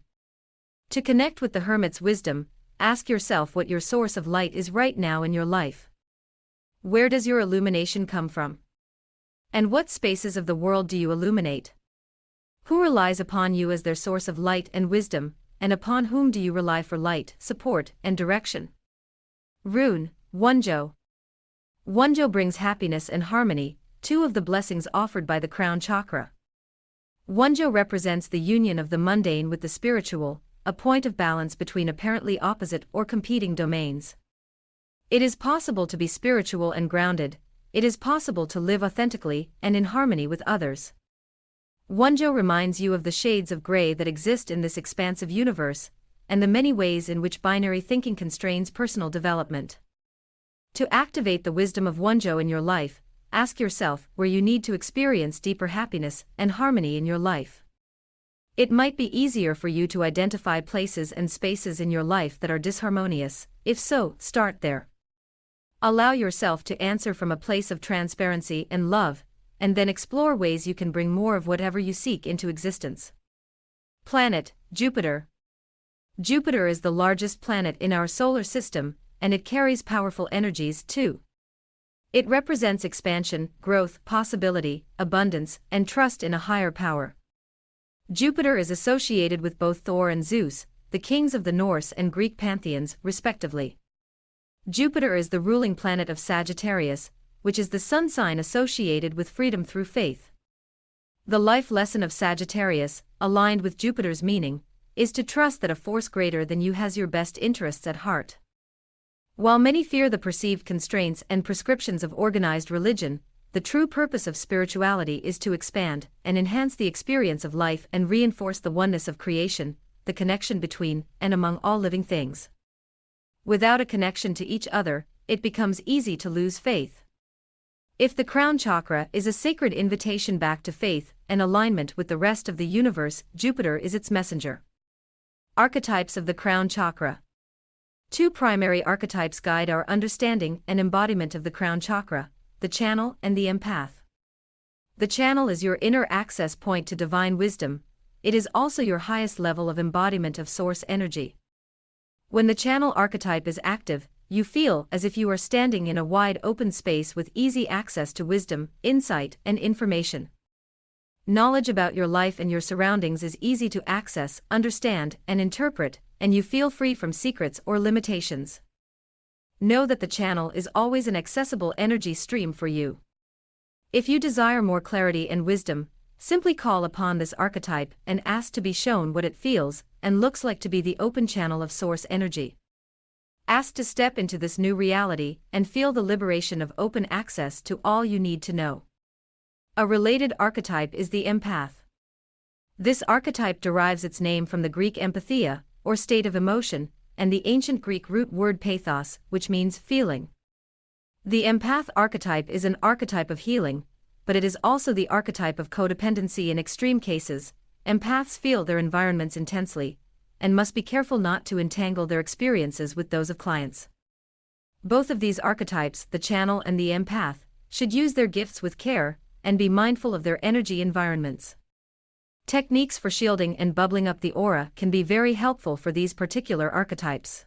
To connect with the Hermit's wisdom, ask yourself what your source of light is right now in your life. Where does your illumination come from? And what spaces of the world do you illuminate? Who relies upon you as their source of light and wisdom, and upon whom do you rely for light, support, and direction? Rune, Wonjo. Wonjo brings happiness and harmony, 2 of the blessings offered by the crown chakra. Wonjo represents the union of the mundane with the spiritual, a point of balance between apparently opposite or competing domains. It is possible to be spiritual and grounded, it is possible to live authentically and in harmony with others. Wonjo reminds you of the shades of gray that exist in this expansive universe, and the many ways in which binary thinking constrains personal development. To activate the wisdom of Wonjo in your life, ask yourself where you need to experience deeper happiness and harmony in your life. It might be easier for you to identify places and spaces in your life that are disharmonious. If so, start there. Allow yourself to answer from a place of transparency and love, and then explore ways you can bring more of whatever you seek into existence. Planet, Jupiter. Jupiter is the largest planet in our solar system, and it carries powerful energies too. It represents expansion, growth, possibility, abundance, and trust in a higher power. Jupiter is associated with both Thor and Zeus, the kings of the Norse and Greek pantheons, respectively. Jupiter is the ruling planet of Sagittarius, which is the sun sign associated with freedom through faith. The life lesson of Sagittarius, aligned with Jupiter's meaning, is to trust that a force greater than you has your best interests at heart. While many fear the perceived constraints and prescriptions of organized religion, the true purpose of spirituality is to expand and enhance the experience of life and reinforce the oneness of creation, the connection between and among all living things. Without a connection to each other, it becomes easy to lose faith. If the crown chakra is a sacred invitation back to faith and alignment with the rest of the universe, Jupiter is its messenger. Archetypes of the crown chakra. 2 primary archetypes guide our understanding and embodiment of the crown chakra: the channel and the empath. The channel is your inner access point to divine wisdom. It is also your highest level of embodiment of source energy. When the channel archetype is active, you feel as if you are standing in a wide open space with easy access to wisdom, insight, and information. Knowledge about your life and your surroundings is easy to access, understand, and interpret, and you feel free from secrets or limitations. Know that the channel is always an accessible energy stream for you. If you desire more clarity and wisdom, simply call upon this archetype and ask to be shown what it feels and looks like to be the open channel of source energy. Ask to step into this new reality and feel the liberation of open access to all you need to know. A related archetype is the empath. This archetype derives its name from the Greek empatheia, or state of emotion, and the ancient Greek root word pathos, which means feeling. The empath archetype is an archetype of healing, but it is also the archetype of codependency in extreme cases. Empaths feel their environments intensely, and must be careful not to entangle their experiences with those of clients. Both of these archetypes, the channel and the empath, should use their gifts with care and be mindful of their energy environments. Techniques for shielding and bubbling up the aura can be very helpful for these particular archetypes.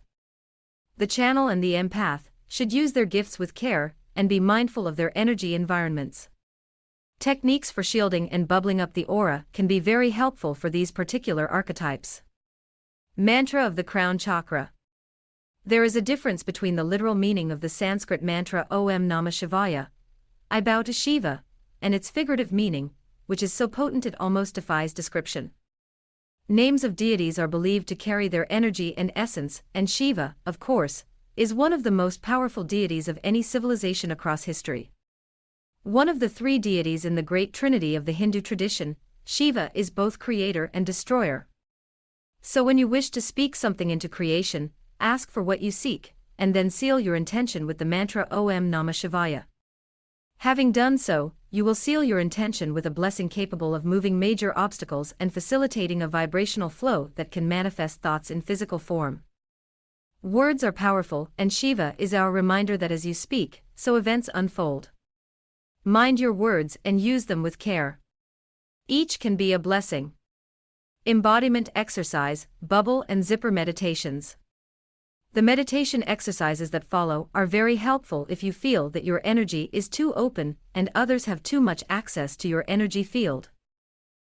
The channel and the empath should use their gifts with care and be mindful of their energy environments. Techniques for shielding and bubbling up the aura can be very helpful for these particular archetypes. Mantra of the crown chakra. There is a difference between the literal meaning of the Sanskrit mantra Om Namah Shivaya, I bow to Shiva, and its figurative meaning, which is so potent it almost defies description. Names of deities are believed to carry their energy and essence, and Shiva, of course, is one of the most powerful deities of any civilization across history. One of the 3 deities in the great trinity of the Hindu tradition, Shiva is both creator and destroyer. So when you wish to speak something into creation, ask for what you seek, and then seal your intention with the mantra Om Namah Shivaya. Having done so, you will seal your intention with a blessing capable of moving major obstacles and facilitating a vibrational flow that can manifest thoughts in physical form. Words are powerful, and Shiva is our reminder that as you speak, so events unfold. Mind your words and use them with care. Each can be a blessing. Embodiment exercise, bubble and zipper meditations. The meditation exercises that follow are very helpful if you feel that your energy is too open and others have too much access to your energy field.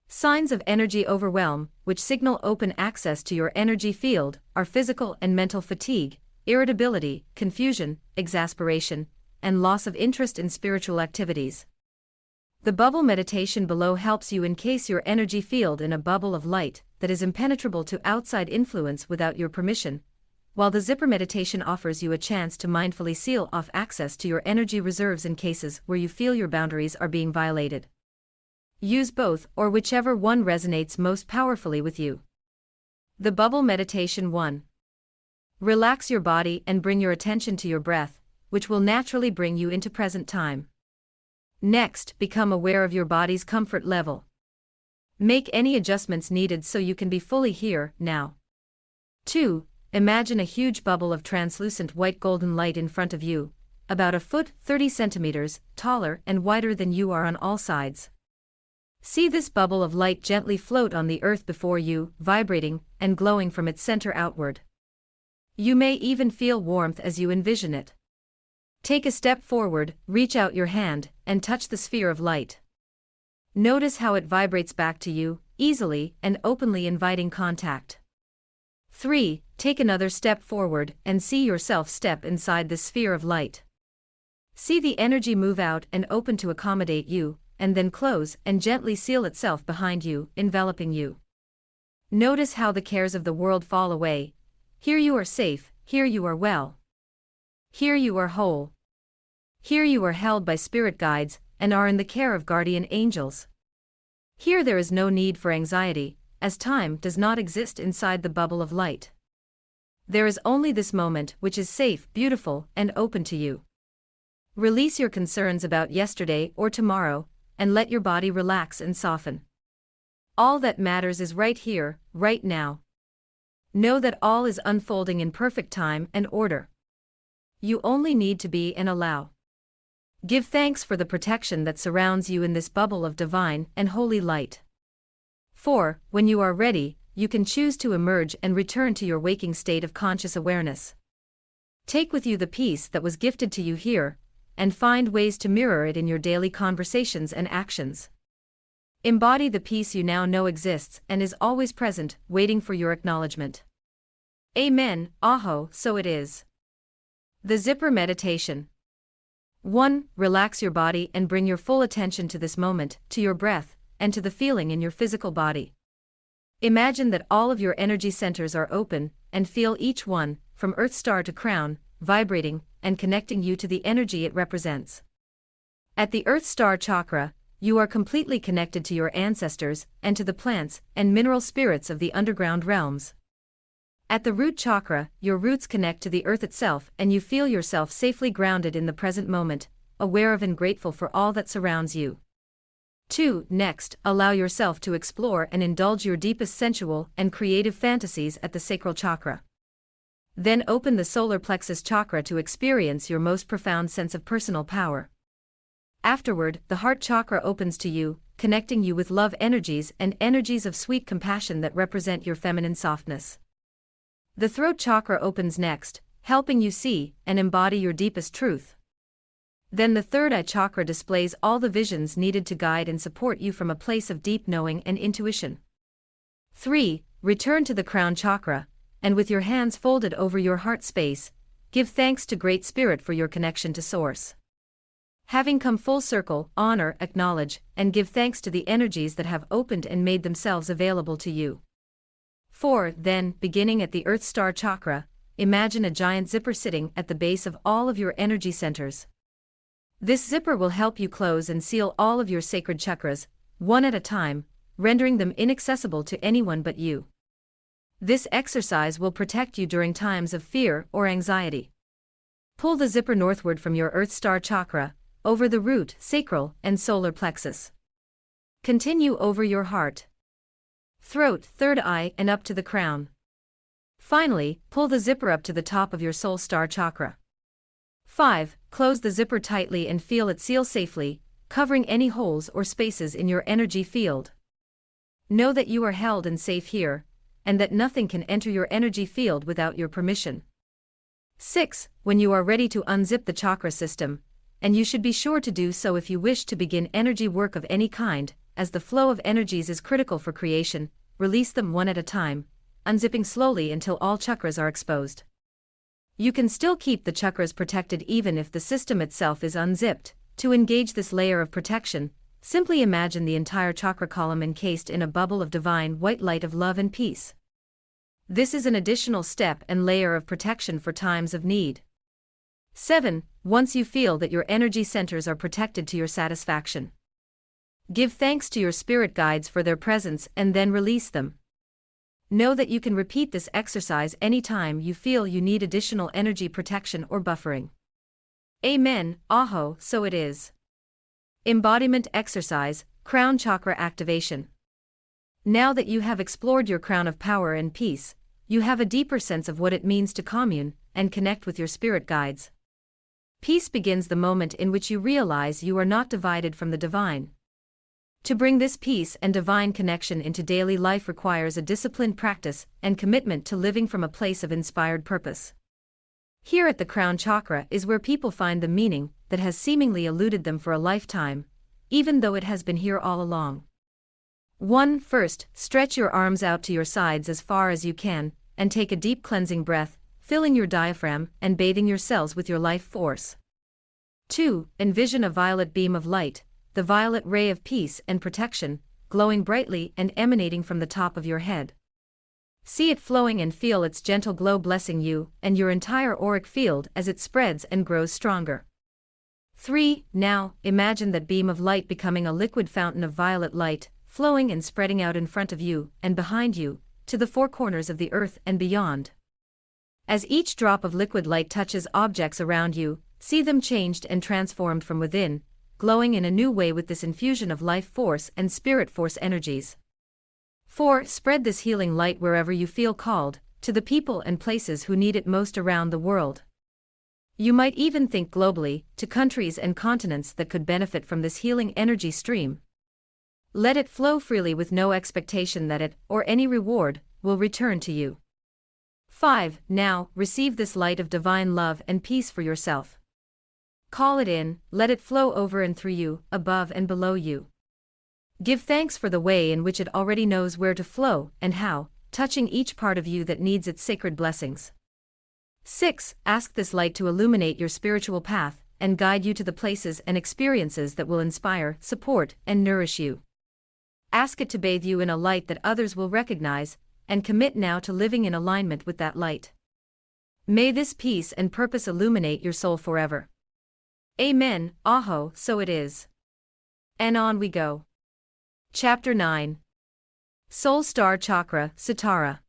Signs of energy overwhelm, which signal open access to your energy field, are physical and mental fatigue, irritability, confusion, exasperation, and loss of interest in spiritual activities. The bubble meditation below helps you encase your energy field in a bubble of light that is impenetrable to outside influence without your permission, while the zipper meditation offers you a chance to mindfully seal off access to your energy reserves in cases where you feel your boundaries are being violated. Use both or whichever one resonates most powerfully with you. The Bubble Meditation 1. Relax your body and bring your attention to your breath, which will naturally bring you into present time. Next, become aware of your body's comfort level. Make any adjustments needed so you can be fully here, now. 2. Imagine a huge bubble of translucent white golden light in front of you, about a foot 30 centimeters, taller and wider than you are on all sides. See this bubble of light gently float on the earth before you, vibrating and glowing from its center outward. You may even feel warmth as you envision it. Take a step forward, reach out your hand, and touch the sphere of light. Notice how it vibrates back to you, easily and openly inviting contact. 3. Take another step forward and see yourself step inside the sphere of light. See the energy move out and open to accommodate you, and then close and gently seal itself behind you, enveloping you. Notice how the cares of the world fall away. Here you are safe, here you are well. Here you are whole. Here you are held by spirit guides and are in the care of guardian angels. Here there is no need for anxiety, as time does not exist inside the bubble of light. There is only this moment which is safe, beautiful, and open to you. Release your concerns about yesterday or tomorrow, and let your body relax and soften. All that matters is right here, right now. Know that all is unfolding in perfect time and order. You only need to be and allow. Give thanks for the protection that surrounds you in this bubble of divine and holy light. 4. When you are ready, you can choose to emerge and return to your waking state of conscious awareness. Take with you the peace that was gifted to you here, and find ways to mirror it in your daily conversations and actions. Embody the peace you now know exists and is always present, waiting for your acknowledgement. Amen, Aho, so it is. The Zipper Meditation. 1. Relax your body and bring your full attention to this moment, to your breath, and to the feeling in your physical body. Imagine that all of your energy centers are open, and feel each one, from Earth Star to Crown, vibrating and connecting you to the energy it represents. At the Earth Star chakra, you are completely connected to your ancestors and to the plants and mineral spirits of the underground realms. At the root chakra, your roots connect to the earth itself and you feel yourself safely grounded in the present moment, aware of and grateful for all that surrounds you. 2. Next, allow yourself to explore and indulge your deepest sensual and creative fantasies at the sacral chakra. Then open the solar plexus chakra to experience your most profound sense of personal power. Afterward, the heart chakra opens to you, connecting you with love energies and energies of sweet compassion that represent your feminine softness. The throat chakra opens next, helping you see and embody your deepest truth. Then the third eye chakra displays all the visions needed to guide and support you from a place of deep knowing and intuition. 3. Return to the crown chakra, and with your hands folded over your heart space, give thanks to Great Spirit for your connection to Source. Having come full circle, honor, acknowledge, and give thanks to the energies that have opened and made themselves available to you. 4. Then, beginning at the Earth Star chakra, imagine a giant zipper sitting at the base of all of your energy centers. This zipper will help you close and seal all of your sacred chakras, one at a time, rendering them inaccessible to anyone but you. This exercise will protect you during times of fear or anxiety. Pull the zipper northward from your Earth Star chakra, over the root, sacral, and solar plexus. Continue over your heart, throat, third eye, and up to the crown. Finally, pull the zipper up to the top of your soul star chakra. 5. Close the zipper tightly and feel it seal safely, covering any holes or spaces in your energy field. Know that you are held and safe here, and that nothing can enter your energy field without your permission. 6. When you are ready to unzip the chakra system, and you should be sure to do so if you wish to begin energy work of any kind, as the flow of energies is critical for creation, release them one at a time, unzipping slowly until all chakras are exposed. You can still keep the chakras protected even if the system itself is unzipped. To engage this layer of protection, simply imagine the entire chakra column encased in a bubble of divine white light of love and peace. This is an additional step and layer of protection for times of need. 7. Once you feel that your energy centers are protected to your satisfaction, give thanks to your spirit guides for their presence and then release them. Know that you can repeat this exercise anytime you feel you need additional energy protection or buffering. Amen, Aho, so it is. Embodiment exercise, crown chakra activation. Now that you have explored your crown of power and peace, you have a deeper sense of what it means to commune and connect with your spirit guides. Peace begins the moment in which you realize you are not divided from the divine. To bring this peace and divine connection into daily life requires a disciplined practice and commitment to living from a place of inspired purpose. Here at the crown chakra is where people find the meaning that has seemingly eluded them for a lifetime, even though it has been here all along. 1. First, stretch your arms out to your sides as far as you can, and take a deep cleansing breath, filling your diaphragm and bathing your cells with your life force. 2. Envision a violet beam of light, the violet ray of peace and protection, glowing brightly and emanating from the top of your head. See it flowing and feel its gentle glow blessing you and your entire auric field as it spreads and grows stronger. 3. Now, imagine that beam of light becoming a liquid fountain of violet light, flowing and spreading out in front of you and behind you, to the four corners of the earth and beyond. As each drop of liquid light touches objects around you, see them changed and transformed from within, glowing in a new way with this infusion of life force and spirit force energies. 4. Spread this healing light wherever you feel called, to the people and places who need it most around the world. You might even think globally, to countries and continents that could benefit from this healing energy stream. Let it flow freely with no expectation that it, or any reward, will return to you. 5. Now, receive this light of divine love and peace for yourself. Call it in, let it flow over and through you, above and below you. Give thanks for the way in which it already knows where to flow and how, touching each part of you that needs its sacred blessings. 6. Ask this light to illuminate your spiritual path and guide you to the places and experiences that will inspire, support, and nourish you. Ask it to bathe you in a light that others will recognize, and commit now to living in alignment with that light. May this peace and purpose illuminate your soul forever. Amen. Aho, so it is. And on we go. Chapter 9. Soul Star Chakra, Sitara.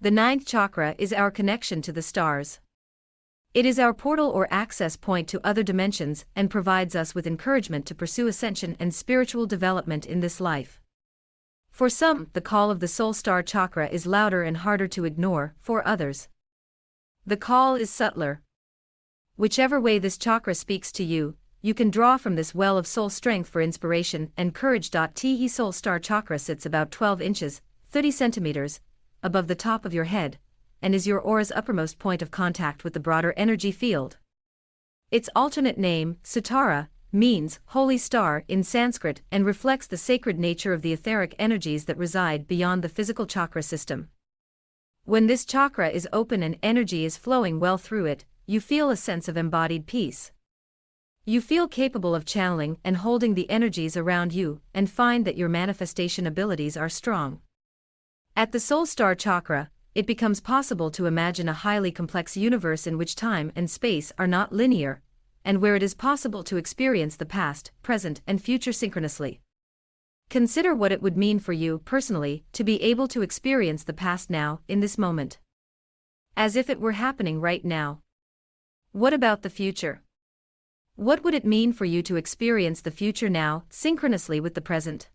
The 9th chakra is our connection to the stars. It is our portal or access point to other dimensions and provides us with encouragement to pursue ascension and spiritual development in this life. For some, the call of the Soul Star Chakra is louder and harder to ignore. For others, the call is subtler. Whichever way this chakra speaks to you, you can draw from this well of soul strength for inspiration and courage. The Soul Star Chakra sits about 12 inches, 30 centimeters, above the top of your head, and is your aura's uppermost point of contact with the broader energy field. Its alternate name, Sitara, means holy star in Sanskrit and reflects the sacred nature of the etheric energies that reside beyond the physical chakra system. When this chakra is open and energy is flowing well through it, you feel a sense of embodied peace. You feel capable of channeling and holding the energies around you and find that your manifestation abilities are strong. At the Soul Star Chakra, it becomes possible to imagine a highly complex universe in which time and space are not linear, and where it is possible to experience the past, present, and future synchronously. Consider what it would mean for you personally to be able to experience the past now, in this moment. As if it were happening right now. What about the future? What would it mean for you to experience the future now, synchronously with the present?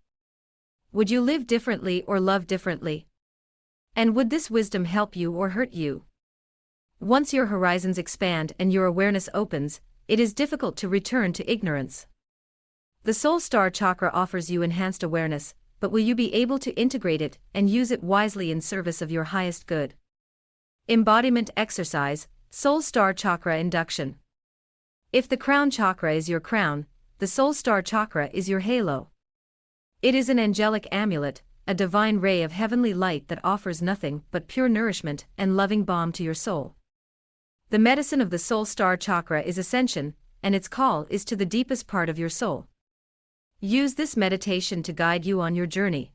Would you live differently or love differently? And would this wisdom help you or hurt you? Once your horizons expand and your awareness opens, it is difficult to return to ignorance. The Soul Star Chakra offers you enhanced awareness, but will you be able to integrate it and use it wisely in service of your highest good? Embodiment exercise, Soul Star Chakra induction. If the crown chakra is your crown, the Soul Star Chakra is your halo. It is an angelic amulet, a divine ray of heavenly light that offers nothing but pure nourishment and loving balm to your soul. The medicine of the Soul Star Chakra is ascension, and its call is to the deepest part of your soul. Use this meditation to guide you on your journey.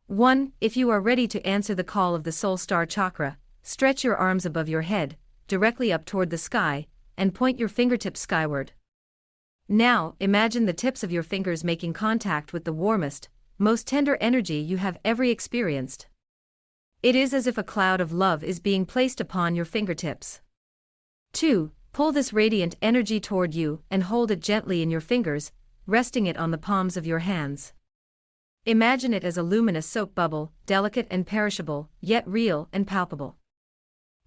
1. If you are ready to answer the call of the Soul Star Chakra, stretch your arms above your head, directly up toward the sky, and point your fingertips skyward. Now, imagine the tips of your fingers making contact with the warmest, most tender energy you have ever experienced. It is as if a cloud of love is being placed upon your fingertips. 2. Pull this radiant energy toward you and hold it gently in your fingers, resting it on the palms of your hands. Imagine it as a luminous soap bubble, delicate and perishable, yet real and palpable.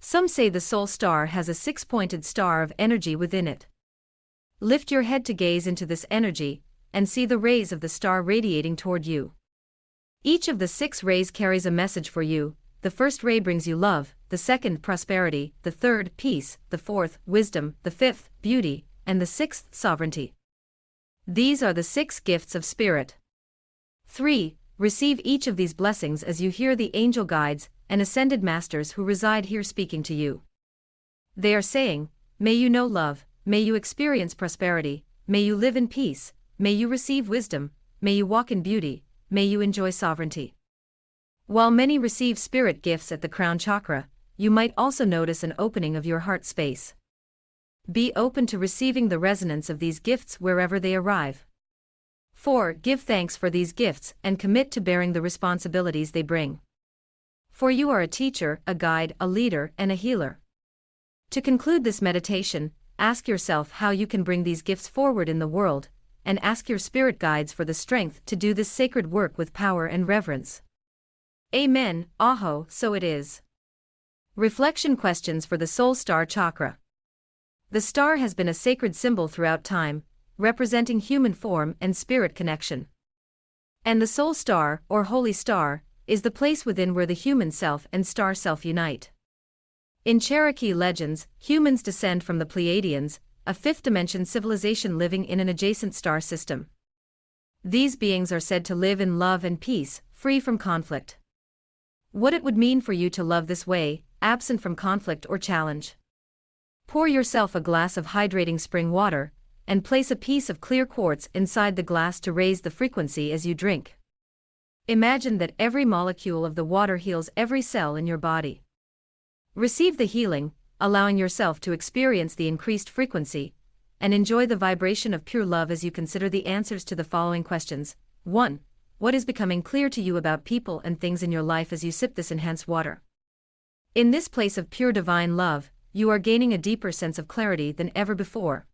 Some say the soul star has a 6-pointed star of energy within it. Lift your head to gaze into this energy, and see the rays of the star radiating toward you. Each of the 6 rays carries a message for you. The first ray brings you love, the second prosperity, the third peace, the fourth wisdom, the fifth beauty, and the 6th sovereignty. These are the 6 gifts of spirit. 3. receive each of these blessings as you hear the angel guides and ascended masters who reside here speaking to you. They are saying, may you know love, may you experience prosperity, may you live in peace, may you receive wisdom, may you walk in beauty, may you enjoy sovereignty. While many receive spirit gifts at the crown chakra, you might also notice an opening of your heart space. Be open to receiving the resonance of these gifts wherever they arrive. 4. Give thanks for these gifts and commit to bearing the responsibilities they bring. For you are a teacher, a guide, a leader, and a healer. To conclude this meditation, ask yourself how you can bring these gifts forward in the world, and ask your spirit guides for the strength to do this sacred work with power and reverence. Amen. Aho, so it is. Reflection questions for the Soul Star Chakra. The star has been a sacred symbol throughout time, representing human form and spirit connection. And the Soul Star, or Holy Star, is the place within where the human self and star self unite. In Cherokee legends, humans descend from the Pleiadians, a fifth-dimension civilization living in an adjacent star system. These beings are said to live in love and peace, free from conflict. What it would mean for you to love this way, absent from conflict or challenge. Pour yourself a glass of hydrating spring water, and place a piece of clear quartz inside the glass to raise the frequency as you drink. Imagine that every molecule of the water heals every cell in your body. Receive the healing, allowing yourself to experience the increased frequency, and enjoy the vibration of pure love as you consider the answers to the following questions. 1. What is becoming clear to you about people and things in your life as you sip this enhanced water? In this place of pure divine love, you are gaining a deeper sense of clarity than ever before.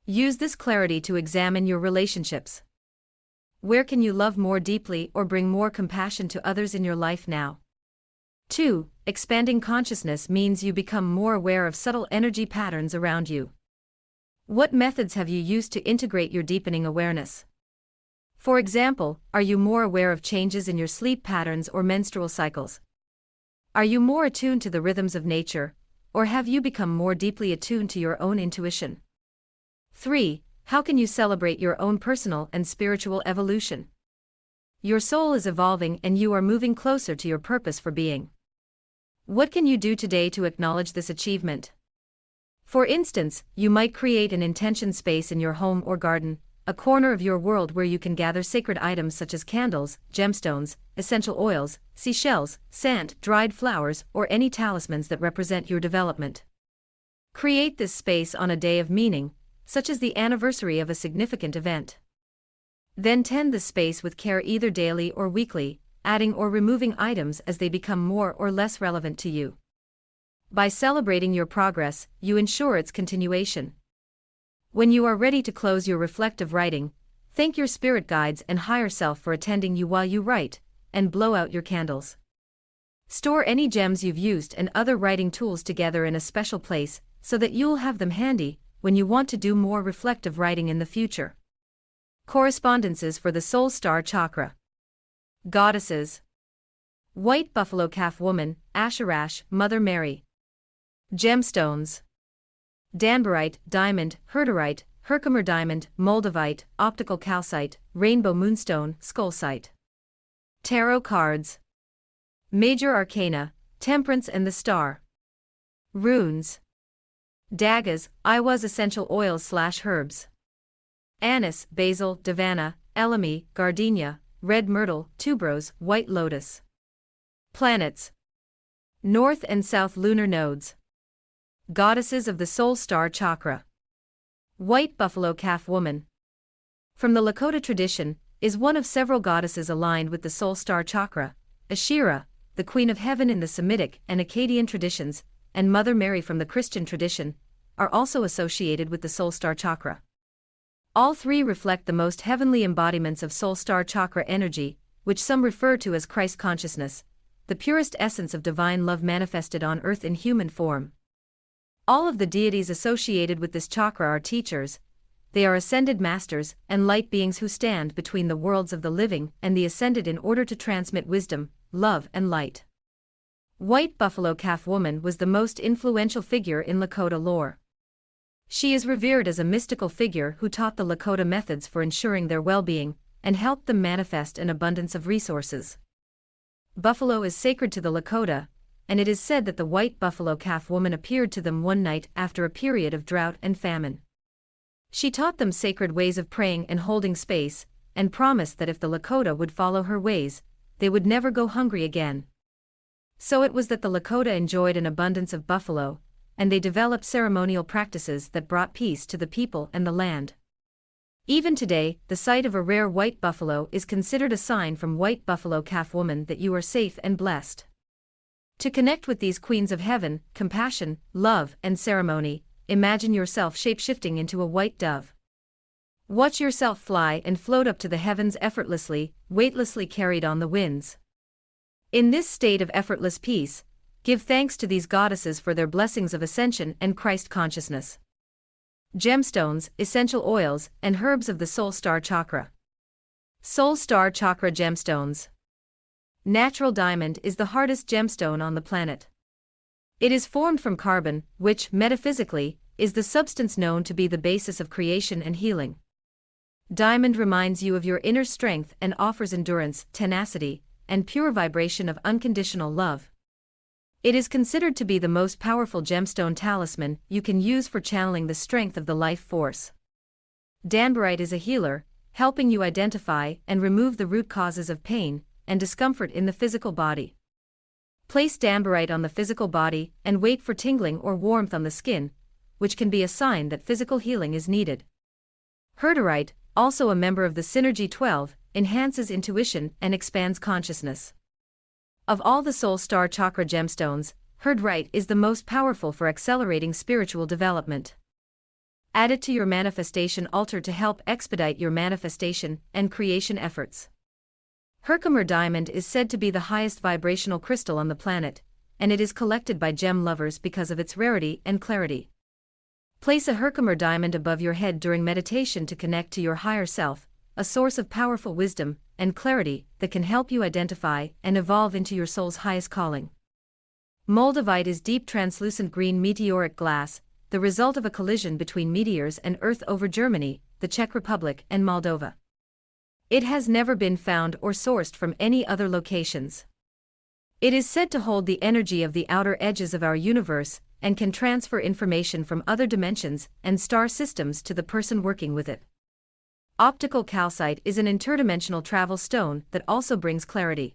Use this clarity to examine your relationships. Where can you love more deeply or bring more compassion to others in your life now? 2. Expanding consciousness means you become more aware of subtle energy patterns around you. What methods have you used to integrate your deepening awareness? For example, are you more aware of changes in your sleep patterns or menstrual cycles? Are you more attuned to the rhythms of nature, or have you become more deeply attuned to your own intuition? 3. How can you celebrate your own personal and spiritual evolution? Your soul is evolving and you are moving closer to your purpose for being. What can you do today to acknowledge this achievement? For instance, you might create an intention space in your home or garden, a corner of your world where you can gather sacred items such as candles, gemstones, essential oils, seashells, sand, dried flowers, or any talismans that represent your development. Create this space on a day of meaning, such as the anniversary of a significant event. Then tend the space with care either daily or weekly, adding or removing items as they become more or less relevant to you. By celebrating your progress, you ensure its continuation. When you are ready to close your reflective writing, thank your spirit guides and higher self for attending you while you write, and blow out your candles. Store any gems you've used and other writing tools together in a special place, so that you'll have them handy when you want to do more reflective writing in the future. Correspondences for the Soul Star Chakra. Goddesses. White buffalo calf woman, Asherash, Mother Mary. Gemstones. Danburite, diamond, herderite, Herkimer diamond, moldavite, optical calcite, rainbow moonstone, skullcite. Tarot cards. Major arcana, temperance and the star. Runes. Dagas, Iwas essential oils/herbs. Anise, basil, davana, elemi, gardenia, red myrtle, tuberose, white lotus. Planets. North and South lunar nodes. Goddesses of the Soul Star Chakra. White buffalo calf woman. From the Lakota tradition, is one of several goddesses aligned with the Soul Star Chakra. Asherah, the Queen of Heaven in the Semitic and Akkadian traditions, and Mother Mary from the Christian tradition, are also associated with the Soul Star Chakra. All three reflect the most heavenly embodiments of Soul Star Chakra energy, which some refer to as Christ consciousness, the purest essence of divine love manifested on earth in human form. All of the deities associated with this chakra are teachers. They are ascended masters and light beings who stand between the worlds of the living and the ascended in order to transmit wisdom, love and light. White buffalo calf woman was the most influential figure in Lakota lore. She is revered as a mystical figure who taught the Lakota methods for ensuring their well-being, and helped them manifest an abundance of resources. Buffalo is sacred to the Lakota, and it is said that the white buffalo calf woman appeared to them one night after a period of drought and famine. She taught them sacred ways of praying and holding space, and promised that if the Lakota would follow her ways, they would never go hungry again. So it was that the Lakota enjoyed an abundance of buffalo, and they developed ceremonial practices that brought peace to the people and the land. Even today, the sight of a rare white buffalo is considered a sign from white buffalo calf woman that you are safe and blessed. To connect with these queens of heaven, compassion, love, and ceremony, imagine yourself shape-shifting into a white dove. Watch yourself fly and float up to the heavens effortlessly, weightlessly carried on the winds. In this state of effortless peace, give thanks to these goddesses for their blessings of ascension and Christ consciousness. Gemstones, essential oils, and herbs of the Soul Star Chakra. Soul Star Chakra Gemstones. Natural diamond is the hardest gemstone on the planet. It is formed from carbon, which, metaphysically, is the substance known to be the basis of creation and healing. Diamond reminds you of your inner strength and offers endurance, tenacity, and pure vibration of unconditional love. It is considered to be the most powerful gemstone talisman you can use for channeling the strength of the life force. Danburite is a healer, helping you identify and remove the root causes of pain and discomfort in the physical body. Place danburite on the physical body and wait for tingling or warmth on the skin, which can be a sign that physical healing is needed. Herderite, also a member of the Synergy 12, enhances intuition and expands consciousness. Of all the Soul Star Chakra gemstones, herderite is the most powerful for accelerating spiritual development. Add it to your manifestation altar to help expedite your manifestation and creation efforts. Herkimer diamond is said to be the highest vibrational crystal on the planet, and it is collected by gem lovers because of its rarity and clarity. Place a Herkimer diamond above your head during meditation to connect to your higher self, a source of powerful wisdom and clarity that can help you identify and evolve into your soul's highest calling. Moldavite is deep translucent green meteoric glass, the result of a collision between meteors and Earth over Germany, the Czech Republic, and Moldova. It has never been found or sourced from any other locations. It is said to hold the energy of the outer edges of our universe and can transfer information from other dimensions and star systems to the person working with it. Optical calcite is an interdimensional travel stone that also brings clarity.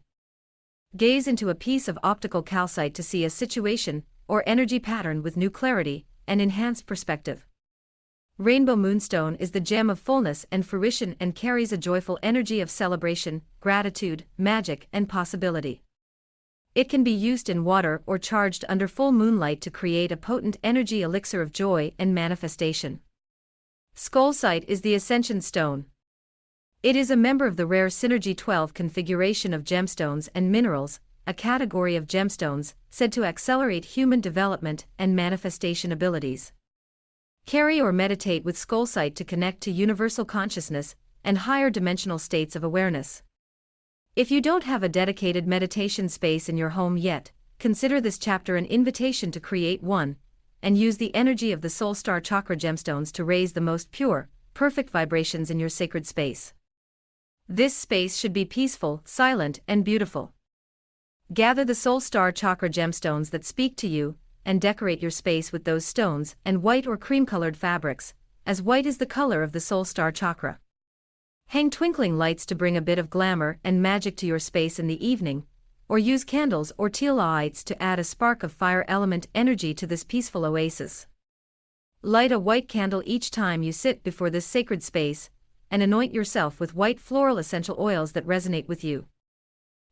Gaze into a piece of optical calcite to see a situation or energy pattern with new clarity and enhanced perspective. Rainbow moonstone is the gem of fullness and fruition and carries a joyful energy of celebration, gratitude, magic, and possibility. It can be used in water or charged under full moonlight to create a potent energy elixir of joy and manifestation. Skolcite is the ascension stone. It is a member of the rare Synergy 12 configuration of gemstones and minerals, a category of gemstones said to accelerate human development and manifestation abilities. Carry or meditate with Skolcite to connect to universal consciousness and higher dimensional states of awareness. If you don't have a dedicated meditation space in your home yet, consider this chapter an invitation to create one, and use the energy of the Soul Star Chakra gemstones to raise the most pure, perfect vibrations in your sacred space. This space should be peaceful, silent, and beautiful. Gather the Soul Star Chakra gemstones that speak to you, and decorate your space with those stones and white or cream-colored fabrics, as white is the color of the Soul Star Chakra. Hang twinkling lights to bring a bit of glamour and magic to your space in the evening, or use candles or teal lights to add a spark of fire element energy to this peaceful oasis. Light a white candle each time you sit before this sacred space, and anoint yourself with white floral essential oils that resonate with you.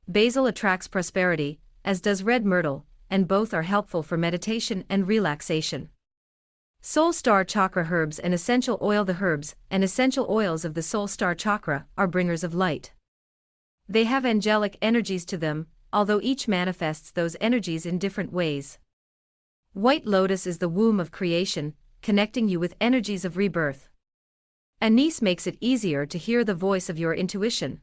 Basil attracts prosperity, as does red myrtle, and both are helpful for meditation and relaxation. Soul Star Chakra herbs and essential oil. The herbs and essential oils of the Soul Star Chakra are bringers of light. They have angelic energies to them, although each manifests those energies in different ways. White lotus is the womb of creation, connecting you with energies of rebirth. Anise makes it easier to hear the voice of your intuition.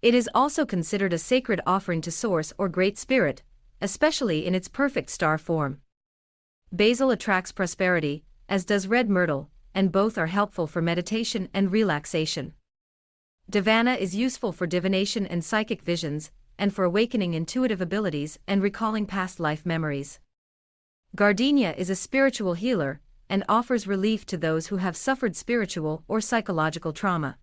It is also considered a sacred offering to Source or Great Spirit, especially in its perfect star form. Basil attracts prosperity, as does red myrtle, and both are helpful for meditation and relaxation. Devana is useful for divination and psychic visions, and for awakening intuitive abilities and recalling past life memories. Gardenia is a spiritual healer, and offers relief to those who have suffered spiritual or psychological trauma.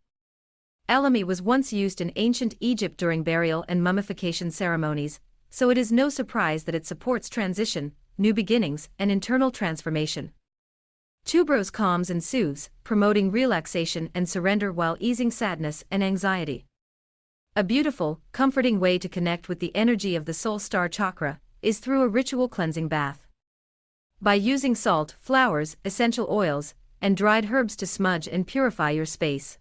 Elemi was once used in ancient Egypt during burial and mummification ceremonies, so it is no surprise that it supports transition, new beginnings, and internal transformation. Tuberose calms and soothes, promoting relaxation and surrender while easing sadness and anxiety. A beautiful, comforting way to connect with the energy of the soul star chakra is through a ritual cleansing bath. By using salt, flowers, essential oils, and dried herbs to smudge and purify your space,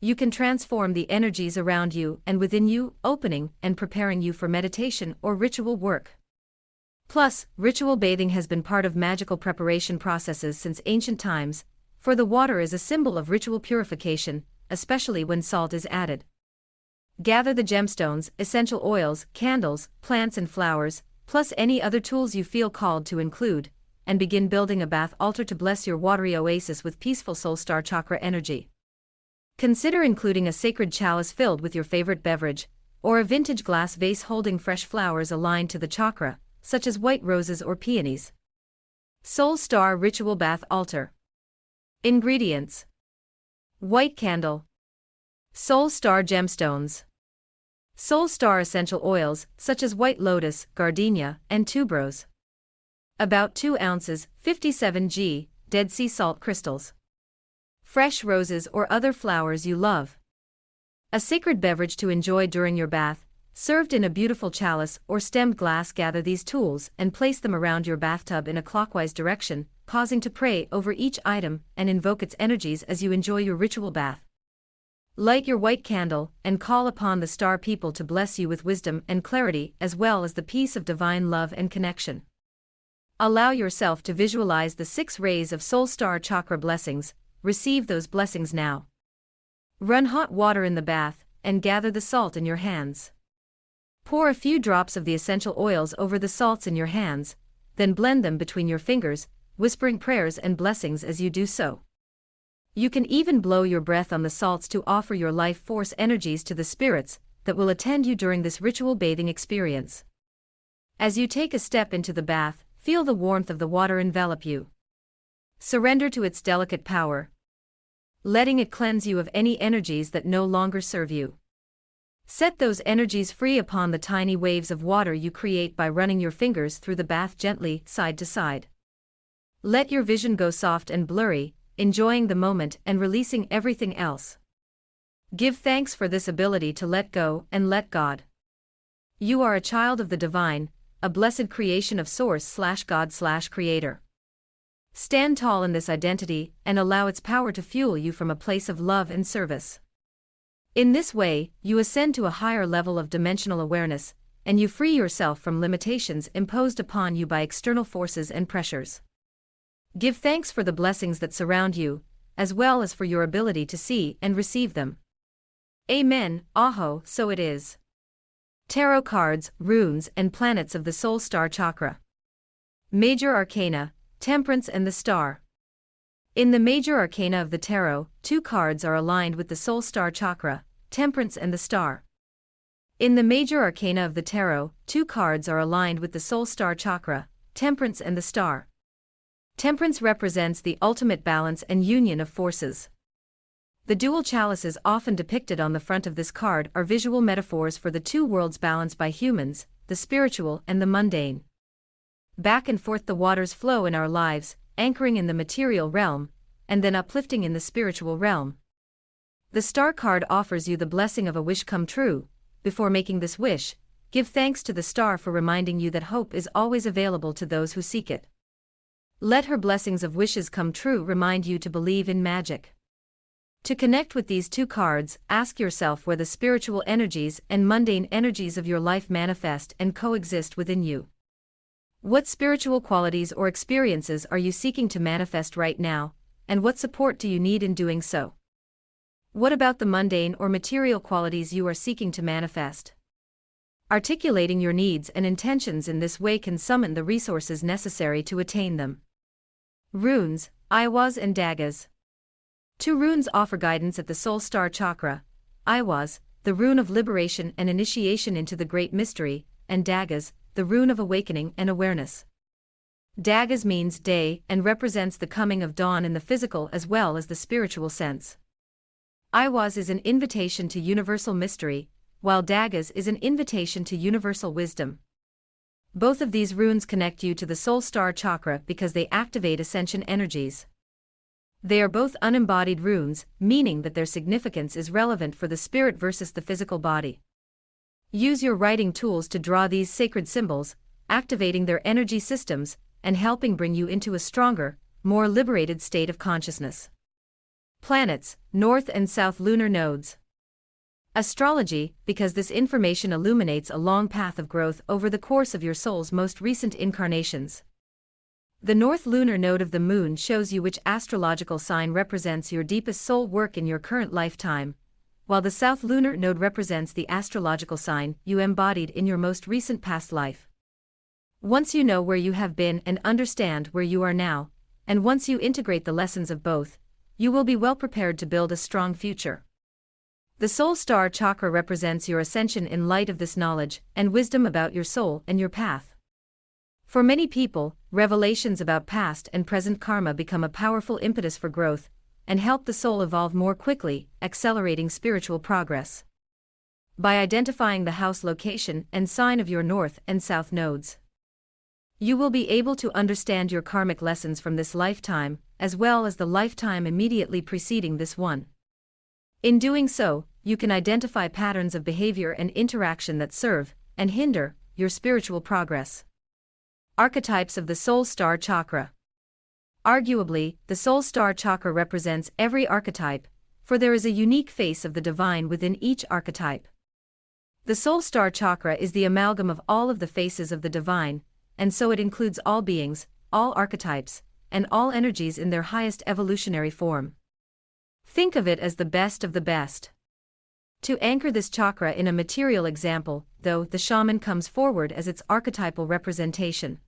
you can transform the energies around you and within you, opening and preparing you for meditation or ritual work. Plus, ritual bathing has been part of magical preparation processes since ancient times, for the water is a symbol of ritual purification, especially when salt is added. Gather the gemstones, essential oils, candles, plants and flowers, plus any other tools you feel called to include, and begin building a bath altar to bless your watery oasis with peaceful soul star chakra energy. Consider including a sacred chalice filled with your favorite beverage, or a vintage glass vase holding fresh flowers aligned to the chakra, such as white roses or peonies. Soul Star Ritual Bath Altar. Ingredients: white candle, Soul Star gemstones, Soul Star essential oils such as white lotus, gardenia, and tuberose. About 2 ounces, 57 g, Dead Sea salt crystals. Fresh roses or other flowers you love. A sacred beverage to enjoy during your bath, served in a beautiful chalice or stemmed glass. Gather these tools and place them around your bathtub in a clockwise direction, pausing to pray over each item and invoke its energies as you enjoy your ritual bath. Light your white candle and call upon the star people to bless you with wisdom and clarity as well as the peace of divine love and connection. Allow yourself to visualize the 6 rays of soul star chakra blessings. Receive those blessings now. Run hot water in the bath and gather the salt in your hands. Pour a few drops of the essential oils over the salts in your hands, then blend them between your fingers, whispering prayers and blessings as you do so. You can even blow your breath on the salts to offer your life force energies to the spirits that will attend you during this ritual bathing experience. As you take a step into the bath, feel the warmth of the water envelop you. Surrender to its delicate power, letting it cleanse you of any energies that no longer serve you. Set those energies free upon the tiny waves of water you create by running your fingers through the bath gently, side to side. Let your vision go soft and blurry, enjoying the moment and releasing everything else. Give thanks for this ability to let go and let God. You are a child of the divine, a blessed creation of Source/God/Creator. Stand tall in this identity and allow its power to fuel you from a place of love and service. In this way, you ascend to a higher level of dimensional awareness, and you free yourself from limitations imposed upon you by external forces and pressures. Give thanks for the blessings that surround you, as well as for your ability to see and receive them. Amen, Aho, so it is. Tarot cards, runes, and planets of the Soul Star Chakra. Major Arcana, Temperance and the Star. In the major arcana of the tarot, 2 cards are aligned with the Soul Star Chakra, Temperance and the Star. In the major arcana of the tarot, 2 cards are aligned with the Soul Star Chakra, Temperance and the Star. Temperance represents the ultimate balance and union of forces. The dual chalices often depicted on the front of this card are visual metaphors for the 2 worlds balanced by humans, the spiritual and the mundane. Back and forth the waters flow in our lives, anchoring in the material realm, and then uplifting in the spiritual realm. The star card offers you the blessing of a wish come true. Before making this wish, give thanks to the star for reminding you that hope is always available to those who seek it. Let her blessings of wishes come true remind you to believe in magic. To connect with these 2 cards, ask yourself where the spiritual energies and mundane energies of your life manifest and coexist within you. What spiritual qualities or experiences are you seeking to manifest right now, and what support do you need in doing so? What about the mundane or material qualities you are seeking to manifest? Articulating your needs and intentions in this way can summon the resources necessary to attain them. Runes, Iwas and Dagas. 2 runes offer guidance at the Soul Star Chakra, Iwas, the rune of liberation and initiation into the great mystery, and Dagas, the rune of awakening and awareness. Dagas means day and represents the coming of dawn in the physical as well as the spiritual sense. Iwas is an invitation to universal mystery, while Dagas is an invitation to universal wisdom. Both of these runes connect you to the soul star chakra because they activate ascension energies. They are both unembodied runes, meaning that their significance is relevant for the spirit versus the physical body. Use your writing tools to draw these sacred symbols, activating their energy systems and helping bring you into a stronger, more liberated state of consciousness. Planets, North and South lunar nodes. Astrology, because this information illuminates a long path of growth over the course of your soul's most recent incarnations. The North lunar node of the moon shows you which astrological sign represents your deepest soul work in your current lifetime, while the South lunar node represents the astrological sign you embodied in your most recent past life. Once you know where you have been and understand where you are now, and once you integrate the lessons of both, you will be well prepared to build a strong future. The soul star chakra represents your ascension in light of this knowledge and wisdom about your soul and your path. For many people, revelations about past and present karma become a powerful impetus for growth and help the soul evolve more quickly, accelerating spiritual progress. By identifying the house location and sign of your North and South nodes, you will be able to understand your karmic lessons from this lifetime, as well as the lifetime immediately preceding this one. In doing so, you can identify patterns of behavior and interaction that serve and hinder your spiritual progress. Archetypes of the soul star chakra. Arguably, the soul star chakra represents every archetype, for there is a unique face of the divine within each archetype. The soul star chakra is the amalgam of all of the faces of the divine, and so it includes all beings, all archetypes, and all energies in their highest evolutionary form. Think of it as the best of the best. To anchor this chakra in a material example, though, the shaman comes forward as its archetypal representation.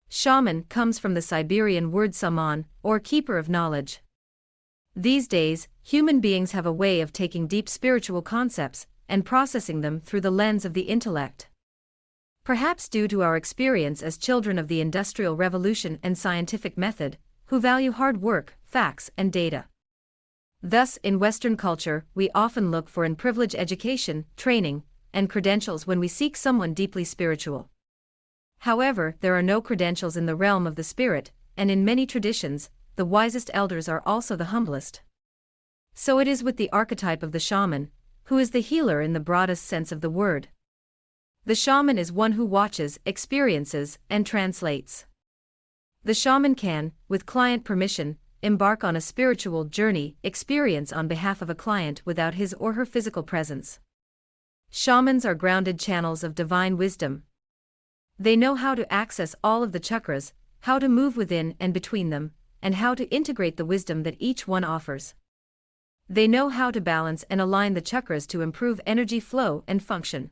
Shaman comes from the Siberian word saman, or keeper of knowledge. These days, human beings have a way of taking deep spiritual concepts and processing them through the lens of the intellect. Perhaps due to our experience as children of the Industrial Revolution and scientific method, who value hard work, facts, and data. Thus, in Western culture, we often look for privileged education, training, and credentials when we seek someone deeply spiritual. However, there are no credentials in the realm of the spirit, and in many traditions, the wisest elders are also the humblest. So it is with the archetype of the shaman, who is the healer in the broadest sense of the word. The shaman is one who watches, experiences, and translates. The shaman can, with client permission, embark on a spiritual journey experience on behalf of a client without his or her physical presence. Shamans are grounded channels of divine wisdom. They know how to access all of the chakras, how to move within and between them, and how to integrate the wisdom that each one offers. They know how to balance and align the chakras to improve energy flow and function.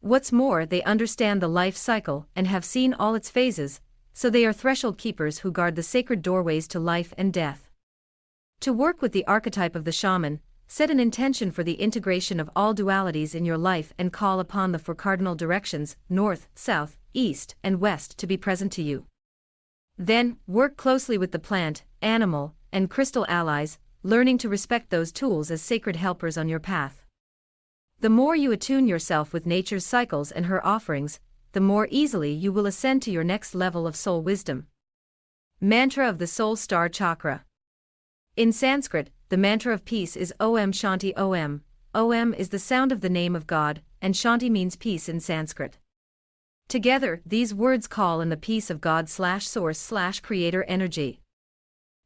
What's more, they understand the life cycle and have seen all its phases, so they are threshold keepers who guard the sacred doorways to life and death. To work with the archetype of the shaman, set an intention for the integration of all dualities in your life and call upon the four cardinal directions, north, south, east, and west to be present to you. Then, work closely with the plant, animal, and crystal allies, learning to respect those tools as sacred helpers on your path. The more you attune yourself with nature's cycles and her offerings, the more easily you will ascend to your next level of soul wisdom. Mantra of the Soul Star Chakra. In Sanskrit, the mantra of peace is Om Shanti Om. Om is the sound of the name of God, and Shanti means peace in Sanskrit. Together, these words call in the peace of God/source/creator energy.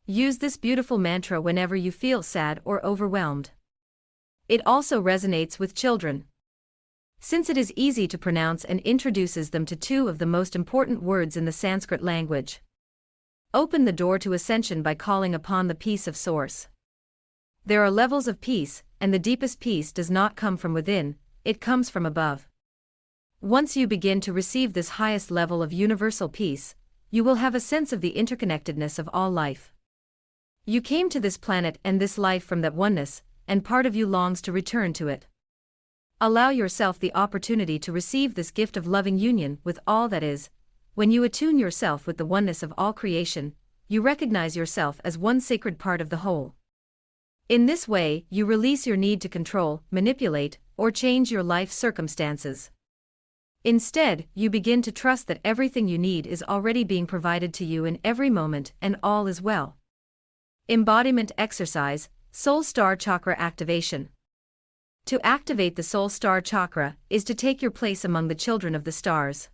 Use this beautiful mantra whenever you feel sad or overwhelmed. It also resonates with children, since it is easy to pronounce and introduces them to two of the most important words in the Sanskrit language. Open the door to ascension by calling upon the peace of Source. There are levels of peace, and the deepest peace does not come from within, it comes from above. Once you begin to receive this highest level of universal peace, you will have a sense of the interconnectedness of all life. You came to this planet and this life from that oneness, and part of you longs to return to it. Allow yourself the opportunity to receive this gift of loving union with all that is. When you attune yourself with the oneness of all creation, you recognize yourself as one sacred part of the whole. In this way, you release your need to control, manipulate, or change your life circumstances. Instead, you begin to trust that everything you need is already being provided to you in every moment and all is well. Embodiment exercise, Soul Star Chakra activation. To activate the Soul Star Chakra is to take your place among the children of the stars.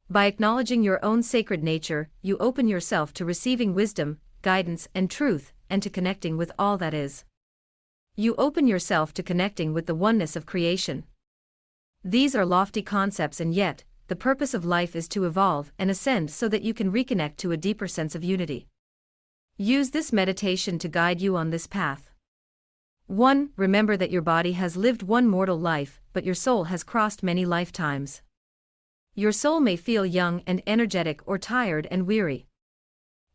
By acknowledging your own sacred nature, you open yourself to receiving wisdom, guidance, and truth, and to connecting with all that is. You open yourself to connecting with the oneness of creation. These are lofty concepts, and yet, the purpose of life is to evolve and ascend so that you can reconnect to a deeper sense of unity. Use this meditation to guide you on this path. 1. Remember that your body has lived one mortal life, but your soul has crossed many lifetimes. Your soul may feel young and energetic or tired and weary.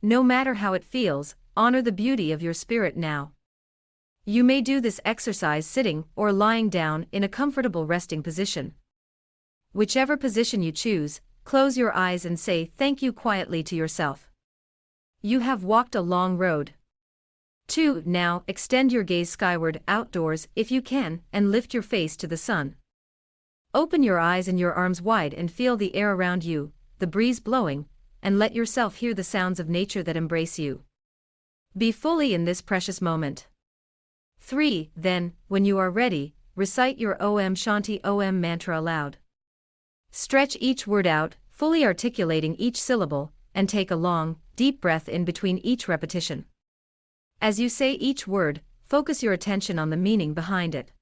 No matter how it feels, honor the beauty of your spirit now. You may do this exercise sitting or lying down in a comfortable resting position. Whichever position you choose, close your eyes and say thank you quietly to yourself. You have walked a long road. 2. Now, extend your gaze skyward outdoors if you can, and lift your face to the sun. Open your eyes and your arms wide and feel the air around you, the breeze blowing, and let yourself hear the sounds of nature that embrace you. Be fully in this precious moment. 3. Then, when you are ready, recite your Om Shanti Om mantra aloud. Stretch each word out, fully articulating each syllable, and take a long, deep breath in between each repetition. As you say each word, focus your attention on the meaning behind it.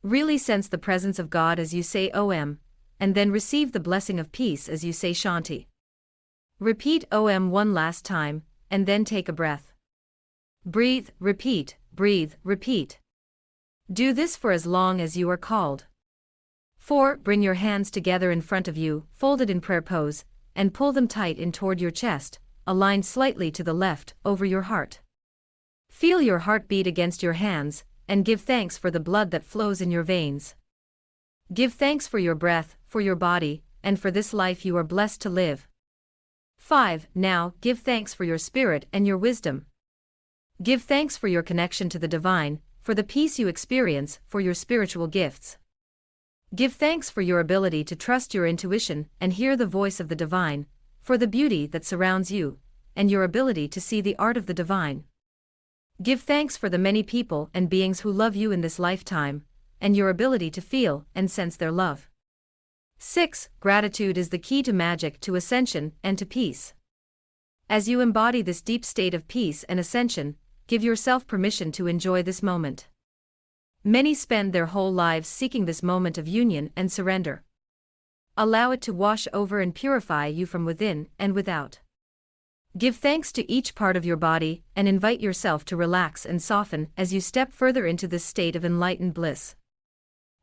Really sense the presence of God as you say Om, and then receive the blessing of peace as you say Shanti. Repeat Om one last time, and then take a breath. Breathe, repeat, breathe, repeat. Do this for as long as you are called. 4. Bring your hands together in front of you, folded in prayer pose, and pull them tight in toward your chest, aligned slightly to the left, over your heart. Feel your heart beat against your hands, and give thanks for the blood that flows in your veins. Give thanks for your breath, for your body, and for this life you are blessed to live. 5. Now, give thanks for your spirit and your wisdom. Give thanks for your connection to the divine, for the peace you experience, for your spiritual gifts. Give thanks for your ability to trust your intuition and hear the voice of the divine, for the beauty that surrounds you, and your ability to see the art of the divine. Give thanks for the many people and beings who love you in this lifetime, and your ability to feel and sense their love. 6. Gratitude is the key to magic, to ascension, and to peace. As you embody this deep state of peace and ascension, give yourself permission to enjoy this moment. Many spend their whole lives seeking this moment of union and surrender. Allow it to wash over and purify you from within and without. Give thanks to each part of your body and invite yourself to relax and soften as you step further into this state of enlightened bliss.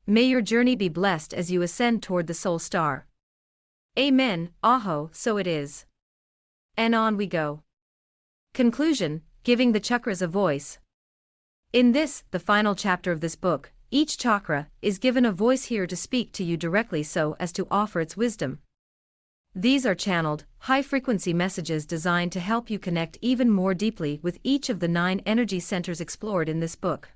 May your journey be blessed as you ascend toward the soul star. Amen. Aho, so it is. And on we go. Conclusion, giving the chakras a voice. In this, the final chapter of this book, each chakra is given a voice here to speak to you directly so as to offer its wisdom. These are channeled, high-frequency messages designed to help you connect even more deeply with each of the 9 energy centers explored in this book.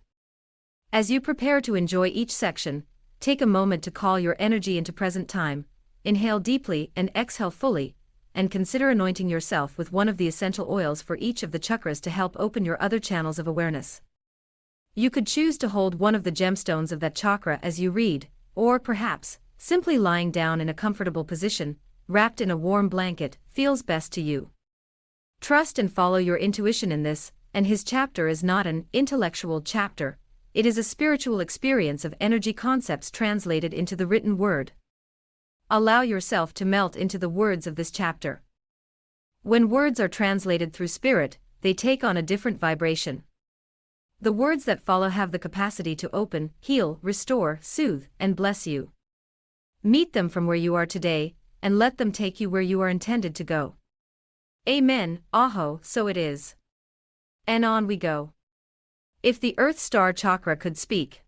As you prepare to enjoy each section, take a moment to call your energy into present time, inhale deeply and exhale fully, and consider anointing yourself with one of the essential oils for each of the chakras to help open your other channels of awareness. You could choose to hold one of the gemstones of that chakra as you read, or perhaps, simply lying down in a comfortable position, wrapped in a warm blanket, feels best to you. Trust and follow your intuition in this, and his chapter is not an intellectual chapter, it is a spiritual experience of energy concepts translated into the written word. Allow yourself to melt into the words of this chapter. When words are translated through spirit, they take on a different vibration. The words that follow have the capacity to open, heal, restore, soothe, and bless you. Meet them from where you are today, and let them take you where you are intended to go. Amen. Aho, so it is. And on we go. If the Earth Star Chakra could speak,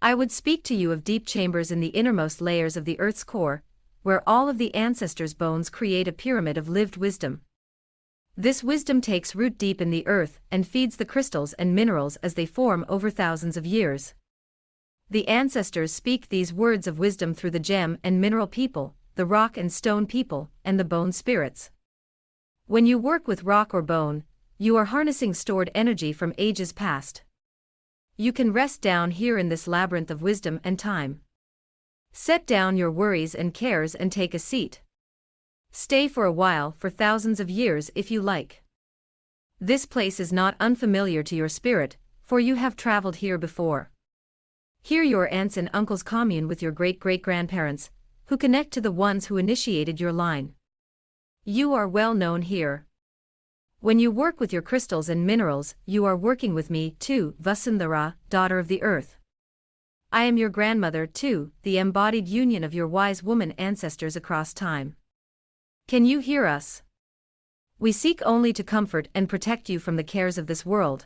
I would speak to you of deep chambers in the innermost layers of the Earth's core, where all of the ancestors' bones create a pyramid of lived wisdom. This wisdom takes root deep in the earth and feeds the crystals and minerals as they form over thousands of years. The ancestors speak these words of wisdom through the gem and mineral people, the rock and stone people, and the bone spirits. When you work with rock or bone, you are harnessing stored energy from ages past. You can rest down here in this labyrinth of wisdom and time. Set down your worries and cares and take a seat. Stay for a while, for thousands of years if you like. This place is not unfamiliar to your spirit, for you have traveled here before. Here your aunts and uncles commune with your great-great-grandparents, who connect to the ones who initiated your line. You are well known here. When you work with your crystals and minerals, you are working with me too, Vasundhara, daughter of the earth. I am your grandmother too, the embodied union of your wise woman ancestors across time. Can you hear us? We seek only to comfort and protect you from the cares of this world.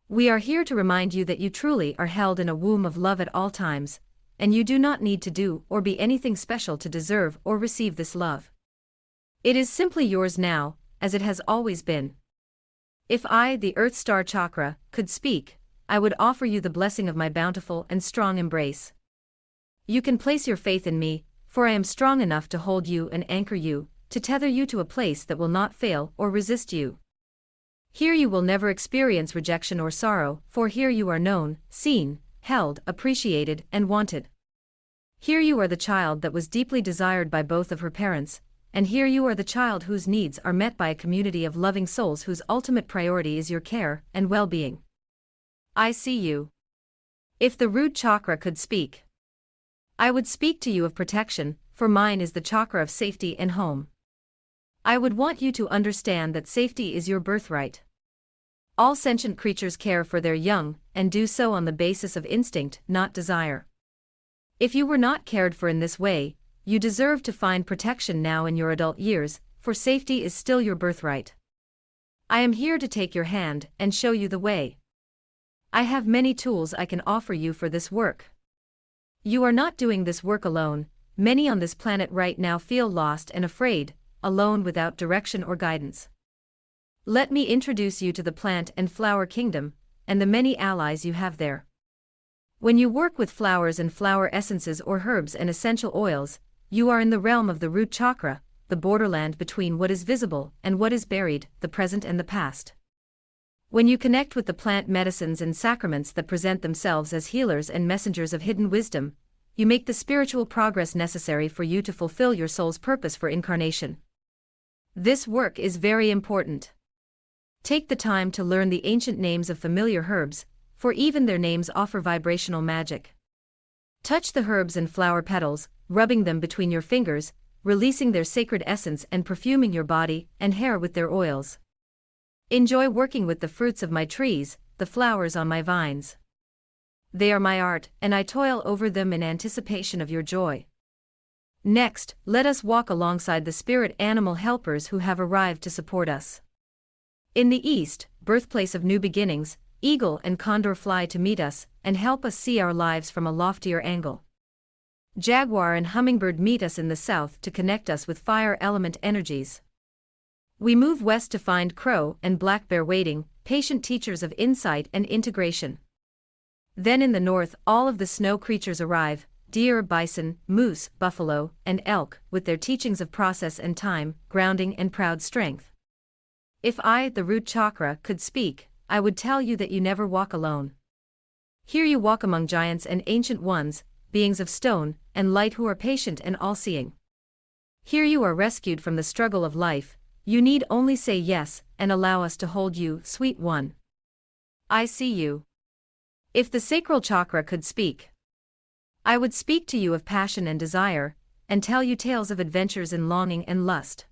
We are here to remind you that you truly are held in a womb of love at all times, and you do not need to do or be anything special to deserve or receive this love. It is simply yours now, as it has always been. If I, the Earth Star Chakra, could speak, I would offer you the blessing of my bountiful and strong embrace. You can place your faith in me, for I am strong enough to hold you and anchor you, to tether you to a place that will not fail or resist you. Here you will never experience rejection or sorrow, for here you are known, seen, held, appreciated, and wanted. Here you are the child that was deeply desired by both of her parents, and here you are the child whose needs are met by a community of loving souls whose ultimate priority is your care and well-being. I see you. If the root chakra could speak, I would speak to you of protection, for mine is the chakra of safety and home. I would want you to understand that safety is your birthright. All sentient creatures care for their young, and do so on the basis of instinct, not desire. If you were not cared for in this way, you deserve to find protection now in your adult years, for safety is still your birthright. I am here to take your hand and show you the way. I have many tools I can offer you for this work. You are not doing this work alone. Many on this planet right now feel lost and afraid, alone without direction or guidance. Let me introduce you to the plant and flower kingdom, and the many allies you have there. When you work with flowers and flower essences or herbs and essential oils, you are in the realm of the root chakra, the borderland between what is visible and what is buried, the present and the past. When you connect with the plant medicines and sacraments that present themselves as healers and messengers of hidden wisdom, you make the spiritual progress necessary for you to fulfill your soul's purpose for incarnation. This work is very important. Take the time to learn the ancient names of familiar herbs, for even their names offer vibrational magic. Touch the herbs and flower petals, rubbing them between your fingers, releasing their sacred essence and perfuming your body and hair with their oils. Enjoy working with the fruits of my trees, the flowers on my vines. They are my art, and I toil over them in anticipation of your joy. Next, let us walk alongside the spirit animal helpers who have arrived to support us. In the east, birthplace of new beginnings, eagle and condor fly to meet us and help us see our lives from a loftier angle. Jaguar and hummingbird meet us in the south to connect us with fire element energies. We move west to find crow and black bear waiting, patient teachers of insight and integration. Then in the north, all of the snow creatures arrive, deer, bison, moose, buffalo, and elk, with their teachings of process and time, grounding and proud strength. If I, the root chakra, could speak, I would tell you that you never walk alone. Here you walk among giants and ancient ones, beings of stone and light who are patient and all-seeing. Here you are rescued from the struggle of life. You need only say yes and allow us to hold you, sweet one. I see you. If the sacral chakra could speak, I would speak to you of passion and desire, and tell you tales of adventures in longing and lust.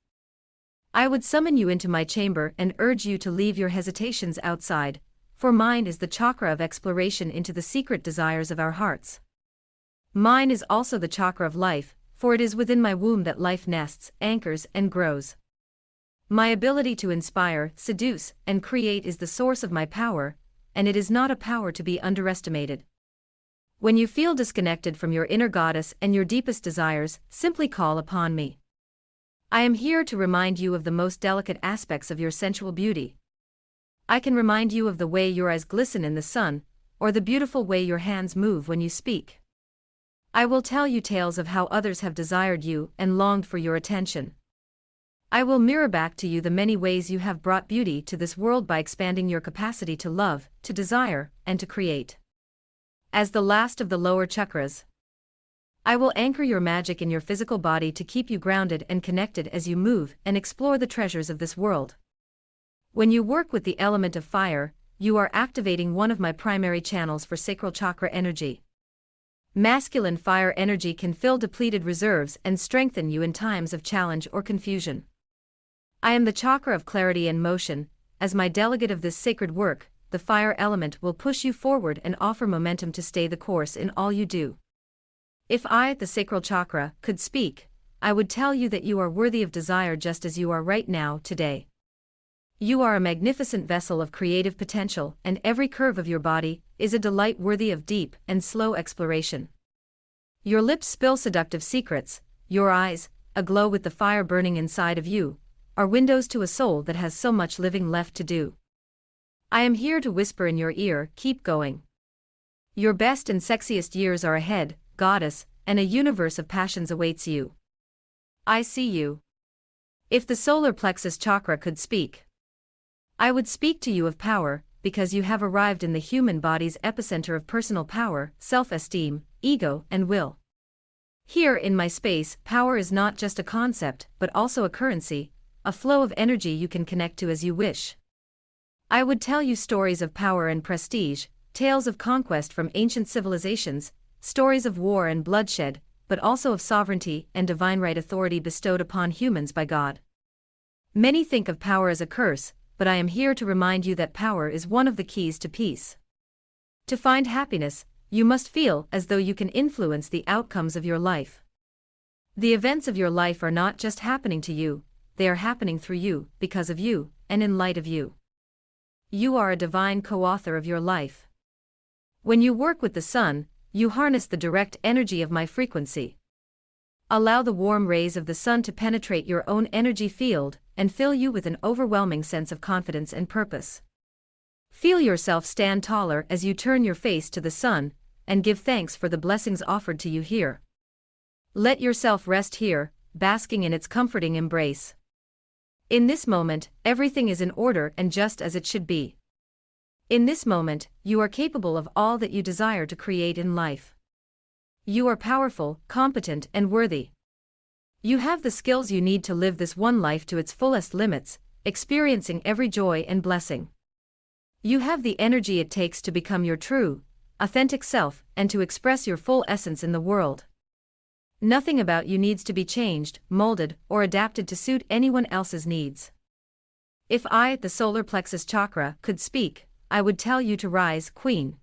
I would summon you into my chamber and urge you to leave your hesitations outside, for mine is the chakra of exploration into the secret desires of our hearts. Mine is also the chakra of life, for it is within my womb that life nests, anchors, and grows. My ability to inspire, seduce, and create is the source of my power, and it is not a power to be underestimated. When you feel disconnected from your inner goddess and your deepest desires, simply call upon me. I am here to remind you of the most delicate aspects of your sensual beauty. I can remind you of the way your eyes glisten in the sun, or the beautiful way your hands move when you speak. I will tell you tales of how others have desired you and longed for your attention. I will mirror back to you the many ways you have brought beauty to this world by expanding your capacity to love, to desire, and to create. As the last of the lower chakras, I will anchor your magic in your physical body to keep you grounded and connected as you move and explore the treasures of this world. When you work with the element of fire, you are activating one of my primary channels for sacral chakra energy. Masculine fire energy can fill depleted reserves and strengthen you in times of challenge or confusion. I am the chakra of clarity and motion. As my delegate of this sacred work, the fire element will push you forward and offer momentum to stay the course in all you do. If I, the sacral chakra, could speak, I would tell you that you are worthy of desire just as you are right now, today. You are a magnificent vessel of creative potential, and every curve of your body is a delight worthy of deep and slow exploration. Your lips spill seductive secrets, your eyes, aglow with the fire burning inside of you, are windows to a soul that has so much living left to do. I am here to whisper in your ear, keep going. Your best and sexiest years are ahead, goddess, and a universe of passions awaits you. I see you. If the solar plexus chakra could speak, I would speak to you of power, because you have arrived in the human body's epicenter of personal power, self-esteem, ego, and will. Here in my space, power is not just a concept, but also a currency, a flow of energy you can connect to as you wish. I would tell you stories of power and prestige, tales of conquest from ancient civilizations, stories of war and bloodshed, but also of sovereignty and divine right authority bestowed upon humans by God. Many think of power as a curse, but I am here to remind you that power is one of the keys to peace. To find happiness, you must feel as though you can influence the outcomes of your life. The events of your life are not just happening to you, they are happening through you, because of you, and in light of you. You are a divine co-author of your life. When you work with the sun, you harness the direct energy of my frequency. Allow the warm rays of the sun to penetrate your own energy field and fill you with an overwhelming sense of confidence and purpose. Feel yourself stand taller as you turn your face to the sun and give thanks for the blessings offered to you here. Let yourself rest here, basking in its comforting embrace. In this moment, everything is in order and just as it should be. In this moment, you are capable of all that you desire to create in life. You are powerful, competent, and worthy. You have the skills you need to live this one life to its fullest limits, experiencing every joy and blessing. You have the energy it takes to become your true, authentic self and to express your full essence in the world. Nothing about you needs to be changed, molded, or adapted to suit anyone else's needs. If I, the solar plexus chakra, could speak, I would tell you to rise, queen.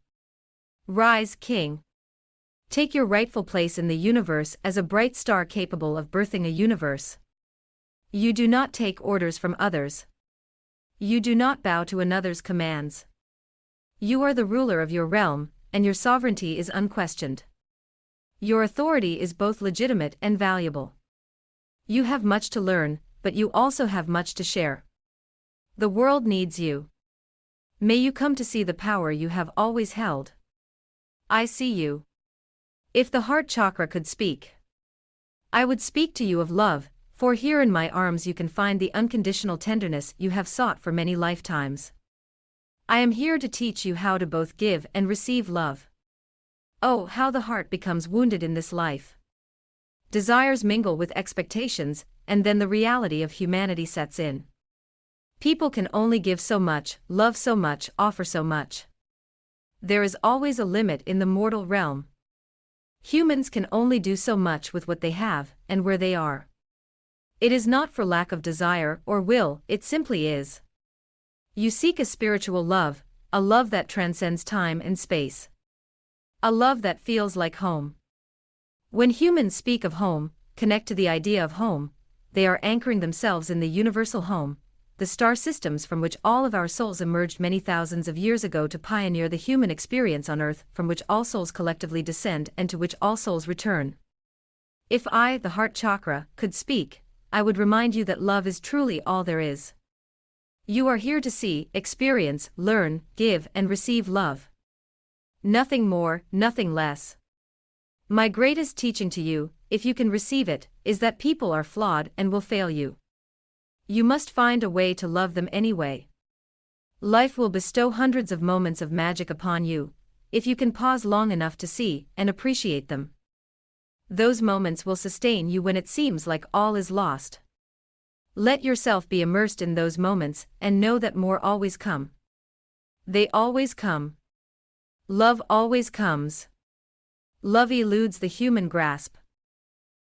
Rise, king. Take your rightful place in the universe as a bright star capable of birthing a universe. You do not take orders from others. You do not bow to another's commands. You are the ruler of your realm, and your sovereignty is unquestioned. Your authority is both legitimate and valuable. You have much to learn, but you also have much to share. The world needs you. May you come to see the power you have always held. I see you. If the heart chakra could speak, I would speak to you of love, for here in my arms you can find the unconditional tenderness you have sought for many lifetimes. I am here to teach you how to both give and receive love. Oh, how the heart becomes wounded in this life. Desires mingle with expectations, and then the reality of humanity sets in. People can only give so much, love so much, offer so much. There is always a limit in the mortal realm. Humans can only do so much with what they have, and where they are. It is not for lack of desire or will, it simply is. You seek a spiritual love, a love that transcends time and space. A love that feels like home. When humans speak of home, connect to the idea of home, they are anchoring themselves in the universal home, the star systems from which all of our souls emerged many thousands of years ago to pioneer the human experience on Earth, from which all souls collectively descend and to which all souls return. If I, the heart chakra, could speak, I would remind you that love is truly all there is. You are here to see, experience, learn, give, and receive love. Nothing more, nothing less. My greatest teaching to you, if you can receive it, is that people are flawed and will fail you. You must find a way to love them anyway. Life will bestow hundreds of moments of magic upon you, if you can pause long enough to see and appreciate them. Those moments will sustain you when it seems like all is lost. Let yourself be immersed in those moments and know that more always come. They always come. Love always comes. Love eludes the human grasp.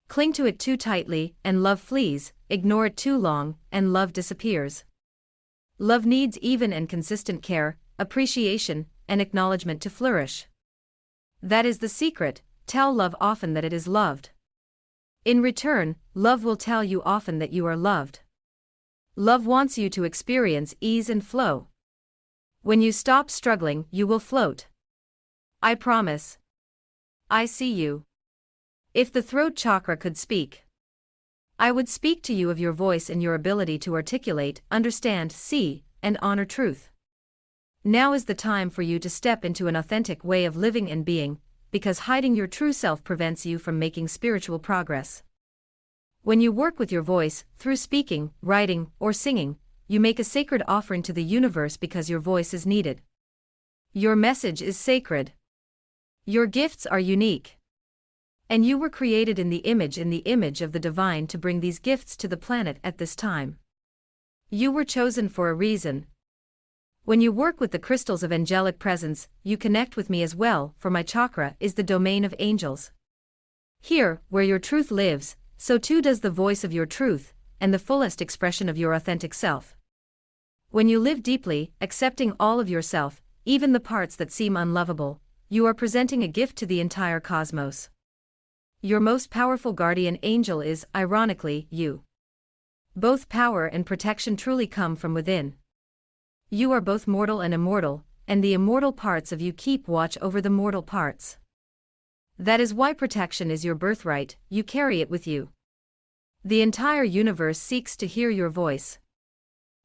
Cling to it too tightly, and love flees. Ignore it too long, and love disappears. Love needs even and consistent care, appreciation, and acknowledgement to flourish. That is the secret. Tell love often that it is loved. In return, love will tell you often that you are loved. Love wants you to experience ease and flow. When you stop struggling, you will float. I promise. I see you. If the throat chakra could speak, I would speak to you of your voice and your ability to articulate, understand, see, and honor truth. Now is the time for you to step into an authentic way of living and being, because hiding your true self prevents you from making spiritual progress. When you work with your voice, through speaking, writing, or singing, you make a sacred offering to the universe because your voice is needed. Your message is sacred. Your gifts are unique. And you were created in the image of the divine to bring these gifts to the planet at this time. You were chosen for a reason. When you work with the crystals of angelic presence, you connect with me as well, for my chakra is the domain of angels. Here, where your truth lives, so too does the voice of your truth, and the fullest expression of your authentic self. When you live deeply, accepting all of yourself, even the parts that seem unlovable, you are presenting a gift to the entire cosmos. Your most powerful guardian angel is, ironically, you. Both power and protection truly come from within. You are both mortal and immortal, and the immortal parts of you keep watch over the mortal parts. That is why protection is your birthright, you carry it with you. The entire universe seeks to hear your voice.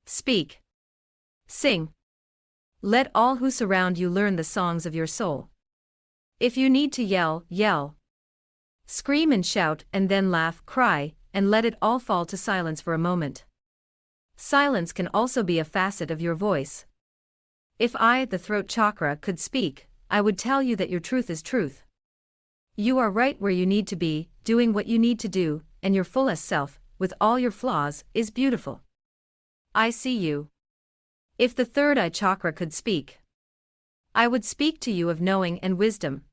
Speak. Sing. Let all who surround you learn the songs of your soul. If you need to yell, yell. Scream and shout, and then laugh, cry, and let it all fall to silence for a moment. Silence can also be a facet of your voice. If I, the throat chakra, could speak, I would tell you that your truth is truth. You are right where you need to be, doing what you need to do, and your fullest self, with all your flaws, is beautiful. I see you. If the third eye chakra could speak, I would speak to you of knowing and wisdom.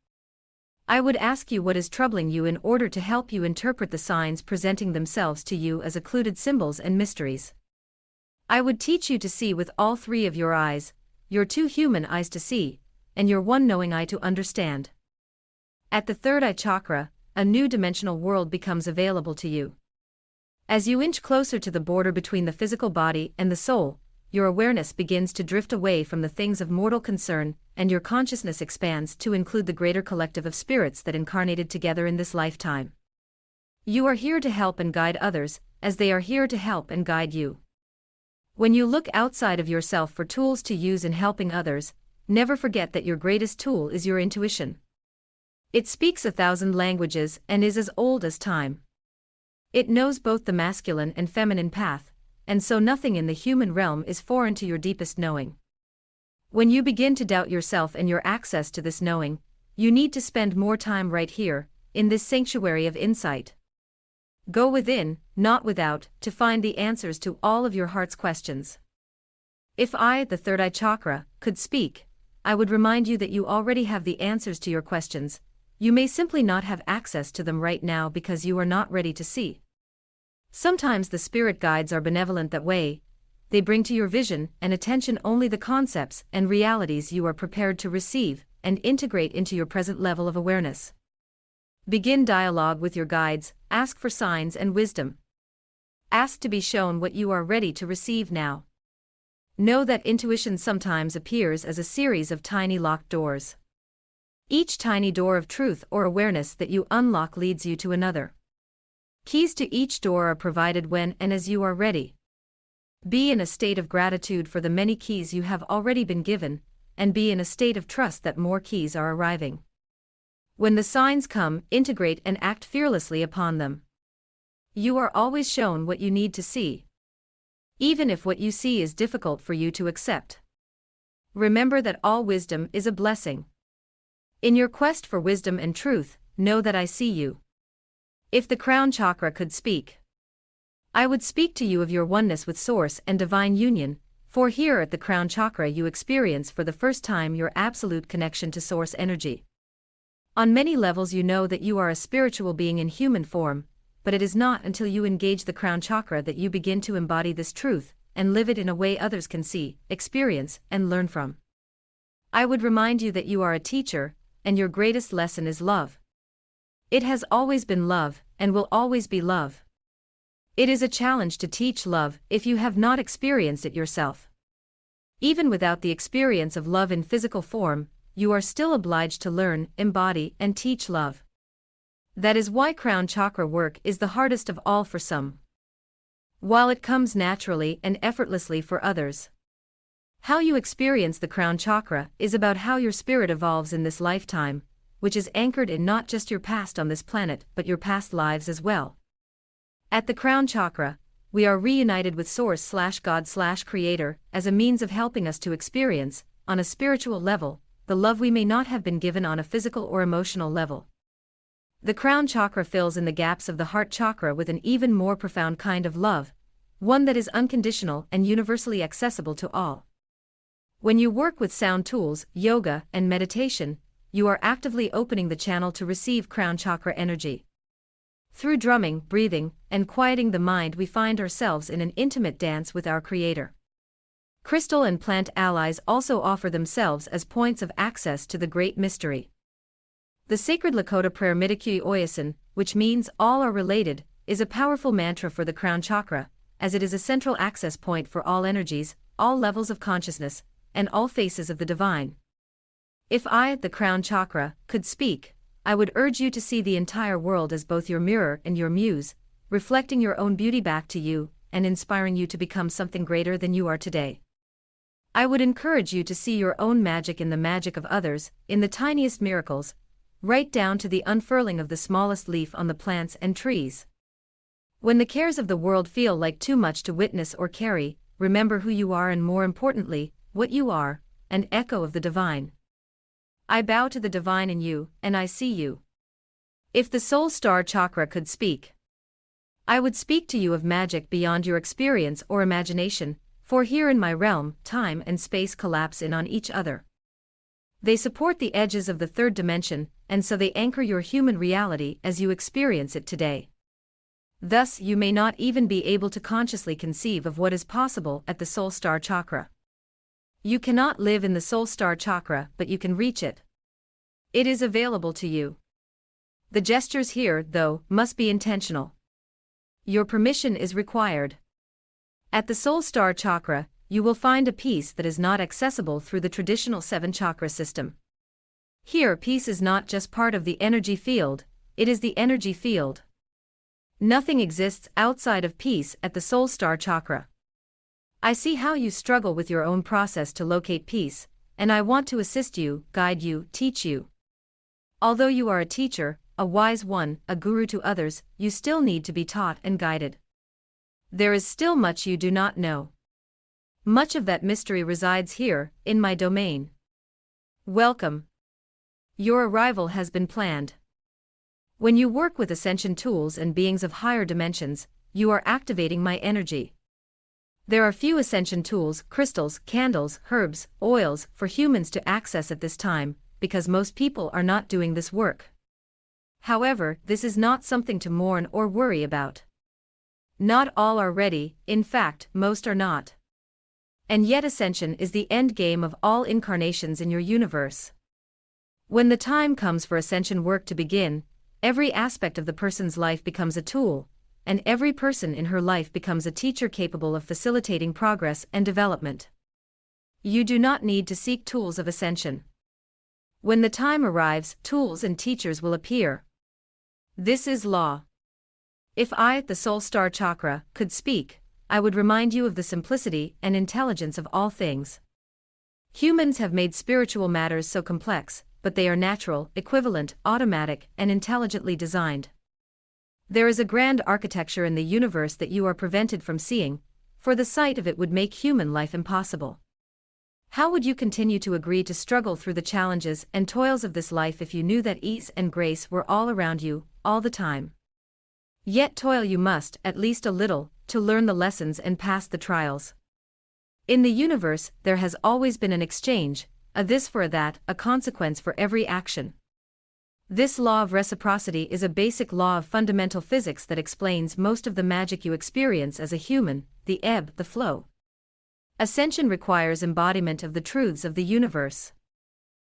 I would ask you what is troubling you in order to help you interpret the signs presenting themselves to you as occluded symbols and mysteries. I would teach you to see with all three of your eyes, your two human eyes to see, and your one knowing eye to understand. At the third eye chakra, a new dimensional world becomes available to you. As you inch closer to the border between the physical body and the soul, your awareness begins to drift away from the things of mortal concern, and your consciousness expands to include the greater collective of spirits that incarnated together in this lifetime. You are here to help and guide others, as they are here to help and guide you. When you look outside of yourself for tools to use in helping others, never forget that your greatest tool is your intuition. It speaks 1,000 languages and is as old as time. It knows both the masculine and feminine path, and so nothing in the human realm is foreign to your deepest knowing. When you begin to doubt yourself and your access to this knowing, you need to spend more time right here, in this sanctuary of insight. Go within, not without, to find the answers to all of your heart's questions. If I, the third eye chakra, could speak, I would remind you that you already have the answers to your questions. You may simply not have access to them right now because you are not ready to see. Sometimes the spirit guides are benevolent that way. They bring to your vision and attention only the concepts and realities you are prepared to receive and integrate into your present level of awareness. Begin dialogue with your guides, ask for signs and wisdom. Ask to be shown what you are ready to receive now. Know that intuition sometimes appears as a series of tiny locked doors. Each tiny door of truth or awareness that you unlock leads you to another. Keys to each door are provided when and as you are ready. Be in a state of gratitude for the many keys you have already been given, and be in a state of trust that more keys are arriving. When the signs come, integrate and act fearlessly upon them. You are always shown what you need to see, even if what you see is difficult for you to accept. Remember that all wisdom is a blessing. In your quest for wisdom and truth, know that I see you. If the crown chakra could speak, I would speak to you of your oneness with Source and divine union, for here at the crown chakra you experience for the first time your absolute connection to Source energy. On many levels you know that you are a spiritual being in human form, but it is not until you engage the crown chakra that you begin to embody this truth, and live it in a way others can see, experience, and learn from. I would remind you that you are a teacher, and your greatest lesson is love. It has always been love, and will always be love. It is a challenge to teach love if you have not experienced it yourself. Even without the experience of love in physical form, you are still obliged to learn, embody, and teach love. That is why crown chakra work is the hardest of all for some, while it comes naturally and effortlessly for others. How you experience the crown chakra is about how your spirit evolves in this lifetime, which is anchored in not just your past on this planet but your past lives as well. At the crown chakra, we are reunited with Source/God/Creator as a means of helping us to experience, on a spiritual level, the love we may not have been given on a physical or emotional level. The crown chakra fills in the gaps of the heart chakra with an even more profound kind of love, one that is unconditional and universally accessible to all. When you work with sound tools, yoga, and meditation, you are actively opening the channel to receive crown chakra energy. Through drumming, breathing, and quieting the mind, we find ourselves in an intimate dance with our Creator. Crystal and plant allies also offer themselves as points of access to the great mystery. The sacred Lakota prayer Midikui Oyasin, which means all are related, is a powerful mantra for the crown chakra, as it is a central access point for all energies, all levels of consciousness, and all faces of the divine. If I, the crown chakra, could speak, I would urge you to see the entire world as both your mirror and your muse, reflecting your own beauty back to you, and inspiring you to become something greater than you are today. I would encourage you to see your own magic in the magic of others, in the tiniest miracles, right down to the unfurling of the smallest leaf on the plants and trees. When the cares of the world feel like too much to witness or carry, remember who you are and, more importantly, what you are, an echo of the divine. I bow to the divine in you, and I see you. If the soul star chakra could speak, I would speak to you of magic beyond your experience or imagination, for here in my realm, time and space collapse in on each other. They support the edges of the third dimension, and so they anchor your human reality as you experience it today. Thus, you may not even be able to consciously conceive of what is possible at the soul star chakra. You cannot live in the soul star chakra, but you can reach it. It is available to you. The gestures here, though, must be intentional. Your permission is required. At the soul star chakra, you will find a peace that is not accessible through the traditional 7-chakra system. Here, peace is not just part of the energy field, it is the energy field. Nothing exists outside of peace at the soul star chakra. I see how you struggle with your own process to locate peace, and I want to assist you, guide you, teach you. Although you are a teacher, a wise one, a guru to others, you still need to be taught and guided. There is still much you do not know. Much of that mystery resides here, in my domain. Welcome. Your arrival has been planned. When you work with ascension tools and beings of higher dimensions, you are activating my energy. There are few ascension tools, crystals, candles, herbs, oils, for humans to access at this time, because most people are not doing this work. However, this is not something to mourn or worry about. Not all are ready, in fact, most are not. And yet ascension is the end game of all incarnations in your universe. When the time comes for ascension work to begin, every aspect of the person's life becomes a tool, and every person in her life becomes a teacher capable of facilitating progress and development. You do not need to seek tools of ascension. When the time arrives, tools and teachers will appear. This is law. If I, the soul star chakra, could speak, I would remind you of the simplicity and intelligence of all things. Humans have made spiritual matters so complex, but they are natural, equivalent, automatic, and intelligently designed. There is a grand architecture in the universe that you are prevented from seeing, for the sight of it would make human life impossible. How would you continue to agree to struggle through the challenges and toils of this life if you knew that ease and grace were all around you, all the time? Yet toil you must, at least a little, to learn the lessons and pass the trials. In the universe, there has always been an exchange, a this for a that, a consequence for every action. This law of reciprocity is a basic law of fundamental physics that explains most of the magic you experience as a human, the ebb, the flow. Ascension requires embodiment of the truths of the universe.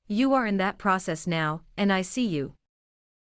You are in that process now, and I see you.